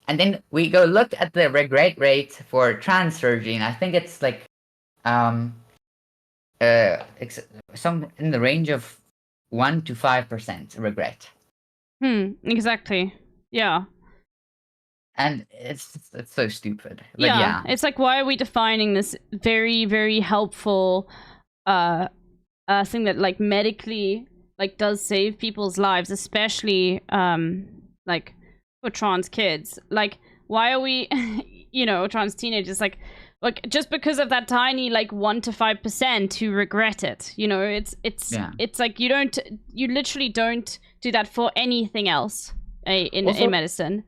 And then we go look at the regret rate for trans surgery, and I think it's like, some in the range of 1 to 5% regret. Exactly. Yeah. And it's so stupid. But yeah. It's like, why are we defining this very, very helpful thing that like medically like does save people's lives, especially like for trans kids? Like, why are we trans teenagers like just because of that tiny like 1 to 5% who regret it? It's like you literally don't do that for anything else in medicine,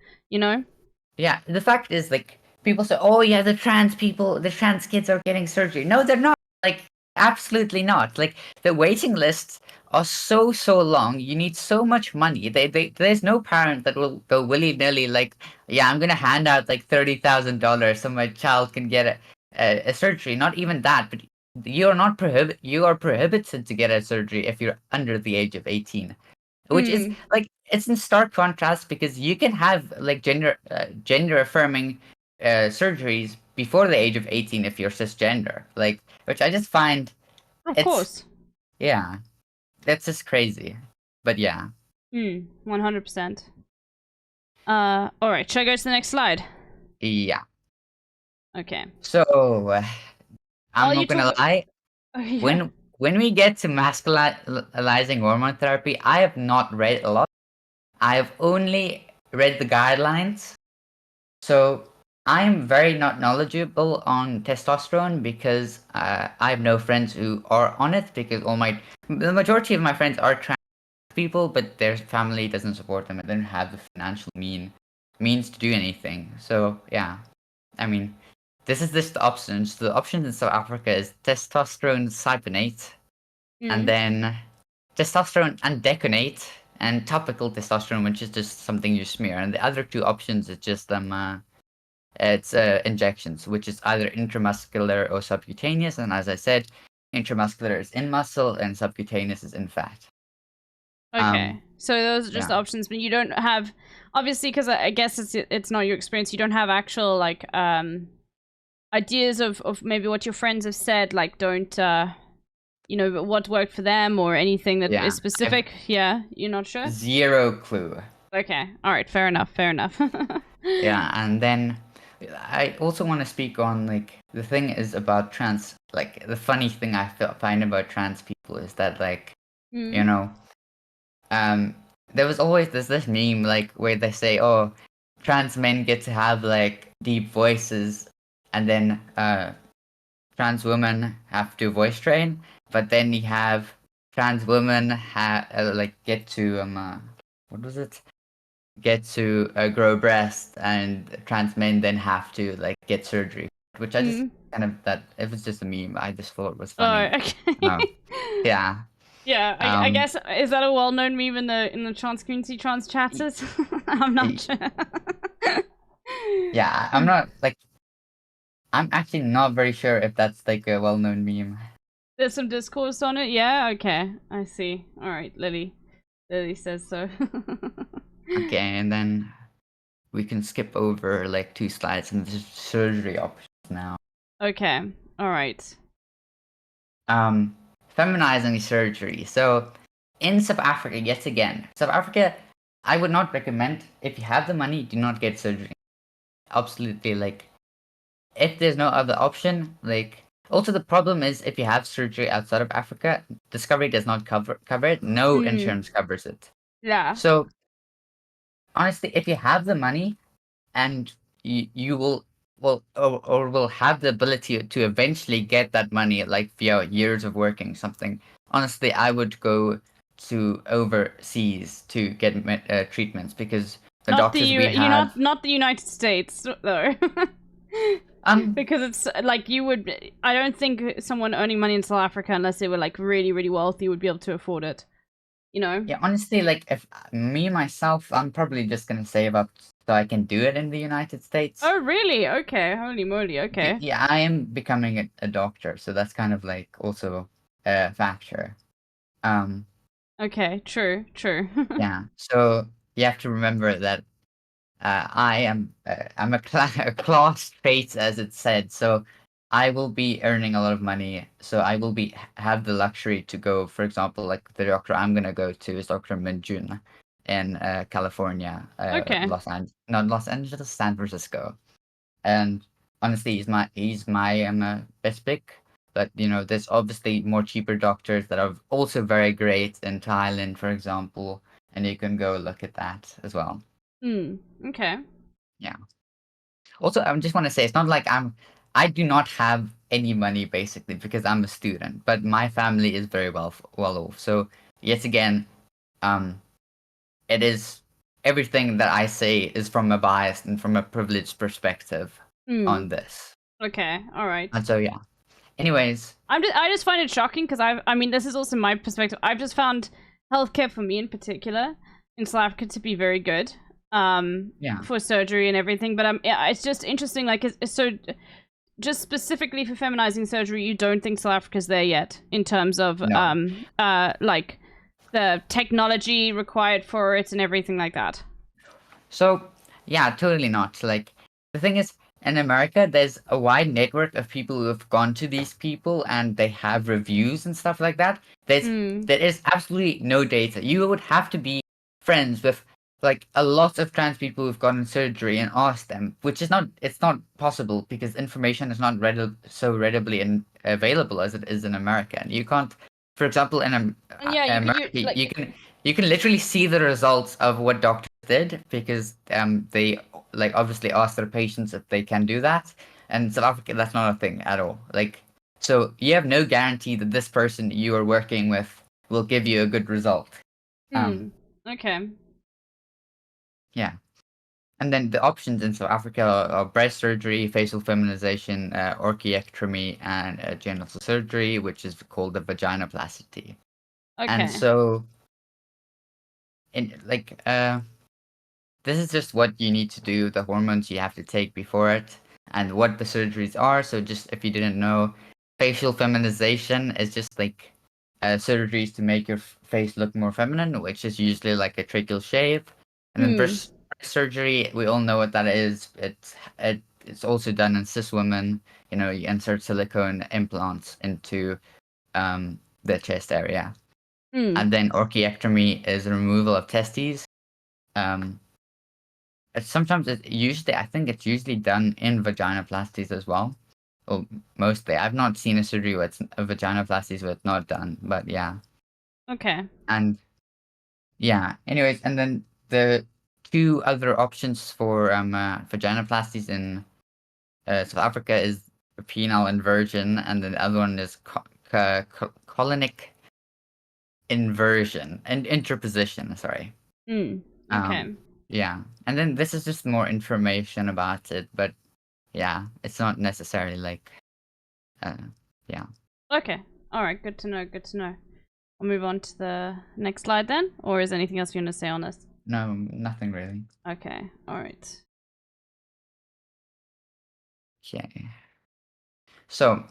Yeah, the fact is, like, people say, oh, yeah, the trans kids are getting surgery. No, they're not. Like, absolutely not. Like, the waiting lists are so long. You need so much money. There's no parent that will go willy-nilly, like, yeah, I'm going to hand out, like, $30,000 so my child can get a surgery. Not even that, but you are prohibited to get a surgery if you're under the age of 18. Which is like, it's in stark contrast, because you can have like gender affirming surgeries before the age of 18 if you're cisgender, like, which I just find of course. Yeah, that's just crazy. But yeah. 100%. All right, should I go to the next slide? Yeah. Okay. So I'm not gonna lie. Yeah. When we get to masculinizing hormone therapy, I have not read a lot. I have only read the guidelines. So I'm very not knowledgeable on testosterone, because I have no friends who are on it, because the majority of my friends are trans people, but their family doesn't support them and they don't have the financial means to do anything. So yeah, I mean, this is just the options. The options in South Africa is testosterone cypionate, and then testosterone andeconate, and topical testosterone, which is just something you smear. And the other two options is just it's injections, which is either intramuscular or subcutaneous. And as I said, intramuscular is in muscle and subcutaneous is in fat. Okay, so those are just the options, but you don't have, obviously, because I guess it's not your experience. You don't have actual like ideas of maybe what your friends have said. Like, don't what worked for them or anything that is specific. You're not sure. Zero clue. Okay, all right, fair enough. Yeah, and then I also want to speak on, like, the thing is about trans. Like, the funny thing I find about trans people is that, like, there was always this meme, like, where they say, oh, trans men get to have like deep voices, and then trans women have to voice train, but then you have trans women get to get to grow breasts, and trans men then have to like get surgery, which I just it was just a meme. I just thought it was funny. Oh, okay. Yeah. Yeah, I guess, is that a well-known meme in the trans community, trans chatters? I'm not sure. Yeah, I'm actually not very sure if that's like a well-known meme. There's some discourse on it? Yeah, okay. I see. Alright, Lily says so. Okay, and then we can skip over like 2 slides and the surgery options now. Okay, alright. Feminizing surgery. So in South Africa, yet again, South Africa, I would not recommend. If you have the money, do not get surgery. Absolutely, like, if there's no other option, like, also the problem is, if you have surgery outside of Africa, Discovery does not cover it. No insurance covers it. Yeah. So honestly, if you have the money and you will will have the ability to eventually get that money, like via years of working something, honestly, I would go to overseas to get treatments, because the doctors we have... not the United States though. Because it's like I don't think someone earning money in South Africa, unless they were like really, really wealthy, would be able to afford it. Yeah, honestly, like, if myself, I'm probably just gonna save up so I can do it in the United States. Oh, really? Okay. Holy moly. Okay. Yeah, I am becoming a doctor, so that's kind of like also a factor. Okay, true. Yeah, so you have to remember that I'm a class trait, as it said, so I will be earning a lot of money, so I will have the luxury to go, for example, like the doctor I'm gonna go to is Dr. Minjun in California, Okay. not Los Angeles, San Francisco. And honestly, he's my best pick. But you know, there's obviously more cheaper doctors that are also very great in Thailand, for example, and you can go look at that as well. Okay. Yeah. Also, I just want to say it's not like I do not have any money basically because I'm a student, but my family is very well off. So yet again, it is everything that I say is from a biased and from a privileged perspective on this. Okay. All right. And so yeah. Anyways, I just find it shocking because I mean, this is also my perspective. I've just found healthcare for me in particular in South Africa to be very good. For surgery and everything, but yeah, it's just interesting. Like, it's so just specifically for feminizing surgery, you don't think South Africa's there yet in terms of like the technology required for it and everything like that. So yeah, totally not. Like the thing is, in America, there's a wide network of people who have gone to these people and they have reviews and stuff like that. There is absolutely no data. You would have to be friends with like a lot of trans people who've gotten surgery and ask them, which is not possible because information is not so readily available as it is in America. And you can't, for example, in America, you can literally see the results of what doctors did because they like obviously ask their patients if they can do that. And in South Africa, that's not a thing at all. Like, so you have no guarantee that this person you are working with will give you a good result. Okay. Yeah. And then the options in South Africa are breast surgery, facial feminization, orchiectomy, and genital surgery, which is called the vaginoplasty. Okay. And so, this is just what you need to do, the hormones you have to take before it, and what the surgeries are. So just if you didn't know, facial feminization is just like surgeries to make your face look more feminine, which is usually like a tracheal shave. And then breast surgery, we all know what that is. It's also done in cis women. You know, you insert silicone implants into the chest area. And then orchiectomy is the removal of testes. I think it's usually done in vaginoplasties as well. Well, mostly. I've not seen a surgery where it's a vaginoplasties where it's not done, but yeah. Okay. And yeah, anyways, and then the two other options for vaginoplasties in South Africa is penile inversion, and the other one is colonic inversion and interposition. Sorry. Okay. Yeah, and then this is just more information about it, but yeah, it's not necessarily like, yeah. Okay. All right. Good to know. Good to know. I'll move on to the next slide then, or is there anything else you want to say on this? No, nothing really. Okay. All right. Okay. So,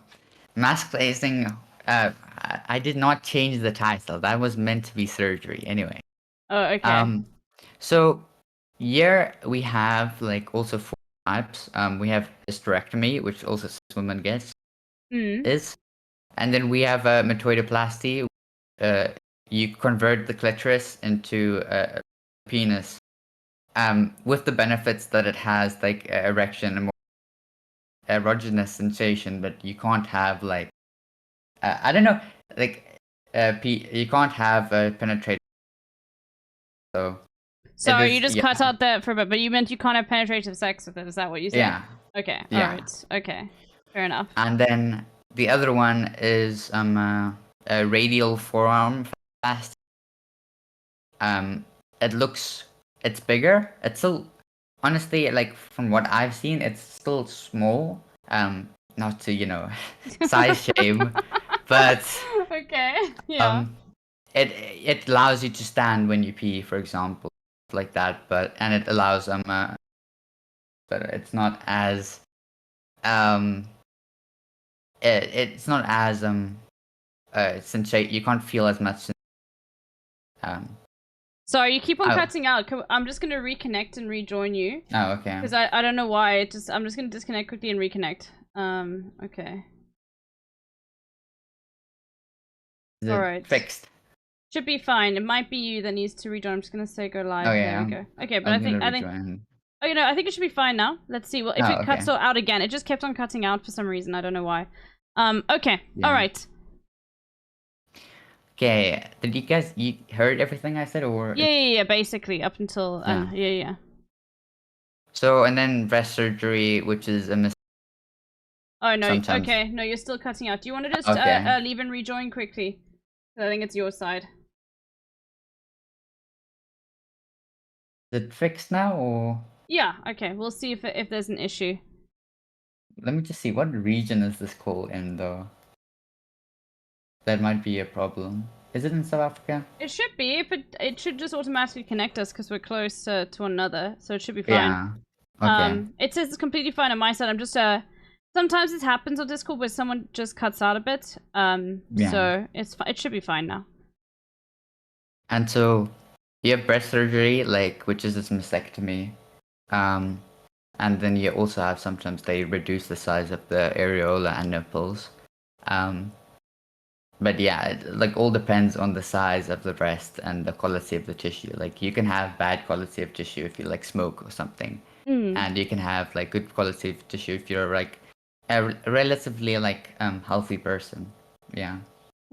mask placing. I did not change the title. That was meant to be surgery anyway. Oh, okay. So here we have like also 4 types. We have hysterectomy, which also cis women gets. And then we have metoidoplasty. You convert the clitoris into a penis, with the benefits that it has, like erection and more erogenous sensation, but you can't have like I don't know, like you can't have penetrative. So sorry, you just cut out there for a bit, but you meant you can't have penetrative sex with it. Is that what you said? Yeah. Okay. Yeah. All right. Okay. Fair enough. And then the other one is a radial forearm fast. It's bigger. It's still, honestly, like from what I've seen, it's still small. Not to size shame, but okay. Yeah. It allows you to stand when you pee, for example, like that. And it allows but it's not as it's not as you can't feel as much. Sorry, you keep on cutting out. I'm just gonna reconnect and rejoin you. Oh, okay. Because I don't know why. I'm just gonna disconnect quickly and reconnect. Okay. All right. Fixed. Should be fine. It might be you that needs to rejoin. I'm just gonna say go live. Oh There yeah, we go. Okay, but I'm gonna I think. rejoin. Oh, you know, I think it should be fine now. Let's see. Well, if Oh, it cuts okay. out again, it just kept on cutting out for some reason. I don't know why. Okay. Yeah. All right. Okay, did you heard everything I said, or? Yeah. Basically, up until yeah. So, and then breast surgery, which is a mistake. Oh no. Sometimes. Okay. No, you're still cutting out. Do you want to just Okay. leave and rejoin quickly? I think it's your side. Is it fixed now, or? Yeah. Okay. We'll see if there's an issue. Let me just see, what region is this call in, though? That might be a problem. Is it in South Africa? It should be. If it should just automatically connect us because we're close to one another, so it should be fine. Yeah. Okay. It says it's completely fine on my side. I'm just sometimes it happens on Discord where someone just cuts out a bit. Yeah. So it should be fine now. And so you have breast surgery, like, which is this mastectomy. And then you also have sometimes they reduce the size of the areola and nipples. But yeah, it like all depends on the size of the breast and the quality of the tissue. Like you can have bad quality of tissue if you like smoke or something, and you can have like good quality of tissue if you're like a relatively like healthy person. Yeah.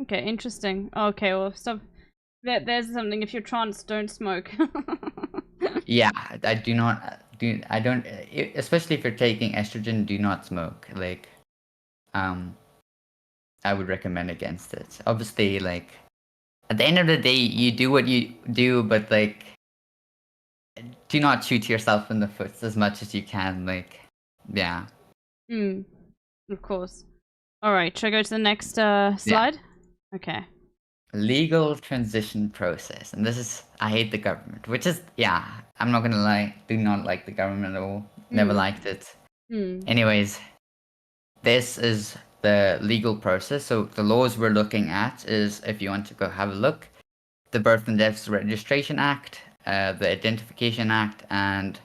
Okay, interesting. Okay, well, stop. There's something. If you're trans, don't smoke. Yeah, I do not do. I don't, especially if you're taking estrogen. Do not smoke. Like, I would recommend against it. Obviously, like, at the end of the day, you do what you do, but like, do not shoot yourself in the foot as much as you can. Like, yeah. Of course. All right. Should I go to the next slide? Okay. Legal transition process, and this is, I hate the government, which is, yeah, I'm not gonna lie, do not like the government at all. Never liked it. Anyways, this is the legal process. So the laws we're looking at is, if you want to go have a look, the Birth and Deaths Registration Act, the Identification Act, and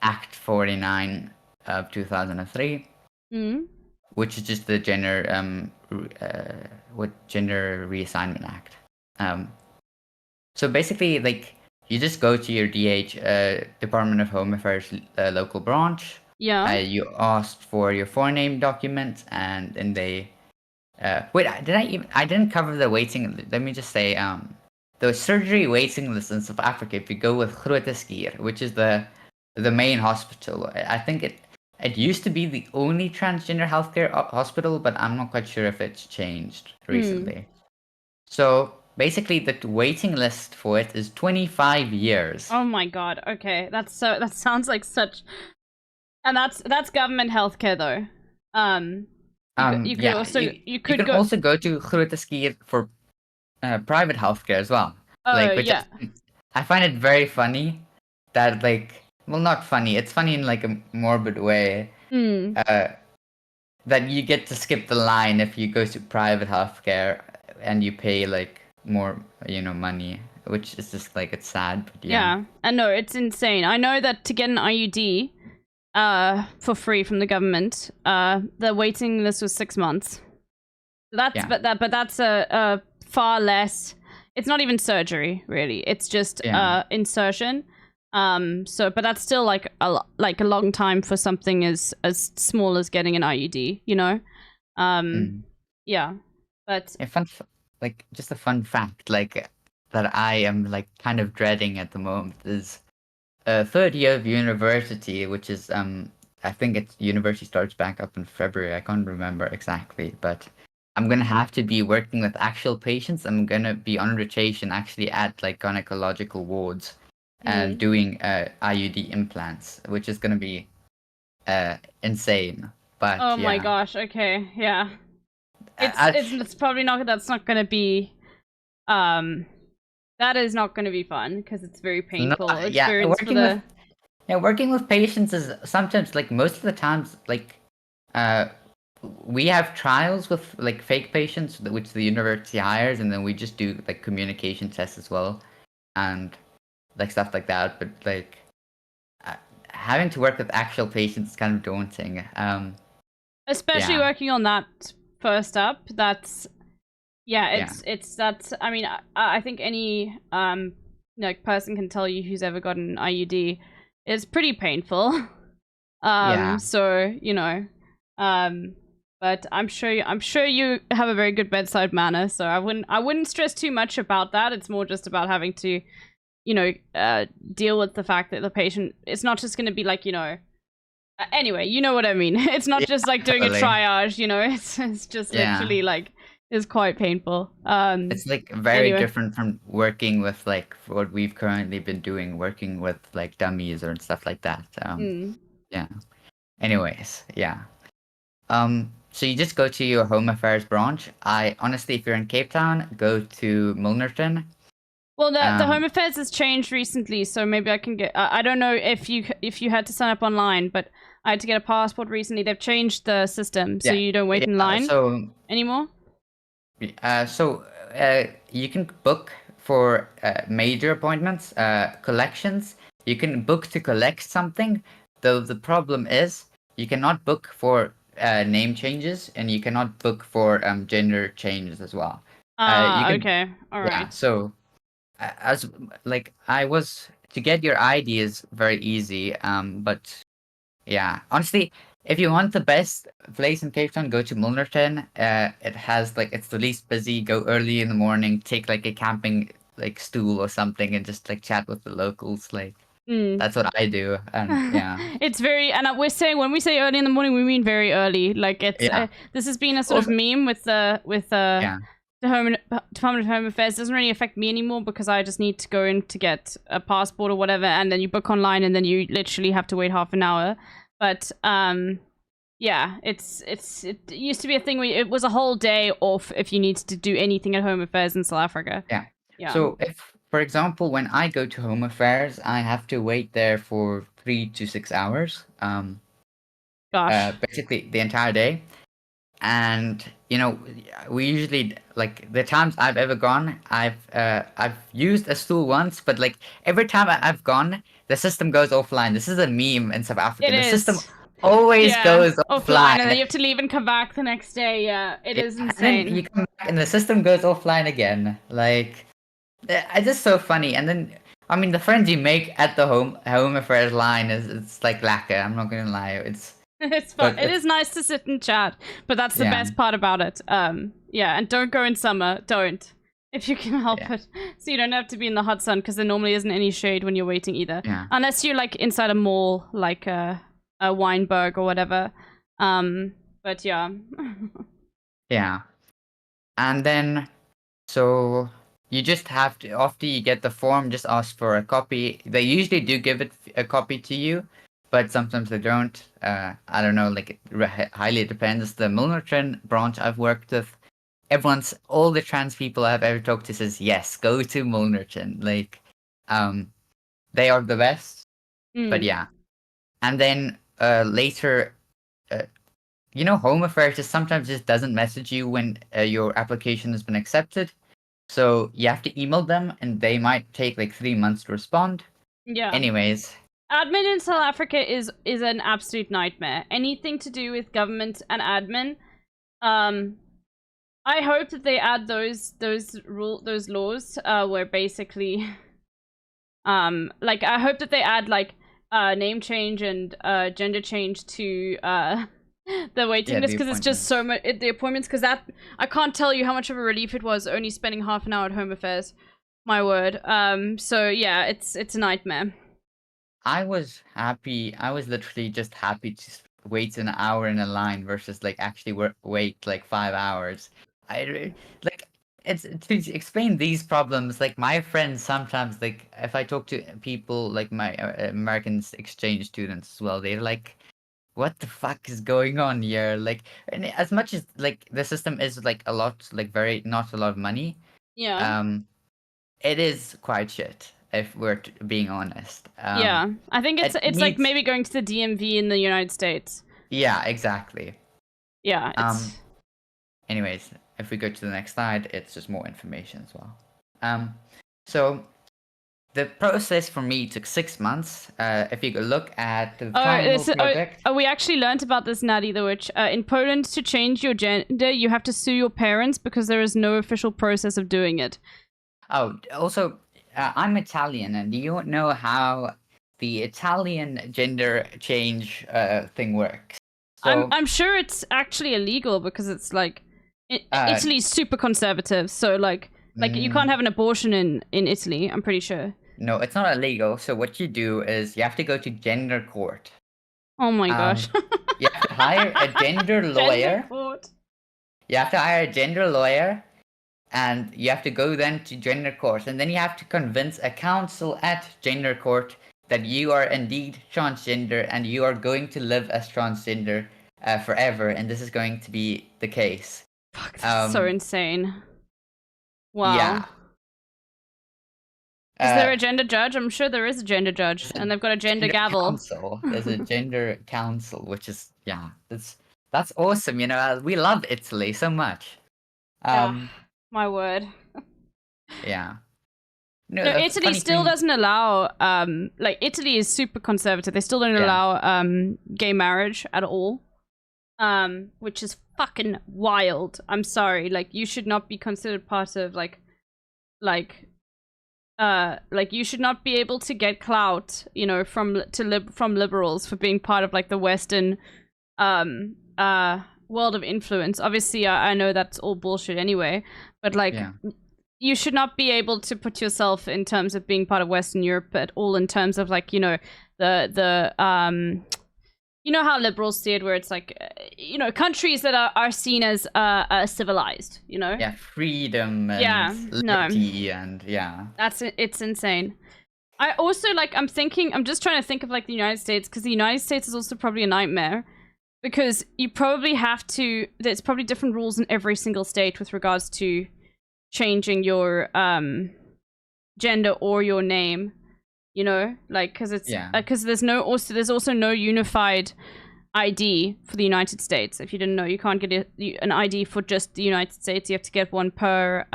Act 49 of 2003, which is just the gender reassignment act. So basically, like, you just go to your Department of Home Affairs local branch. Yeah. You asked for your forename document, and then they wait. I didn't cover the waiting. Let me just say, the surgery waiting list in South Africa. If you go with Groote Schuur, which is the main hospital, I think it used to be the only transgender healthcare hospital, but I'm not quite sure if it's changed recently. So basically, the waiting list for it is 25 years. Oh my god. Okay, that sounds like such. And that's government healthcare though. You could also go to Groote Schuur for private healthcare as well. Yeah. I find it very funny that, like, well, not funny. It's funny in like a morbid way. That you get to skip the line if you go to private healthcare and you pay like more, money, which is just like, it's sad. But yeah. And no, it's insane. I know that to get an IUD for free from the government, the waiting list was 6 months. But that's a far less. It's not even surgery, really. It's just insertion. But that's still like a long time for something as small as getting an IUD, Yeah. But just a fun fact, like, that I am like kind of dreading at the moment is third year of university, which is I think university starts back up in February. I can't remember exactly, but I'm gonna have to be working with actual patients. I'm gonna be on rotation actually at like gynecological wards and doing IUD implants, which is gonna be insane. But oh my gosh, okay, yeah. It's probably not. That's not gonna be. That is not gonna be fun because it's very painful experience for the. Working with patients is sometimes, like, most of the times, like, we have trials with like fake patients, which the university hires, and then we just do like communication tests as well, and like stuff like that. But like having to work with actual patients is kind of daunting. Especially working on that first up. That's Yeah, Yeah. it's that's. I mean, I think any like person can tell you who's ever gotten an IUD. It's pretty painful. Yeah. So you know, but I'm sure you have a very good bedside manner. So I wouldn't stress too much about that. It's more just about having to, you know, deal with the fact that the patient. It's not just going to be like, you know. Anyway, you know what I mean. It's not just like doing a totally. triage. You know, it's just Yeah. literally like. Is quite painful. It's like very anyway. different from working with like what we've currently been doing, working with like dummies or stuff like that. Yeah. Anyways, yeah. So you just go to your Home Affairs branch. I honestly, if you're in Cape Town, go to Milnerton. Well, the Home Affairs has changed recently, so maybe I can get. I don't know if you had to sign up online, but I had to get a passport recently. They've changed the system, so you don't wait in line anymore. You can book for major appointments, collections. You can book to collect something, though the problem is you cannot book for name changes and you cannot book for gender changes as well. Okay, all right. Yeah, so as like I was to get your ID is very easy, but yeah, honestly, if you want the best place in Cape Town, go to Milnerton. It has like it's the least busy. Go early in the morning, take like a camping like stool or something, and just like chat with the locals. Like that's what I do. And yeah, It's very, and we're saying when we say early in the morning, we mean very early. Like it's this has been a sort of meme with the Department of Home Affairs. It doesn't really affect me anymore because I just need to go in to get a passport or whatever, and then you book online, and then you literally have to wait half an hour. But yeah, it used to be a thing where it was a whole day off if you needed to do anything at Home Affairs in South Africa. Yeah. So if, for example, when I go to Home Affairs, I have to wait there for 3 to 6 hours. Gosh. Basically the entire day. And you know, we usually like the times I've ever gone, I've used a stool once, but like every time I've gone, the system goes offline. This is a meme in South Africa. The system always goes offline, and then you have to leave and come back the next day. Yeah, it is insane. And then you come back and the system goes offline again. Like, it's just so funny. And then, I mean, the friends you make at the Home Affairs line it's like lacquer. I'm not gonna lie. It's fun. It is nice to sit and chat, but that's the best part about it. Yeah, and don't go in summer. Don't, if you can help it. So you don't have to be in the hot sun because there normally isn't any shade when you're waiting either. Yeah. Unless you're like inside a mall, like a Weinberg or whatever. But yeah. Yeah. And then, so you just have to, after you get the form, just ask for a copy. They usually do give it a copy to you, but sometimes they don't. I don't know, like it highly depends. The Milnerton branch I've worked with, all the trans people I've ever talked to says, yes, go to Milnerton. Like, they are the best. But yeah. And then later, you know, Home Affairs sometimes just doesn't message you when your application has been accepted. So you have to email them and they might take like 3 months to respond. Yeah. Anyways. Admin in South Africa is an absolute nightmare. Anything to do with government and admin. I hope that they add those laws where basically like I hope that they add like name change and gender change to the waiting list, because it's just so much the appointments, because that I can't tell you how much of a relief it was only spending half an hour at Home Affairs. My word. So yeah, it's a nightmare. I was literally just happy to wait an hour in a line versus like actually wait like 5 hours. It's to explain these problems. Like my friends sometimes, like if I talk to people like my American exchange students as well, they're like, what the fuck is going on here? Like, and as much as like the system is like a lot, like not a lot of money. Yeah. It is quite shit if we're being honest. Yeah, I think it's like maybe going to the DMV in the United States. Yeah, exactly. Yeah. Anyways, if we go to the next slide, it's just more information as well. So the process for me took 6 months. If you go look at the Oh, final project. we actually learned about this, Natty, though, which in Poland, to change your gender, you have to sue your parents because there is no official process of doing it. Oh, also, I'm Italian, and do you know how the Italian gender change thing works? So, I'm sure it's actually illegal because it's like Italy's super conservative, so like you can't have an abortion in Italy. I'm pretty sure. no, it's not illegal. So what you do is you have to go to gender court. Oh my gosh. You have to hire a gender lawyer. Gender court. You have to hire a gender lawyer, and you have to go then to gender court, and then you have to convince a council at gender court that you are indeed transgender and you are going to live as transgender forever, and this is going to be the case. Fuck, that's so insane. Wow. Yeah. Is there a gender judge? I'm sure there is a gender judge, and they've got a gender gavel. Council. There's a gender council, which is that's awesome. You know, we love Italy so much. My word. Yeah. No, Italy still doesn't allow. Like Italy is super conservative. They still don't allow gay marriage at all. Which is fucking wild. I'm sorry. Like you should not be considered part of like you should not be able to get clout, you know, from liberals for being part of like the Western world of influence. Obviously, I know that's all bullshit anyway, but like you should not be able to put yourself in terms of being part of Western Europe at all, in terms of like, you know, the you know how liberals see it, where it's like, you know, countries that are seen as civilized, you know? Yeah, freedom and liberty and it's insane. I also like, I'm just trying to think of like the United States, because the United States is also probably a nightmare, because you probably have to, there's probably different rules in every single state with regards to changing your gender or your name. You know, like, because it's because there's also no unified ID for the United States. If you didn't know, you can't get an ID for just the United States. You have to get one per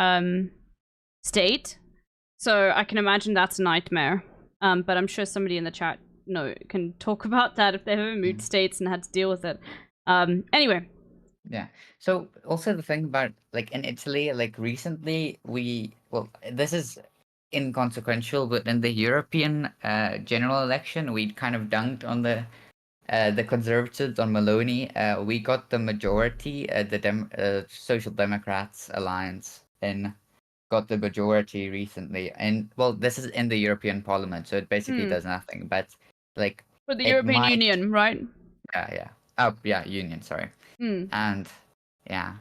state. So I can imagine that's a nightmare. But I'm sure somebody in the chat can talk about that if they've ever moved states and had to deal with it. Anyway. Yeah. So also the thing about like in Italy, like recently this is inconsequential, but in the European general election, we kind of dunked on the Conservatives, on Maloney. We got the majority, the Social Democrats Alliance, and got the majority recently. And well, this is in the European Parliament, so it basically does nothing. But like for the European Union, right? Yeah. Oh, yeah, Union. Sorry. And yeah,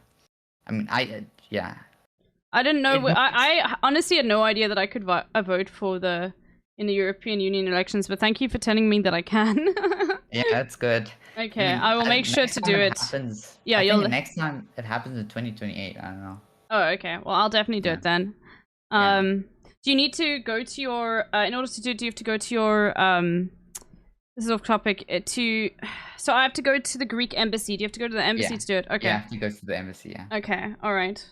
I mean, I didn't know. I honestly had no idea that I could vote for in the European Union elections, but thank you for telling me that I can. Yeah, that's good. Okay, I will make sure to do it. Yeah, the next time it happens in 2028. I don't know. Oh, okay. Well, I'll definitely do it then. Do you need to go to your in order to do it? Do you have to go to your this is off topic. So I have to go to the Greek embassy. Do you have to go to the embassy to do it? Okay. Yeah, you go to the embassy. Yeah. Okay. All right.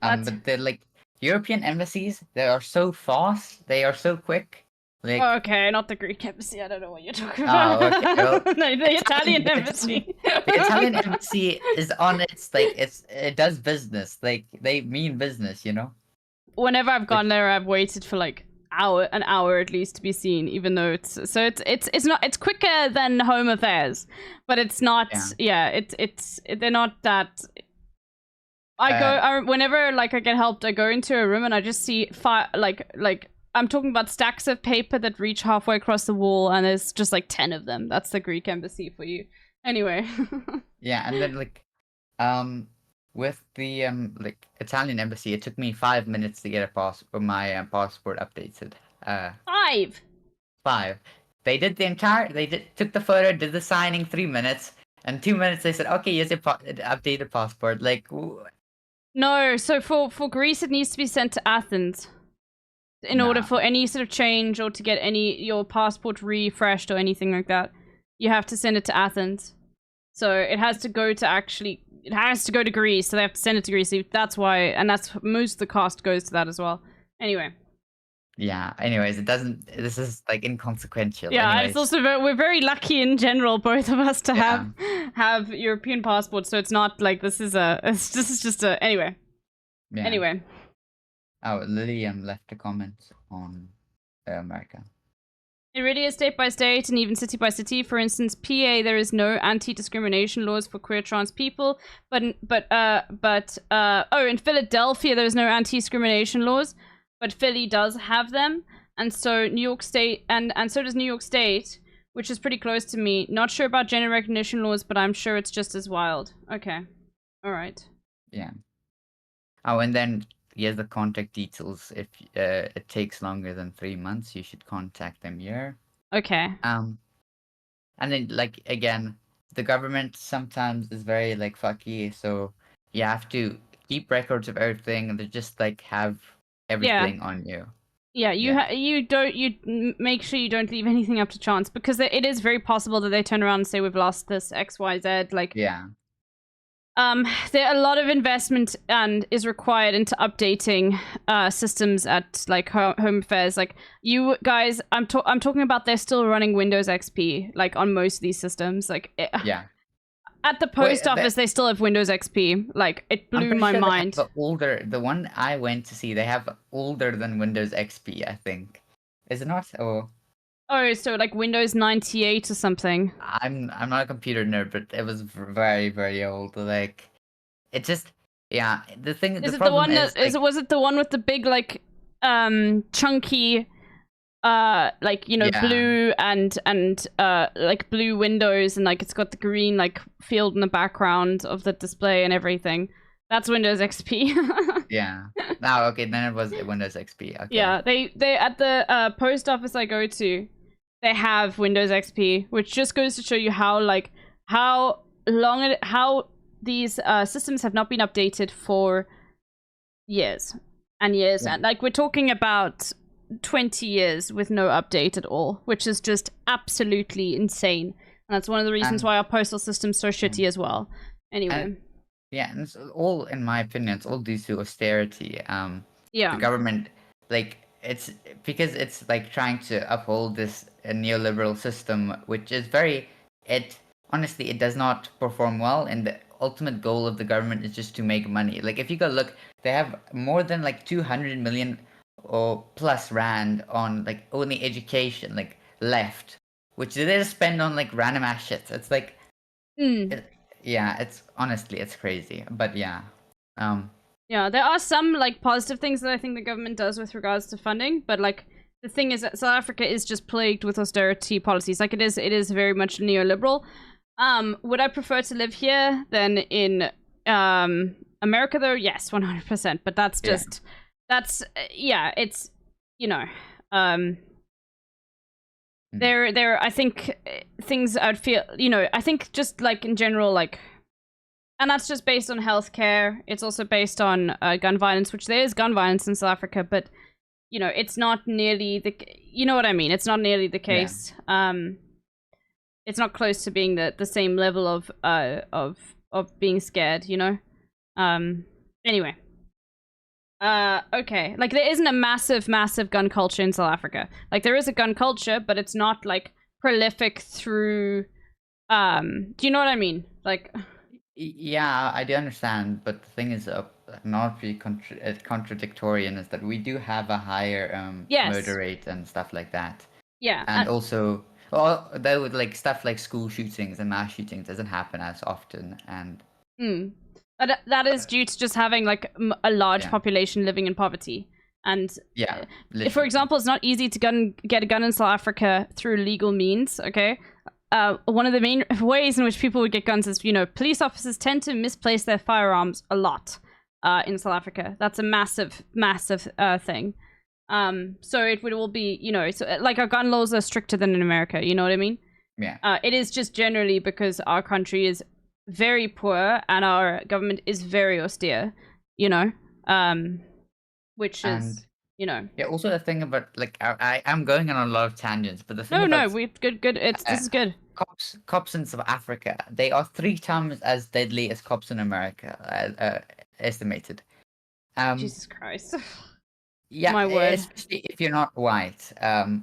But the like European embassies, they are so fast. They are so quick. Like, okay, not the Greek embassy. I don't know what you're talking about. Oh, okay. Well, no, the Italian embassy. The Italian embassy is on its like it does business. Like they mean business, you know. Whenever I've gone there, I've waited for like an hour at least to be seen, even though it's quicker than Home Affairs, but it's not. Yeah, they're not that. Whenever like I get helped, I go into a room and I just see like I'm talking about stacks of paper that reach halfway across the wall, and there's just like 10 of them. That's the Greek embassy for you. Anyway. Yeah, and then like with the like Italian embassy, it took me 5 minutes to get my passport updated. 5. They took the photo, did the signing, 3 minutes, and 2 minutes they said, okay, here's your updated passport. Like, no, so for Greece it needs to be sent to Athens in order for any sort of change or to get your passport refreshed or anything like that. You have to send it to Athens. So it has to go to Greece, so they have to send it to Greece. So that's why, and that's most of the cost goes to that as well. Anyway. Yeah. Anyways, it doesn't. This is like inconsequential. Yeah, and Anyways. it's also we're very lucky in general, both of us, to have European passports. So it's not like this is just a anyway. Yeah. Anyway. Oh, Lillian left a comment on America. It really is state by state and even city by city. For instance, PA, there is no anti-discrimination laws for queer trans people, but in Philadelphia there's no anti-discrimination laws, but Philly does have them, and so New York State and so does New York State, which is pretty close to me. Not sure about gender recognition laws, but I'm sure it's just as wild. Okay, all right. Yeah. Oh, and then here's the contact details. If it takes longer than 3 months, you should contact them here. Okay. And then like again, the government sometimes is very like fucky, so you have to keep records of everything, and they just like have everything on you. Yeah, you make sure you don't leave anything up to chance, because it is very possible that they turn around and say we've lost this XYZ. Like there a lot of investment and is required into updating systems at like Home Affairs. Like you guys, I'm talking about they're still running Windows XP like on most of these systems. Like at the post office they still have Windows XP. Like it blew my mind. The one I went to see, they have older than Windows XP, I think. Is it not? Or oh, so like Windows 98 or something. I'm not a computer nerd, but it was very, very old. Like it just the thing is, it the one that is, was it the one with the big like chunky like, you know, blue and like blue windows, and like it's got the green like field in the background of the display and everything? That's Windows XP. Yeah. Oh, okay, then it was Windows XP. Okay. Yeah, they at the post office I go to, they have Windows XP, which just goes to show you how like how these systems have not been updated for years and years, and like we're talking about 20 years with no update at all, which is just absolutely insane. And that's one of the reasons why our postal system's so shitty as well. Anyway. And it's all, in my opinion, it's all due to austerity. The government, like, it's because it's like trying to uphold this neoliberal system, which is honestly, it does not perform well, and the ultimate goal of the government is just to make money. Like, if you go look, they have more than like 200 million or plus rand on like only education, like left, which they just spend on like random ass shit. It's like, it's honestly, it's crazy. But yeah, there are some like positive things that I think the government does with regards to funding, but like the thing is that South Africa is just plagued with austerity policies. Like it is very much neoliberal. Would I prefer to live here than in America though? Yes, 100%. But that's just it's, you know, there I think things I'd feel, you know, I think just like in general, like, and that's just based on healthcare. It's also based on gun violence, which there is gun violence in South Africa, but you know, it's not nearly you know what I mean? It's not nearly the case. It's not close to being the same level of being scared, you know? Anyway. Okay. Like, there isn't a massive gun culture in South Africa. Like, there is a gun culture, but it's not, like, prolific through, do you know what I mean? Like... Yeah, I do understand, but the thing is, not really contradictory is that we do have a higher murder rate and stuff like that. Yeah. And also... Well, that would like stuff like school shootings and mass shootings doesn't happen as often, and that is due to just having like a large population living in poverty. And for example, it's not easy to get a gun in South Africa through legal means. Okay, one of the main ways in which people would get guns is, you know, police officers tend to misplace their firearms a lot in South Africa. That's a massive thing. So it would all be, you know, so like our gun laws are stricter than in America, you know what I mean? Yeah. It is just generally because our country is very poor and our government is very austere, you know? Which is, you know. Yeah, also the thing about, like, I'm going on a lot of tangents, but the thing we've good, this is good. Cops in South Africa, they are 3 times as deadly as cops in America, estimated. Jesus Christ. Yeah, My word. especially if you're not white.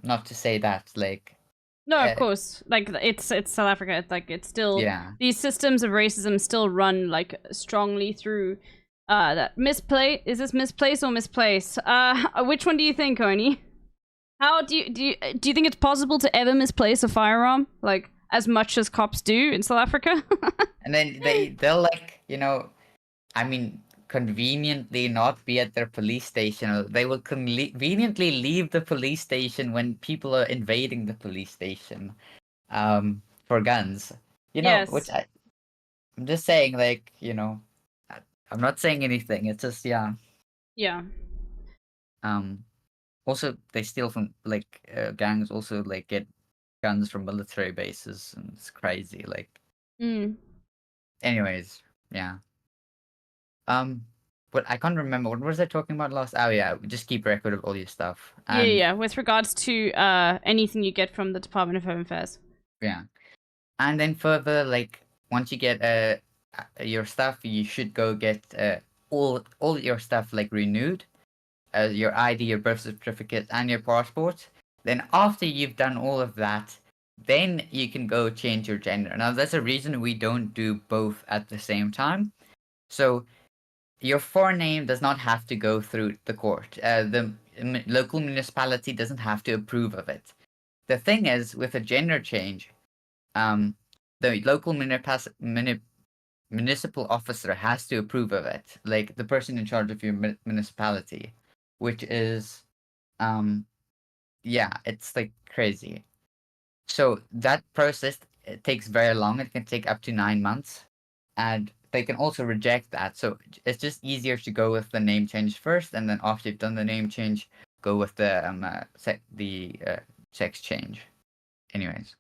Not to say that, like, No, of course. Like it's South Africa. It's like it's still yeah. these systems of racism still run like strongly through that misplay. Is this misplace or misplace? Which one do you think, Oni? How do you think it's possible to ever misplace a firearm like as much as cops do in South Africa? And then they'll like, you know, I mean, conveniently not be at their police station, or they will conveniently leave the police station when people are invading the police station, for guns. You know, which Yes. I'm just saying, like, you know, I'm not saying anything. It's just yeah. Yeah. Also, they steal from like gangs. Also, like get guns from military bases, and it's crazy. Like, Mm. anyways, yeah. But I can't remember what was I talking about last. Oh yeah, just keep record of all your stuff. Yeah, yeah. With regards to anything you get from the Department of Home Affairs. Yeah, and then further, like once you get your stuff, you should go get all your stuff like renewed, your ID, your birth certificate, and your passport. Then after you've done all of that, then you can go change your gender. Now that's a reason we don't do both at the same time. So your forename does not have to go through the court. The local municipality doesn't have to approve of it. The thing is, with a gender change, the local municipal officer has to approve of it, like the person in charge of your municipality, which is, yeah, it's like crazy. So that process, it takes very long. It can take up to 9 months, and they can also reject that. So it's just easier to go with the name change first, and then after you've done the name change, go with the sex change. Anyways.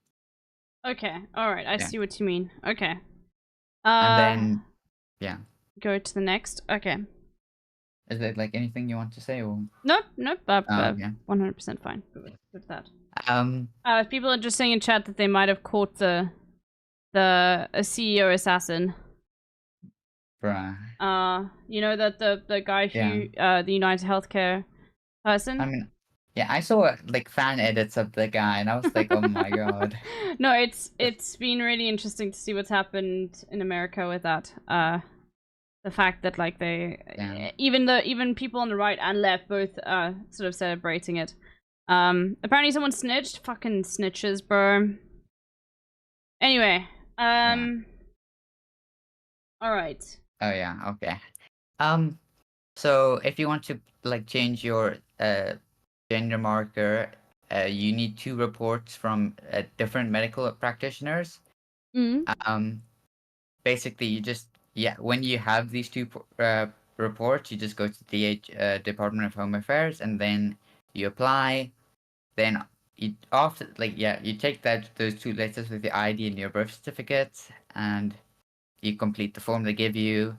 Okay. All right. I Yeah. see what you mean. Okay. And then, yeah. Go to the next. Okay. Is there like anything you want to say? Or? Nope. Nope. Yeah. 100% fine with that. People are just saying in chat that they might have caught a CEO assassin. Bruh. You know that the guy who the United Healthcare person. I mean, yeah, I saw like fan edits of the guy, and I was like, oh my god. No, it's been really interesting to see what's happened in America with that. The fact that like they even people on the right and left both sort of celebrating it. Apparently someone snitched. Fucking snitches, bro. Anyway, all right. Oh yeah, okay. So if you want to like change your gender marker, you need 2 reports from different medical practitioners. Basically, you just when you have these 2 reports, you just go to the Department of Home Affairs, and then you apply. Then you you take those 2 letters with your ID and your birth certificate, and you complete the form they give you.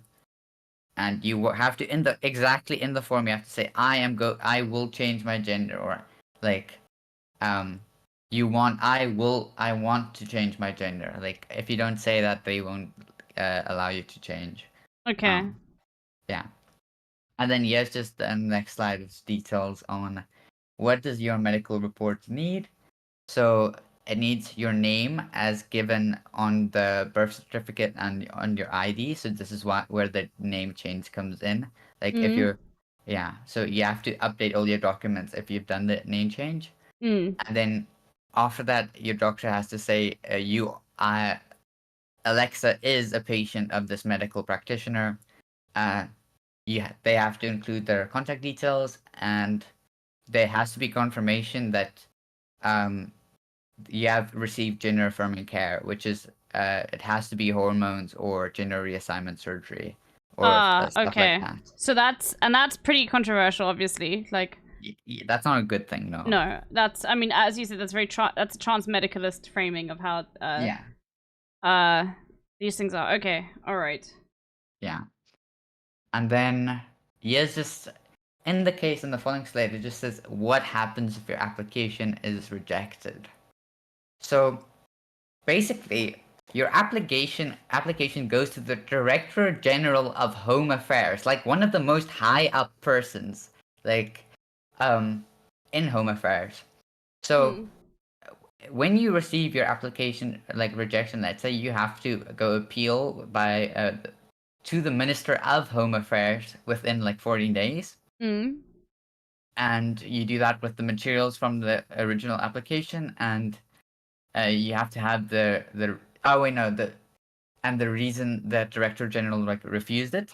And you have to exactly in the form you have to say I will change my gender, or like I want to change my gender. Like if you don't say that, they won't allow you to change. Okay. Yeah. And then just the next slide is details on what does your medical report need. So it needs your name as given on the birth certificate and on your ID. So this is where the name change comes in. Like if you're, so you have to update all your documents if you've done the name change. And then after that, your doctor has to say, Alexa is a patient of this medical practitioner. They have to include their contact details, and there has to be confirmation that you have received gender affirming care, which is it has to be hormones or gender reassignment surgery or stuff okay. like that. So that's pretty controversial, obviously. Like that's not a good thing, no. No, that's as you said, that's that's a trans medicalist framing of how these things are. Okay, all right. Yeah. And then just in the case in the following slide, it just says what happens if your application is rejected. So basically, your application goes to the Director General of Home Affairs, like one of the most high up persons. Like in Home Affairs. So Mm. when you receive your application like rejection, let's say you have to go appeal by to the Minister of Home Affairs within like 14 days. Mm. And you do that with the materials from the original application, and you have to have the reason that Director General like refused it.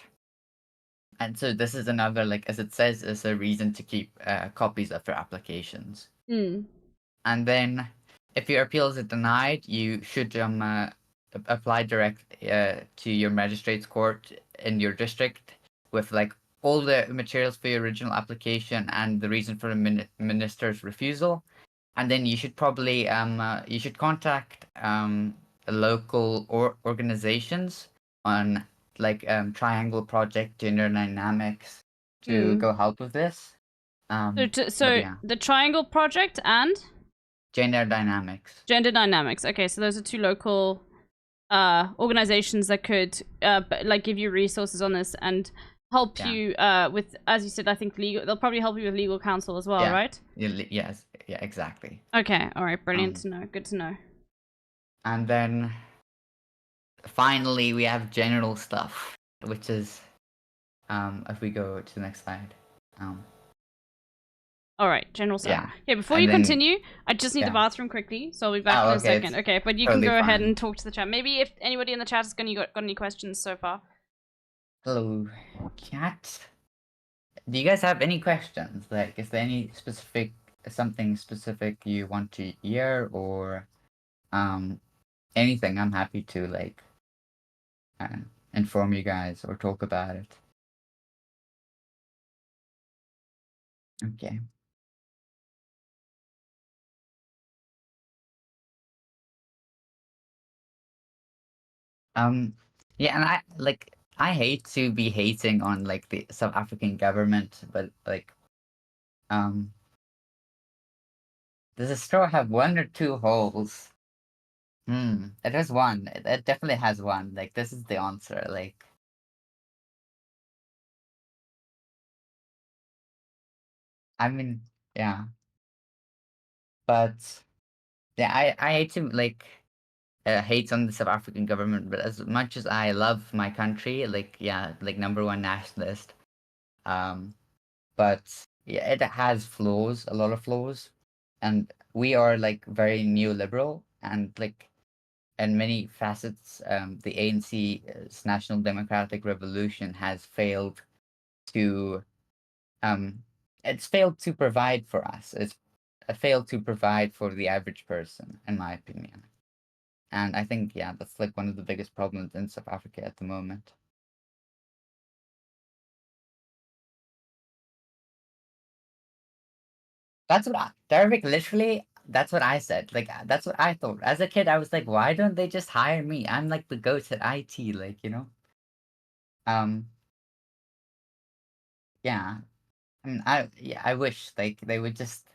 And so this is another, like as it says, is a reason to keep copies of your applications. Mm. And then if your appeal is denied, you should apply direct to your magistrate's court in your district with like all the materials for your original application and the reason for the minister's refusal. And then you should probably you should contact local organizations on like Triangle Project, Gender Dynamics to go help with this. So yeah. the Triangle Project and Gender Dynamics. Gender Dynamics. Okay, so those are two local organizations that could like give you resources on this and help you with, as you said, I think legal. They'll probably help you with legal counsel as well, right? Yes. Yeah. Exactly. Okay. All right. Brilliant to know. Good to know. And then finally, we have general stuff, which is if we go to the next slide. All right, general stuff. Yeah. Okay, before And you then- continue, I just need the yeah. bathroom quickly, so I'll be back Oh, in a okay, second. it's Okay, but you totally can go ahead fine. and talk to the chat. Maybe if anybody in the chat has got any questions so far. Hello, chat. Do you guys have any questions? Like, is there any something specific you want to hear, or anything? I'm happy to like inform you guys or talk about it. Okay. Yeah, and I hate to be hating on like the South African government, but like does the straw have one or two holes? It has one. It definitely has one. Like this is the answer. Like I mean, yeah. But yeah, I hate to like hate on the South African government, but as much as I love my country, like yeah, like #1 nationalist. But yeah, it has flaws, a lot of flaws, and we are like very neoliberal and like in many facets, the ANC's National Democratic Revolution has failed to it's failed to provide for us. It's failed to provide for the average person, in my opinion. And I think, yeah, that's like one of the biggest problems in South Africa at the moment. That's what Derek, literally, that's what I said. Like, that's what I thought. As a kid, I was like, why don't they just hire me? I'm like the goat at IT, like, you know? Yeah. I mean, I wish, like, they would just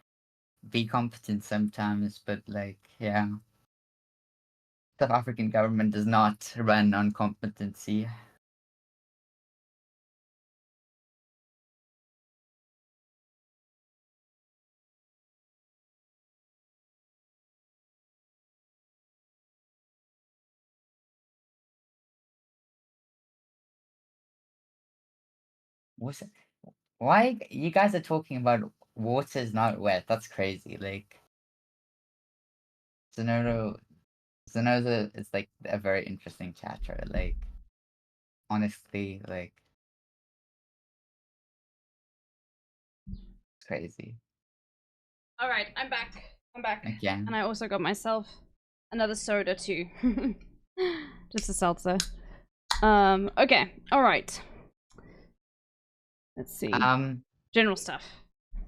be competent sometimes, but, like, yeah. South African government does not run on competency. What's it? Why you guys are talking about water's not wet? That's crazy. Like, Sonoro, Sonoza is like a very interesting chatter. Like, honestly, like, it's crazy. All right, I'm back. I'm back. Again. And I also got myself another soda too. Just a seltzer. Okay. All right. Let's see. General stuff.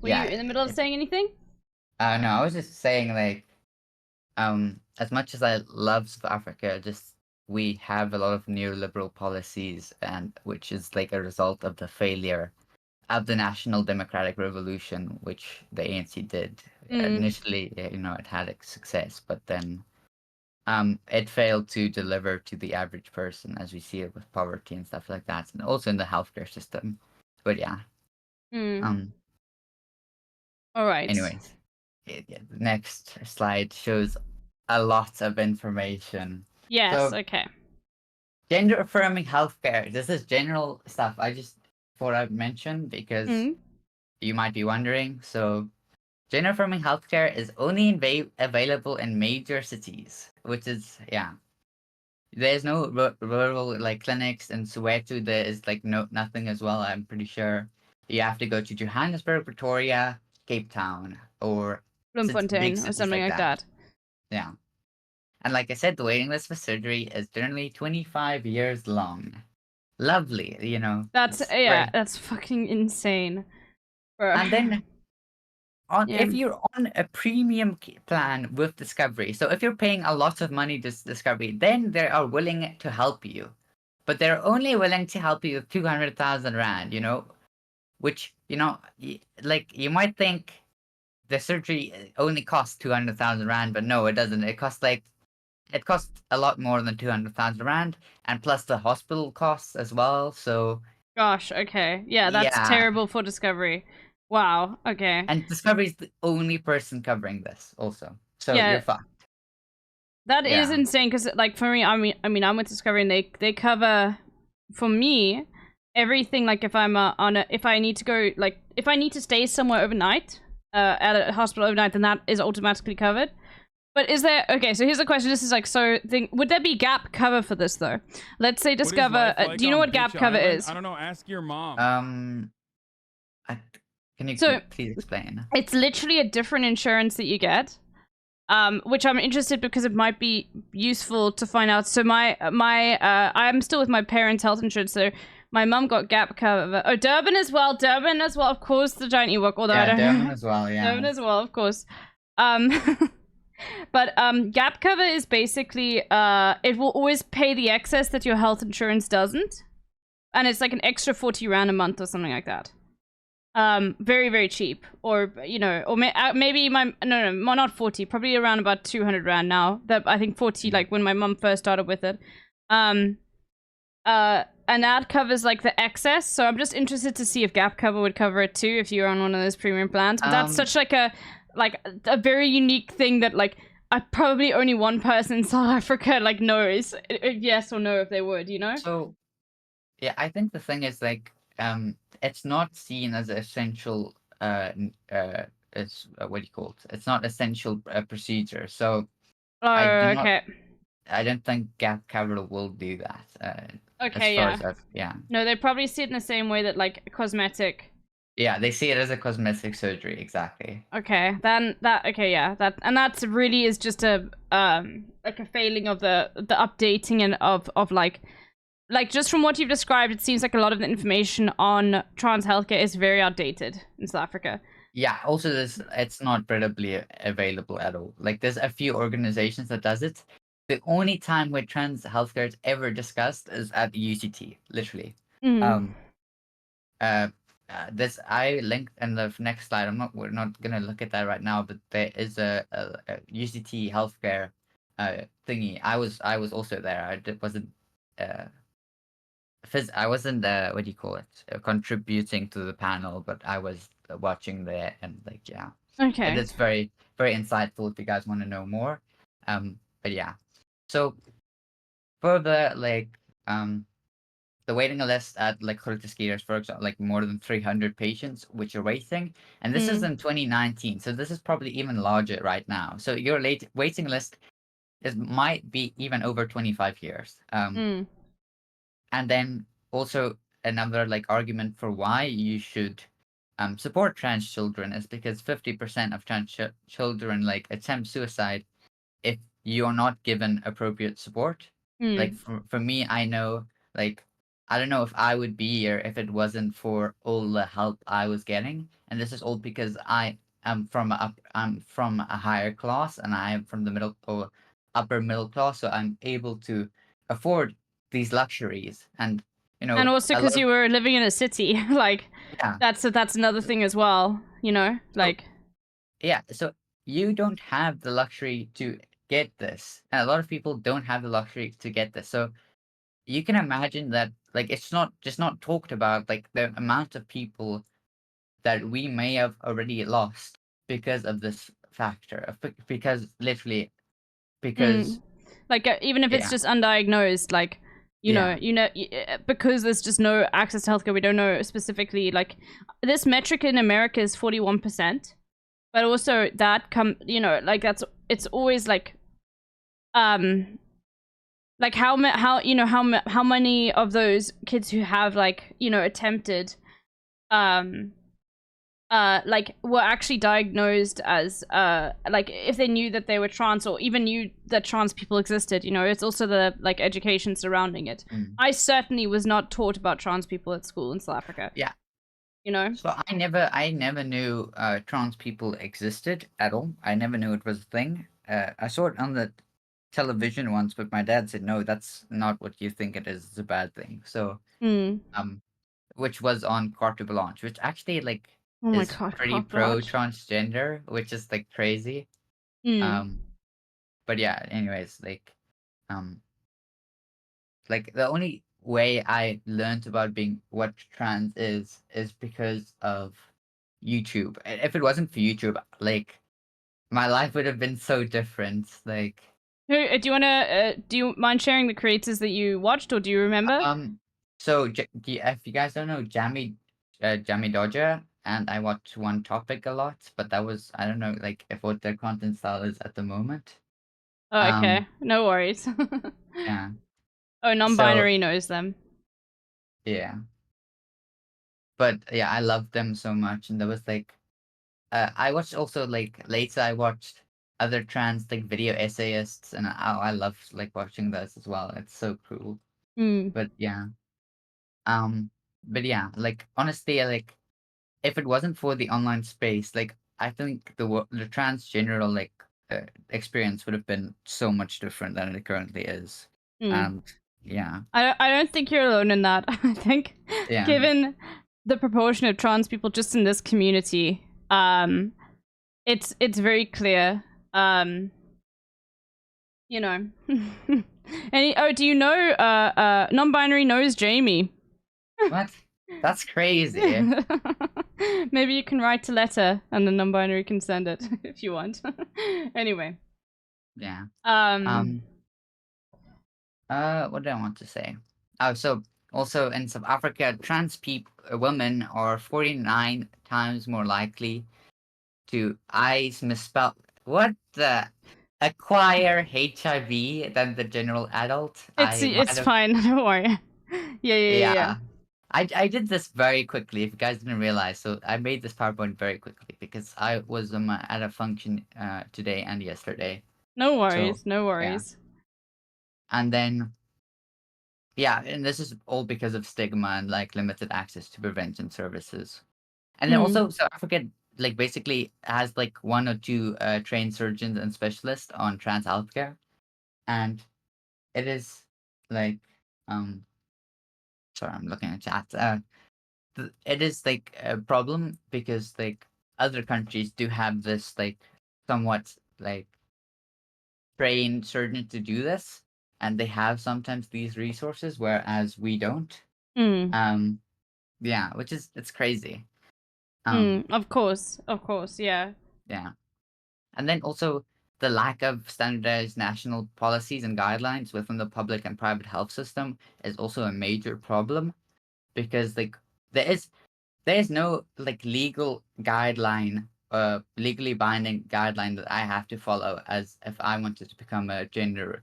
Were Yeah, you in the middle of saying anything? no, I was just saying like, as much as I love South Africa, just we have a lot of neoliberal policies, and which is like a result of the failure of the National Democratic Revolution, which the ANC did. Initially, you know, it had a success, but then it failed to deliver to the average person, as we see it with poverty and stuff like that, and also in the healthcare system. But yeah, All right. Anyways, the next slide shows a lot of information. Yes. So, Okay. gender affirming healthcare. This is general stuff. I just thought I'd mention because you might be wondering. So, gender affirming healthcare is only available in major cities, which is There's no rural like clinics in Soweto. There is like nothing as well. I'm pretty sure you have to go to Johannesburg, Pretoria, Cape Town, or big Bloemfontein or cities something like that. Yeah. And like I said, the waiting list for surgery is generally 25 years long. Lovely, you know. That's it's yeah, great. that's fucking insane. Bro. And then Yeah. if you're on a premium plan with Discovery, so if you're paying a lot of money to Discovery, then they are willing to help you. But they're only willing to help you with 200,000 Rand, you know, which, you know, like you might think the surgery only costs 200,000 Rand, but no, it doesn't. It costs a lot more than 200,000 Rand, and plus the hospital costs as well. So, gosh, okay. Yeah, that's terrible for Discovery. Wow, okay. And Discovery's the only person covering this also. So you're fucked. That is insane because, like, for me, I mean, I'm with Discovery and they cover, for me, everything. Like, if I'm if I need to go, like, if I need to stay somewhere overnight, at a hospital overnight, then that is automatically covered. But is there, okay, so here's the question. This is like, would there be gap cover for this though? Let's say Discover, do you know what gap cover is? I don't know, ask your mom. Can you please explain? It's literally a different insurance that you get. Which I'm interested because it might be useful to find out. So I'm still with my parents' health insurance, so my mum got gap cover. Oh, Durban as well, of course, the giant Ewok, although I don't Durban as well, yeah. Durban as well, of course. But gap cover is basically it will always pay the excess that your health insurance doesn't. And it's like an extra 40 Rand a month or something like that. Very, very cheap. Or, you know, or maybe no, not 40, probably around about 200 Rand now. That I think 40, like when my mum first started with it. And that covers like the excess. So I'm just interested to see if gap cover would cover it too if you're on one of those premium plans. But that's such like a very unique thing that like probably only one person in South Africa like knows yes or no if they would, you know? So yeah, I think the thing is like it's not seen as an essential it's what do you call it? It's not essential procedure. So I don't think gap cover will do that. Okay, yeah. No, they probably see it in the same way that like cosmetic. Yeah, they see it as a cosmetic surgery, exactly. Okay, then that's really is just a like a failing of the updating and of like just from what you've described, it seems like a lot of the information on trans healthcare is very outdated in South Africa. Yeah, also it's not readily available at all. Like there's a few organizations that does it. The only time where trans healthcare is ever discussed is at the UCT, literally. This I linked in the next slide. We're not gonna look at that right now, but there is a UCT healthcare thingy. I was also there. I wasn't what do you call it? Contributing to the panel, but I was watching there and like Okay. And it's very, very insightful if you guys want to know more. But yeah. So further like the waiting list at like Groote Schuur's, for example, like more than 300 patients which are waiting, and this is in 2019, so this is probably even larger right now. So your waiting list might be even over 25 years. And then also another like argument for why you should support trans children is because 50% of trans children like attempt suicide if you are not given appropriate support. Like for me, I know like I don't know if I would be here if it wasn't for all the help I was getting, and this is all because I am from a higher class and I am from the middle or upper middle class, so I'm able to afford these luxuries, and you know, and also because you were living in a city, like that's another thing as well, you know, like so you don't have the luxury to get this, and a lot of people don't have the luxury to get this, so you can imagine that like it's not talked about, like the amount of people that we may have already lost because of this factor. Because literally, because like even if it's yeah. just undiagnosed, like Yeah. because there's just no access to healthcare, we don't know specifically. Like this metric in America is 41%, but also that like it's always like like how many of those kids who have like attempted like were actually diagnosed as like if they knew that they were trans or even knew that trans people existed. It's also the like education surrounding it. I certainly was not taught about trans people at school in South Africa. Yeah. So I never knew trans people existed at all. I never knew it was a thing. I saw it on the television once, but my dad said, no, that's not what you think it is. It's a bad thing. So which was on Carte Blanche, which actually like oh my is God, pretty Carte pro Blanche. transgender, which is like crazy. But yeah, anyways, like the only way I learned about being what trans is because of YouTube. If it wasn't for YouTube, like my life would have been so different. Like do you mind sharing the creators that you watched, or do you remember? So if you guys don't know Jammy Dodger, and I watch One Topic a lot, but that was I don't know like if what their content style is at the moment. Oh, okay, no worries. Yeah. Oh, non-binary knows them. Yeah. But yeah, I loved them so much, and there was like, I watched also like later I watched other trans like video essayists, and I love like watching those as well. It's so cool. But yeah, but yeah, like honestly, like if it wasn't for the online space, like I think the transgender like experience would have been so much different than it currently is. And yeah, I don't think you're alone in that. I think given the proportion of trans people just in this community, it's very clear. Do you know non-binary knows Jamie? What? That's crazy. Maybe you can write a letter and the non-binary can send it if you want. Anyway. Yeah. What do I want to say? Oh, so also in South Africa, trans women are 49 times more likely to what the acquire HIV than the general adult. It's fine. Don't worry. Yeah. I did this very quickly. If you guys didn't realize, so I made this PowerPoint very quickly because I was at a function today and yesterday. No worries. So, no worries. Yeah. And then, yeah, and this is all because of stigma and like limited access to prevention services. And then also South Africa like basically has like 1 or 2 trained surgeons and specialists on trans healthcare, and it is like sorry, I'm looking at chat. It is like a problem because like other countries do have this like somewhat like trained surgeon to do this, and they have sometimes these resources, whereas we don't. Yeah, which is it's crazy. Of course, yeah. Yeah. And then also the lack of standardized national policies and guidelines within the public and private health system is also a major problem, because like there is no like legal guideline, legally binding guideline that I have to follow as if I wanted to become a gender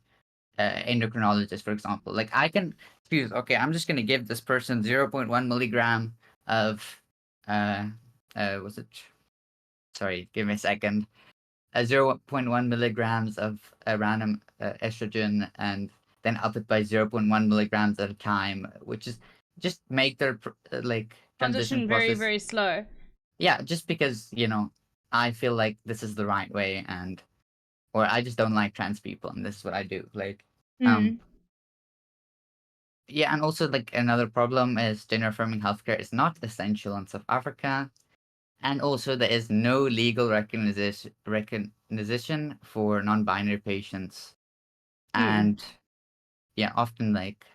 endocrinologist, for example. Like I can choose, okay, I'm just gonna give this person 0.1 milligram of was it? Sorry, give me a second. 0.1 milligrams of random estrogen, and then up it by 0.1 milligrams at a time, which is just make their like transition very, process very slow. Yeah, just because I feel like this is the right way, or I just don't like trans people, and this is what I do. Like, yeah, and also like another problem is gender affirming healthcare is not essential in South Africa. And also, there is no legal recognition for non-binary patients, and yeah, often like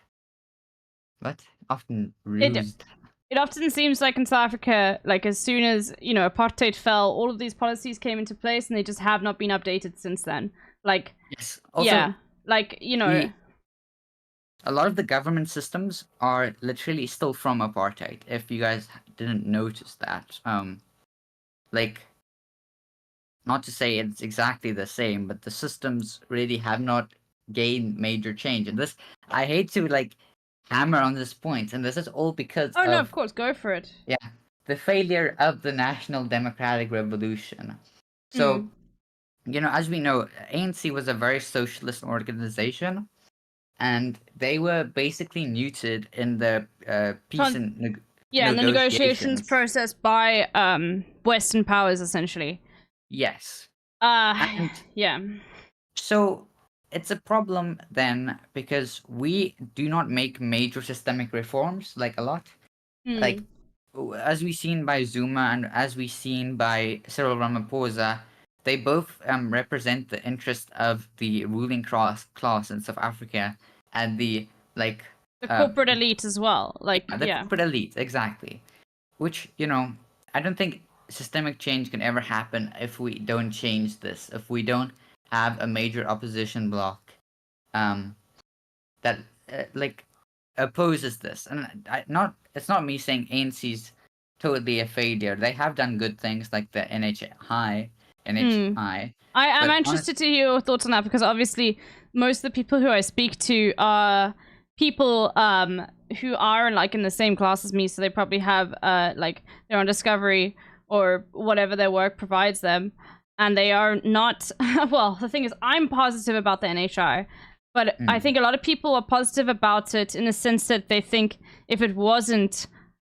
often used. it often seems like in South Africa, like as soon as, you know, apartheid fell, all of these policies came into place and they just have not been updated since then. Like, Yes. Also, yeah, like, you know. A lot of the government systems are literally still from apartheid, if you guys didn't notice that. Like, not to say it's exactly the same, but the systems really have not gained major change. And this, I hate to like hammer on this point, and this is all because Oh, no, of course, go for it. Yeah, the failure of the National Democratic Revolution. So, you know, as we know, ANC was a very socialist organization, and they were basically neutered in the peace and the negotiations process by Western powers, essentially. Yes. Yeah. So it's a problem then because we do not make major systemic reforms like a lot. Like as we've seen by Zuma and as we've seen by Cyril Ramaphosa, they both represent the interest of the ruling class in South Africa and the like the corporate elite as well. Like the corporate elite, exactly. Which, you know, I don't think systemic change can ever happen if we don't change this, if we don't have a major opposition bloc that like opposes this. And it's not me saying ANC's totally a failure. They have done good things like the NHI. I'm interested to hear your thoughts on that because obviously most of the people who I speak to are people who are like in the same class as me, so they probably have like their own discovery or whatever their work provides them, and they are not well, the thing is I'm positive about the NHI, but I think a lot of people are positive about it in the sense that they think if it wasn't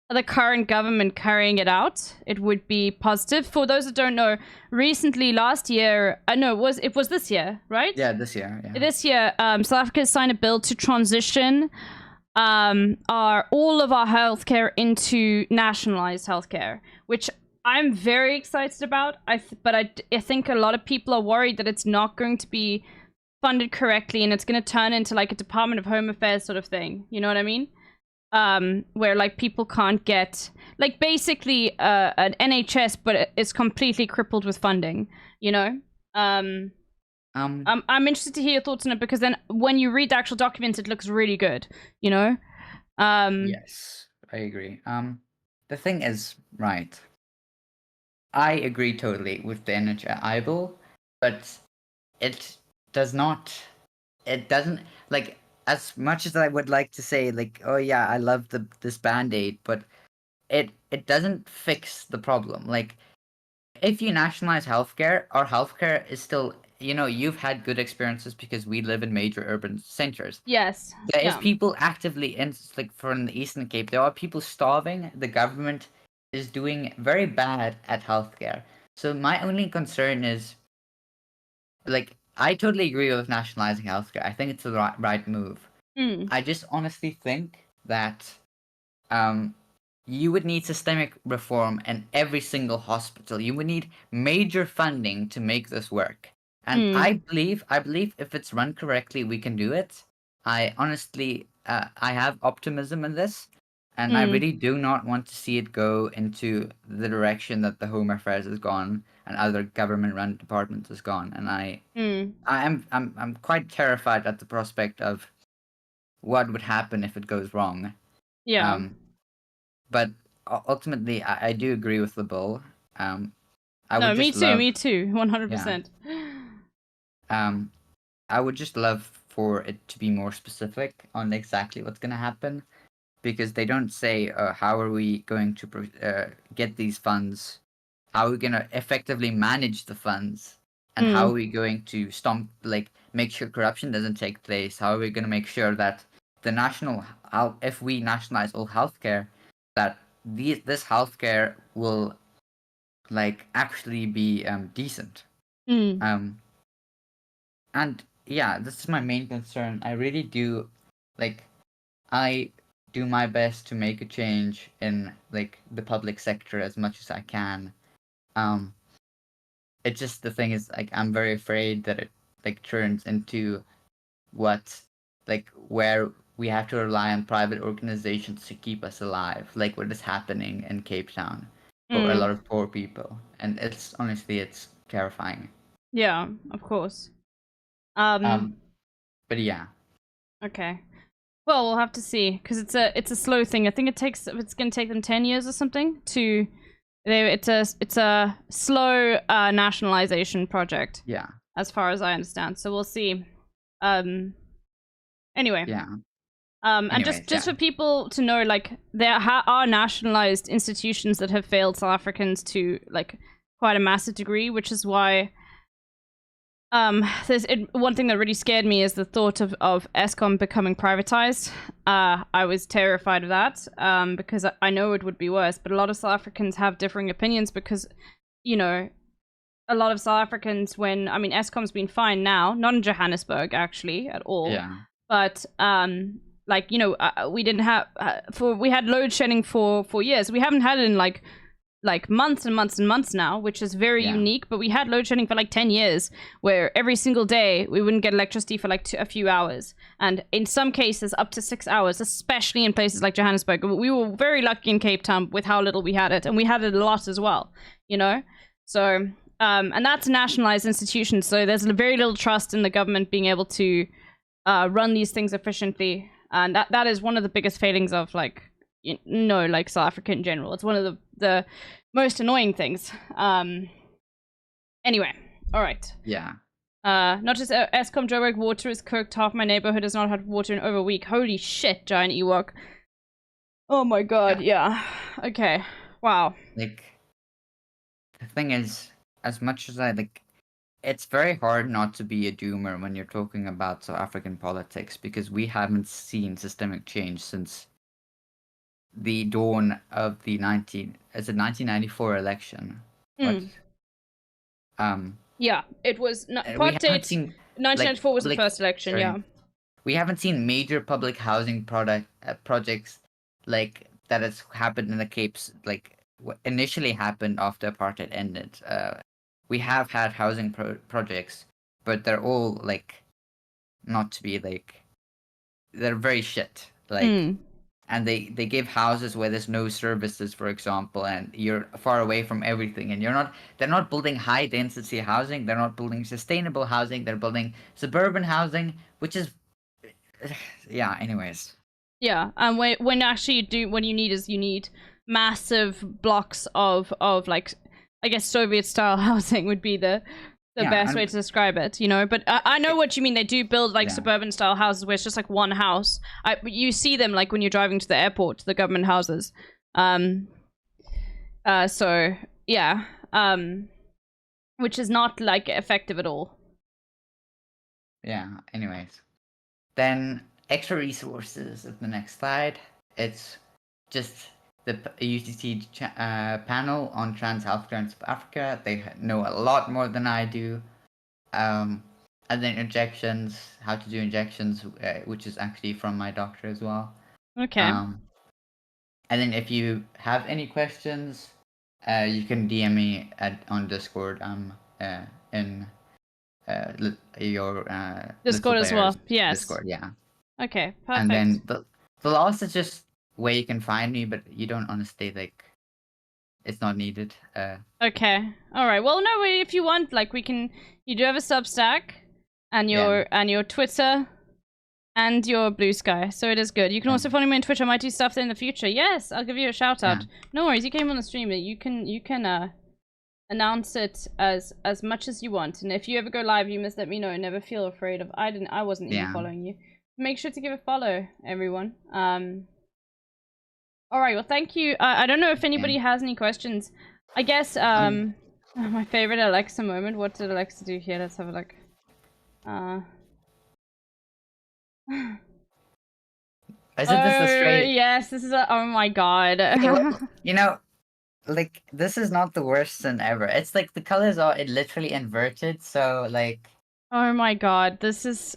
the current government carrying it out, it would be positive. For those that don't know, recently last year, it was this year, right? Yeah, this year. Yeah. This year, South Africa signed a bill to transition all of our healthcare into nationalized healthcare, which I'm very excited about. But I think a lot of people are worried that it's not going to be funded correctly and it's going to turn into like a Department of Home Affairs sort of thing. You know what I mean? Where like people can't get like basically an NHS, but it's completely crippled with funding. You know. I'm interested to hear your thoughts on it because then when you read the actual documents, it looks really good. You know. Yes, I agree. The thing is, right. I agree totally with the NHI bill, but it does not. It doesn't like. As much as I would like to say, like, oh yeah, I love this Band-Aid, but it doesn't fix the problem. Like, if you nationalize healthcare, our healthcare is still, you know, you've had good experiences because we live in major urban centers. Yes. There is people actively in, like, from the Eastern Cape, there are people starving. The government is doing very bad at healthcare. So my only concern is, like, I totally agree with nationalizing healthcare. I think it's the right move. I just honestly think that you would need systemic reform in every single hospital. You would need major funding to make this work. And I believe if it's run correctly, we can do it. I honestly, I have optimism in this. And I really do not want to see it go into the direction that the Home Affairs has gone and other government-run departments has gone. And I'm quite terrified at the prospect of what would happen if it goes wrong. Yeah. But ultimately, I do agree with the bill. Me too, 100%. I would just love for it to be more specific on exactly what's going to happen. Because they don't say how are we going to get these funds, how are we going to effectively manage the funds, and how are we going to make sure corruption doesn't take place, how are we going to make sure that if we nationalize all healthcare, that this healthcare will actually be decent. And yeah, this is my main concern. I really do I do my best to make a change in the public sector as much as I can. It's just the thing is I'm very afraid that it turns into where we have to rely on private organizations to keep us alive, like what is happening in Cape Town for a lot of poor people. And it's honestly, it's terrifying. Yeah, of course. But yeah. Okay. Well, we'll have to see, because it's a slow thing. I think it's gonna take them 10 years or something to. It's a slow nationalization project. Yeah. As far as I understand, so we'll see. Anyway. Yeah. And just for people to know, like, there are nationalized institutions that have failed South Africans to, like, quite a massive degree, which is why one thing that really scared me is the thought of Eskom becoming privatized. I was terrified of that because I know it would be worse, but a lot of South Africans have differing opinions because, you know, a lot of South Africans Eskom's been fine now, not in Johannesburg actually at all. Yeah. But like, you know, we didn't have we had load shedding for years. We haven't had it in like months and months and months now, which is very unique. But we had load shedding for like 10 years, where every single day we wouldn't get electricity for like a few hours, and in some cases up to 6 hours, especially in places like Johannesburg. We were very lucky in Cape Town with how little we had it, and we had it a lot as well, you know. So and that's a nationalized institution, so there's very little trust in the government being able to run these things efficiently. And that is one of the biggest failings of, like, like South Africa in general. It's one of the most annoying things. Anyway, all right. Yeah. Not just Eskom, Joburg, water is cooked. Half my neighborhood has not had water in over a week. Holy shit, giant Ewok. Oh my god, yeah. Okay, wow. Like, the thing is, as much as it's very hard not to be a doomer when you're talking about South African politics, because we haven't seen systemic change since the dawn of the 1994 election. Yeah, it was part date. 1994 was the first election. Sorry. Yeah, we haven't seen major public housing projects like that has happened in the Capes, like what initially happened after apartheid ended. We have had housing projects, but they're all like not to be like, they're very shit. Like, and they give houses where there's no services, for example, and you're far away from everything, and they're not building high density housing, they're not building sustainable housing, they're building suburban housing, which is yeah, anyways. Yeah, and when actually you need massive blocks of like, I guess Soviet style housing would be the best way to describe it, you know. But I know what you mean. They do build like suburban style houses where it's just like one house. You see them like when you're driving to the airport, the government houses. So yeah, which is not like effective at all. Yeah. Anyways, then extra resources of the next slide. It's just the UCC panel on trans healthcare in South Africa. They know a lot more than I do. And then injections, how to do injections, which is actually from my doctor as well. Okay. And then if you have any questions, you can DM me on Discord. In your Discord as well. Yes. Discord, yeah. Okay, perfect. And then the last is just where you can find me, but you don't honestly like. It's not needed. Okay. All right. Well, no. If you want, like, you do have a Substack, and your Twitter, and your Blue Sky, so it is good. You can also follow me on Twitch. I might do stuff there in the future. Yes, I'll give you a shout out. Yeah. No worries. You came on the stream. You can announce it as much as you want. And if you ever go live, you must let me know. Never feel afraid of. I wasn't even following you. Make sure to give a follow, everyone. All right. Well, thank you. I don't know if anybody has any questions. I guess my favorite Alexa moment. What did Alexa do here? Let's have a look. Isn't this a straight? Yes, this is oh my god. You know, like, this is not the worst sin ever. It's like the colors are literally inverted, so like. Oh my god, this is.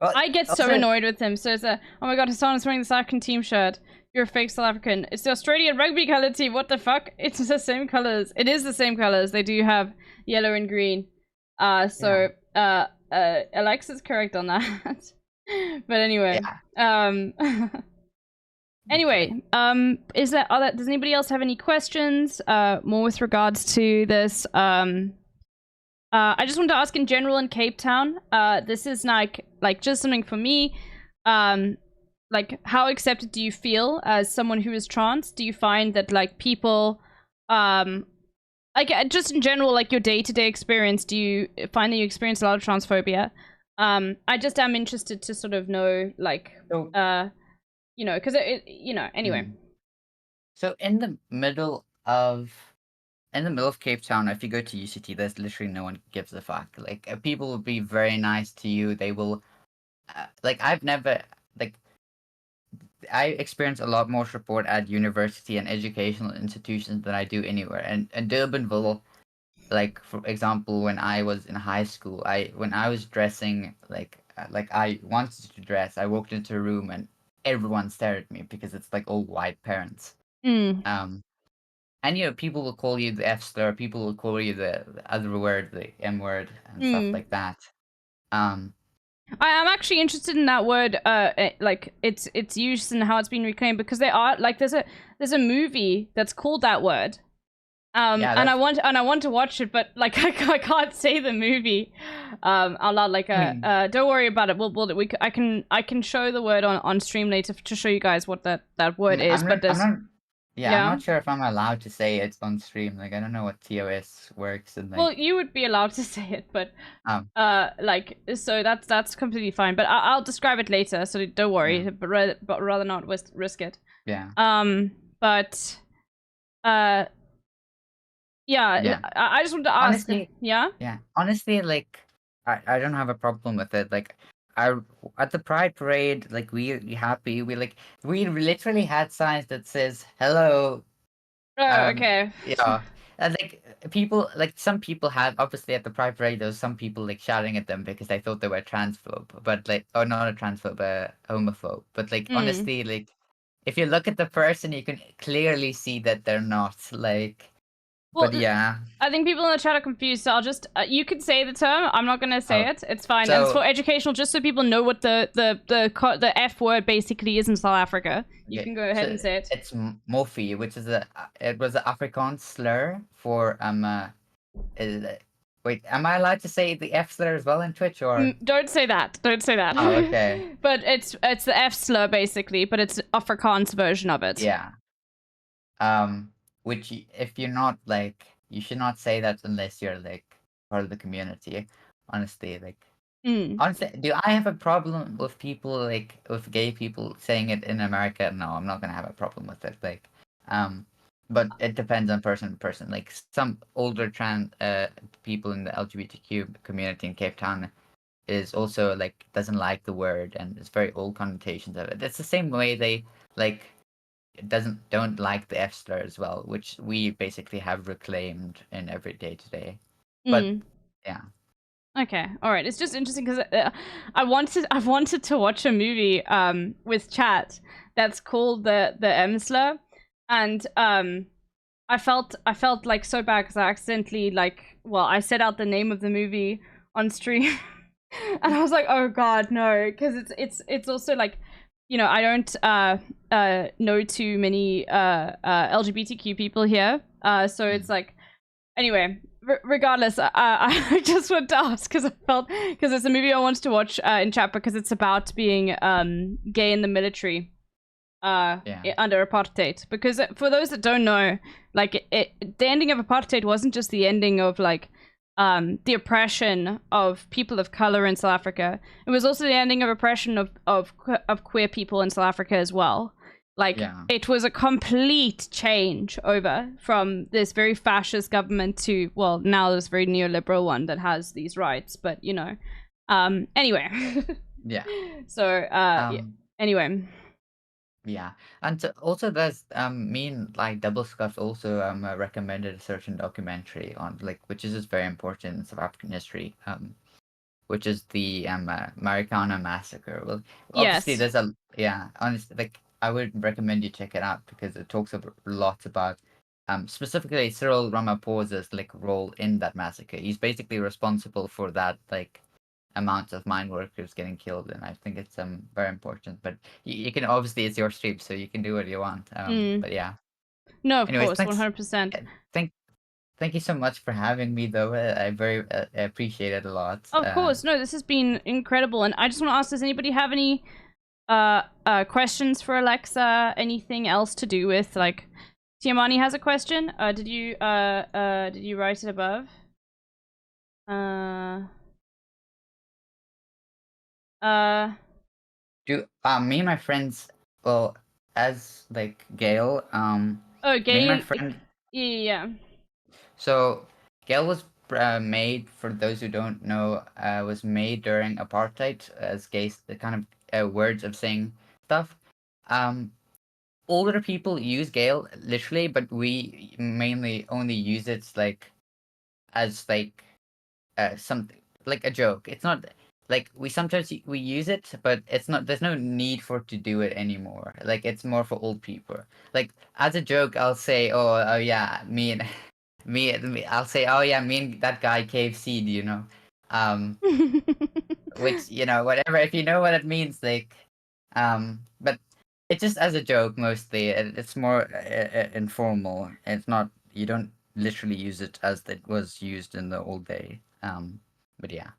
Well, I get so annoyed with him. So it's oh my god, Hassan is wearing the South African team shirt. You're a fake South African. It's the Australian rugby colour team. What the fuck? It's the same colors. It is the same colors. They do have yellow and green. Alexa's correct on that. But anyway, anyway, does anybody else have any questions? More with regards to this. I just want to ask in general in Cape Town. This is like just something for me. Like, how accepted do you feel as someone who is trans? Do you find that like people, like just in general, like your day-to-day experience, do you find that you experience a lot of transphobia? I just am interested to sort of know, like, you know, because anyway. So in the middle of Cape Town, if you go to UCT, there's literally no one gives a fuck. Like people will be very nice to you. They will, like I've never like. I experience a lot more support at university and educational institutions than I do anywhere. And Durbanville, like for example, when I was in high school, when I was dressing like I wanted to dress, I walked into a room and everyone stared at me because it's like all white parents. And you know, people will call you the F slur, people will call you the other word, the M word, and stuff like that. I am actually interested in that word, like its use and how it's been reclaimed, because they are like there's a movie that's called that word, and I want to watch it, but like I can't say the movie out loud. Like don't worry about it. I can show the word on stream later to show you guys what that word is. I'm not sure if I'm allowed to say it on stream. Like I don't know what TOS works and like. Well, you would be allowed to say it, but like so that's completely fine. But I'll describe it later, so don't worry. But rather not risk it. Yeah. But I just wanted to ask. Honestly, yeah. Honestly, like I don't have a problem with it. Like at the Pride Parade, like we happy. We literally had signs that says hello. Oh, okay. Yeah. And like people, like some people had obviously at the Pride Parade there was some people like shouting at them because they thought they were transphobe, but like not a transphobe, a homophobe. But like honestly, like if you look at the person, you can clearly see that they're not like. Well, but yeah. I think people in the chat are confused, so I'll just you can say the term. I'm not gonna say it. It's fine. So, and it's for educational, just so people know what the F word basically is in South Africa. You can go ahead and say it. It's mofi, which is it was an Afrikaans slur for wait, am I allowed to say the F slur as well in Twitch or? Don't say that. Don't say that. Oh, okay. But it's the F slur basically, but it's Afrikaans version of it. Yeah. Which if you're not like, you should not say that unless you're like part of the community. Honestly, like. Honestly, do I have a problem with people like with gay people saying it in America? No, I'm not gonna have a problem with it. Like, but it depends on person to person. Like some older trans people in the LGBTQ community in Cape Town is also like doesn't like the word and it's very old connotations of it. It's the same way they like don't like the F slur as well, which we basically have reclaimed in every day today. But yeah. Okay, all right. It's just interesting because I wanted to watch a movie with chat that's called the M slur, and I felt like so bad because I accidentally I said out the name of the movie on stream, and I was like, oh god, no, because it's also like, you know, I don't know too many LGBTQ people here, so it's like, anyway. Regardless, I just want to ask because it's a movie I wanted to watch in chat because it's about being gay in the military under apartheid. Because for those that don't know, like the ending of apartheid wasn't just the ending of like the oppression of people of color in South Africa. It was also the ending of oppression of queer people in South Africa as well. Like, it was a complete change over from this very fascist government to, well, now this very neoliberal one that has these rights, but, you know. Anyway. Yeah. So, anyway. Yeah. And also there's, me and, like, Double Scuffed also recommended a certain documentary on, like, which is just very important in South African history, which is the Marikana Massacre. Well, obviously there's honestly, like, I would recommend you check it out because it talks a lot about specifically Cyril Ramaphosa's like role in that massacre. He's basically responsible for that like amount of mine workers getting killed, and I think it's very important. But you can obviously, it's your stream, so you can do what you want. But yeah. No, of Anyways, course, thanks. 100%. Thank you so much for having me, though. I very appreciate it a lot. Of course, no, this has been incredible, and I just want to ask: does anybody have any questions for Alexa? Anything else to do with like? Tiamani has a question. Did you write it above? Me and my friends, well, as like Gail, Oh, me Gail. and my friend. Yeah. So Gail was made, for those who don't know, was made during apartheid as gays, the kind of words of saying stuff. Older people use Gail literally, but we mainly only use it like as like something like a joke. It's not like we sometimes we use it, but it's not. There's no need for to do it anymore. Like it's more for old people. Like as a joke, I'll say, oh yeah, me and me. I'll say, oh yeah, me and that guy KFC'd, you know, which whatever. If you know what it means, like, but it's just as a joke mostly. It's more informal. It's not. You don't literally use it as it was used in the old day. But yeah.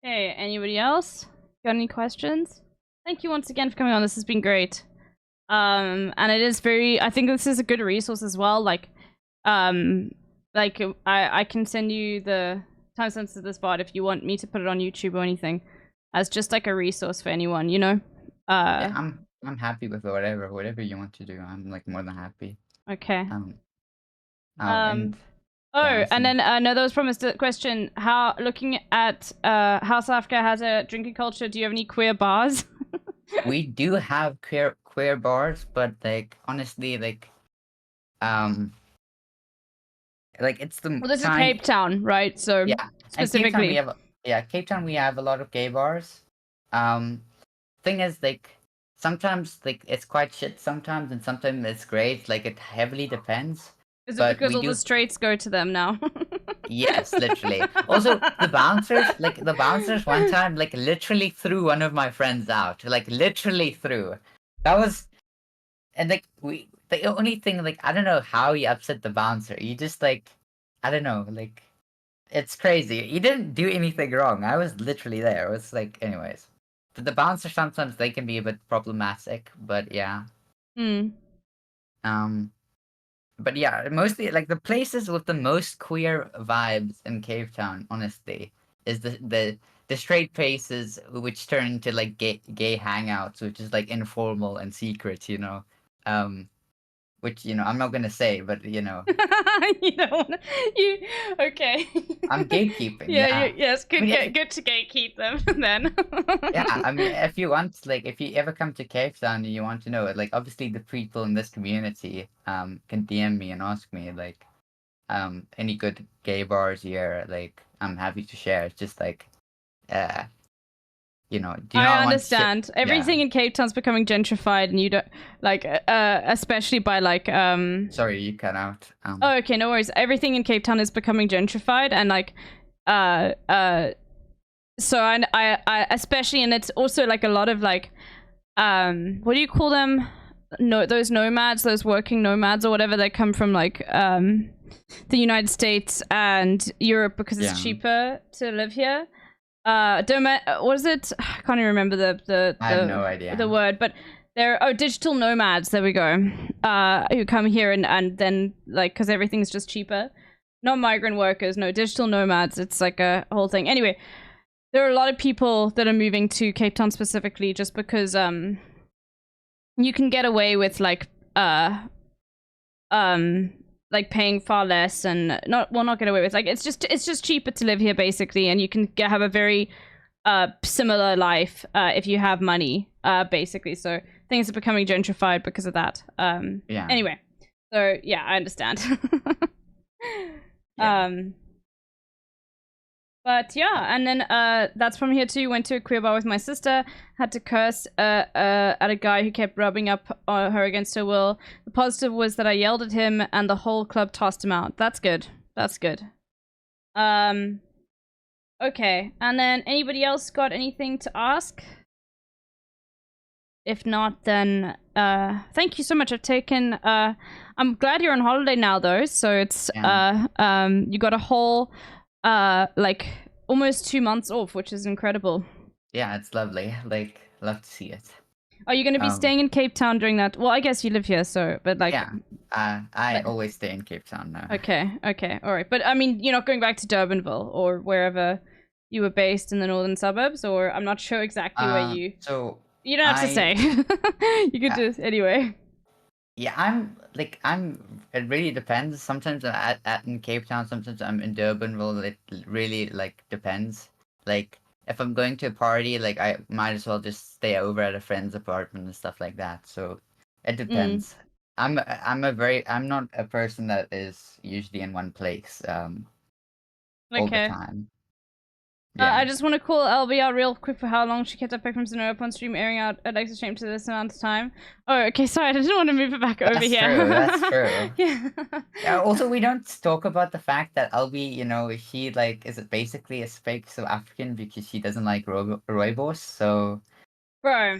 Hey, anybody else? Got any questions? Thank you once again for coming on. This has been great. And it is I think this is a good resource as well. Like I can send you the timestamps of this VOD if you want me to put it on YouTube or anything, as just like a resource for anyone, you know? Yeah, I'm happy with whatever you want to do. I'm like more than happy. Okay. Yeah, and then no, that was promised a question. How, looking at how South Africa has a drinking culture, do you have any queer bars? We do have queer bars, but like honestly, like it's the Well, this is Cape Town, right? So yeah, specifically, Cape Town we have a lot of gay bars. Thing is, like sometimes like it's quite shit sometimes, and sometimes it's great. Like it heavily depends. Is it because all the straights go to them now? Yes, literally. Also, the bouncers one time like literally threw one of my friends out. Like literally threw. That was, and like the only thing, like I don't know how you upset the bouncer. You just like, I don't know, like it's crazy. You didn't do anything wrong. I was literally there. It was like, anyways. But the bouncers sometimes they can be a bit problematic. But yeah. But yeah, mostly like the places with the most queer vibes in Cape Town, honestly, is the straight places which turn into like gay hangouts, which is like informal and secret, you know. Which I'm not gonna say, but you don't wanna, okay. I'm gatekeeping. Yes, good to gatekeep them then. Yeah, I mean, if you want, like, if you ever come to Cape Town and you want to know it, like, obviously the people in this community can DM me and ask me, like, any good gay bars here, like, I'm happy to share. It's just like, do you I understand. Everything in Cape Town's becoming gentrified, and you don't like, especially by like. Sorry, you cut out. Oh, okay, no worries. Everything in Cape Town is becoming gentrified, and like, so I especially, and it's also like a lot of like, what do you call them? No, those nomads, those working nomads or whatever. They come from like the United States and Europe because it's cheaper to live here. What is it? I can't even remember the I have no idea. The word, but they're digital nomads. There we go. Who come here and then like because everything's just cheaper. Not migrant workers, no, digital nomads. It's like a whole thing. Anyway, there are a lot of people that are moving to Cape Town specifically just because you can get away with like paying far less and not get away with, like it's just cheaper to live here basically, and you can have a very similar life if you have money basically. So things are becoming gentrified because of that. Yeah. Anyway, so yeah, I understand. But yeah, and then that's from here too. Went to a queer bar with my sister. Had to curse at a guy who kept rubbing up her against her will. The positive was that I yelled at him, and the whole club tossed him out. That's good. That's good. Okay, and then anybody else got anything to ask? If not, then thank you so much. I've taken I'm glad you're on holiday now though, so it's you got a whole like almost 2 months off, which is incredible. Yeah, it's lovely. Like, love to see it. Are you going to be staying in Cape Town during that? Well, I guess you live here, so but like Yeah, I always stay in Cape Town now. Okay, all right. But I mean, you're not going back to Durbanville or wherever you were based in the northern suburbs, or I'm not sure exactly where you. So you don't have to say. You could just anyway. Yeah, it really depends. Sometimes I'm in Cape Town, sometimes I'm in Durbanville. It really like depends. Like if I'm going to a party, like I might as well just stay over at a friend's apartment and stuff like that. So it depends. I'm not a person that is usually in one place all the time. I just want to call LB out real quick for how long she kept up back from Sonora upon stream airing out Alexa's stream to this amount of time. Oh, okay, sorry, I didn't want to move it back over here. That's true. Yeah. Also, we don't talk about the fact that LB, you know, she like is basically a fake South African because she doesn't like rooibos. So, bro,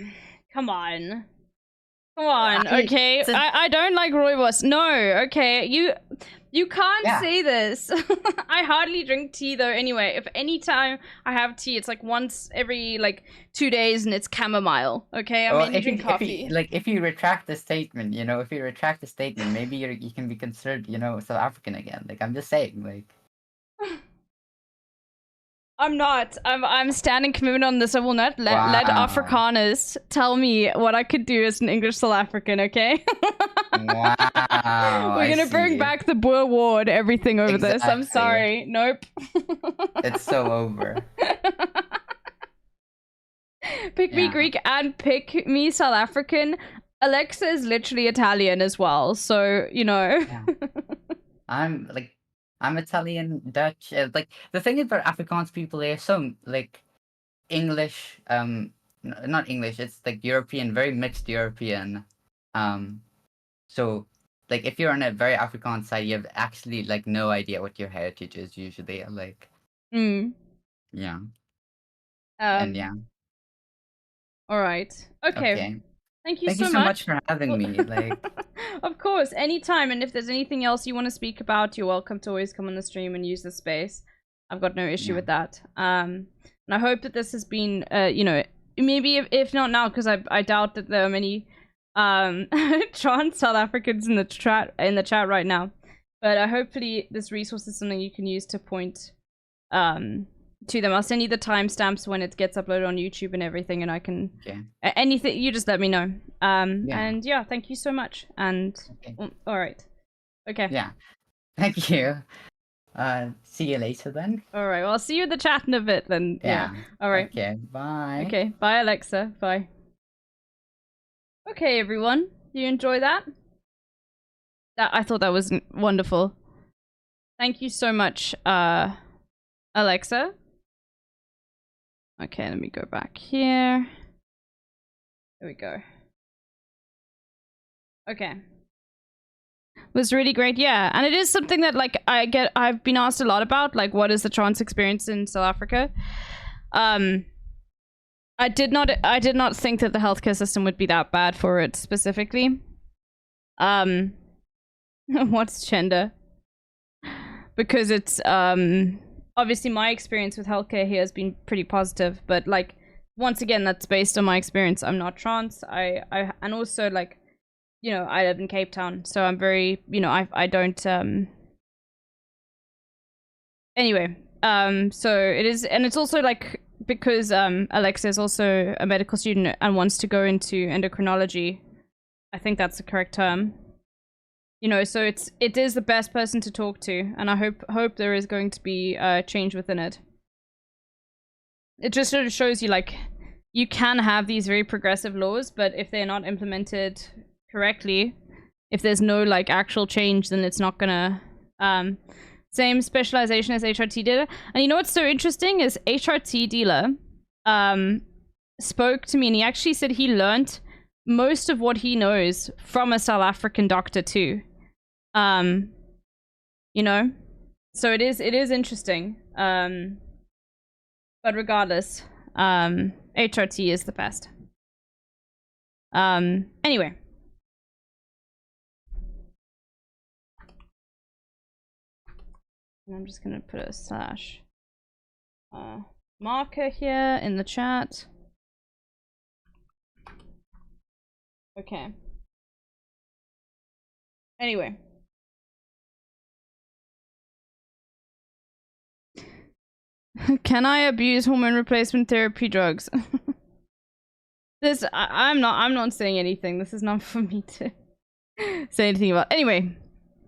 come on. Come on, okay? I don't like rooibos. No, okay, you can't say this. I hardly drink tea though anyway. If any time I have tea, it's like once every like 2 days and it's chamomile, okay? I mean, drink coffee. If you retract the statement, you know, maybe you can be considered, you know, South African again. Like, I'm just saying, like... I'm not. I'm standing committed on this. I will not let Afrikaners tell me what I could do as an English South African, okay? Wow. We're gonna bring back the Boer War and everything over this. I'm sorry. Nope. It's so over. Pick me Greek and pick me South African. Alexa is literally Italian as well, so, you know. I'm Italian, Dutch. Like, the thing about Afrikaans people, they're so, like, English, not English, it's like European, very mixed European. So, like, if you're on a very Afrikaans side, you have actually, like, no idea what your heritage is usually, like. Yeah. And yeah. Alright. Okay. Thank you so much for having me. Like, of course, anytime. And if there's anything else you want to speak about, you're welcome to always come on the stream and use the space. I've got no issue with that. And I hope that this has been, you know, maybe if not now, because I doubt that there are many trans South Africans in the chat right now. But hopefully this resource is something you can use to point to them. I'll send you the timestamps when it gets uploaded on YouTube and everything, and I can anything. You just let me know. And yeah, thank you so much. And all right, okay. Yeah, thank you. See you later then. All right. Well, I'll see you in the chat in a bit then. Yeah. All right. Okay. Bye. Okay. Bye, Alexa. Bye. Okay, everyone. You enjoy that? I thought that was wonderful. Thank you so much, Alexa. Okay, let me go back here. There we go. Okay. It was really great, yeah. And it is something that, like, I've been asked a lot about, like, what is the trans experience in South Africa? I did not think that the healthcare system would be that bad for it specifically. What's gender? Because it's obviously my experience with healthcare here has been pretty positive, but like once again that's based on my experience. I'm not trans. And also, like, you know, I live in Cape Town, so I'm very, you know, I don't anyway, so it is, and it's also like because Alexa is also a medical student and wants to go into endocrinology. I think that's the correct term. You know, so it is the best person to talk to, and I hope there is going to be change within it. It just sort of shows you, like, you can have these very progressive laws, but if they're not implemented correctly, if there's no like actual change, then it's not gonna same specialization as HRT dealer. And you know what's so interesting is HRT dealer spoke to me, and he actually said he learned most of what he knows from a South African doctor too. You know, So it is interesting. But regardless, HRT is the best. Anyway. And I'm just gonna put a slash marker here in the chat. Okay. Anyway. Can I abuse hormone replacement therapy drugs? I'm not saying anything. This is not for me to say anything about. Anyway,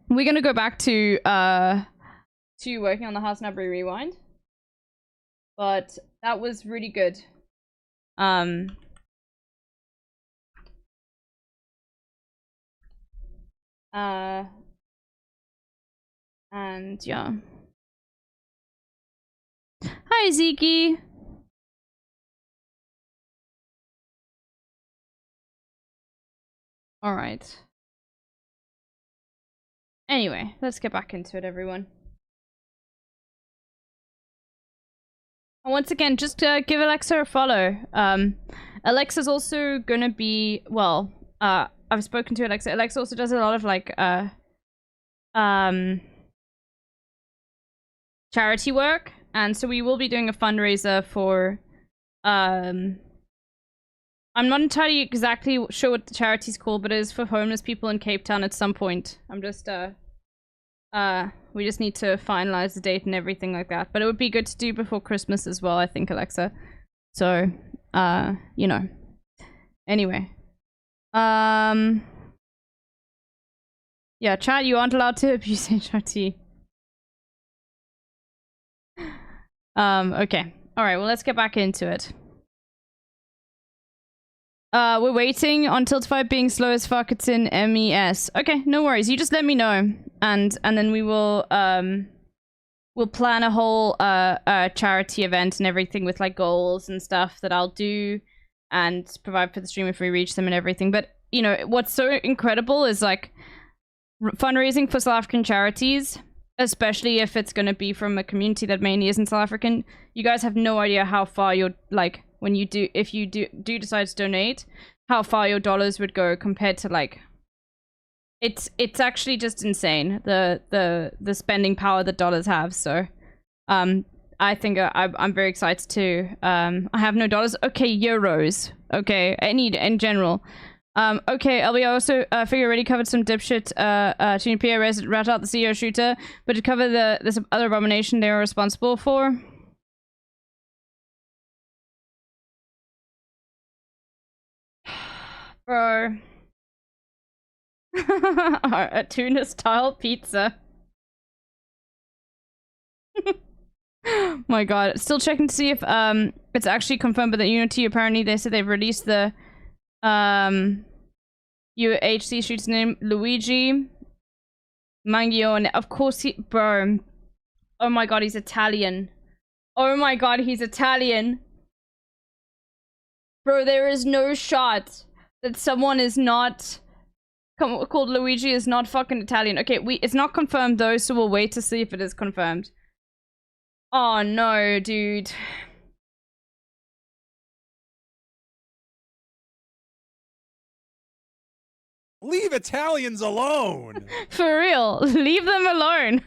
we're gonna go back to working on the HasanAbi Rewind. But that was really good. And yeah. Hi, Ziki. All right. Anyway, let's get back into it, everyone. And once again, just give Alexa a follow. Alexa's also gonna be, well, I've spoken to Alexa. Alexa also does a lot of like charity work, and so we will be doing a fundraiser for I'm not entirely exactly sure what the charity's called, but it is for homeless people in Cape Town at some point. I'm just we just need to finalize the date and everything like that. But it would be good to do before Christmas as well, I think, Alexa. So, you know. Anyway. Yeah, chat, you aren't allowed to abuse HRT. Okay. Alright, well, let's get back into it. We're waiting on Tiltify being slow as fuck. It's in MES. Okay, no worries. You just let me know, and then we will we'll plan a whole charity event and everything with like goals and stuff that I'll do and provide for the stream if we reach them and everything. But you know what's so incredible is like fundraising for South African charities, especially if it's going to be from a community that mainly isn't South African. You guys have no idea how far you're like. When you do, if you do decide to donate, how far your dollars would go compared to like, it's actually just insane the spending power that dollars have. So, I think I'm very excited too. I have no dollars. Okay, euros. Okay, I need in general. Okay, LB also figure already covered some dipshit Tune PRS rat out the CEO shooter, but to cover this other abomination they were responsible for. Bro. A tuna style pizza. My god. Still checking to see if it's actually confirmed by the Unity. Apparently they said they've released the UHC shooter's name, Luigi Mangione. Of course he, bro. Oh my god, he's Italian. Oh my god, he's Italian. Bro, there is no shot that someone is not called Luigi is not fucking Italian. Okay, it's not confirmed though, so we'll wait to see if it is confirmed. Oh no, dude. Leave Italians alone. For real, leave them alone.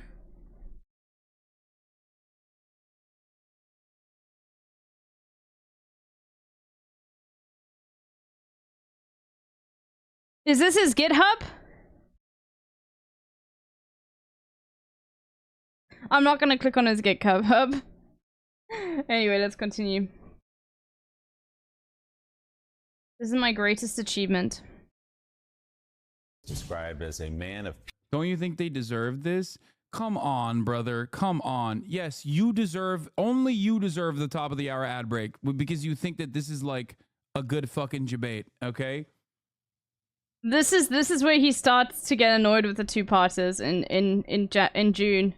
Is this his GitHub? I'm not gonna click on his GitHub. Anyway, let's continue. This is my greatest achievement. Described as a man of... Don't you think they deserve this? Come on, brother. Come on. Yes, you deserve... Only you deserve the top of the hour ad break because you think that this is like a good fucking debate, okay? This is where he starts to get annoyed with the two-parters in June.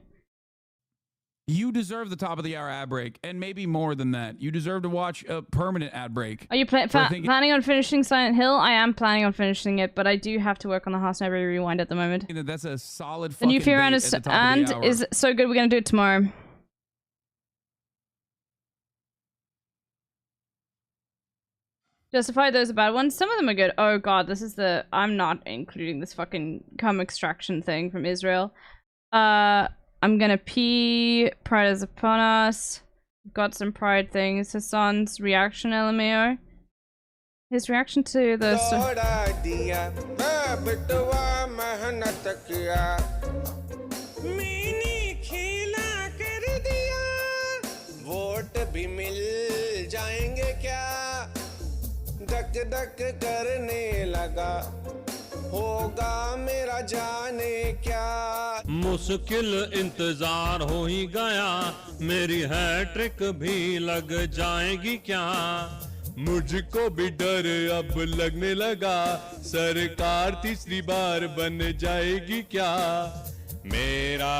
You deserve the top of the hour ad break, and maybe more than that. You deserve to watch a permanent ad break. Are you planning on finishing Silent Hill? I am planning on finishing it, but I do have to work on the HasanAbi Rewind at the moment. That's a solid The fucking new fear round bait is, at the top of the hour. is so good. We're gonna do it tomorrow. Justify those are bad ones. Some of them are good. Oh god, this is the... I'm not including this fucking cum extraction thing from Israel. I'm gonna pee. Pride is upon us. We've got some pride things. Hasan's reaction, LMAO. His reaction to the... धक करने लगा होगा मेरा जाने क्या मुश्किल इंतजार हो ही गया मेरी हैट्रिक भी लग जाएगी क्या मुझको भी डर अब लगने लगा सरकार तीसरी बार बन जाएगी क्या मेरा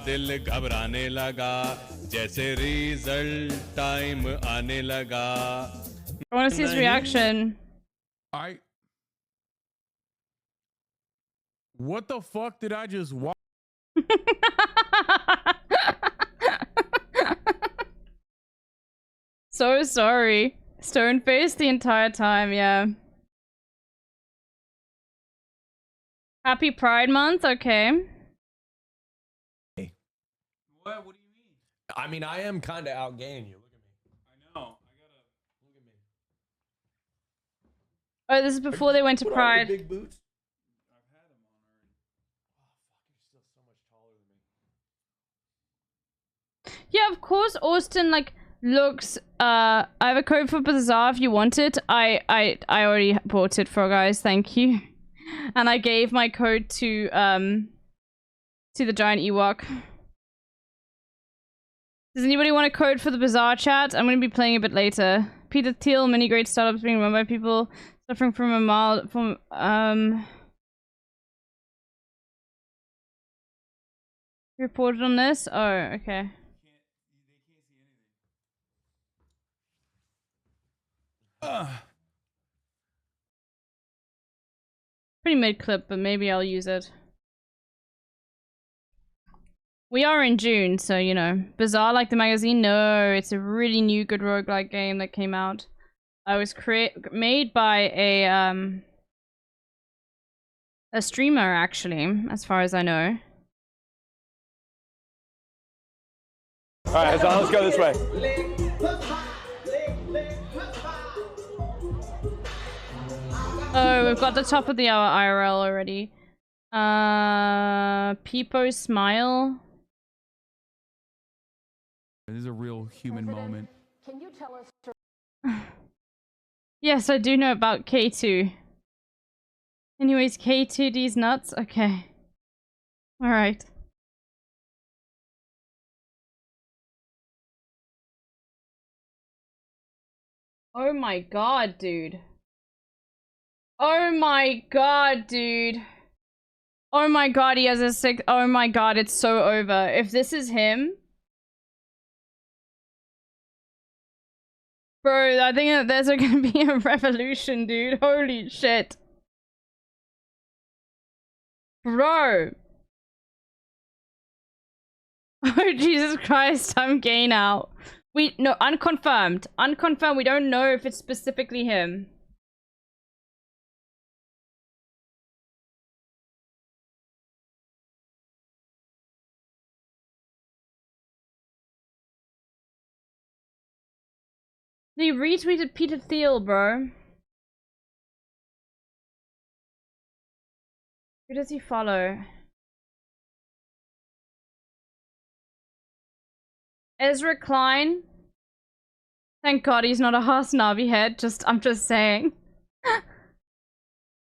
दिल घबराने लगा जैसे रिजल्ट टाइम आने लगा I want to see his reaction. What the fuck did I just watch? So sorry. Stone face the entire time, yeah. Happy Pride Month, okay. What do you mean? I mean, I am kind of outgaining you. Look at me. I know. Oh, this is before they went to Pride. Big boots. I've had them on already. Oh fuck! You're still so much taller than me. Yeah, of course, Austin like looks. I have a code for Bazaar if you want it. I already bought it for guys. Thank you. And I gave my code to the giant Ewok. Does anybody want a code for the Bazaar chat? I'm gonna be playing a bit later. Peter Thiel, many great startups being run by people suffering from a mild reported on this? Oh, okay. Pretty mid clip, but maybe I'll use it. We are in June, so you know. Bazaar like the magazine? No, it's a really new good roguelike game that came out. I was made by a streamer actually, as far as I know. All right, Hasan, let's go this way. Oh, we've got the top of the hour IRL already. Peepo smile. This is a real human moment. Can you tell us? Yes, I do know about K2. Anyways, K2D's nuts? Okay. Alright. Oh my god, dude. Oh my god, dude. Oh my god, he has a sick... Oh my god, it's so over. If this is him... Bro, I think that there's gonna be a revolution, dude. Holy shit. Bro. Oh, Jesus Christ, I'm gay now. No, unconfirmed. Unconfirmed, we don't know if it's specifically him. He retweeted Peter Thiel, bro. Who does he follow? Ezra Klein. Thank God he's not a HasanAbi head. I'm just saying.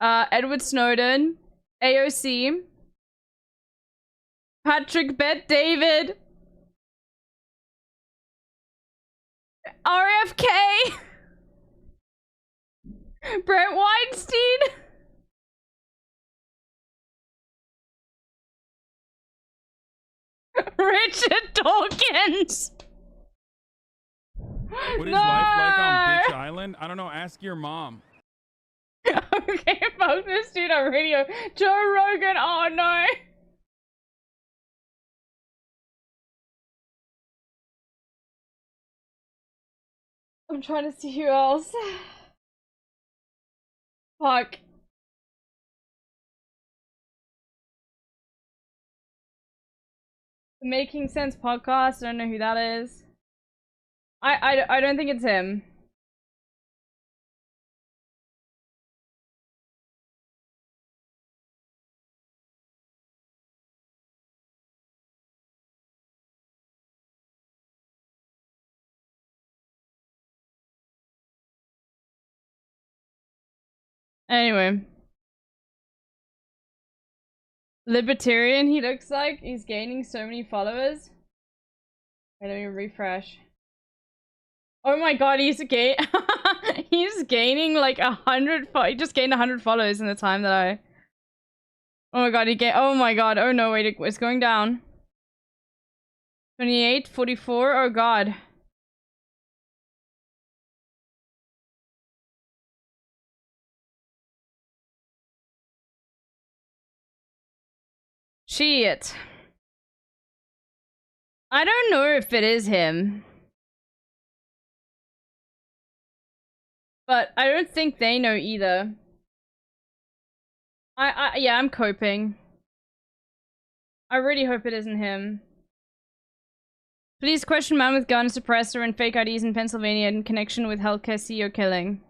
Edward Snowden. AOC. Patrick Bet David. RFK. Brent Weinstein. Richard Dawkins. What is No! life like on Bitch Island? I don't know. Ask your mom. Okay, fuck this dude on radio. Joe Rogan. Oh no. I'm trying to see who else. Fuck. The Making Sense podcast. I don't know who that is. I don't think it's him. Anyway. Libertarian, he looks like. He's gaining so many followers. Wait, let me refresh. Oh my god, he's he's gaining like 100 he just gained 100 followers in the time that I... Oh my god, oh my god, oh no, wait, it's going down. 28, 44, oh god. Shit. I don't know if it is him. But I don't think they know either. Yeah, I'm coping. I really hope it isn't him. Please question man with gun, suppressor, and fake IDs in Pennsylvania in connection with healthcare CEO killing.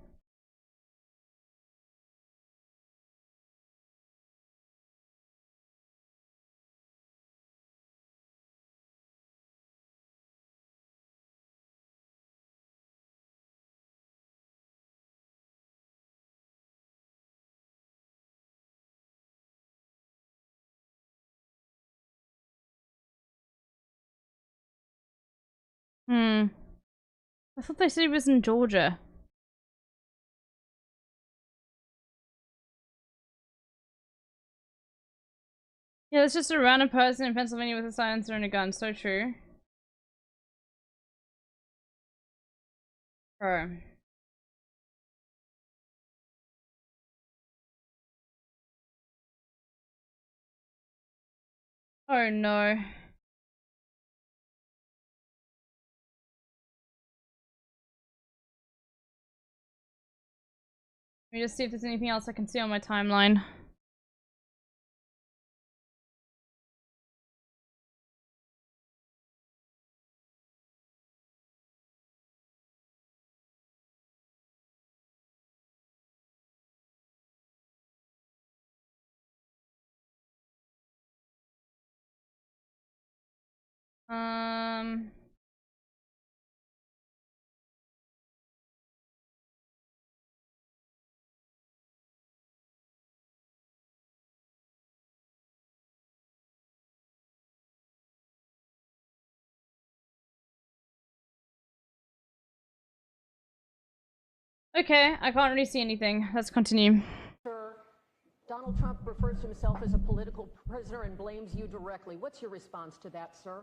I thought they said he was in Georgia. Yeah, it's just a random person in Pennsylvania with a silencer and a gun. So true. Bro. Oh no. Let me just see if there's anything else I can see on my timeline. Okay, I can't really see anything. Let's continue. Sir, Donald Trump refers to himself as a political prisoner and blames you directly. What's your response to that, sir?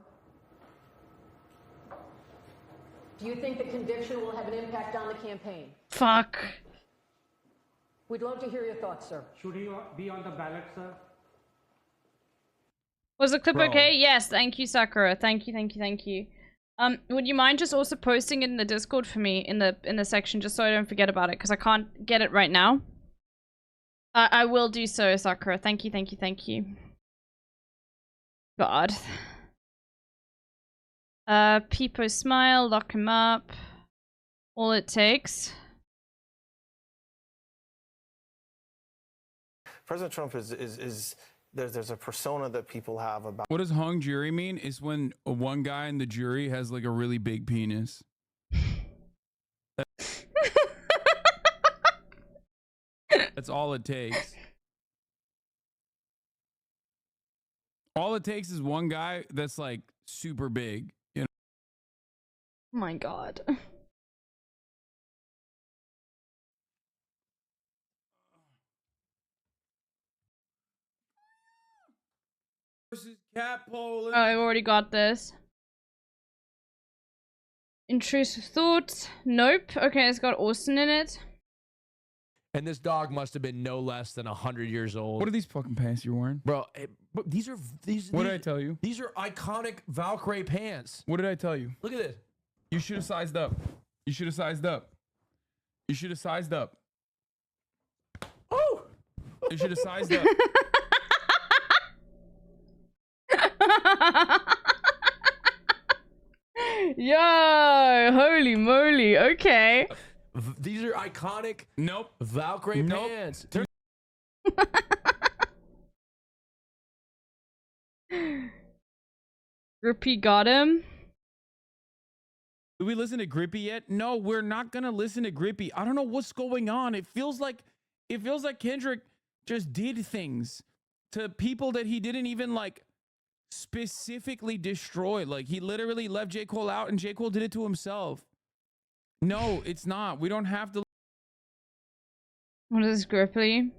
Do you think the conviction will have an impact on the campaign? Fuck. We'd love to hear your thoughts, sir. Should he be on the ballot, sir? Was the clip Bro. okay? Yes, thank you, Sakura. Thank you, thank you, thank you. Would you mind just also posting it in the Discord for me in the section just so I don't forget about it because I can't get it right now. I will do so, Sakura. Thank you, thank you, thank you. God. Peepo smile, lock him up. All it takes. President Trump is there's a persona that people have about. What does hung jury mean? Is when one guy in the jury has like a really big penis. That's all it takes. All it takes is one guy that's like super big, you know. Oh my god. Cat Poland. Oh, I've already got this. Intrusive thoughts. Nope. Okay, it's got Austin in it. And this dog must have been no less than 100 years old. What are these fucking pants you're wearing? Bro, these are What did I tell you? These are iconic Valkyrie pants. What did I tell you? Look at this. You should have sized up. You should have sized up. You should have sized up. Oh! You should have sized up. Yo, holy moly. Okay. These are iconic Nope. Valkyrie Nope. pants. Grippy got him. Do we listen to Grippy yet? No, we're not gonna listen to Grippy. I don't know what's going on. It feels like Kendrick just did things to people that he didn't even like specifically destroy. Like he literally left J. Cole out and J. Cole did it to himself. No, it's not. We don't have to. What is Grippy?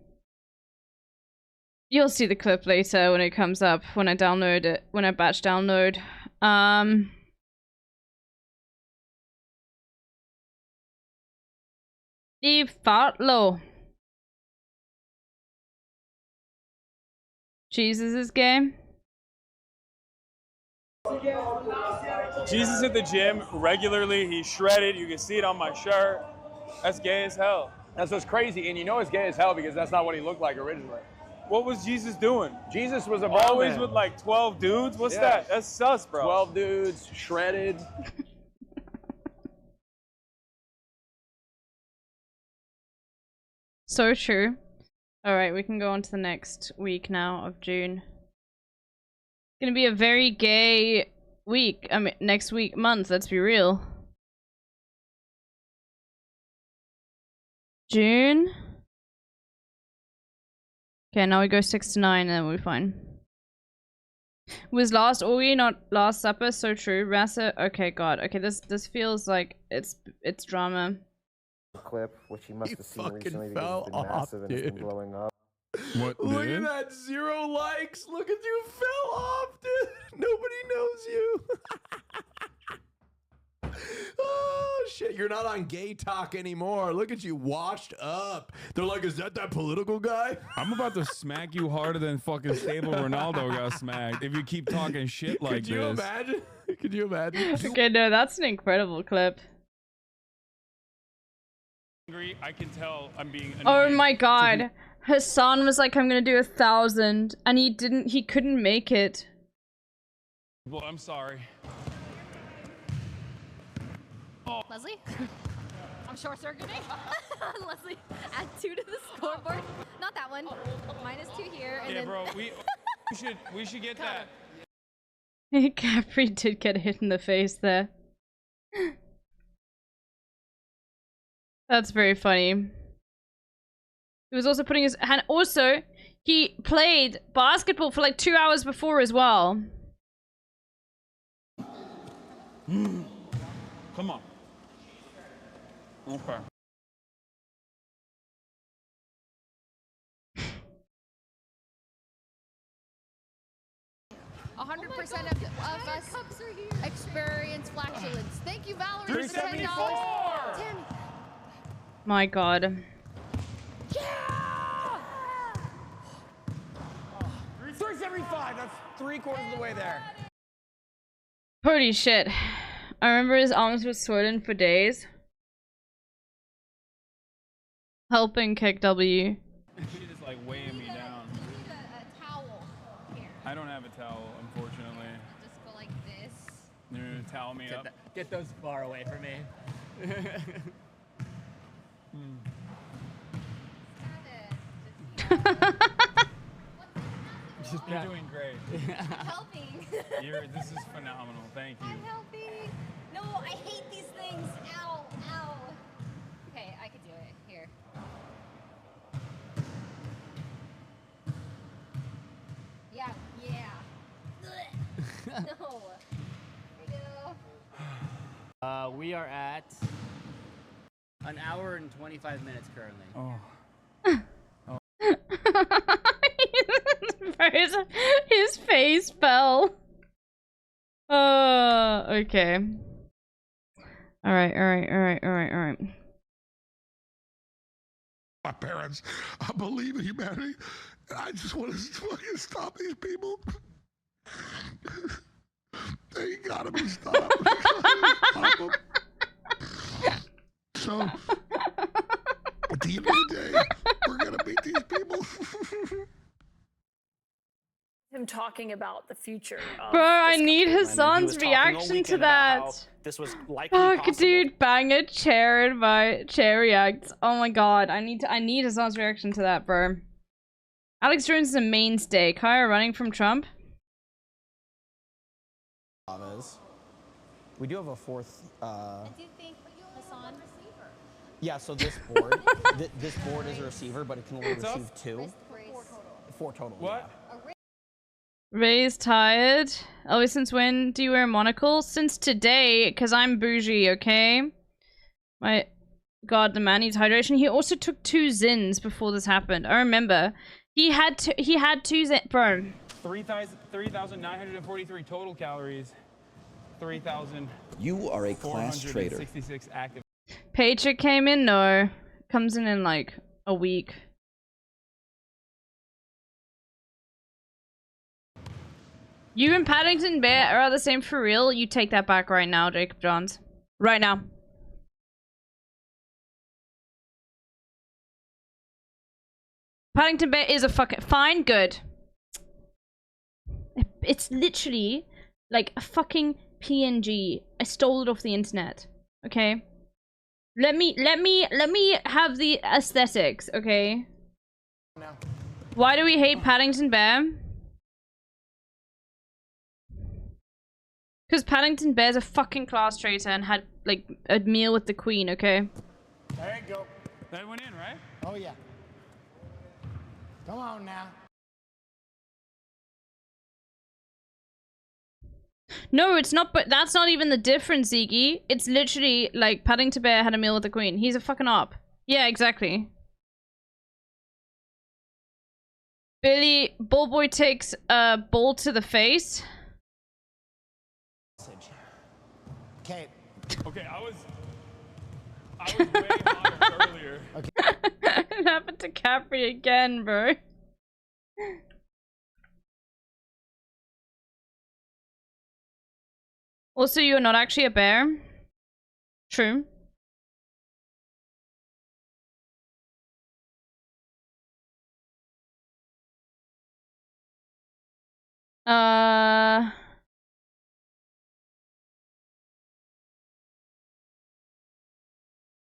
You'll see the clip later when it comes up, when I download it, when I batch download. The Fartlow. Jesus' game. Jesus at the gym regularly. He's shredded. You can see it on my shirt. That's gay as hell. That's what's crazy, and you know it's gay as hell because that's not what he looked like originally. What was Jesus doing? Jesus was a Always man. with like 12 dudes? What's Yeah. that? That's sus, bro. 12 dudes, shredded. So true. Alright, we can go on to the next week now of June. It's gonna be a very gay week. I mean, next week, month, let's be real. June. Okay, now we go 6 to 9 and then we'll be fine. Was last Augie, not last supper? So true. Rasa, okay, God. Okay, this feels like it's drama. Clip, which he must have seen fucking recently because fell it's been off, massive and it's been dude. blowing up. What? Look dude? at that, 0 likes. Look at you, fell off, dude. Nobody knows you. Oh shit, you're not on Gay Talk anymore. Look at you, washed up. They're like, is that political guy? I'm about to smack you harder than fucking Stable Ronaldo got smacked if you keep talking shit like Could you this. imagine? Could you imagine? Okay, no, that's an incredible clip. I can tell I'm being annoyed. Oh my God. Hasan was like, I'm gonna do 1,000 and he couldn't make it. Well, I'm sorry. Leslie? I'm short circuiting. Leslie, add 2 to the scoreboard. Not that one. -2 here. And Yeah, then... bro, we should get that. Capri did get hit in the face there. That's very funny. He was also putting his hand. Also, he played basketball for like 2 hours before as well. Come on. Okay. Oh 100% of us experience flatulence. Thank you, Valerie, for the $10. Damn. My God. 375. That's 3/4 of the way there. Holy shit. I remember his arms were swollen for days. Helping kick W. Shit is like weighing me down. A towel here. I don't have a towel, unfortunately. Just go like this. You're gonna towel me up. Get those far away from me. You're doing great. I'm helping. This is phenomenal. Thank you. I'm helping. No, I hate these things. Ow, ow. Okay, I could do it. Here. Yeah, yeah. No. Here you go. We are at 1 hour and 25 minutes currently. Oh. His face fell. Okay. Alright. My parents, I believe in humanity. I just want to fucking stop these people. They gotta be stopped. Stop them. So, at the end of the day, we're gonna beat these people. Him talking about the future. Bro, I need Hasan's reaction to that. This was likely Fuck, possible. dude, bang a chair in my chair reacts. Oh my god, I need Hasan's reaction to that, bro. Alex Jones is a mainstay. Kaya running from Trump. We do have a fourth. I do think Hasan receiver. Yeah, so this board, this board is a receiver, but it can only receive 2. 4 total. What? Ray's tired. Always since when do you wear a monocle? Since today, because I'm bougie, okay? My god, the man needs hydration. He also took 2 Zins before this happened. I remember. He had 2 Zins, bro. 3,943 total calories. 3,000. You are a class traitor. 466 active. Paycheck came in? No. Comes in like a week. You and Paddington Bear are the same for real? You take that back right now, Jacob Johns. Right now. Paddington Bear is a fucking fine, good. It's literally like a fucking PNG. I stole it off the internet. Okay? Let me have the aesthetics, okay? No. Why do we hate Paddington Bear? Because Paddington Bear's a fucking class traitor and had, like, a meal with the Queen, okay? There you go. That went in, right? Oh, yeah. Come on now. No, it's not, but that's not even the difference, Ziggy. It's literally, like, Paddington Bear had a meal with the Queen. He's a fucking op. Yeah, exactly. Billy, Ballboy takes a ball to the face. Okay. Okay, I was way hotter earlier. Okay. It happened to Capri again, bro. Also, you're not actually a bear. True.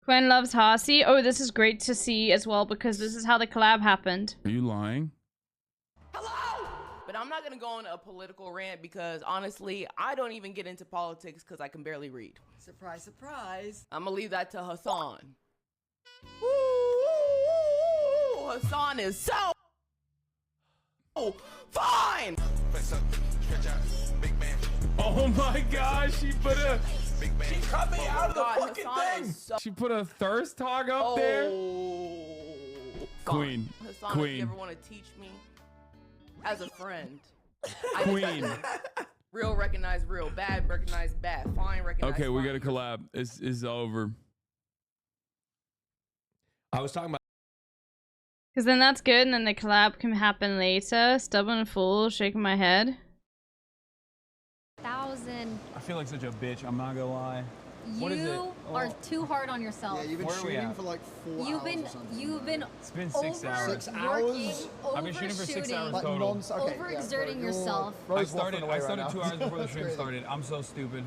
Gwen loves Hasi. Oh, this is great to see as well because this is how the collab happened. Are you lying? But I'm not gonna go on a political rant because honestly, I don't even get into politics because I can barely read. Surprise, surprise. I'm gonna leave that to Hasan. Woo, Hasan is so fine. Oh my gosh, she cut me out of the God, fucking Hasan thing. is so She put a thirst hog up there. Queen. Hasan, Queen. if you ever want to teach me as a friend. Queen. Real recognize real, bad recognize bad, fine recognize Okay, we fine. gotta collab. It's over. I was talking about. Because then that's good, and then the collab can happen later. Stubborn fool, shaking my head. 1,000. I feel like such a bitch. I'm not gonna lie. You What is it? are too hard on yourself. Yeah, you've been Where are we shooting at? for like 4 You've hours been or something. you've been It's been 6 hours. 6 hours? I've been shooting for 6 hours Like total. nonce- okay, yeah, overexerting bro, you're yourself. I Rose started waffling away right now. 2 hours before the That's stream crazy. started. I'm so stupid.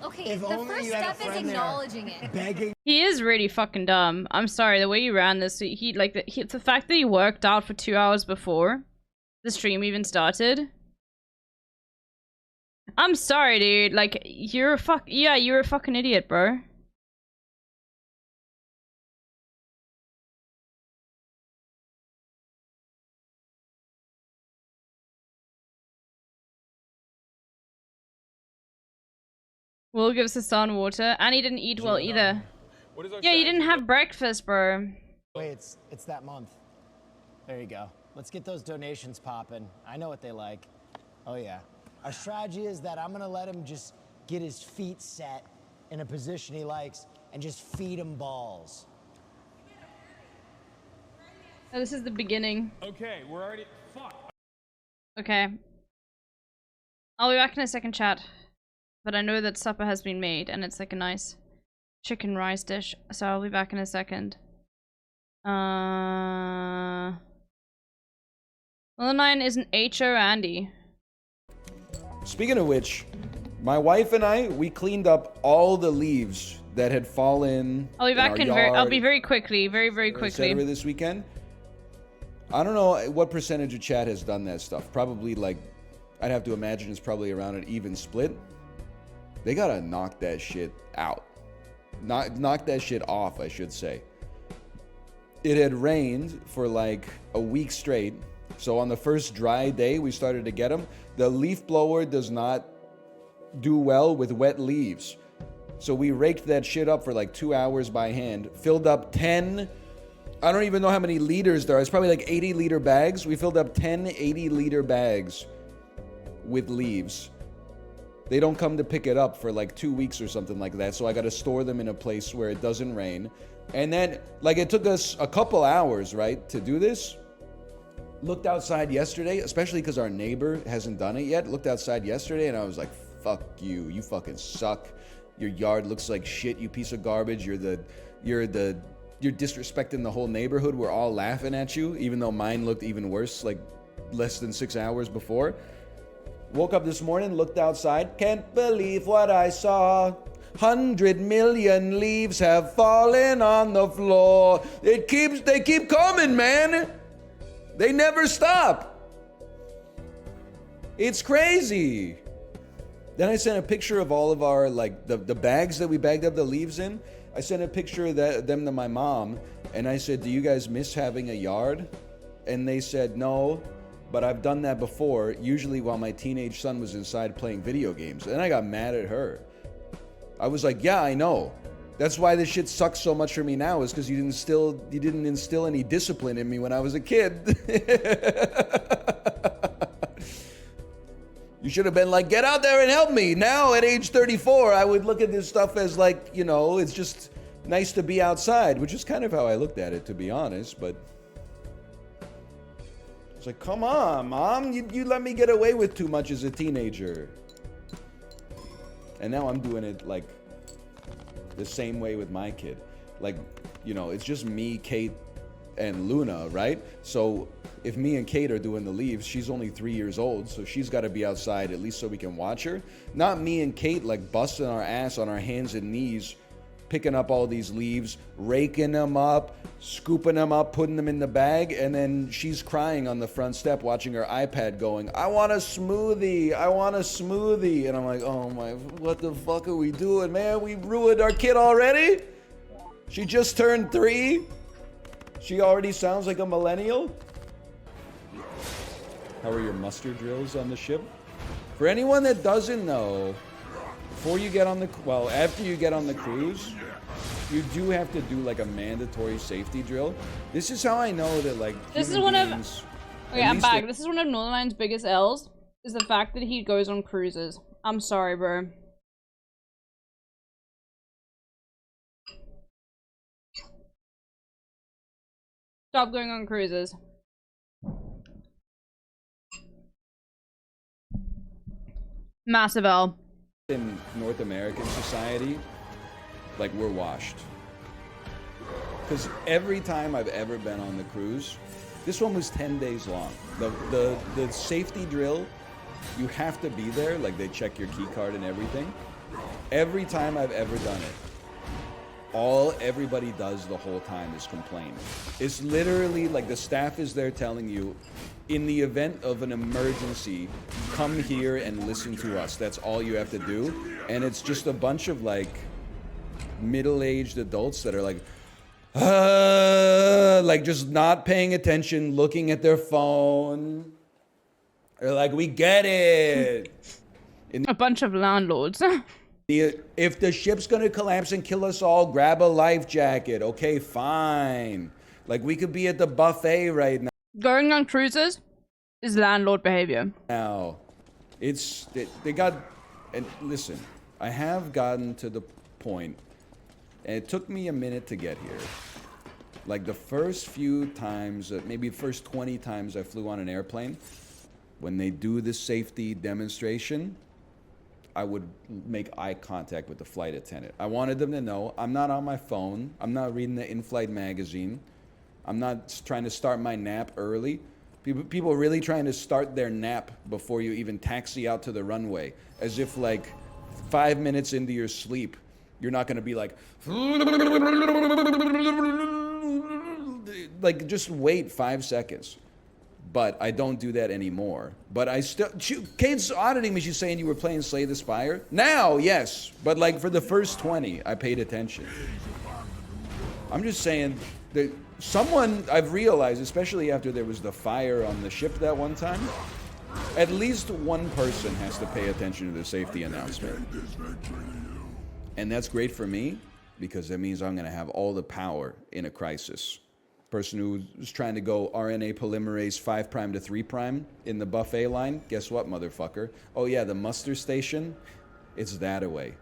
Okay, If the only first you had a step is friend there acknowledging it. begging. He is really fucking dumb. I'm sorry, the way you ran this, he like the fact that he worked out for 2 hours before the stream even started. I'm sorry, dude. Like, you're a fucking idiot, bro. Will gives Hasan water, and he didn't eat well either. What is our Yeah, you strategy? didn't have breakfast, bro. Wait, it's that month. There you go. Let's get those donations popping. I know what they like. Oh yeah. Our strategy is that I'm gonna let him just get his feet set in a position he likes and just feed him balls. Oh, this is the beginning. Okay, we're already. Fuck. Okay. I'll be back in a second, chat. But I know that supper has been made and it's like a nice chicken rice dish. So I'll be back in a second. Well, 9 is an H.O. Andy. Speaking of which, my wife and I, we cleaned up all the leaves that had fallen. I'll be back in our I'll yard, be very quickly, very quickly. this weekend. I don't know what percentage of chat has done that stuff. Probably like, I'd have to imagine it's probably around an even split. They gotta knock that shit out. Knock that shit off, I should say. It had rained for like a week straight. So on the first dry day, we started to get them. The leaf blower does not do well with wet leaves. So we raked that shit up for like 2 hours by hand. Filled up 10, I don't even know how many liters there are. It's probably like 80-liter bags. We filled up 10 80-liter bags with leaves. They don't come to pick it up for like 2 weeks or something like that. So I got to store them in a place where it doesn't rain. And then, like, it took us a couple hours, right, to do this. Looked outside yesterday, especially because our neighbor hasn't done it yet. Looked outside yesterday and I was like, fuck you. You fucking suck. Your yard looks like shit, you piece of garbage. You're disrespecting the whole neighborhood. We're all laughing at you, even though mine looked even worse, like less than 6 hours before. Woke up this morning, looked outside. Can't believe what I saw. 100 million leaves have fallen on the floor. They keep coming, man. They never stop. It's crazy. Then I sent a picture of all of our, like, the bags that we bagged up the leaves in. I sent a picture of them to my mom, and I said, do you guys miss having a yard? And they said, no, but I've done that before, usually while my teenage son was inside playing video games. And I got mad at her. I was like, yeah, I know. That's why this shit sucks so much for me now, is because you didn't instill any discipline in me when I was a kid. You should have been like, get out there and help me. Now, at age 34, I would look at this stuff as like, you know, it's just nice to be outside, which is kind of how I looked at it, to be honest. But it's like, come on, Mom. You let me get away with too much as a teenager. And now I'm doing it, like, the same way with my kid. Like, you know, it's just me, Kate, and Luna, right? So if me and Kate are doing the leaves, she's only 3 years old, so she's got to be outside at least so we can watch her. Not me and Kate, like, busting our ass on our hands and knees, picking up all these leaves, raking them up, scooping them up, putting them in the bag, and then she's crying on the front step watching her iPad going, I want a smoothie, I want a smoothie. And I'm like, oh my, what the fuck are we doing, man? We ruined our kid already? She just turned 3? She already sounds like a millennial? How are your muster drills on the ship? For anyone that doesn't know, before you get on the, well, after you get on the cruise, you do have to do like a mandatory safety drill. This is how I know that, like, this is one of, okay, I'm back. This is one of Northernline's biggest L's, is the fact that he goes on cruises. I'm sorry, bro. Stop going on cruises. Massive L. In North American society, like, we're washed. Because every time I've ever been on the cruise, this one was 10 days long. The safety drill, you have to be there, like they check your key card and everything. Every time I've ever done it, all everybody does the whole time is complain. It's literally like the staff is there telling you, in the event of an emergency, come here and listen to us. That's all you have to do. And it's just a bunch of, like, middle-aged adults that are like, like, just not paying attention, looking at their phone. They're like, we get it. A bunch of landlords. If the ship's gonna collapse and kill us all, grab a life jacket. Okay, fine. Like, we could be at the buffet right now. Going on cruises is landlord behavior. Now, it's they got, and listen, I have gotten to the point, and it took me a minute to get here. Like the first few times, maybe the first 20 times I flew on an airplane, when they do the safety demonstration, I would make eye contact with the flight attendant. I wanted them to know I'm not on my phone. I'm not reading the in-flight magazine. I'm not trying to start my nap early. People are really trying to start their nap before you even taxi out to the runway, as if like 5 minutes into your sleep, you're not going to be like just wait 5 seconds. But I don't do that anymore. But I still, Kate's auditing me. She's saying you were playing Slay the Spire. Now, yes, but like for the first 20, I paid attention. I'm just saying that someone, I've realized, especially after there was the fire on the ship that one time, at least one person has to pay attention to the safety announcement. And that's great for me, because that means I'm going to have all the power in a crisis. Person who's trying to go RNA polymerase 5' to 3' in the buffet line, guess what, motherfucker? Oh yeah, the muster station, it's that away.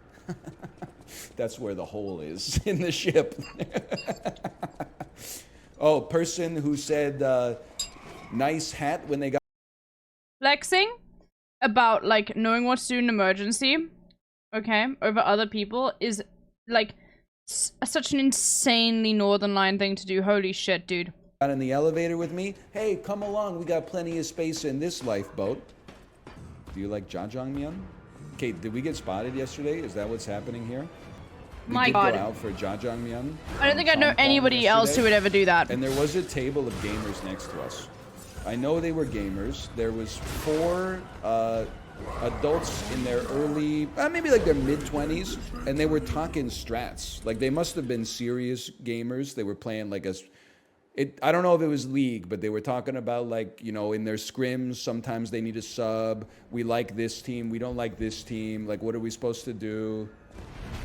That's where the hole is in the ship. Oh, person who said nice hat when they got Flexing about like knowing what to do in an emergency, okay, over other people is like such an insanely Northern Line thing to do. Holy shit, dude. Got in the elevator with me. Hey, come along. We got plenty of space in this lifeboat. Do you like jajangmyeon? Kate, did we get spotted yesterday? Is that what's happening here? My We God. did go out for jajangmyeon. I don't think I know anybody else who would ever do that. And there was a table of gamers next to us. I know they were gamers. There was 4 adults in their early, maybe like their mid-20s, and they were talking strats. Like they must have been serious gamers. They were playing like I don't know if it was League, but they were talking about like, you know, in their scrims, sometimes they need a sub. We like this team. We don't like this team. Like, what are we supposed to do?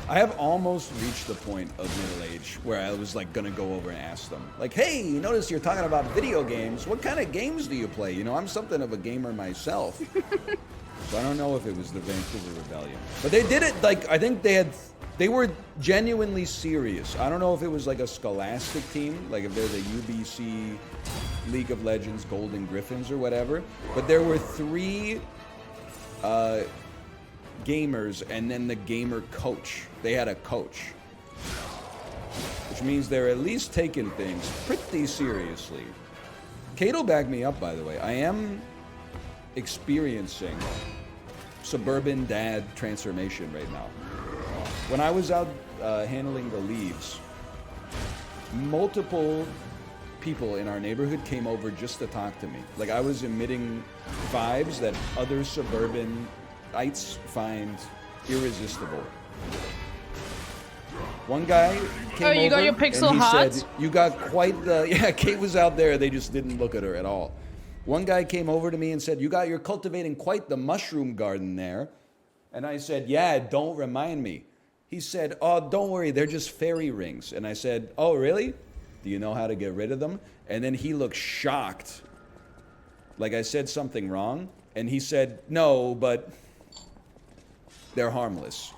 I have almost reached the point of middle age where I was like gonna go over and ask them, like, hey, you notice you're talking about video games. What kind of games do you play? You know, I'm something of a gamer myself. So I don't know if it was the Vancouver Rebellion. But they did it, like, I think they were genuinely serious. I don't know if it was like a Scholastic team, like if they're the UBC League of Legends Golden Griffins or whatever. But there were 3 gamers and then the gamer coach. They had a coach. Which means they're at least taking things pretty seriously. Kate'll back me up, by the way. I am experiencing suburban dad transformation right now. When I was out handling the leaves, multiple people in our neighborhood came over just to talk to me. Like I was emitting vibes that other suburbanites find irresistible. One guy came over, you got your pixel and he heart? said, you got quite the... Yeah, Kate was out there. They just didn't look at her at all. One guy came over to me and said, you're cultivating quite the mushroom garden there. And I said, yeah, don't remind me. He said, oh, don't worry, they're just fairy rings. And I said, oh, really? Do you know how to get rid of them? And then he looked shocked. Like I said something wrong. And he said, no, but they're harmless.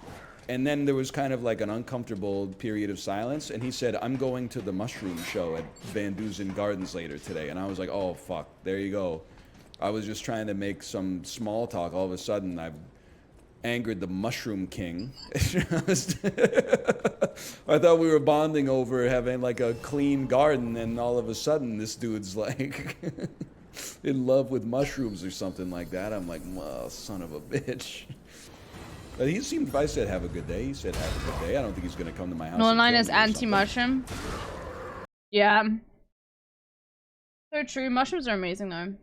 And then there was kind of like an uncomfortable period of silence. And he said, I'm going to the mushroom show at Van Dusen Gardens later today. And I was like, oh, fuck, there you go. I was just trying to make some small talk. All of a sudden, I've angered the Mushroom King. I thought we were bonding over having like a clean garden. And all of a sudden, this dude's like in love with mushrooms or something like that. I'm like, well, son of a bitch. But he seemed, if I said have a good day, he said have a good day. I don't think he's going to come to my house. Northern Line is anti-mushroom. Yeah. So true. Mushrooms are amazing though.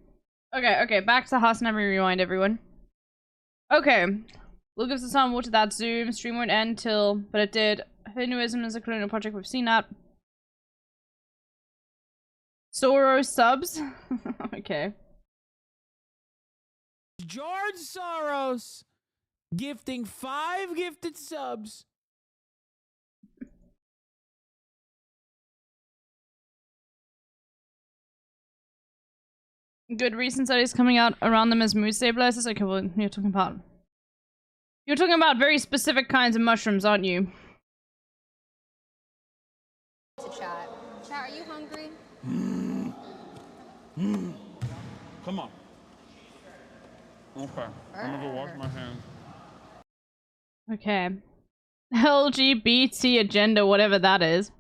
Okay, back to HasanAbi Rewind, everyone. Okay. We'll give some water that zoom. Stream won't end till, but it did. Hinduism is a colonial project. We've seen that. Soros subs. Okay. George Soros gifting 5 gifted subs. Good recent studies coming out around them as mood stabilizers. Okay, well, you're talking about very specific kinds of mushrooms, aren't you? To chat. Chat, are you hungry? Come on. Okay. I'm gonna go wash my hands. Okay. LGBT agenda, whatever that is.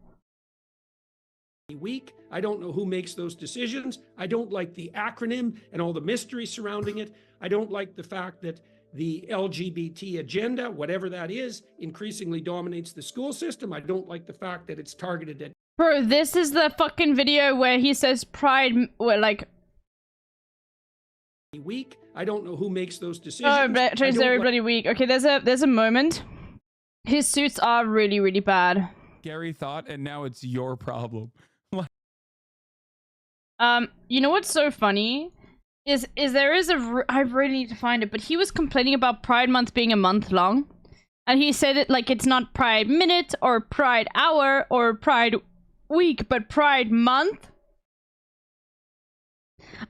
Week. I don't know who makes those decisions. I don't like the acronym and all the mystery surrounding it. I don't like the fact that the LGBT agenda, whatever that is, increasingly dominates the school system. I don't like the fact that it's targeted at... Bro, this is the fucking video where he says pride, like... Week. I don't know who makes those decisions. Oh, but Trace everybody weak. Okay, there's a moment. His suits are really, really bad. Scary thought, and now it's your problem. You know what's so funny? Is there is I really need to find it, but he was complaining about Pride Month being a month long. And he said it like it's not Pride Minute or Pride Hour or Pride Week, but Pride Month.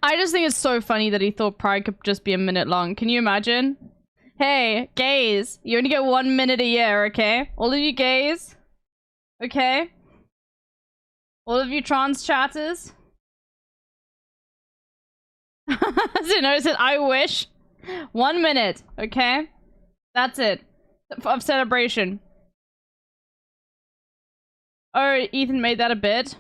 I just think it's so funny that he thought Pride could just be a minute long. Can you imagine? Hey, gays, you only get 1 minute a year, okay? All of you gays, okay? All of you trans chatters. Zeno said, I wish. 1 minute, okay? That's it. Of celebration. Oh, Ethan made that a bit.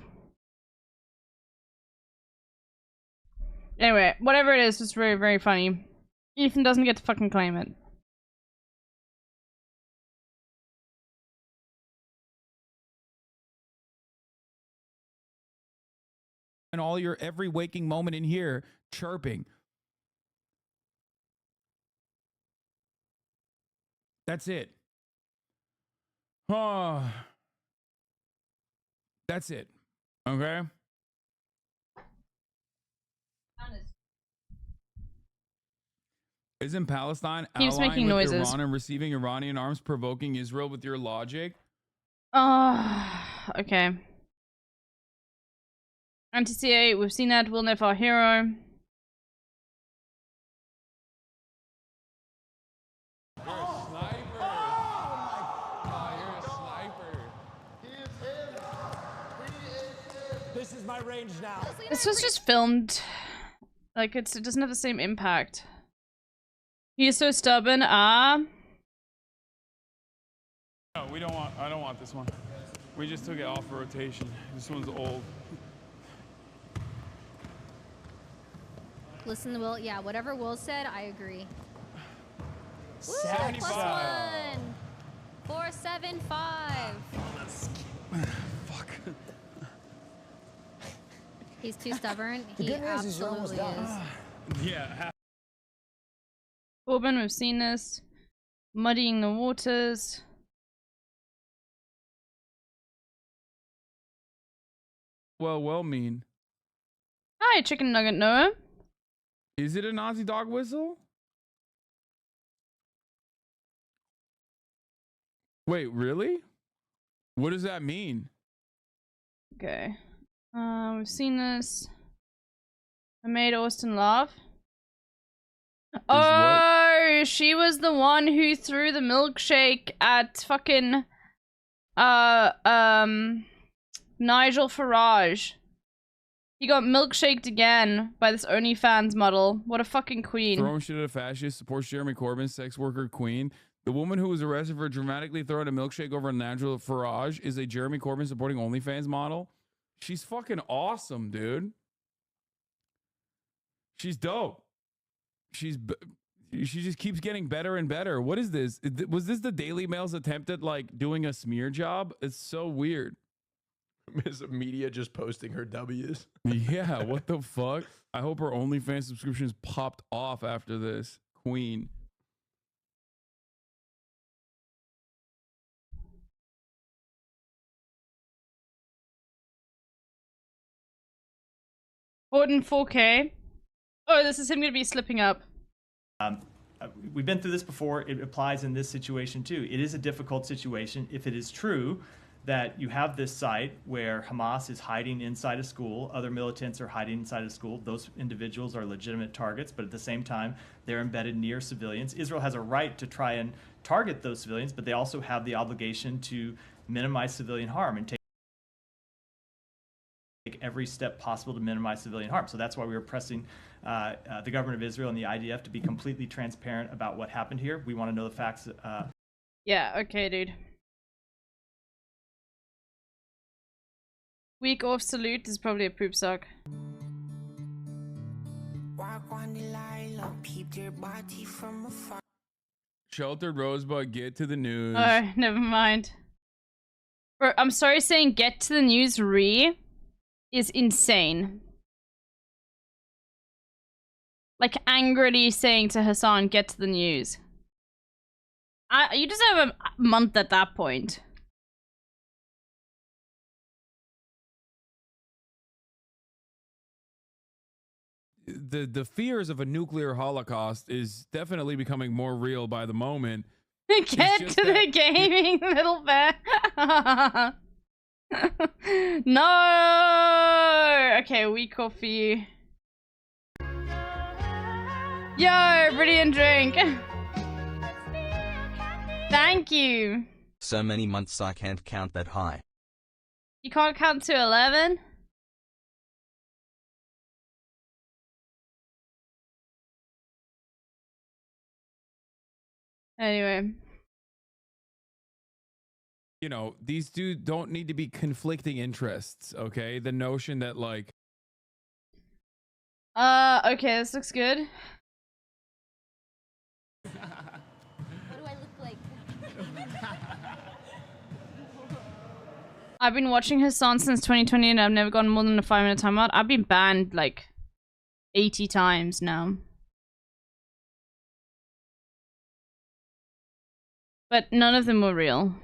Anyway, whatever it is, it's very, very funny. Ethan doesn't get to fucking claim it. And all your every waking moment in here chirping. That's it. Oh. That's it. Okay? Isn't Palestine Keeps allying making with noises. Iran and receiving Iranian arms, provoking Israel with your logic? Okay. Anti-CA, we've seen that. Will Neff, our hero. You're a sniper. Oh, you're a sniper. This is my range now. This was just filmed. Like, it doesn't have the same impact. He's so stubborn. No, we don't want. I don't want this one. We just took it off for rotation. This one's old. Listen to Will. Yeah, whatever Will said, I agree. Woo, 75. +1. 475. Fuck. He's too stubborn. The He good news is you're almost absolutely done. is. Yeah. Corbin, we've seen this. Muddying the waters. Well mean. Hi, Chicken Nugget Noah. Is it a Nazi dog whistle? Wait, really? What does that mean? Okay. We've seen this. I made Austin laugh. Oh, she was the one who threw the milkshake at fucking Nigel Farage. He got milkshaked again by this OnlyFans model. What a fucking queen. Throwing shit at a fascist, supports Jeremy Corbyn, sex worker queen. The woman who was arrested for dramatically throwing a milkshake over Nigel Farage is a Jeremy Corbyn supporting OnlyFans model. She's fucking awesome, dude. She's dope. She just keeps getting better and better. What is this? Was this the Daily Mail's attempt at like doing a smear job? It's so weird. Is media just posting her W's? Yeah, what the fuck? I hope her OnlyFans subscriptions popped off after this. Queen. Gordon 4K. Oh, this is him gonna be slipping up. We've been through this before. It applies in this situation too. It is a difficult situation. If it is true that you have this site where Hamas is hiding inside a school, other militants are hiding inside a school. Those individuals are legitimate targets, but at the same time, they're embedded near civilians. Israel has a right to try and target those civilians, but they also have the obligation to minimize civilian harm and take every step possible to minimize civilian harm. So that's why we were pressing the government of Israel and the IDF to be completely transparent about what happened here. We want to know the facts. Yeah, okay, dude. Week off salute is probably a poop sock. Sheltered Rosebud, get to the news. Oh, never mind. Bro, I'm sorry, saying get to the news is insane. Like angrily saying to Hasan, get to the news. You just have a month at that point. The fears of a nuclear holocaust is definitely becoming more real by the moment. Get to the gaming, little bear. No. Okay, week off for you. Yo, brilliant drink. Thank you. So many months I can't count that high. You can't count to 11? Anyway. You know, these dudes don't need to be conflicting interests, okay? The notion that, like... Okay, this looks good. What do I look like? I've been watching Hasan since 2020 and I've never gotten more than a 5-minute timeout. I've been banned like 80 times now. But none of them were real.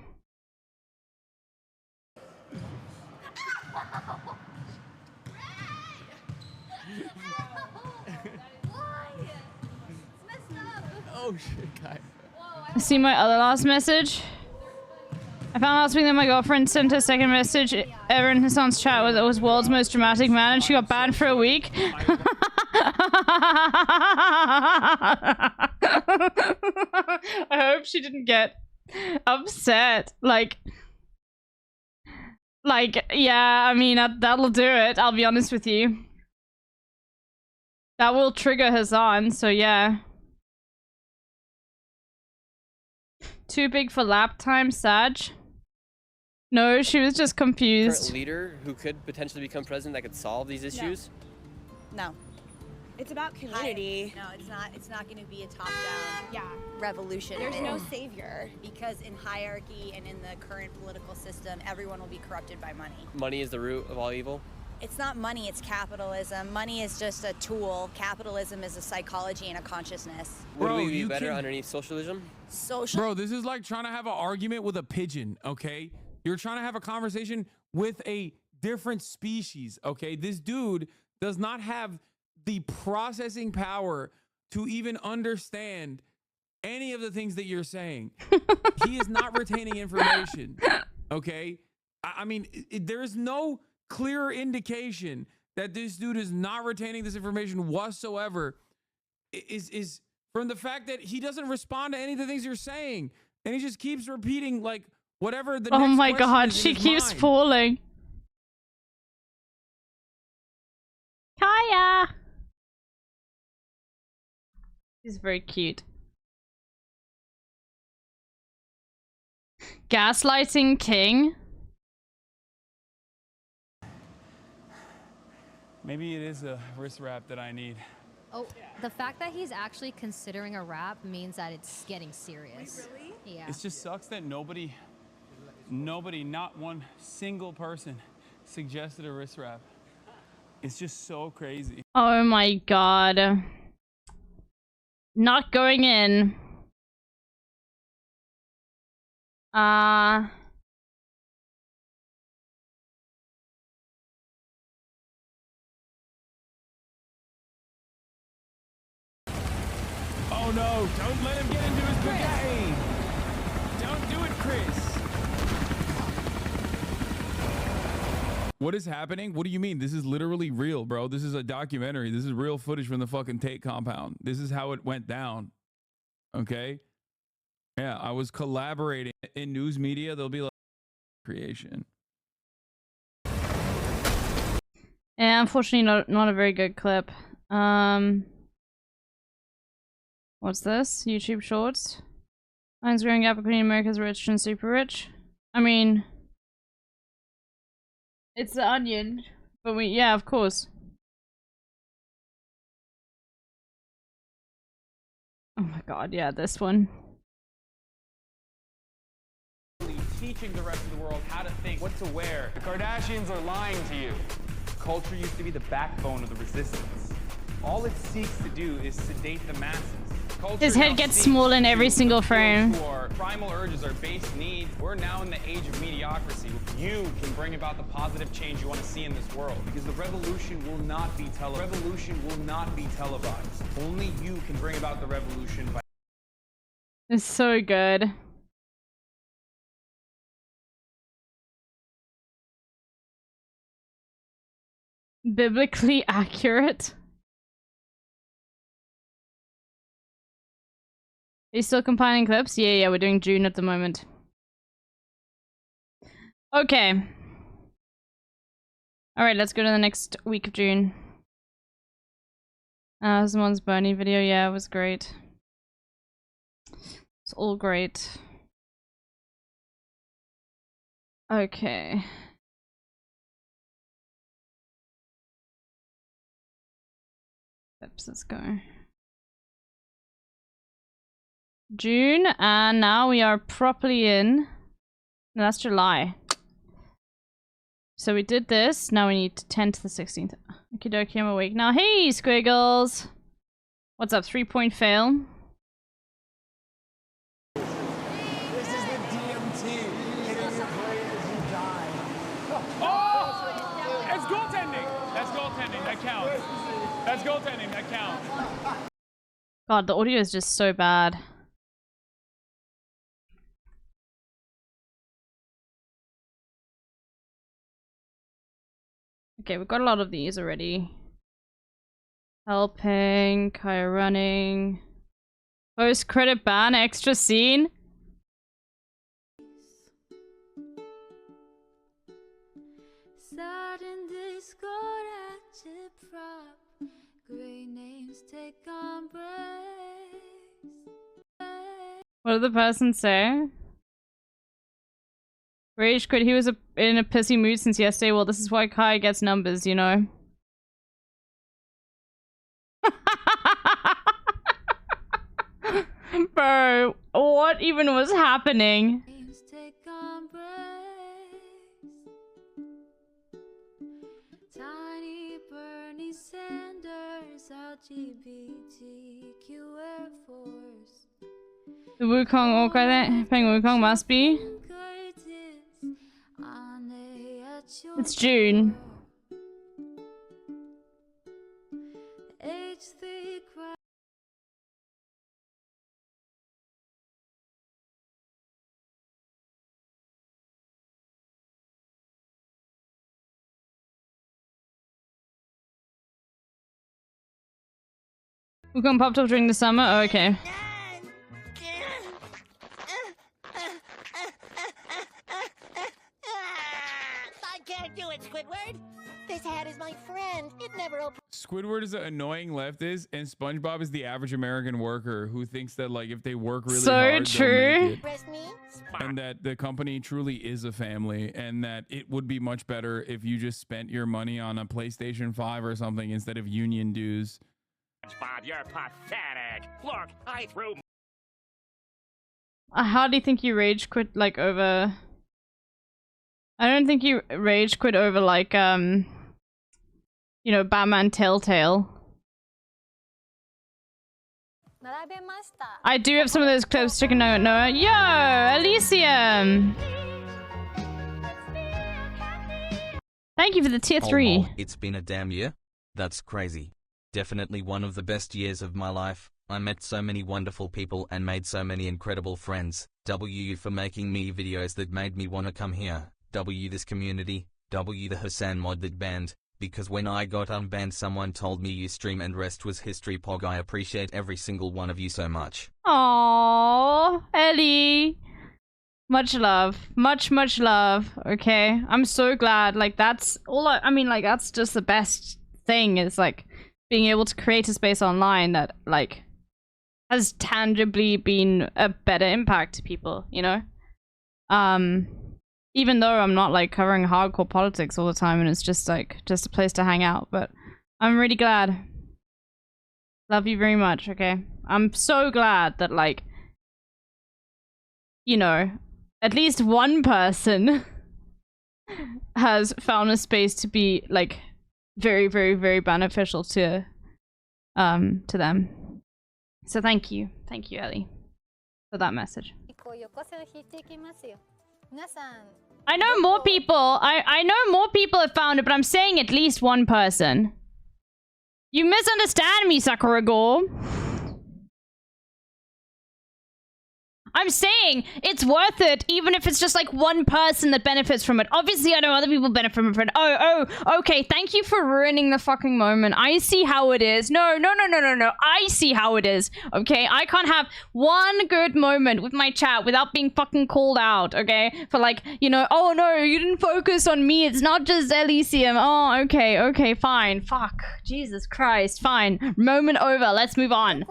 Oh shit, guy. See my other last message? I found last week that my girlfriend sent her second message ever in Hasan's chat with it was world's most dramatic man and she got banned for a week. I hope she didn't get upset. Like, yeah, I mean, that'll do it. I'll be honest with you. That will trigger Hasan, so yeah. Too big for lap time, Sag? No, she was just confused. Current leader who could potentially become president that could solve these issues? No. It's about community. No, it's not. It's not going to be a top-down revolution. There's no savior. Because in hierarchy and in the current political system, everyone will be corrupted by money. Money is the root of all evil? It's not money, it's capitalism. Money is just a tool. Capitalism is a psychology and a consciousness. Would we be better underneath socialism? Bro, this is like trying to have an argument with a pigeon, okay? You're trying to have a conversation with a different species, okay? This dude does not have the processing power to even understand any of the things that you're saying. He is not retaining information, okay? I mean, there is no clear indication that this dude is not retaining this information whatsoever. Is from the fact that he doesn't respond to any of the things you're saying, and he just keeps repeating like whatever the Oh next my question god, is in she his keeps mind. falling. Kaya! He's very cute. Gaslighting King? Maybe it is a wrist wrap that I need. Oh, the fact that he's actually considering a rap means that it's getting serious. Really? Yeah. It just sucks that nobody, not one single person suggested a wrist wrap. It's just so crazy. Oh my god. Not going in. Oh no, don't let him get into his Bugatti. Don't do it, Chris. What is happening? What do you mean? This is literally real, bro. This is a documentary. This is real footage from the fucking Tate compound. This is how it went down. Okay? Yeah, I was collaborating in news media. They'll be like creation. Yeah, unfortunately not a very good clip. What's this? YouTube Shorts. Lines growing gap between America's rich and super rich. I mean, it's the Onion, but yeah, of course. Oh my god, yeah, this one. Teaching the rest of the world how to think, what to wear. The Kardashians are lying to you. Culture used to be the backbone of the resistance. All it seeks to do is sedate the masses. Culture His head gets small in every single frame. Our primal urges, our base needs. We're now in the age of mediocrity. You can bring about the positive change you want to see in this world, because the revolution will not be televised. Revolution will not be televised. Only you can bring about the revolution by. It's so good. Biblically accurate. Are you still compiling clips? Yeah, we're doing June at the moment. Okay. Alright, let's go to the next week of June. Someone's Bernie video, yeah, it was great. It's all great. Okay. Let's go. June, and now we are properly in. No, that's July. So we did this. Now we need 10 to the 16th. Okie dokie, I'm awake now. Hey, Squiggles! What's up? 3-point fail. This is the DMT. Hit your brain as you die. Oh! It's goaltending! That's goaltending. That counts. That's goaltending. That counts. God, the audio is just so bad. Okay, we've got a lot of these already. Helping, Kaya running. Post credit ban, extra scene. What did the person say? Rage quit. He was in a pissy mood since yesterday. Well, this is why Kai gets numbers, you know. Bro, what even was happening? Tiny Bernie Sanders, LGBTQ Air Force. The Wukong Orca playing Wukong must be. It's June. Wukong popped up during the summer? Oh, okay. I can't do it, Squidward. This hat is my friend. It never opens. Squidward is an annoying leftist, and SpongeBob is the average American worker who thinks that, like, if they work really hard, they'll make it. And that the company truly is a family, and that it would be much better if you just spent your money on a PlayStation 5 or something instead of union dues. SpongeBob, you're pathetic. Look, I threw. How do you think you rage quit, like, over... I don't think you rage quit over, like, you know, Batman Telltale. I do have some of those clips. Chicken Nugget Noah. Yo, Elysium! Thank you for the tier 3. Oh, it's been a damn year. That's crazy. Definitely one of the best years of my life. I met so many wonderful people and made so many incredible friends. W for making me videos that made me want to come here. W this community. W the Hasan mod that banned, because when I got unbanned someone told me you stream and rest was history. Pog, I appreciate every single one of you so much. Aww, Ellie. Much love. Much love. Okay. I'm so glad. Like, that's all I mean, like, that's just the best thing is, like, being able to create a space online that, like, has tangibly been a better impact to people, you know? Even though I'm not, like, covering hardcore politics all the time and it's just, like, just a place to hang out. But I'm really glad. Love you very much, okay? I'm so glad that, like, you know, at least one person has found a space to be, like, very, very, very beneficial to them. So thank you, Ellie, for that message. I know more people. I know more people have found it, but I'm saying at least one person. You misunderstand me, Sakuragor. I'm saying it's worth it, even if it's just like one person that benefits from it. Obviously, I know other people benefit from it. Oh, okay. Thank you for ruining the fucking moment. I see how it is. No. I see how it is. Okay, I can't have one good moment with my chat without being fucking called out. Okay, for like, you know, oh no, you didn't focus on me. It's not just Elysium. Oh, okay, fine. Fuck, Jesus Christ, fine. Moment over. Let's move on.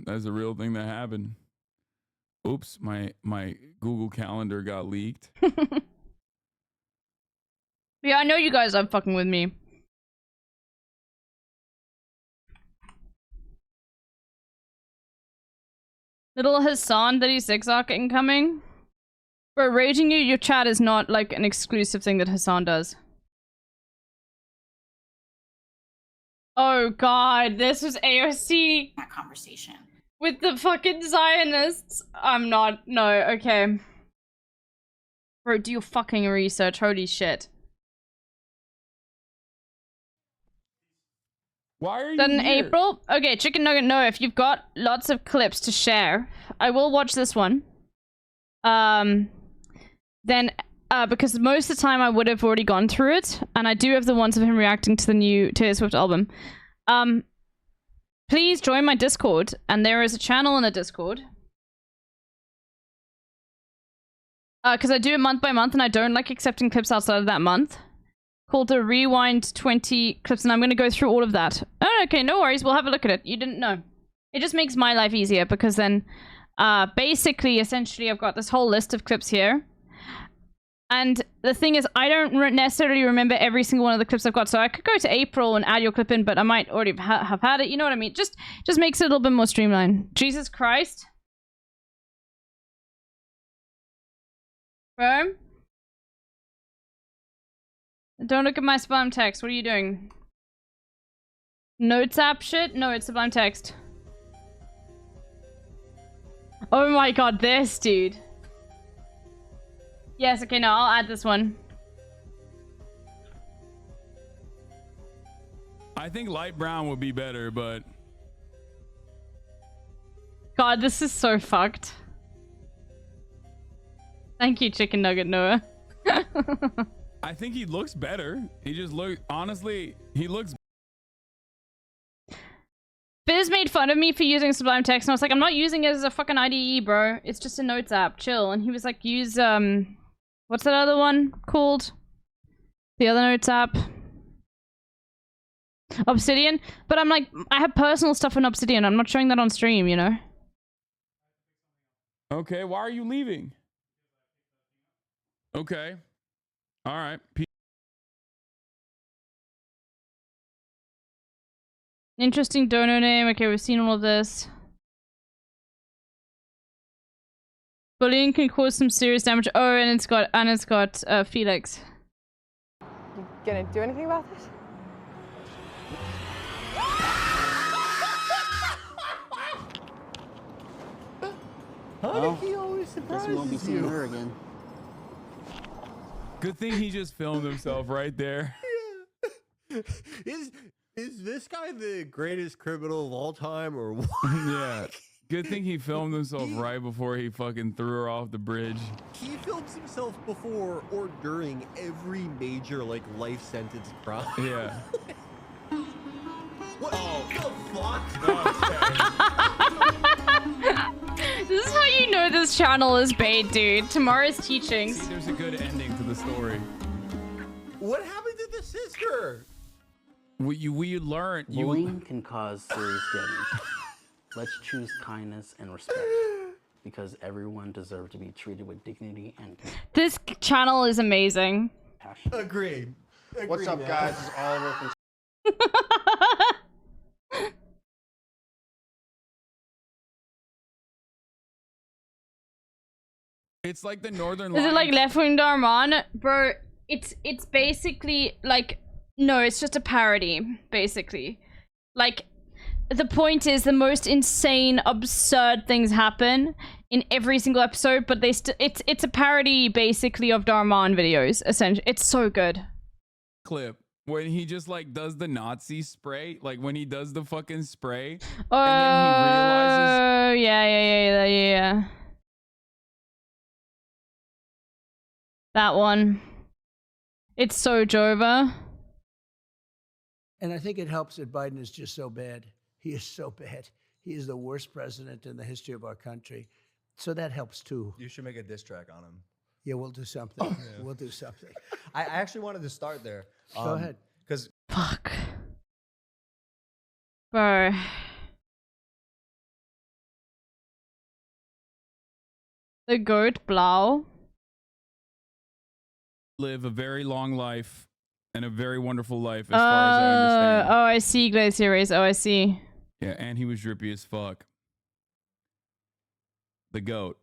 That's a real thing that happened. Oops, my Google Calendar got leaked. Yeah, I know you guys are fucking with me. Little HasanAbi arc incoming. Bro, raging your chat is not like an exclusive thing that Hasan does. Oh god, this was AOC. That conversation. With the fucking Zionists. I'm not. No, okay. Bro, do your fucking research. Holy shit. Why are you Done in here? April? Okay, Chicken Nugget, no. If you've got lots of clips to share, I will watch this one. Then, because most of the time I would have already gone through it, and I do have the ones of him reacting to the new Taylor Swift album. Please join my Discord, and there is a channel in the Discord. Because I do it month by month, and I don't like accepting clips outside of that month. Called the Rewind 20 clips, and I'm going to go through all of that. Oh, okay, no worries. We'll have a look at it. You didn't know. It just makes my life easier, because then, basically, essentially, I've got this whole list of clips here. And the thing is, I don't necessarily remember every single one of the clips I've got, so I could go to April and add your clip in, but I might already have had it. You know what I mean? Just makes it a little bit more streamlined. Jesus Christ. Bro? Don't look at my spam text. What are you doing? Notes app shit? No, it's Sublime Text. Oh my god, this dude. Yes, okay, no, I'll add this one. I think light brown would be better, but... God, this is so fucked. Thank you, Chicken Nugget Noah. I think he looks better. He just look honestly, he looks. Biz made fun of me for using Sublime Text, and I was like, I'm not using it as a fucking IDE, bro. It's just a notes app. Chill. And he was like, use, what's that other one called? The other notes app? Obsidian? But I'm like, I have personal stuff in Obsidian. I'm not showing that on stream, you know? Okay, why are you leaving? Okay. All right. Interesting donor name. Okay, we've seen all of this. Bullying can cause some serious damage. Oh, and it's got Felix. You gonna do anything about this? How did he always surprise you? Guess we won't be seeing her again. Good thing he just filmed himself right there. Is this guy the greatest criminal of all time or what? Yeah. Good thing he filmed himself right before he fucking threw her off the bridge. He films himself before or during every major like life sentence crime. Yeah. What the fuck? This is how you know this channel is bait, dude. Tomorrow's teachings. See, there's a good ending to the story. What happened to the sister? We learned. Bullying can cause serious damage. Let's choose kindness and respect, because everyone deserves to be treated with dignity and This channel is amazing. compassion. Agreed. What's up, guys? This is Oliver from It's like the Northern Is Lights. it like Left Wing Darman? Bro, it's basically like, no, it's just a parody, basically. Like, the point is the most insane, absurd things happen in every single episode, but it's a parody basically of Darman videos, essentially. It's so good. Clip when he just like does the Nazi spray, like when he does the fucking spray, Oh, and then he realizes. yeah. That one. It's so Jova. And I think it helps that Biden is just so bad. He is so bad. He is the worst president in the history of our country. So that helps too. You should make a diss track on him. Yeah, we'll do something. We'll do something. I actually wanted to start there. Go ahead. Because Fuck. Bro. The goat Blau. Live a very long life and a very wonderful life, as far as I understand. Oh, I see, Glacier Race. Oh, I see. Yeah, and he was drippy as fuck. The goat.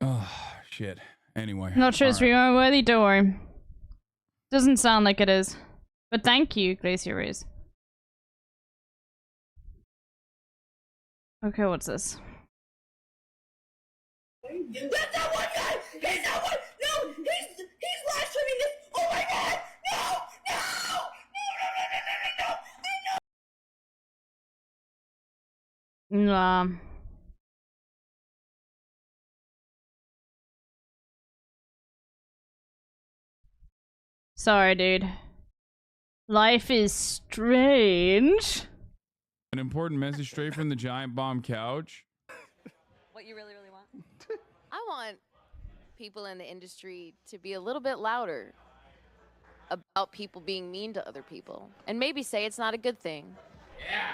Oh, shit. Anyway. Not sure it's rewind worthy, don't worry. Doesn't sound like it is. But thank you, Glacier Race. Okay, what's this? That's not one guy! He's not one! No! He's live streaming this! Oh my god! No! Nah. Sorry, dude. Life is strange. An important message straight from the giant bomb couch. What you really want? I want people in the industry to be a little bit louder about people being mean to other people. And maybe say it's not a good thing.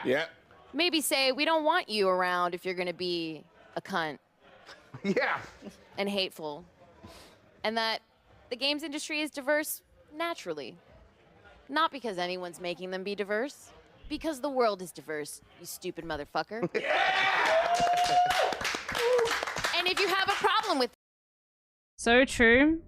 Yeah. Maybe say we don't want you around if you're going to be a cunt. Yeah. And hateful. And that the games industry is diverse naturally. Not because anyone's making them be diverse. Because the world is diverse, you stupid motherfucker. And if you have a problem with So true.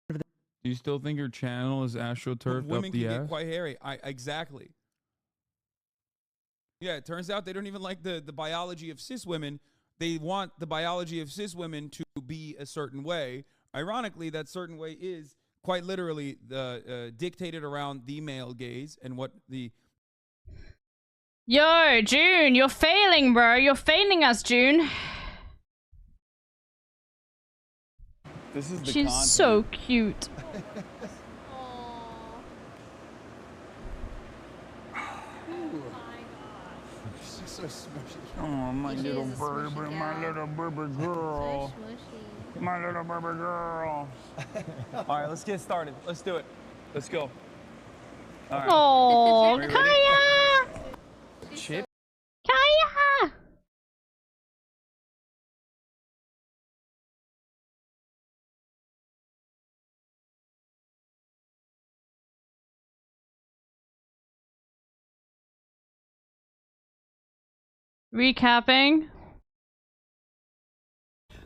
Do you still think your channel is astroturfed Women up the can ass? get quite hairy. Exactly. Yeah, it turns out they don't even like the biology of cis women. They want the biology of cis women to be a certain way. Ironically, that certain way is quite literally dictated around the male gaze and what the... Yo, June, you're failing, bro. You're failing us, June. This is the She's content. so cute. She's so smushy. Oh, my little baby, my little baby girl. My little baby girl. All right, let's get started. Let's do it. Let's go. All right. Oh, Are you ready? Kaya! Chip. Kaya! Recapping.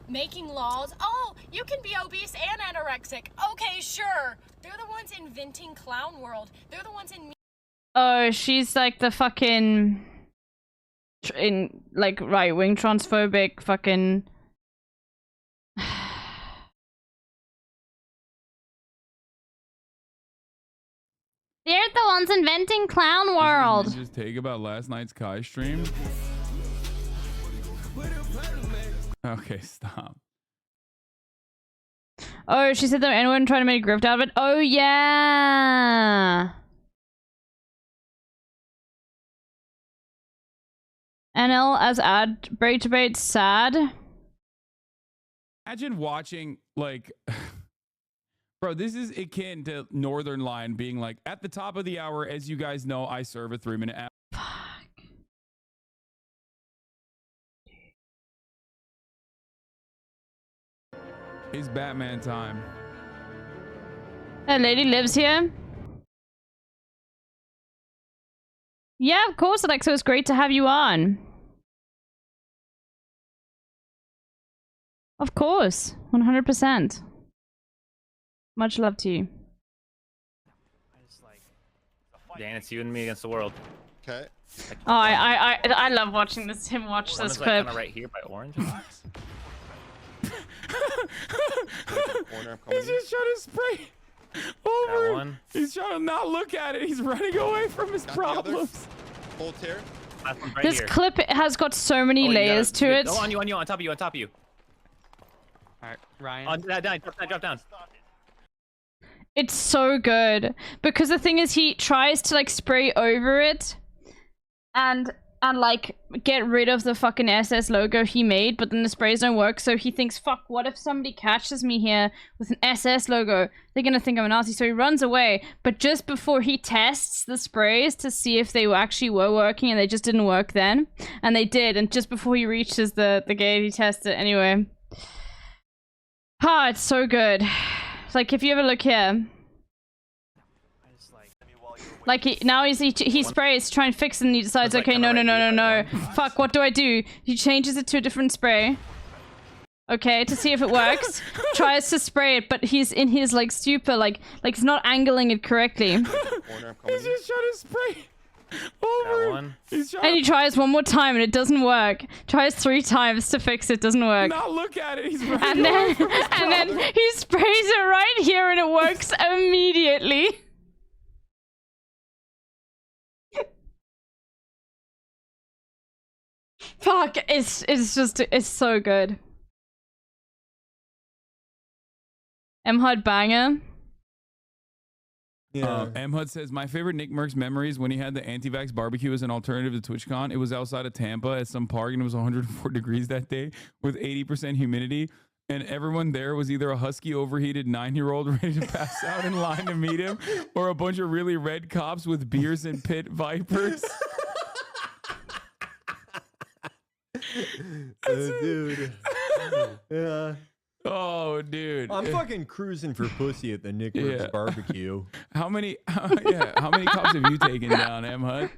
Making laws? Oh, you can be obese and anorexic. Okay, sure. They're the ones inventing clown world. They're the ones in... Oh, she's like the fucking in like right-wing transphobic fucking. They're the ones inventing Clown World. Just take about last night's Kai stream. Okay, stop. Oh, she said that anyone trying to make a grift out of it. Oh yeah. NL as ad break debate sad. Imagine watching like, bro, this is akin to Northern Line being like, at the top of the hour, as you guys know, I serve a 3-minute ad. It's Batman time. That lady lives here. Yeah, of course, Alexa. It's great to have you on. Of course, 100%. Much love to you. Dan, it's you and me against the world. Okay. Oh, I love watching this. Him watch One this is, like, clip. kinda right here by orange. He's just trying to spray over. one. He's trying to not look at it. He's running away from his problems. Full tear. Right This here. clip has got so many layers to it. Oh, on you, on top of you, on top of you. All right, Ryan. Drop down. It's so good because the thing is, he tries to like spray over it, and like get rid of the fucking SS logo he made, but then the sprays don't work. So he thinks, "Fuck! What if somebody catches me here with an SS logo? They're gonna think I'm a Nazi." So he runs away. But just before he tests the sprays to see if they actually were working, and they just didn't work then, and they did. And just before he reaches the gate, he tests it anyway. Ah, it's so good. It's like if you ever look here. Like he sprays to try and fix it, and he decides, Like, okay, kinda no. Fuck, what do I do? He changes it to a different spray. Okay, to see if it works. Tries to spray it, but he's in his like stupor, like he's not angling it correctly. He's just trying to spray over. One. And he tries one more time and it doesn't work. Tries 3 times to fix it, doesn't work. Not look at it. He's running And then away from his and then problem. he sprays it right here and it works immediately. Fuck, it's so good. M-Hud banger. Yeah. M-Hud says, my favorite Nick Merckx memories when he had the anti-vax barbecue as an alternative to TwitchCon. It was outside of Tampa at some park and it was 104 degrees that day with 80% humidity. And everyone there was either a husky overheated 9-year-old ready to pass out in line to meet him or a bunch of really red cops with beers and pit vipers. Dude. Yeah. Oh, dude. I'm fucking cruising for pussy at the Nick Merckx barbecue. How many cops have you taken down, M-Hud?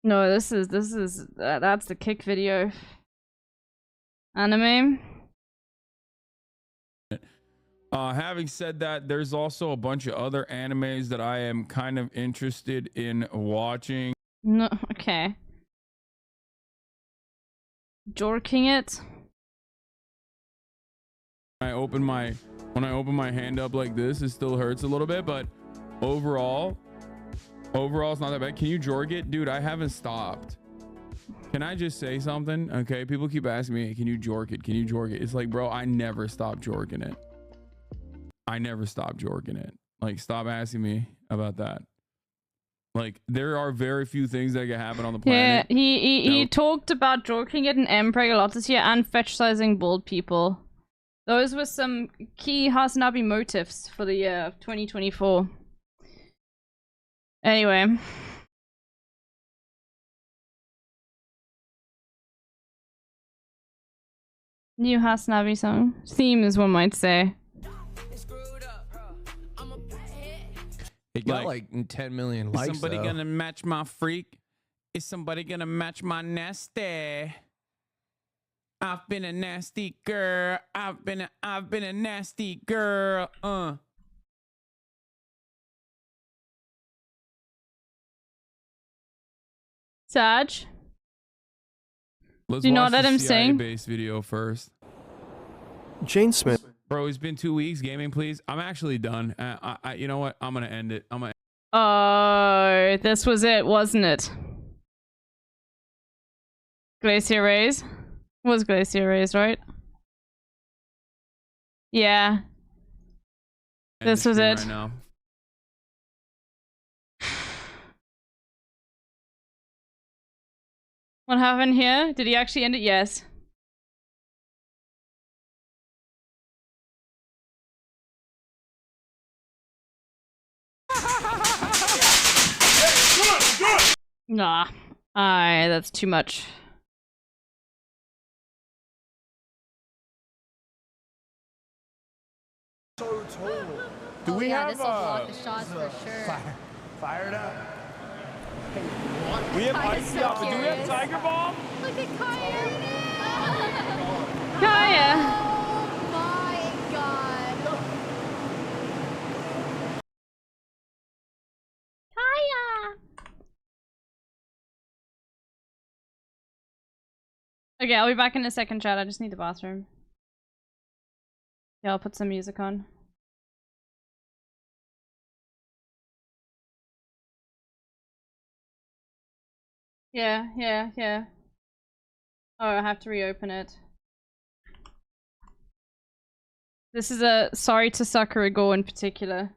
No, that's the kick video. Anime. Having said that, there's also a bunch of other animes that I am kind of interested in watching. No, okay. Jorking it. When I open my hand up like this, it still hurts a little bit, but overall it's not that bad. Can you jork it? Dude, I haven't stopped. Can I just say something? Okay, people keep asking me, can you jork it? Can you jork it? It's like, bro, I never stopped jorking it. I never stopped jorking it. Like, stop asking me about that. Like, there are very few things that can happen on the planet. Yeah, he talked about jorking it and Mpreg a lot this year and fetishizing bald people. Those were some key HasanAbi motifs for the year of 2024. Anyway. New HasanAbi song. Theme, as one might say. It got like 10 million likes. Is somebody though. gonna match my freak? Is somebody gonna match my nasty? I've been a nasty girl. I've been a nasty girl. Sag? Let's Do not watch let the him CIA sing. based video first. Jane Smith. Bro, it's been 2 weeks. Gaming, please. I'm actually done. You know what? I'm gonna end it. Oh, this was it, wasn't it? Glacier Rays? Was Glacier Rays, right? Yeah. End This the was stream it. right now. What happened here? Did he actually end it? Yes. Nah. That's too much. So total. Do we have this'll block the shots for sure. Fired up. We have Kaya's ice so up. Do we have curious. Tiger Bomb? Look at Kaya. Kaya! Oh my god. Kaya! Okay, I'll be back in a second, chat. I just need the bathroom. Yeah, I'll put some music on. Yeah. Oh, I have to reopen it. This is a sorry to Sakurago in particular.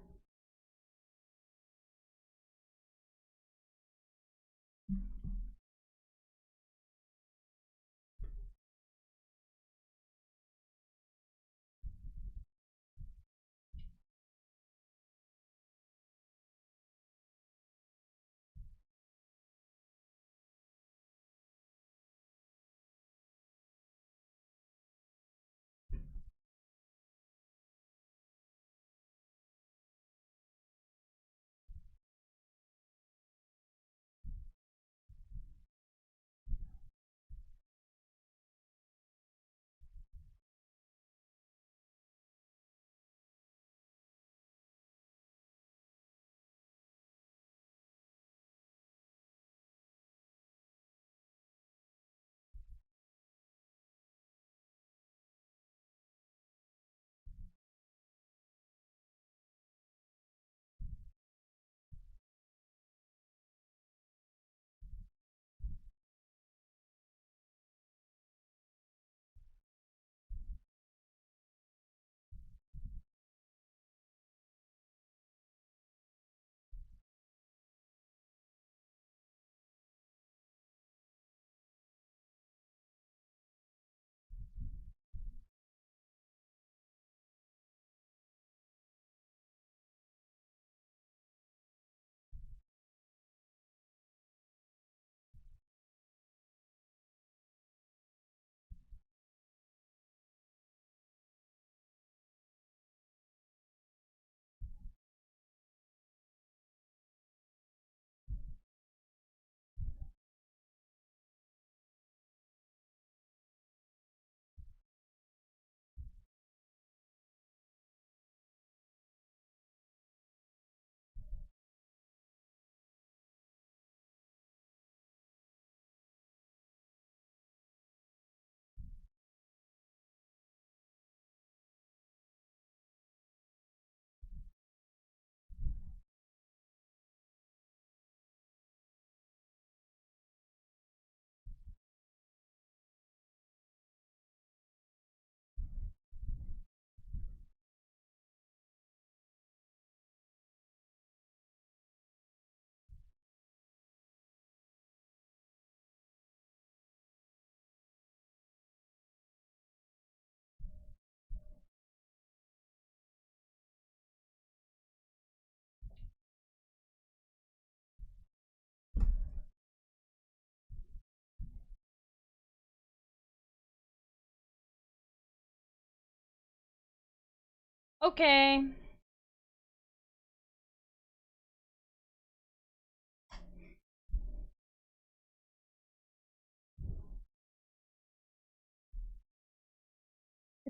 Okay.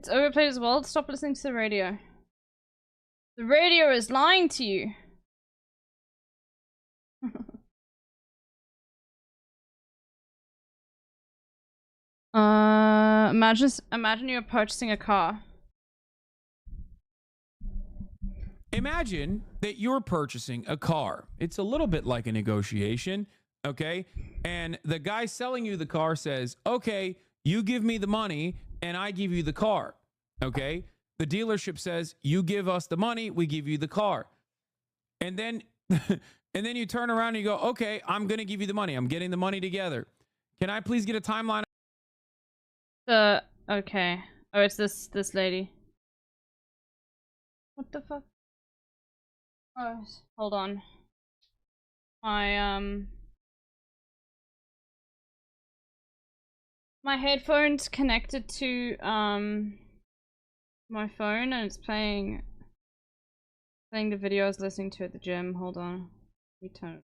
It's overplayed as well. Stop listening to the radio. The radio is lying to you. Imagine you're purchasing a car. Imagine that you're purchasing a car. It's a little bit like a negotiation, okay? And the guy selling you the car says, okay, you give me the money and I give you the car, okay? The dealership says, you give us the money, we give you the car. And then, and then you turn around and you go, okay, I'm going to give you the money. I'm getting the money together. Can I please get a timeline? Okay. Oh, it's this lady. What the fuck? Oh, hold on. My headphone's connected to my phone and it's playing the video I was listening to at the gym. Hold on. Let me turn it.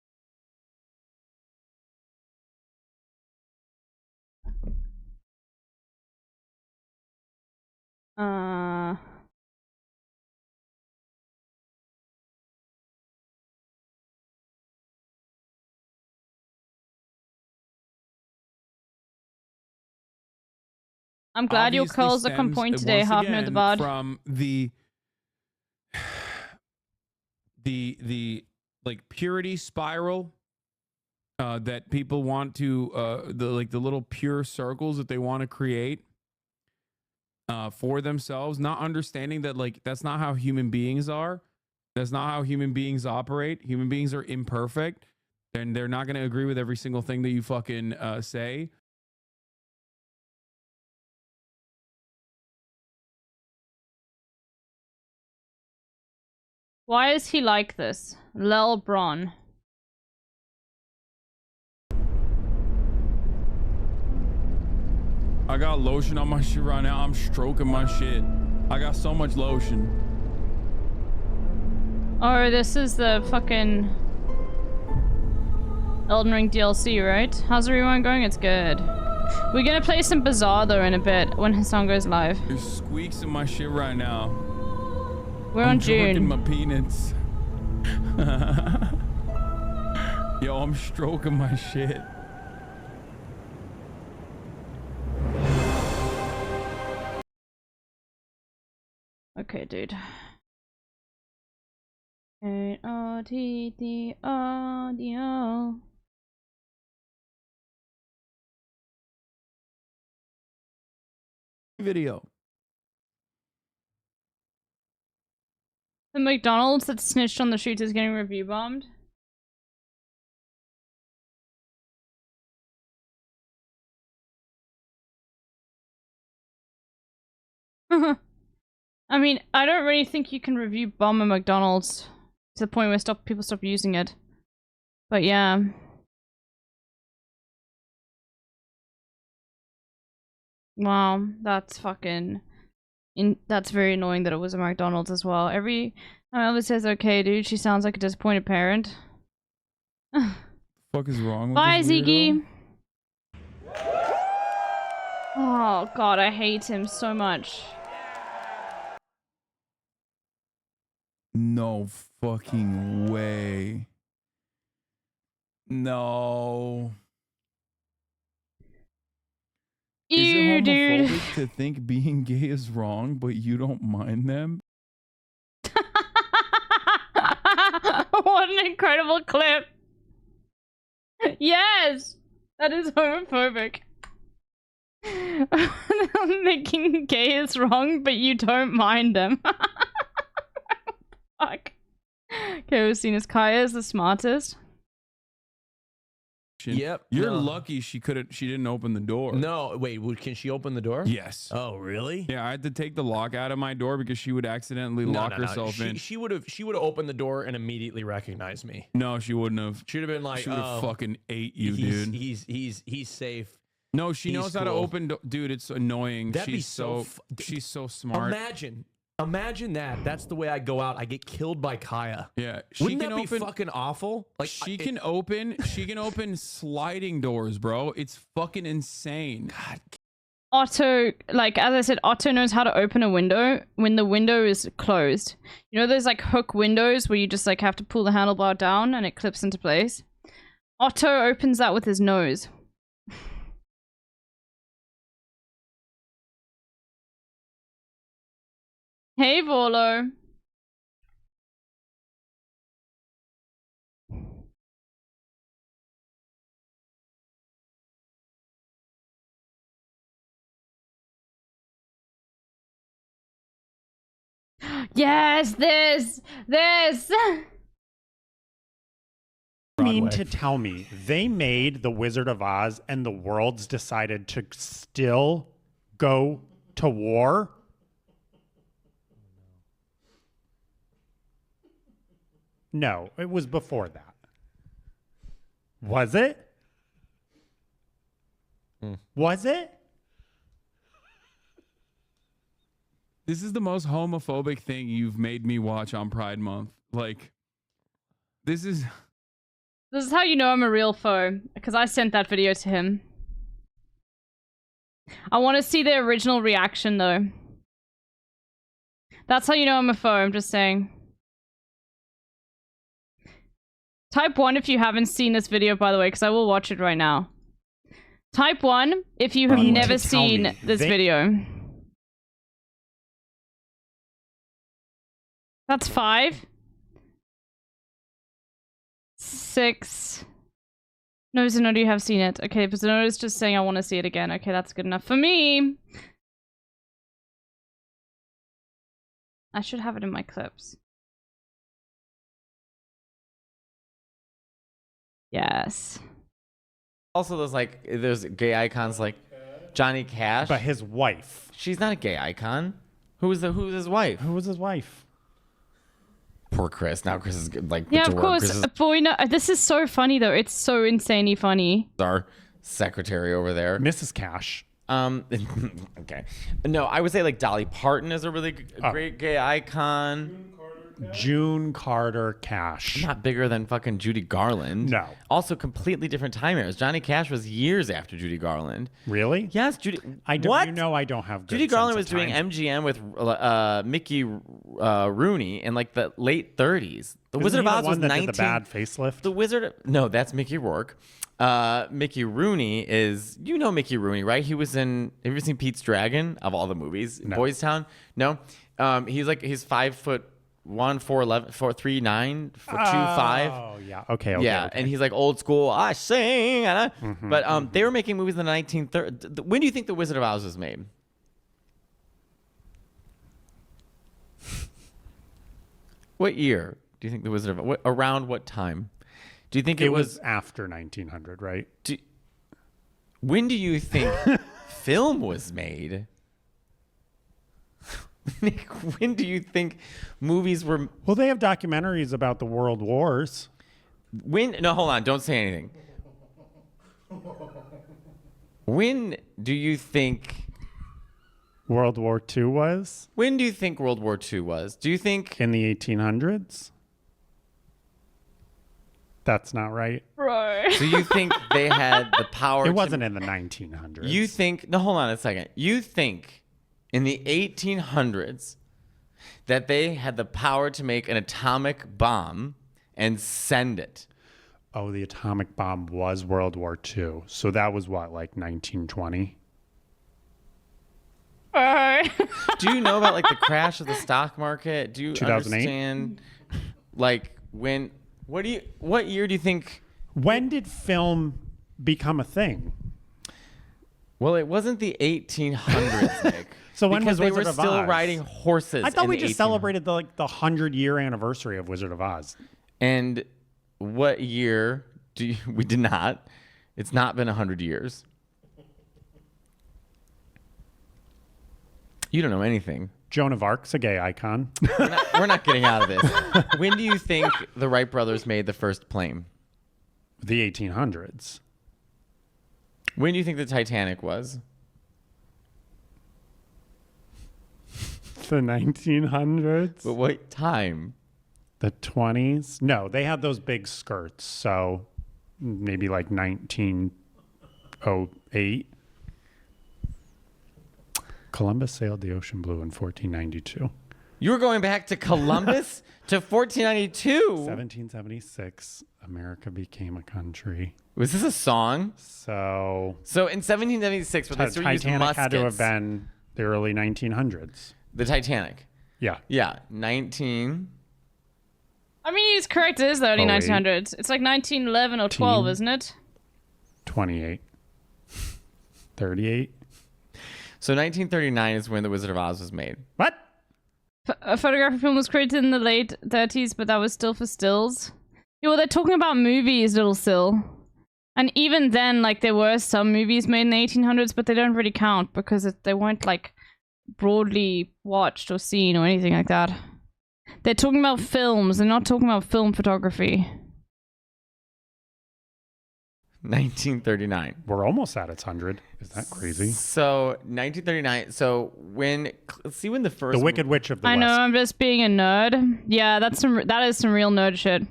I'm glad your Obviously curls are on stems, point today, once half near the again, bod. from the like purity spiral that people want to the little pure circles that they want to create for themselves, not understanding that like that's not how human beings are. That's not how human beings operate. Human beings are imperfect and they're not going to agree with every single thing that you fucking say. Why is he like this? Lel Bron. I got lotion on my shit right now. I'm stroking my shit. I got so much lotion. Oh, this is the fucking Elden Ring DLC, right? How's the rewind going? It's good. We're gonna play some Bazaar though in a bit when Hasan goes live. There's squeaks in my shit right now. We're on I'm June. stroking my peanuts. Yo, I'm stroking my shit. Okay, dude. A-O-T-T audio. Video. The McDonald's that snitched on the shooter is getting review bombed. I mean, I don't really think you can review bomb a McDonald's to the point where people stop using it. But yeah. Wow, that's fucking... that's very annoying that it was a McDonald's as well. Every time Elvis says, okay, dude, she sounds like a disappointed parent. Fuck is wrong with Bye, this weirdo? Ziggy. Oh, God, I hate him so much. No fucking way. No. Is it dude. homophobic to think being gay is wrong, but you don't mind them? What an incredible clip. Yes, that is homophobic. Thinking gay is wrong, but you don't mind them. Fuck. Okay, we've seen as Kaya is the smartest. Yep. You're no. lucky she didn't open the door. No, wait, can she open the door? Yes. Oh, really? Yeah, I had to take the lock out of my door because she would accidentally lock herself in. She would have opened the door and immediately recognized me. No, she wouldn't have. She'd have been like, she would have fucking ate you, he's, dude. He's safe. No, she He's knows how to cool. open. Dude, it's annoying. That'd be She's so smart. Imagine that. That's the way I go out. I get killed by Kaya. Yeah, Wouldn't that be fucking awful? Like she can open sliding doors, bro. It's fucking insane. God. Otto, like, as I said, Otto knows how to open a window when the window is closed. You know those, like, hook windows where you just, like, have to pull the handlebar down and it clips into place? Otto opens that with his nose. Hey, Volo. Yes, this. Mean to tell me they made The Wizard of Oz and the worlds decided to still go to war? No, it was before that. Was it? Was it? This is the most homophobic thing you've made me watch on Pride Month. Like, this is how you know I'm a real foe, because I sent that video to him. I want to see the original reaction, though. That's how you know I'm a foe, I'm just saying. Type 1 if you haven't seen this video, by the way, because I will watch it right now. Type 1 if you have never seen this video. That's 5. 6. No, Zenodo, you have seen it. Okay, but Zenodo's just saying I want to see it again. Okay, that's good enough for me. I should have it in my clips. Yes. Also, there's gay icons like Johnny Cash. But his wife. She's not a gay icon. Who's his wife? Who was his wife? Poor Chris. Now Chris is like, yeah, of course. Boy, no, this is so funny though. It's so insanely funny. Our secretary over there, Mrs. Cash. Okay. No, I would say like Dolly Parton is a really great gay icon. June Carter Cash. Not bigger than fucking Judy Garland. No. Also completely different time eras. Johnny Cash was years after Judy Garland. Really? Yes, Judy. I don't. What? You know I don't have. Good Judy Garland was sense of doing time. MGM with Mickey Rooney in like the late 30s. The Isn't Wizard he of Oz the was one that 19. did the bad facelift. The Wizard. No, that's Mickey Rourke. Mickey Rooney is, you know Mickey Rooney, right? He was in, have you ever seen Pete's Dragon of all the movies? No. Boys Town? No. He's 5'1", 4'11", 4'3", 2'5". Oh yeah. Okay. Yeah, okay. and he's like old school. I sing, but they were making movies in the 1930s. When do you think The Wizard of Oz was made? What year do you think The Wizard of Oz? Around what time? Do you think it was after 1900, right? When do you think film was made? Nick, when do you think movies were? Well, they have documentaries about the world wars. No, hold on. Don't say anything. When do you think World War II was? When do you think World War II was? Do you think in the 1800s? That's not right. Bro. So you think they had the power? It wasn't in the 1900s. You think? No, hold on a second. You think in the 1800s that they had the power to make an atomic bomb and send it? Oh, the atomic bomb was World War II. So that was what, like 1920? Do you know about like the crash of the stock market? Do you 2008? understand like when? What year do you think? When did film become a thing? Well, it wasn't the 1800s, Nick. So when was they Wizard were of still Oz? riding horses? I thought in we the just celebrated the 100-year anniversary of Wizard of Oz. And what year do you? We did not. It's not been 100 years. You don't know anything. Joan of Arc's a gay icon. We're not getting out of this. When do you think the Wright brothers made the first plane? The 1800s. When do you think the Titanic was? The 1900s. But what time? The 20s? No, they had those big skirts. So maybe like 1908. Columbus sailed the ocean blue in 1492. You were going back to Columbus to 1492. 1776, America became a country. Was this a song? So in 1776, when they still used Titanic muskets, had to have been the early 1900s. The Titanic. Yeah. Yeah, 19. I mean, he's correct. It is the early 1900s. It's like 1911 or 12, isn't it? 28. 38. So 1939 is when The Wizard of Oz was made. What? A photographic film was created in the late 30s, but that was still for stills. Yeah, well, they're talking about movies, Little Sill. And even then, like, there were some movies made in the 1800s, but they don't really count because they weren't, like, broadly watched or seen or anything like that. They're talking about films. They're not talking about film photography. 1939. We're almost at its 100. Is that crazy? So 1939. So let's see when the first. The Wicked Witch of the I West. know, I'm just being a nerd. Yeah, that is some real nerd shit.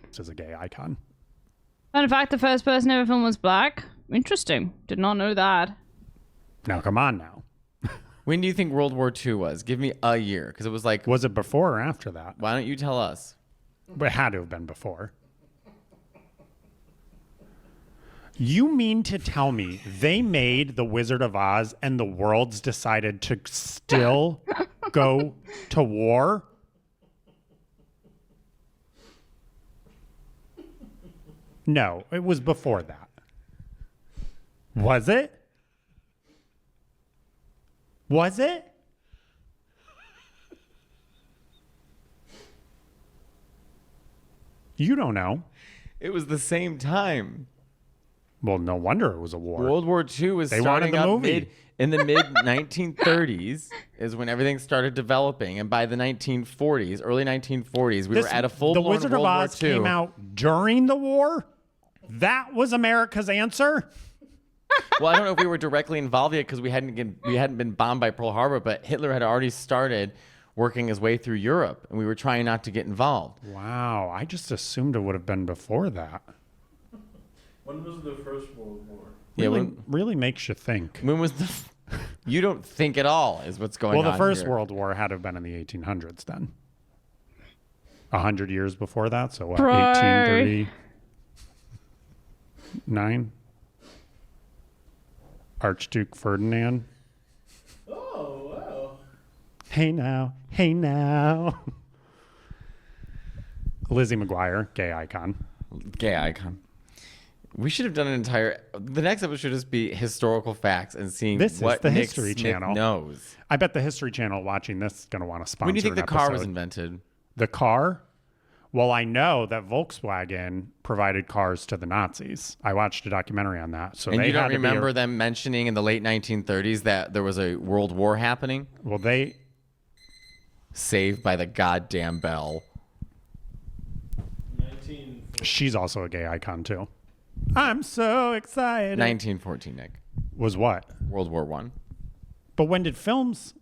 This is a gay icon. Fun fact, the first person ever filmed was black. Interesting. Did not know that. Now, come on now. When do you think World War II was? Give me a year, because it was like. Was it before or after that? Why don't you tell us? But it had to have been before. You mean to tell me they made The Wizard of Oz and the worlds decided to still go to war? No, it was before that. Was it? Was it? You don't know. It was the same time. Well, no wonder it was a war. World War II was starting up in the mid 1930s is when everything started developing, and by the 1940s, early 1940s, we were at a full-blown World War II. The Wizard of Oz came out during the war? That was America's answer? Well, I don't know if we were directly involved yet because we hadn't been bombed by Pearl Harbor, but Hitler had already started working his way through Europe, and we were trying not to get involved. Wow, I just assumed it would have been before that. When was the First World War? Really makes you think. When was the... You don't think at all is what's going on. Well, the First here. World War had to have been in the 1800s then. 100 years before that, so what, Bro. 1839? Archduke Ferdinand. Oh, wow. Hey now, hey now. Lizzie McGuire, gay icon. Gay icon. We should have done an entire... The next episode should just be historical facts and seeing This what is the Nick History Smith Channel. knows. I bet the History Channel watching this is going to want to sponsor When do you think the an car was episode. invented? The car? Well, I know that Volkswagen provided cars to the Nazis. I watched a documentary on that. So And they you don't had to be remember them mentioning in the late 1930s that there was a world war happening? Well, they... Saved by the goddamn Bell. She's also a gay icon, too. I'm so excited. 1914, Nick. Was what? World War I. But when did films...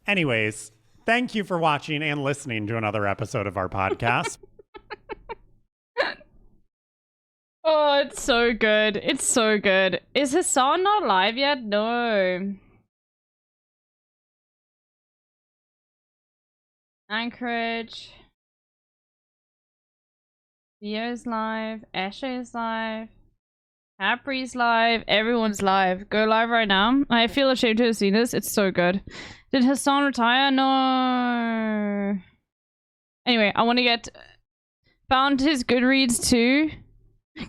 Anyways, thank you for watching and listening to another episode of our podcast. Oh, it's so good. It's so good. Is Hasan not live yet? No. Anchorage. Theo's live. Asha is live. Capri's live. Everyone's live. Go live right now. I feel ashamed to have seen this. It's so good. Did Hasan retire? No. Anyway, I want to get... Found his Goodreads too.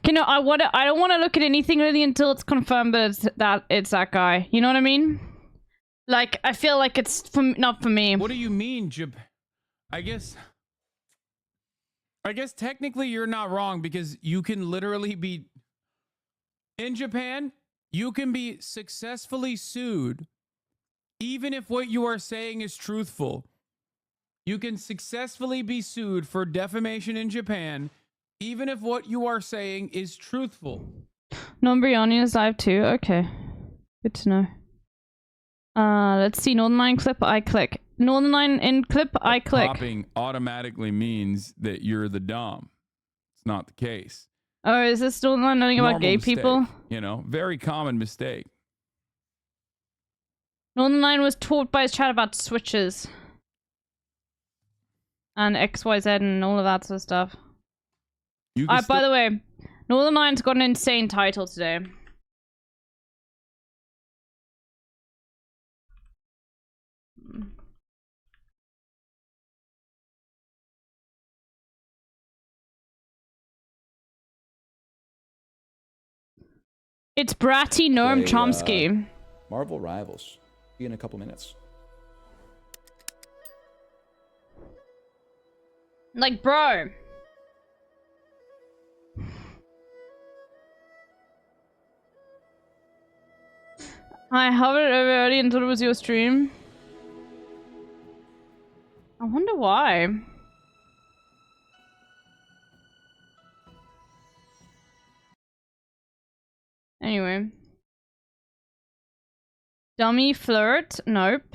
You know, I don't want to look at anything really until it's confirmed that it's that guy. You know what I mean? Like, I feel like it's not for me. What do you mean, I guess technically you're not wrong because you can literally be... In Japan, you can be successfully sued even if what you are saying is truthful. You can successfully be sued for defamation in Japan even if what you are saying is truthful. Non-Brioni is live too. Okay. Good to know. Let's see. Northern Line clip, I click. Northern Line in clip, I click. Popping automatically means that you're the dom. It's not the case. Oh, is this Northern Line knowing about Normal gay mistake, people? You know, very common mistake. Northern Line was taught by his chat about switches. And XYZ and all of that sort of stuff. By the way, Northern Line's got an insane title today. It's Bratty Noam Chomsky. Marvel Rivals. See you in a couple minutes. Like, bro. I hovered over early and thought it was your stream. I wonder why. Anyway. Dummy flirt? Nope.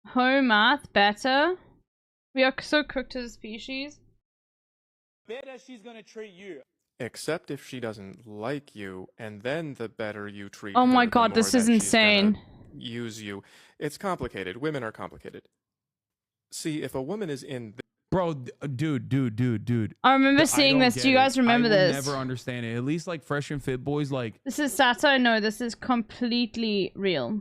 Home math? Better. We are so cooked as a species. Better she's gonna treat you. Except if she doesn't like you, and then the better you treat her, Oh my the god, more this that is she's insane. gonna use you. It's complicated. Women are complicated. See, if a woman is in... Bro, dude. I remember seeing don't this. get Do you guys it. remember I will this? never understand it. At least like Fresh and Fit boys, like This is satire. No, this is completely real.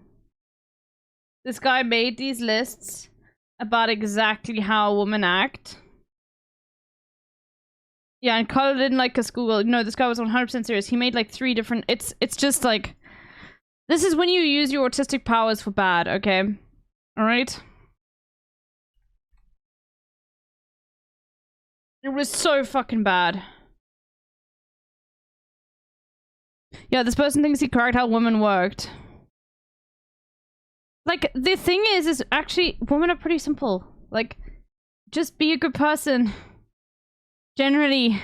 This guy made these lists about exactly how women act. Yeah, and Carlo didn't like a schoolgirl. No, this guy was 100% serious. He made like 3 different... It's just like... This is when you use your autistic powers for bad, okay? Alright? It was so fucking bad. Yeah, this person thinks he cracked how women worked. Like, the thing is actually, women are pretty simple. Like, just be a good person. Generally.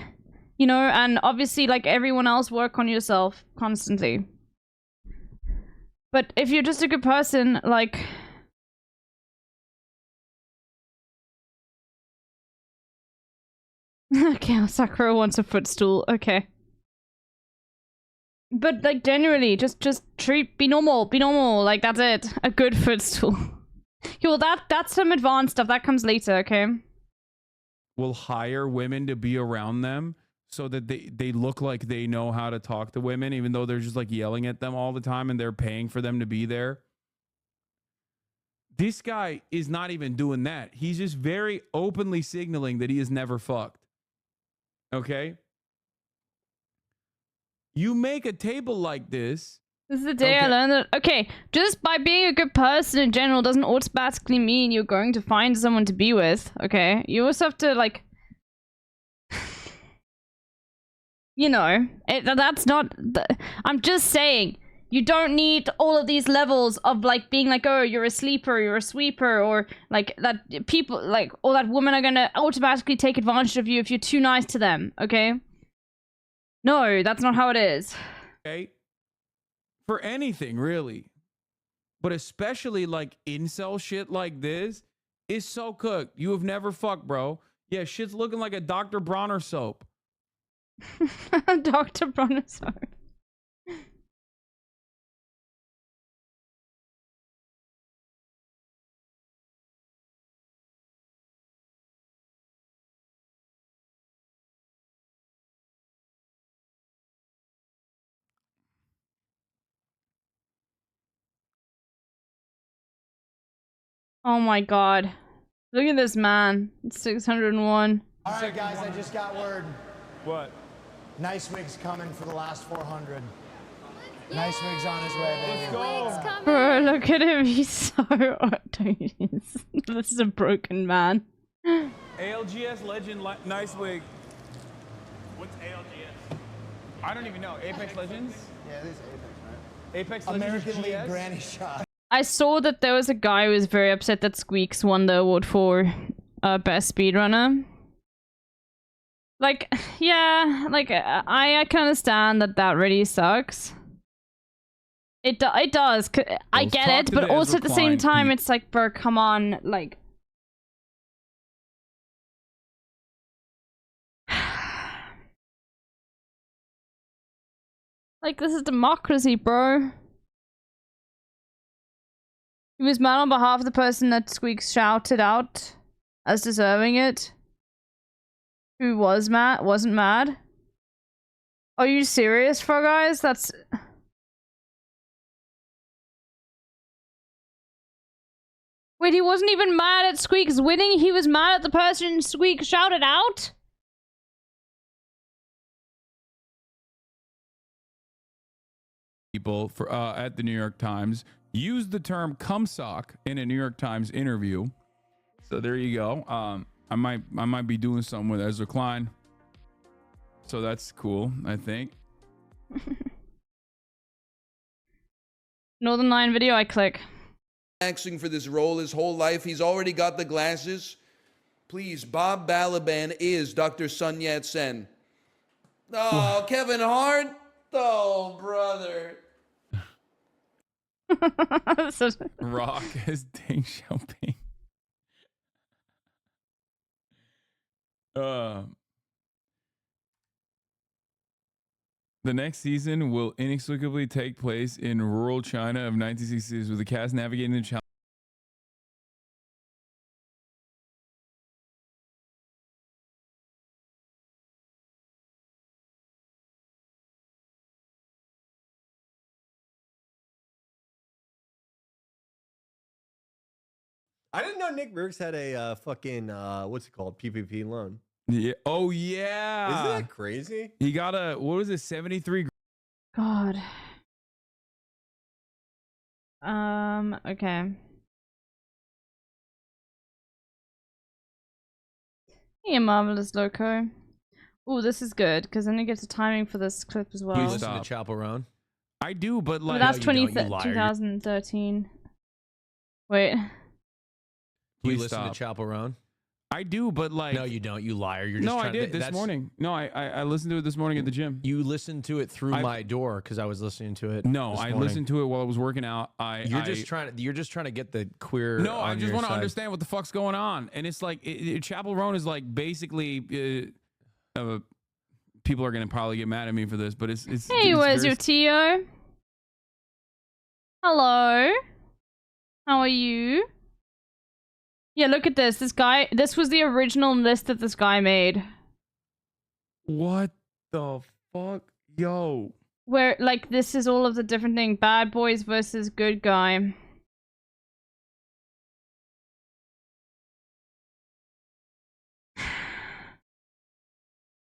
You know, and obviously, like everyone else, work on yourself constantly. But if you're just a good person, like... Okay, Sakura wants a footstool. Okay. But, like, generally, just be normal. Be normal. Like, that's it. A good footstool. Yeah, well, that's some advanced stuff. That comes later, okay? will hire women to be around them so that they look like they know how to talk to women, even though they're just like yelling at them all the time and they're paying for them to be there. This guy is not even doing that. He's just very openly signaling that he is never fucked. Okay? You make a table like this. This is the day I learned that, okay, just by being a good person in general doesn't automatically mean you're going to find someone to be with, okay? You also have to, like... you know, that's not... I'm just saying, you don't need all of these levels of, like, being like, oh, you're a sleeper, you're a sweeper, or, like, that people, like, or that women are gonna automatically take advantage of you if you're too nice to them, okay? No, that's not how it is. Okay? For anything, really. But especially, like, incel shit like this is so cooked. You have never fucked, bro. Yeah, shit's looking like a Dr. Bronner soap. Dr. Bronner soap. Oh my god. Look at this man. It's 601. All right, guys, I just got word. What? Nice Wig's coming for the last 400. Nice Wig's on his way, baby. Let's go. Bro, look at him. He's so... This is a broken man. ALGS legend, Nice Wig. What's ALGS? I don't even know. Apex Legends? Yeah, this is Apex, right? Apex Legends American League GS? Granny Shot. I saw that there was a guy who was very upset that Squeaks won the award for best speedrunner. Like, yeah, like, I can understand that that really sucks. It does. I get it, but also at the same time, it's like, bro, come on, like... Like, this is democracy, bro. He was mad on behalf of the person that Squeaks shouted out as deserving it. Who was mad? Wasn't mad? Are you serious, Frog Eyes? That's... Wait, he wasn't even mad at Squeaks winning? He was mad at the person Squeak shouted out? People for at the New York Times used the term "cumsock" in a New York Times interview. So there you go. I might be doing something with Ezra Klein. So that's cool, I think. Northern Line video, I click. Acting for this role his whole life. He's already got the glasses. Please, Bob Balaban is Dr. Sun Yat-sen. Oh, Kevin Hart? Oh, brother. Rock as Deng Xiaoping. The next season will inexplicably take place in rural China of 1960s with the cast navigating the challenge. I didn't know Nick Merckx had a fucking what's it called, PPP loan. Yeah. Oh yeah. Isn't that crazy? He got a, what was it, 73? God. Okay. Hey, Marvelous Loco. Oh, this is good, because then it gives the timing for this clip as well. You listen to Chappell Roan? I do, but But like... that's No, you don't, you liar. 2013. Wait. You listen to Chappell Roan? I do, but like... No, you don't. You liar. You're just no, I trying did to, this morning. No, I listened to it this morning at the gym. You listened to it through my door because I was listening to it. No, this I morning. listened to it while I was working out. You're just trying to get the queer. No, I on just your want to side. understand what the fuck's going on. And it's like, Chappell Roan is like basically... people are going to probably get mad at me for this, but it's Hey, where's your Tio? Hello. How are you? Yeah, look at this. This was the original list that this guy made. What the fuck? Yo. Where, like, this is all of the different things. Bad boys versus good guy.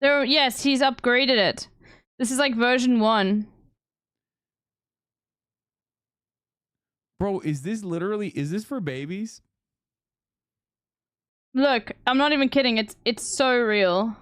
Yes, he's upgraded it. This is like version 1. Bro, is this for babies? Look, I'm not even kidding. It's so real.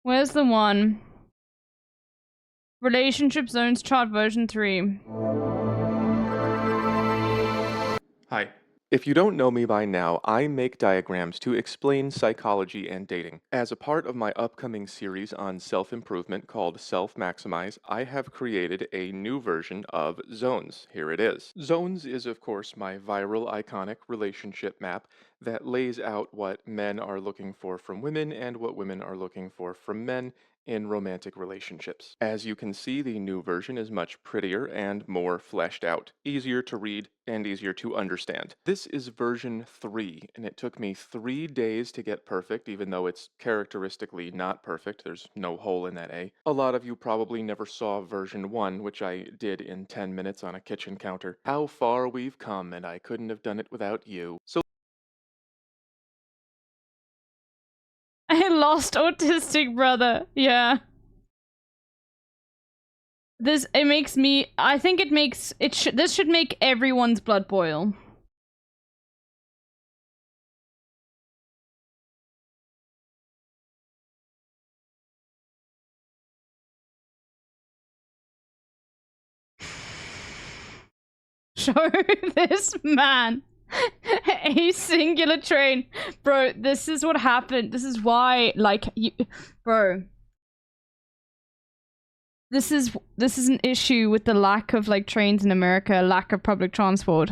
Where's the one? Relationship Zones Chart version 3. Hi. If you don't know me by now, I make diagrams to explain psychology and dating. As a part of my upcoming series on self-improvement called Self-Maximize, I have created a new version of Zones. Here it is. Zones is, of course, my viral iconic relationship map that lays out what men are looking for from women and what women are looking for from men in romantic relationships. As you can see, the new version is much prettier and more fleshed out, easier to read and easier to understand. This is version 3, and it took me 3 days to get perfect, even though it's characteristically not perfect. There's no hole in that A. A lot of you probably never saw version 1, which I did in 10 minutes on a kitchen counter. How far we've come, and I couldn't have done it without you. So I lost autistic brother. Yeah. This should make everyone's blood boil. show this man a singular train. Bro, this is what happened. This is why, like, bro. This is an issue with the lack of, like, trains in America, lack of public transport.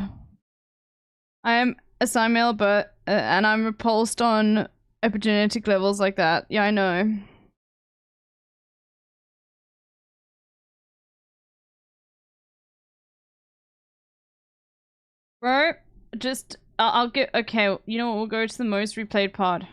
I am a Sign male, but and I'm repulsed on epigenetic levels like that. Yeah, I know. Bro, just I'll get okay. You know what? We'll go to the most replayed pod.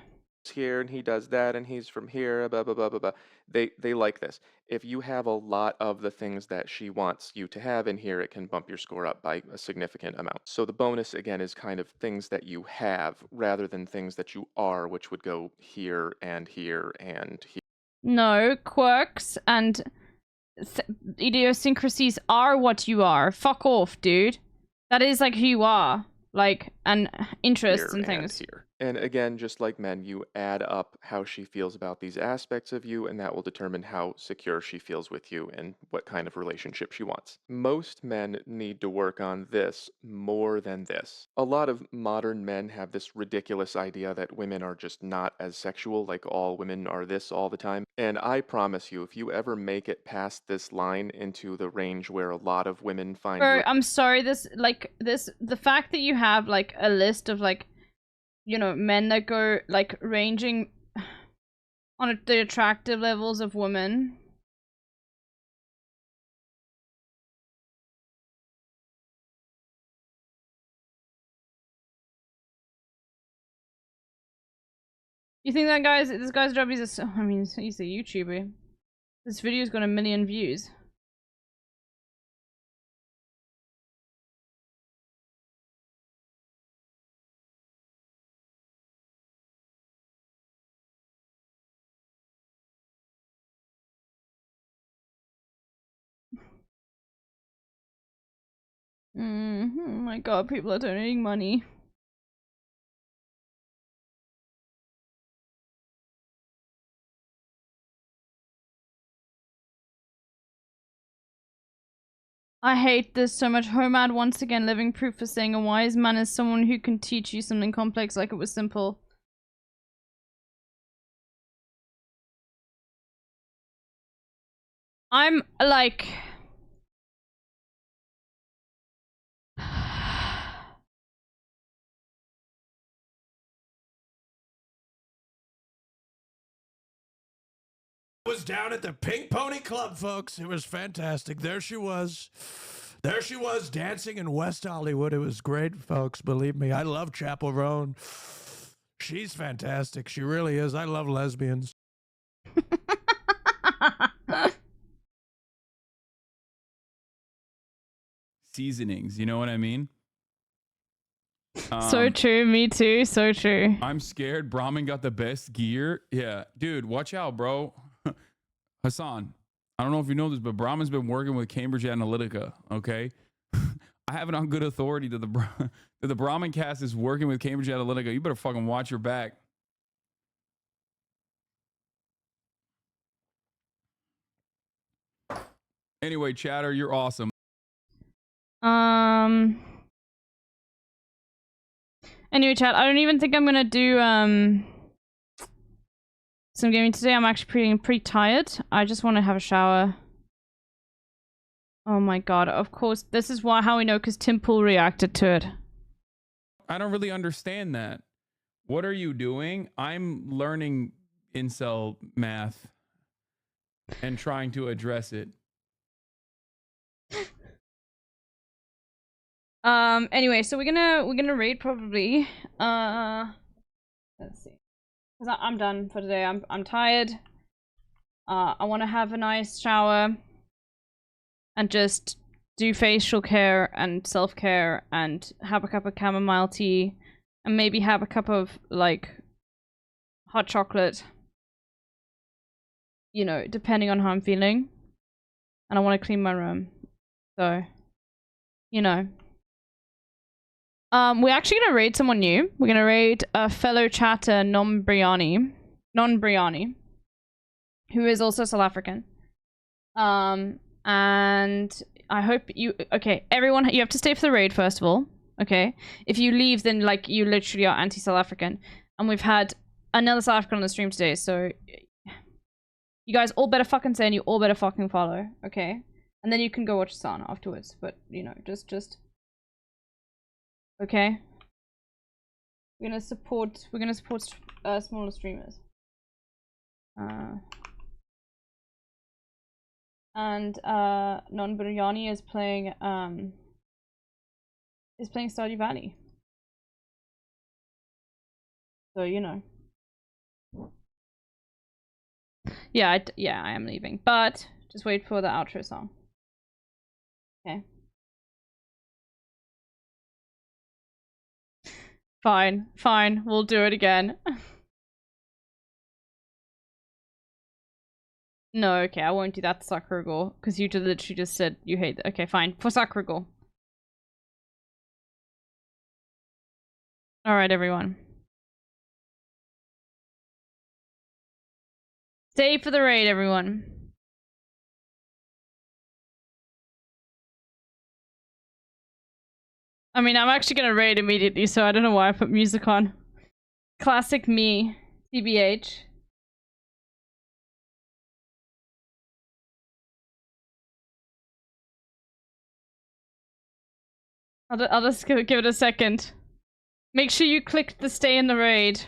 Here and he does that and he's from here, blah blah blah blah blah. They like this. If you have a lot of the things that she wants you to have in here, it can bump your score up by a significant amount. So the bonus again is kind of things that you have rather than things that you are, which would go here and here and here. No, quirks and idiosyncrasies are what you are. Fuck off, dude. That is like who you are. Like, and interests and things. Here. And again, just like men, you add up how she feels about these aspects of you, and that will determine how secure she feels with you and what kind of relationship she wants. Most men need to work on this more than this. A lot of modern men have this ridiculous idea that women are just not as sexual, like all women are this all the time. And I promise you, if you ever make it past this line into the range where a lot of women find Bro, I'm sorry, the fact that you have, like, a list of, like, you know, men that go, like, ranging on the attractive levels of women. You think that this guy's job is I mean, he's a YouTuber. This video's got 1 million views. Oh my god, people are donating money. I hate this so much. Homad once again living proof for saying a wise man is someone who can teach you something complex like it was simple. I'm like... Was down at the Pink Pony Club, folks. It was fantastic. There she was. There she was dancing in West Hollywood. It was great, folks. Believe me, I love Chapel Roan. She's fantastic. She really is. I love lesbians. Seasonings, you know what I mean? So true, me too, so true. I'm scared. Brahmin got the best gear. Yeah, dude, watch out, bro. Hasan, I don't know if you know this, but Brahmin's been working with Cambridge Analytica, okay? I have it on good authority that the Brahmin cast is working with Cambridge Analytica. You better fucking watch your back. Anyway, Chatter, you're awesome. Anyway, chat, I don't even think I'm gonna do some gaming today. I'm actually pretty tired. I just want to have a shower. Oh my god, of course. This is how we know, because Tim Pool reacted to it. I don't really understand that. What are you doing? I'm learning incel math and trying to address it. Anyway, so we're gonna raid probably. Let's see. Cause I'm done for today. I'm tired. I want to have a nice shower and just do facial care and self-care and have a cup of chamomile tea and maybe have a cup of, like, hot chocolate. You know, depending on how I'm feeling. And I want to clean my room. So, you know. We're actually gonna raid someone new. We're gonna raid a fellow chatter, Non-Briani, who is also South African. And I hope you... Okay, everyone, you have to stay for the raid, first of all. Okay? If you leave, then, like, you literally are anti-South African. And we've had another South African on the stream today, so... You guys all better fucking say, and you all better fucking follow, okay? And then you can go watch Hasan afterwards, but, you know, just... Okay? We're gonna support smaller streamers. And Non Biryani is playing Stardew Valley. So you know. Yeah, I am leaving, but just wait for the outro song. Okay. Fine, we'll do it again. No, okay, I won't do that to Sakuragor, because you literally just said you hate it. Okay, fine. For Sakuragor. Alright, everyone. Stay for the raid, everyone. I mean, I'm actually gonna raid immediately, so I don't know why I put music on. Classic me, TBH. I'll just give it a second. Make sure you click the stay in the raid.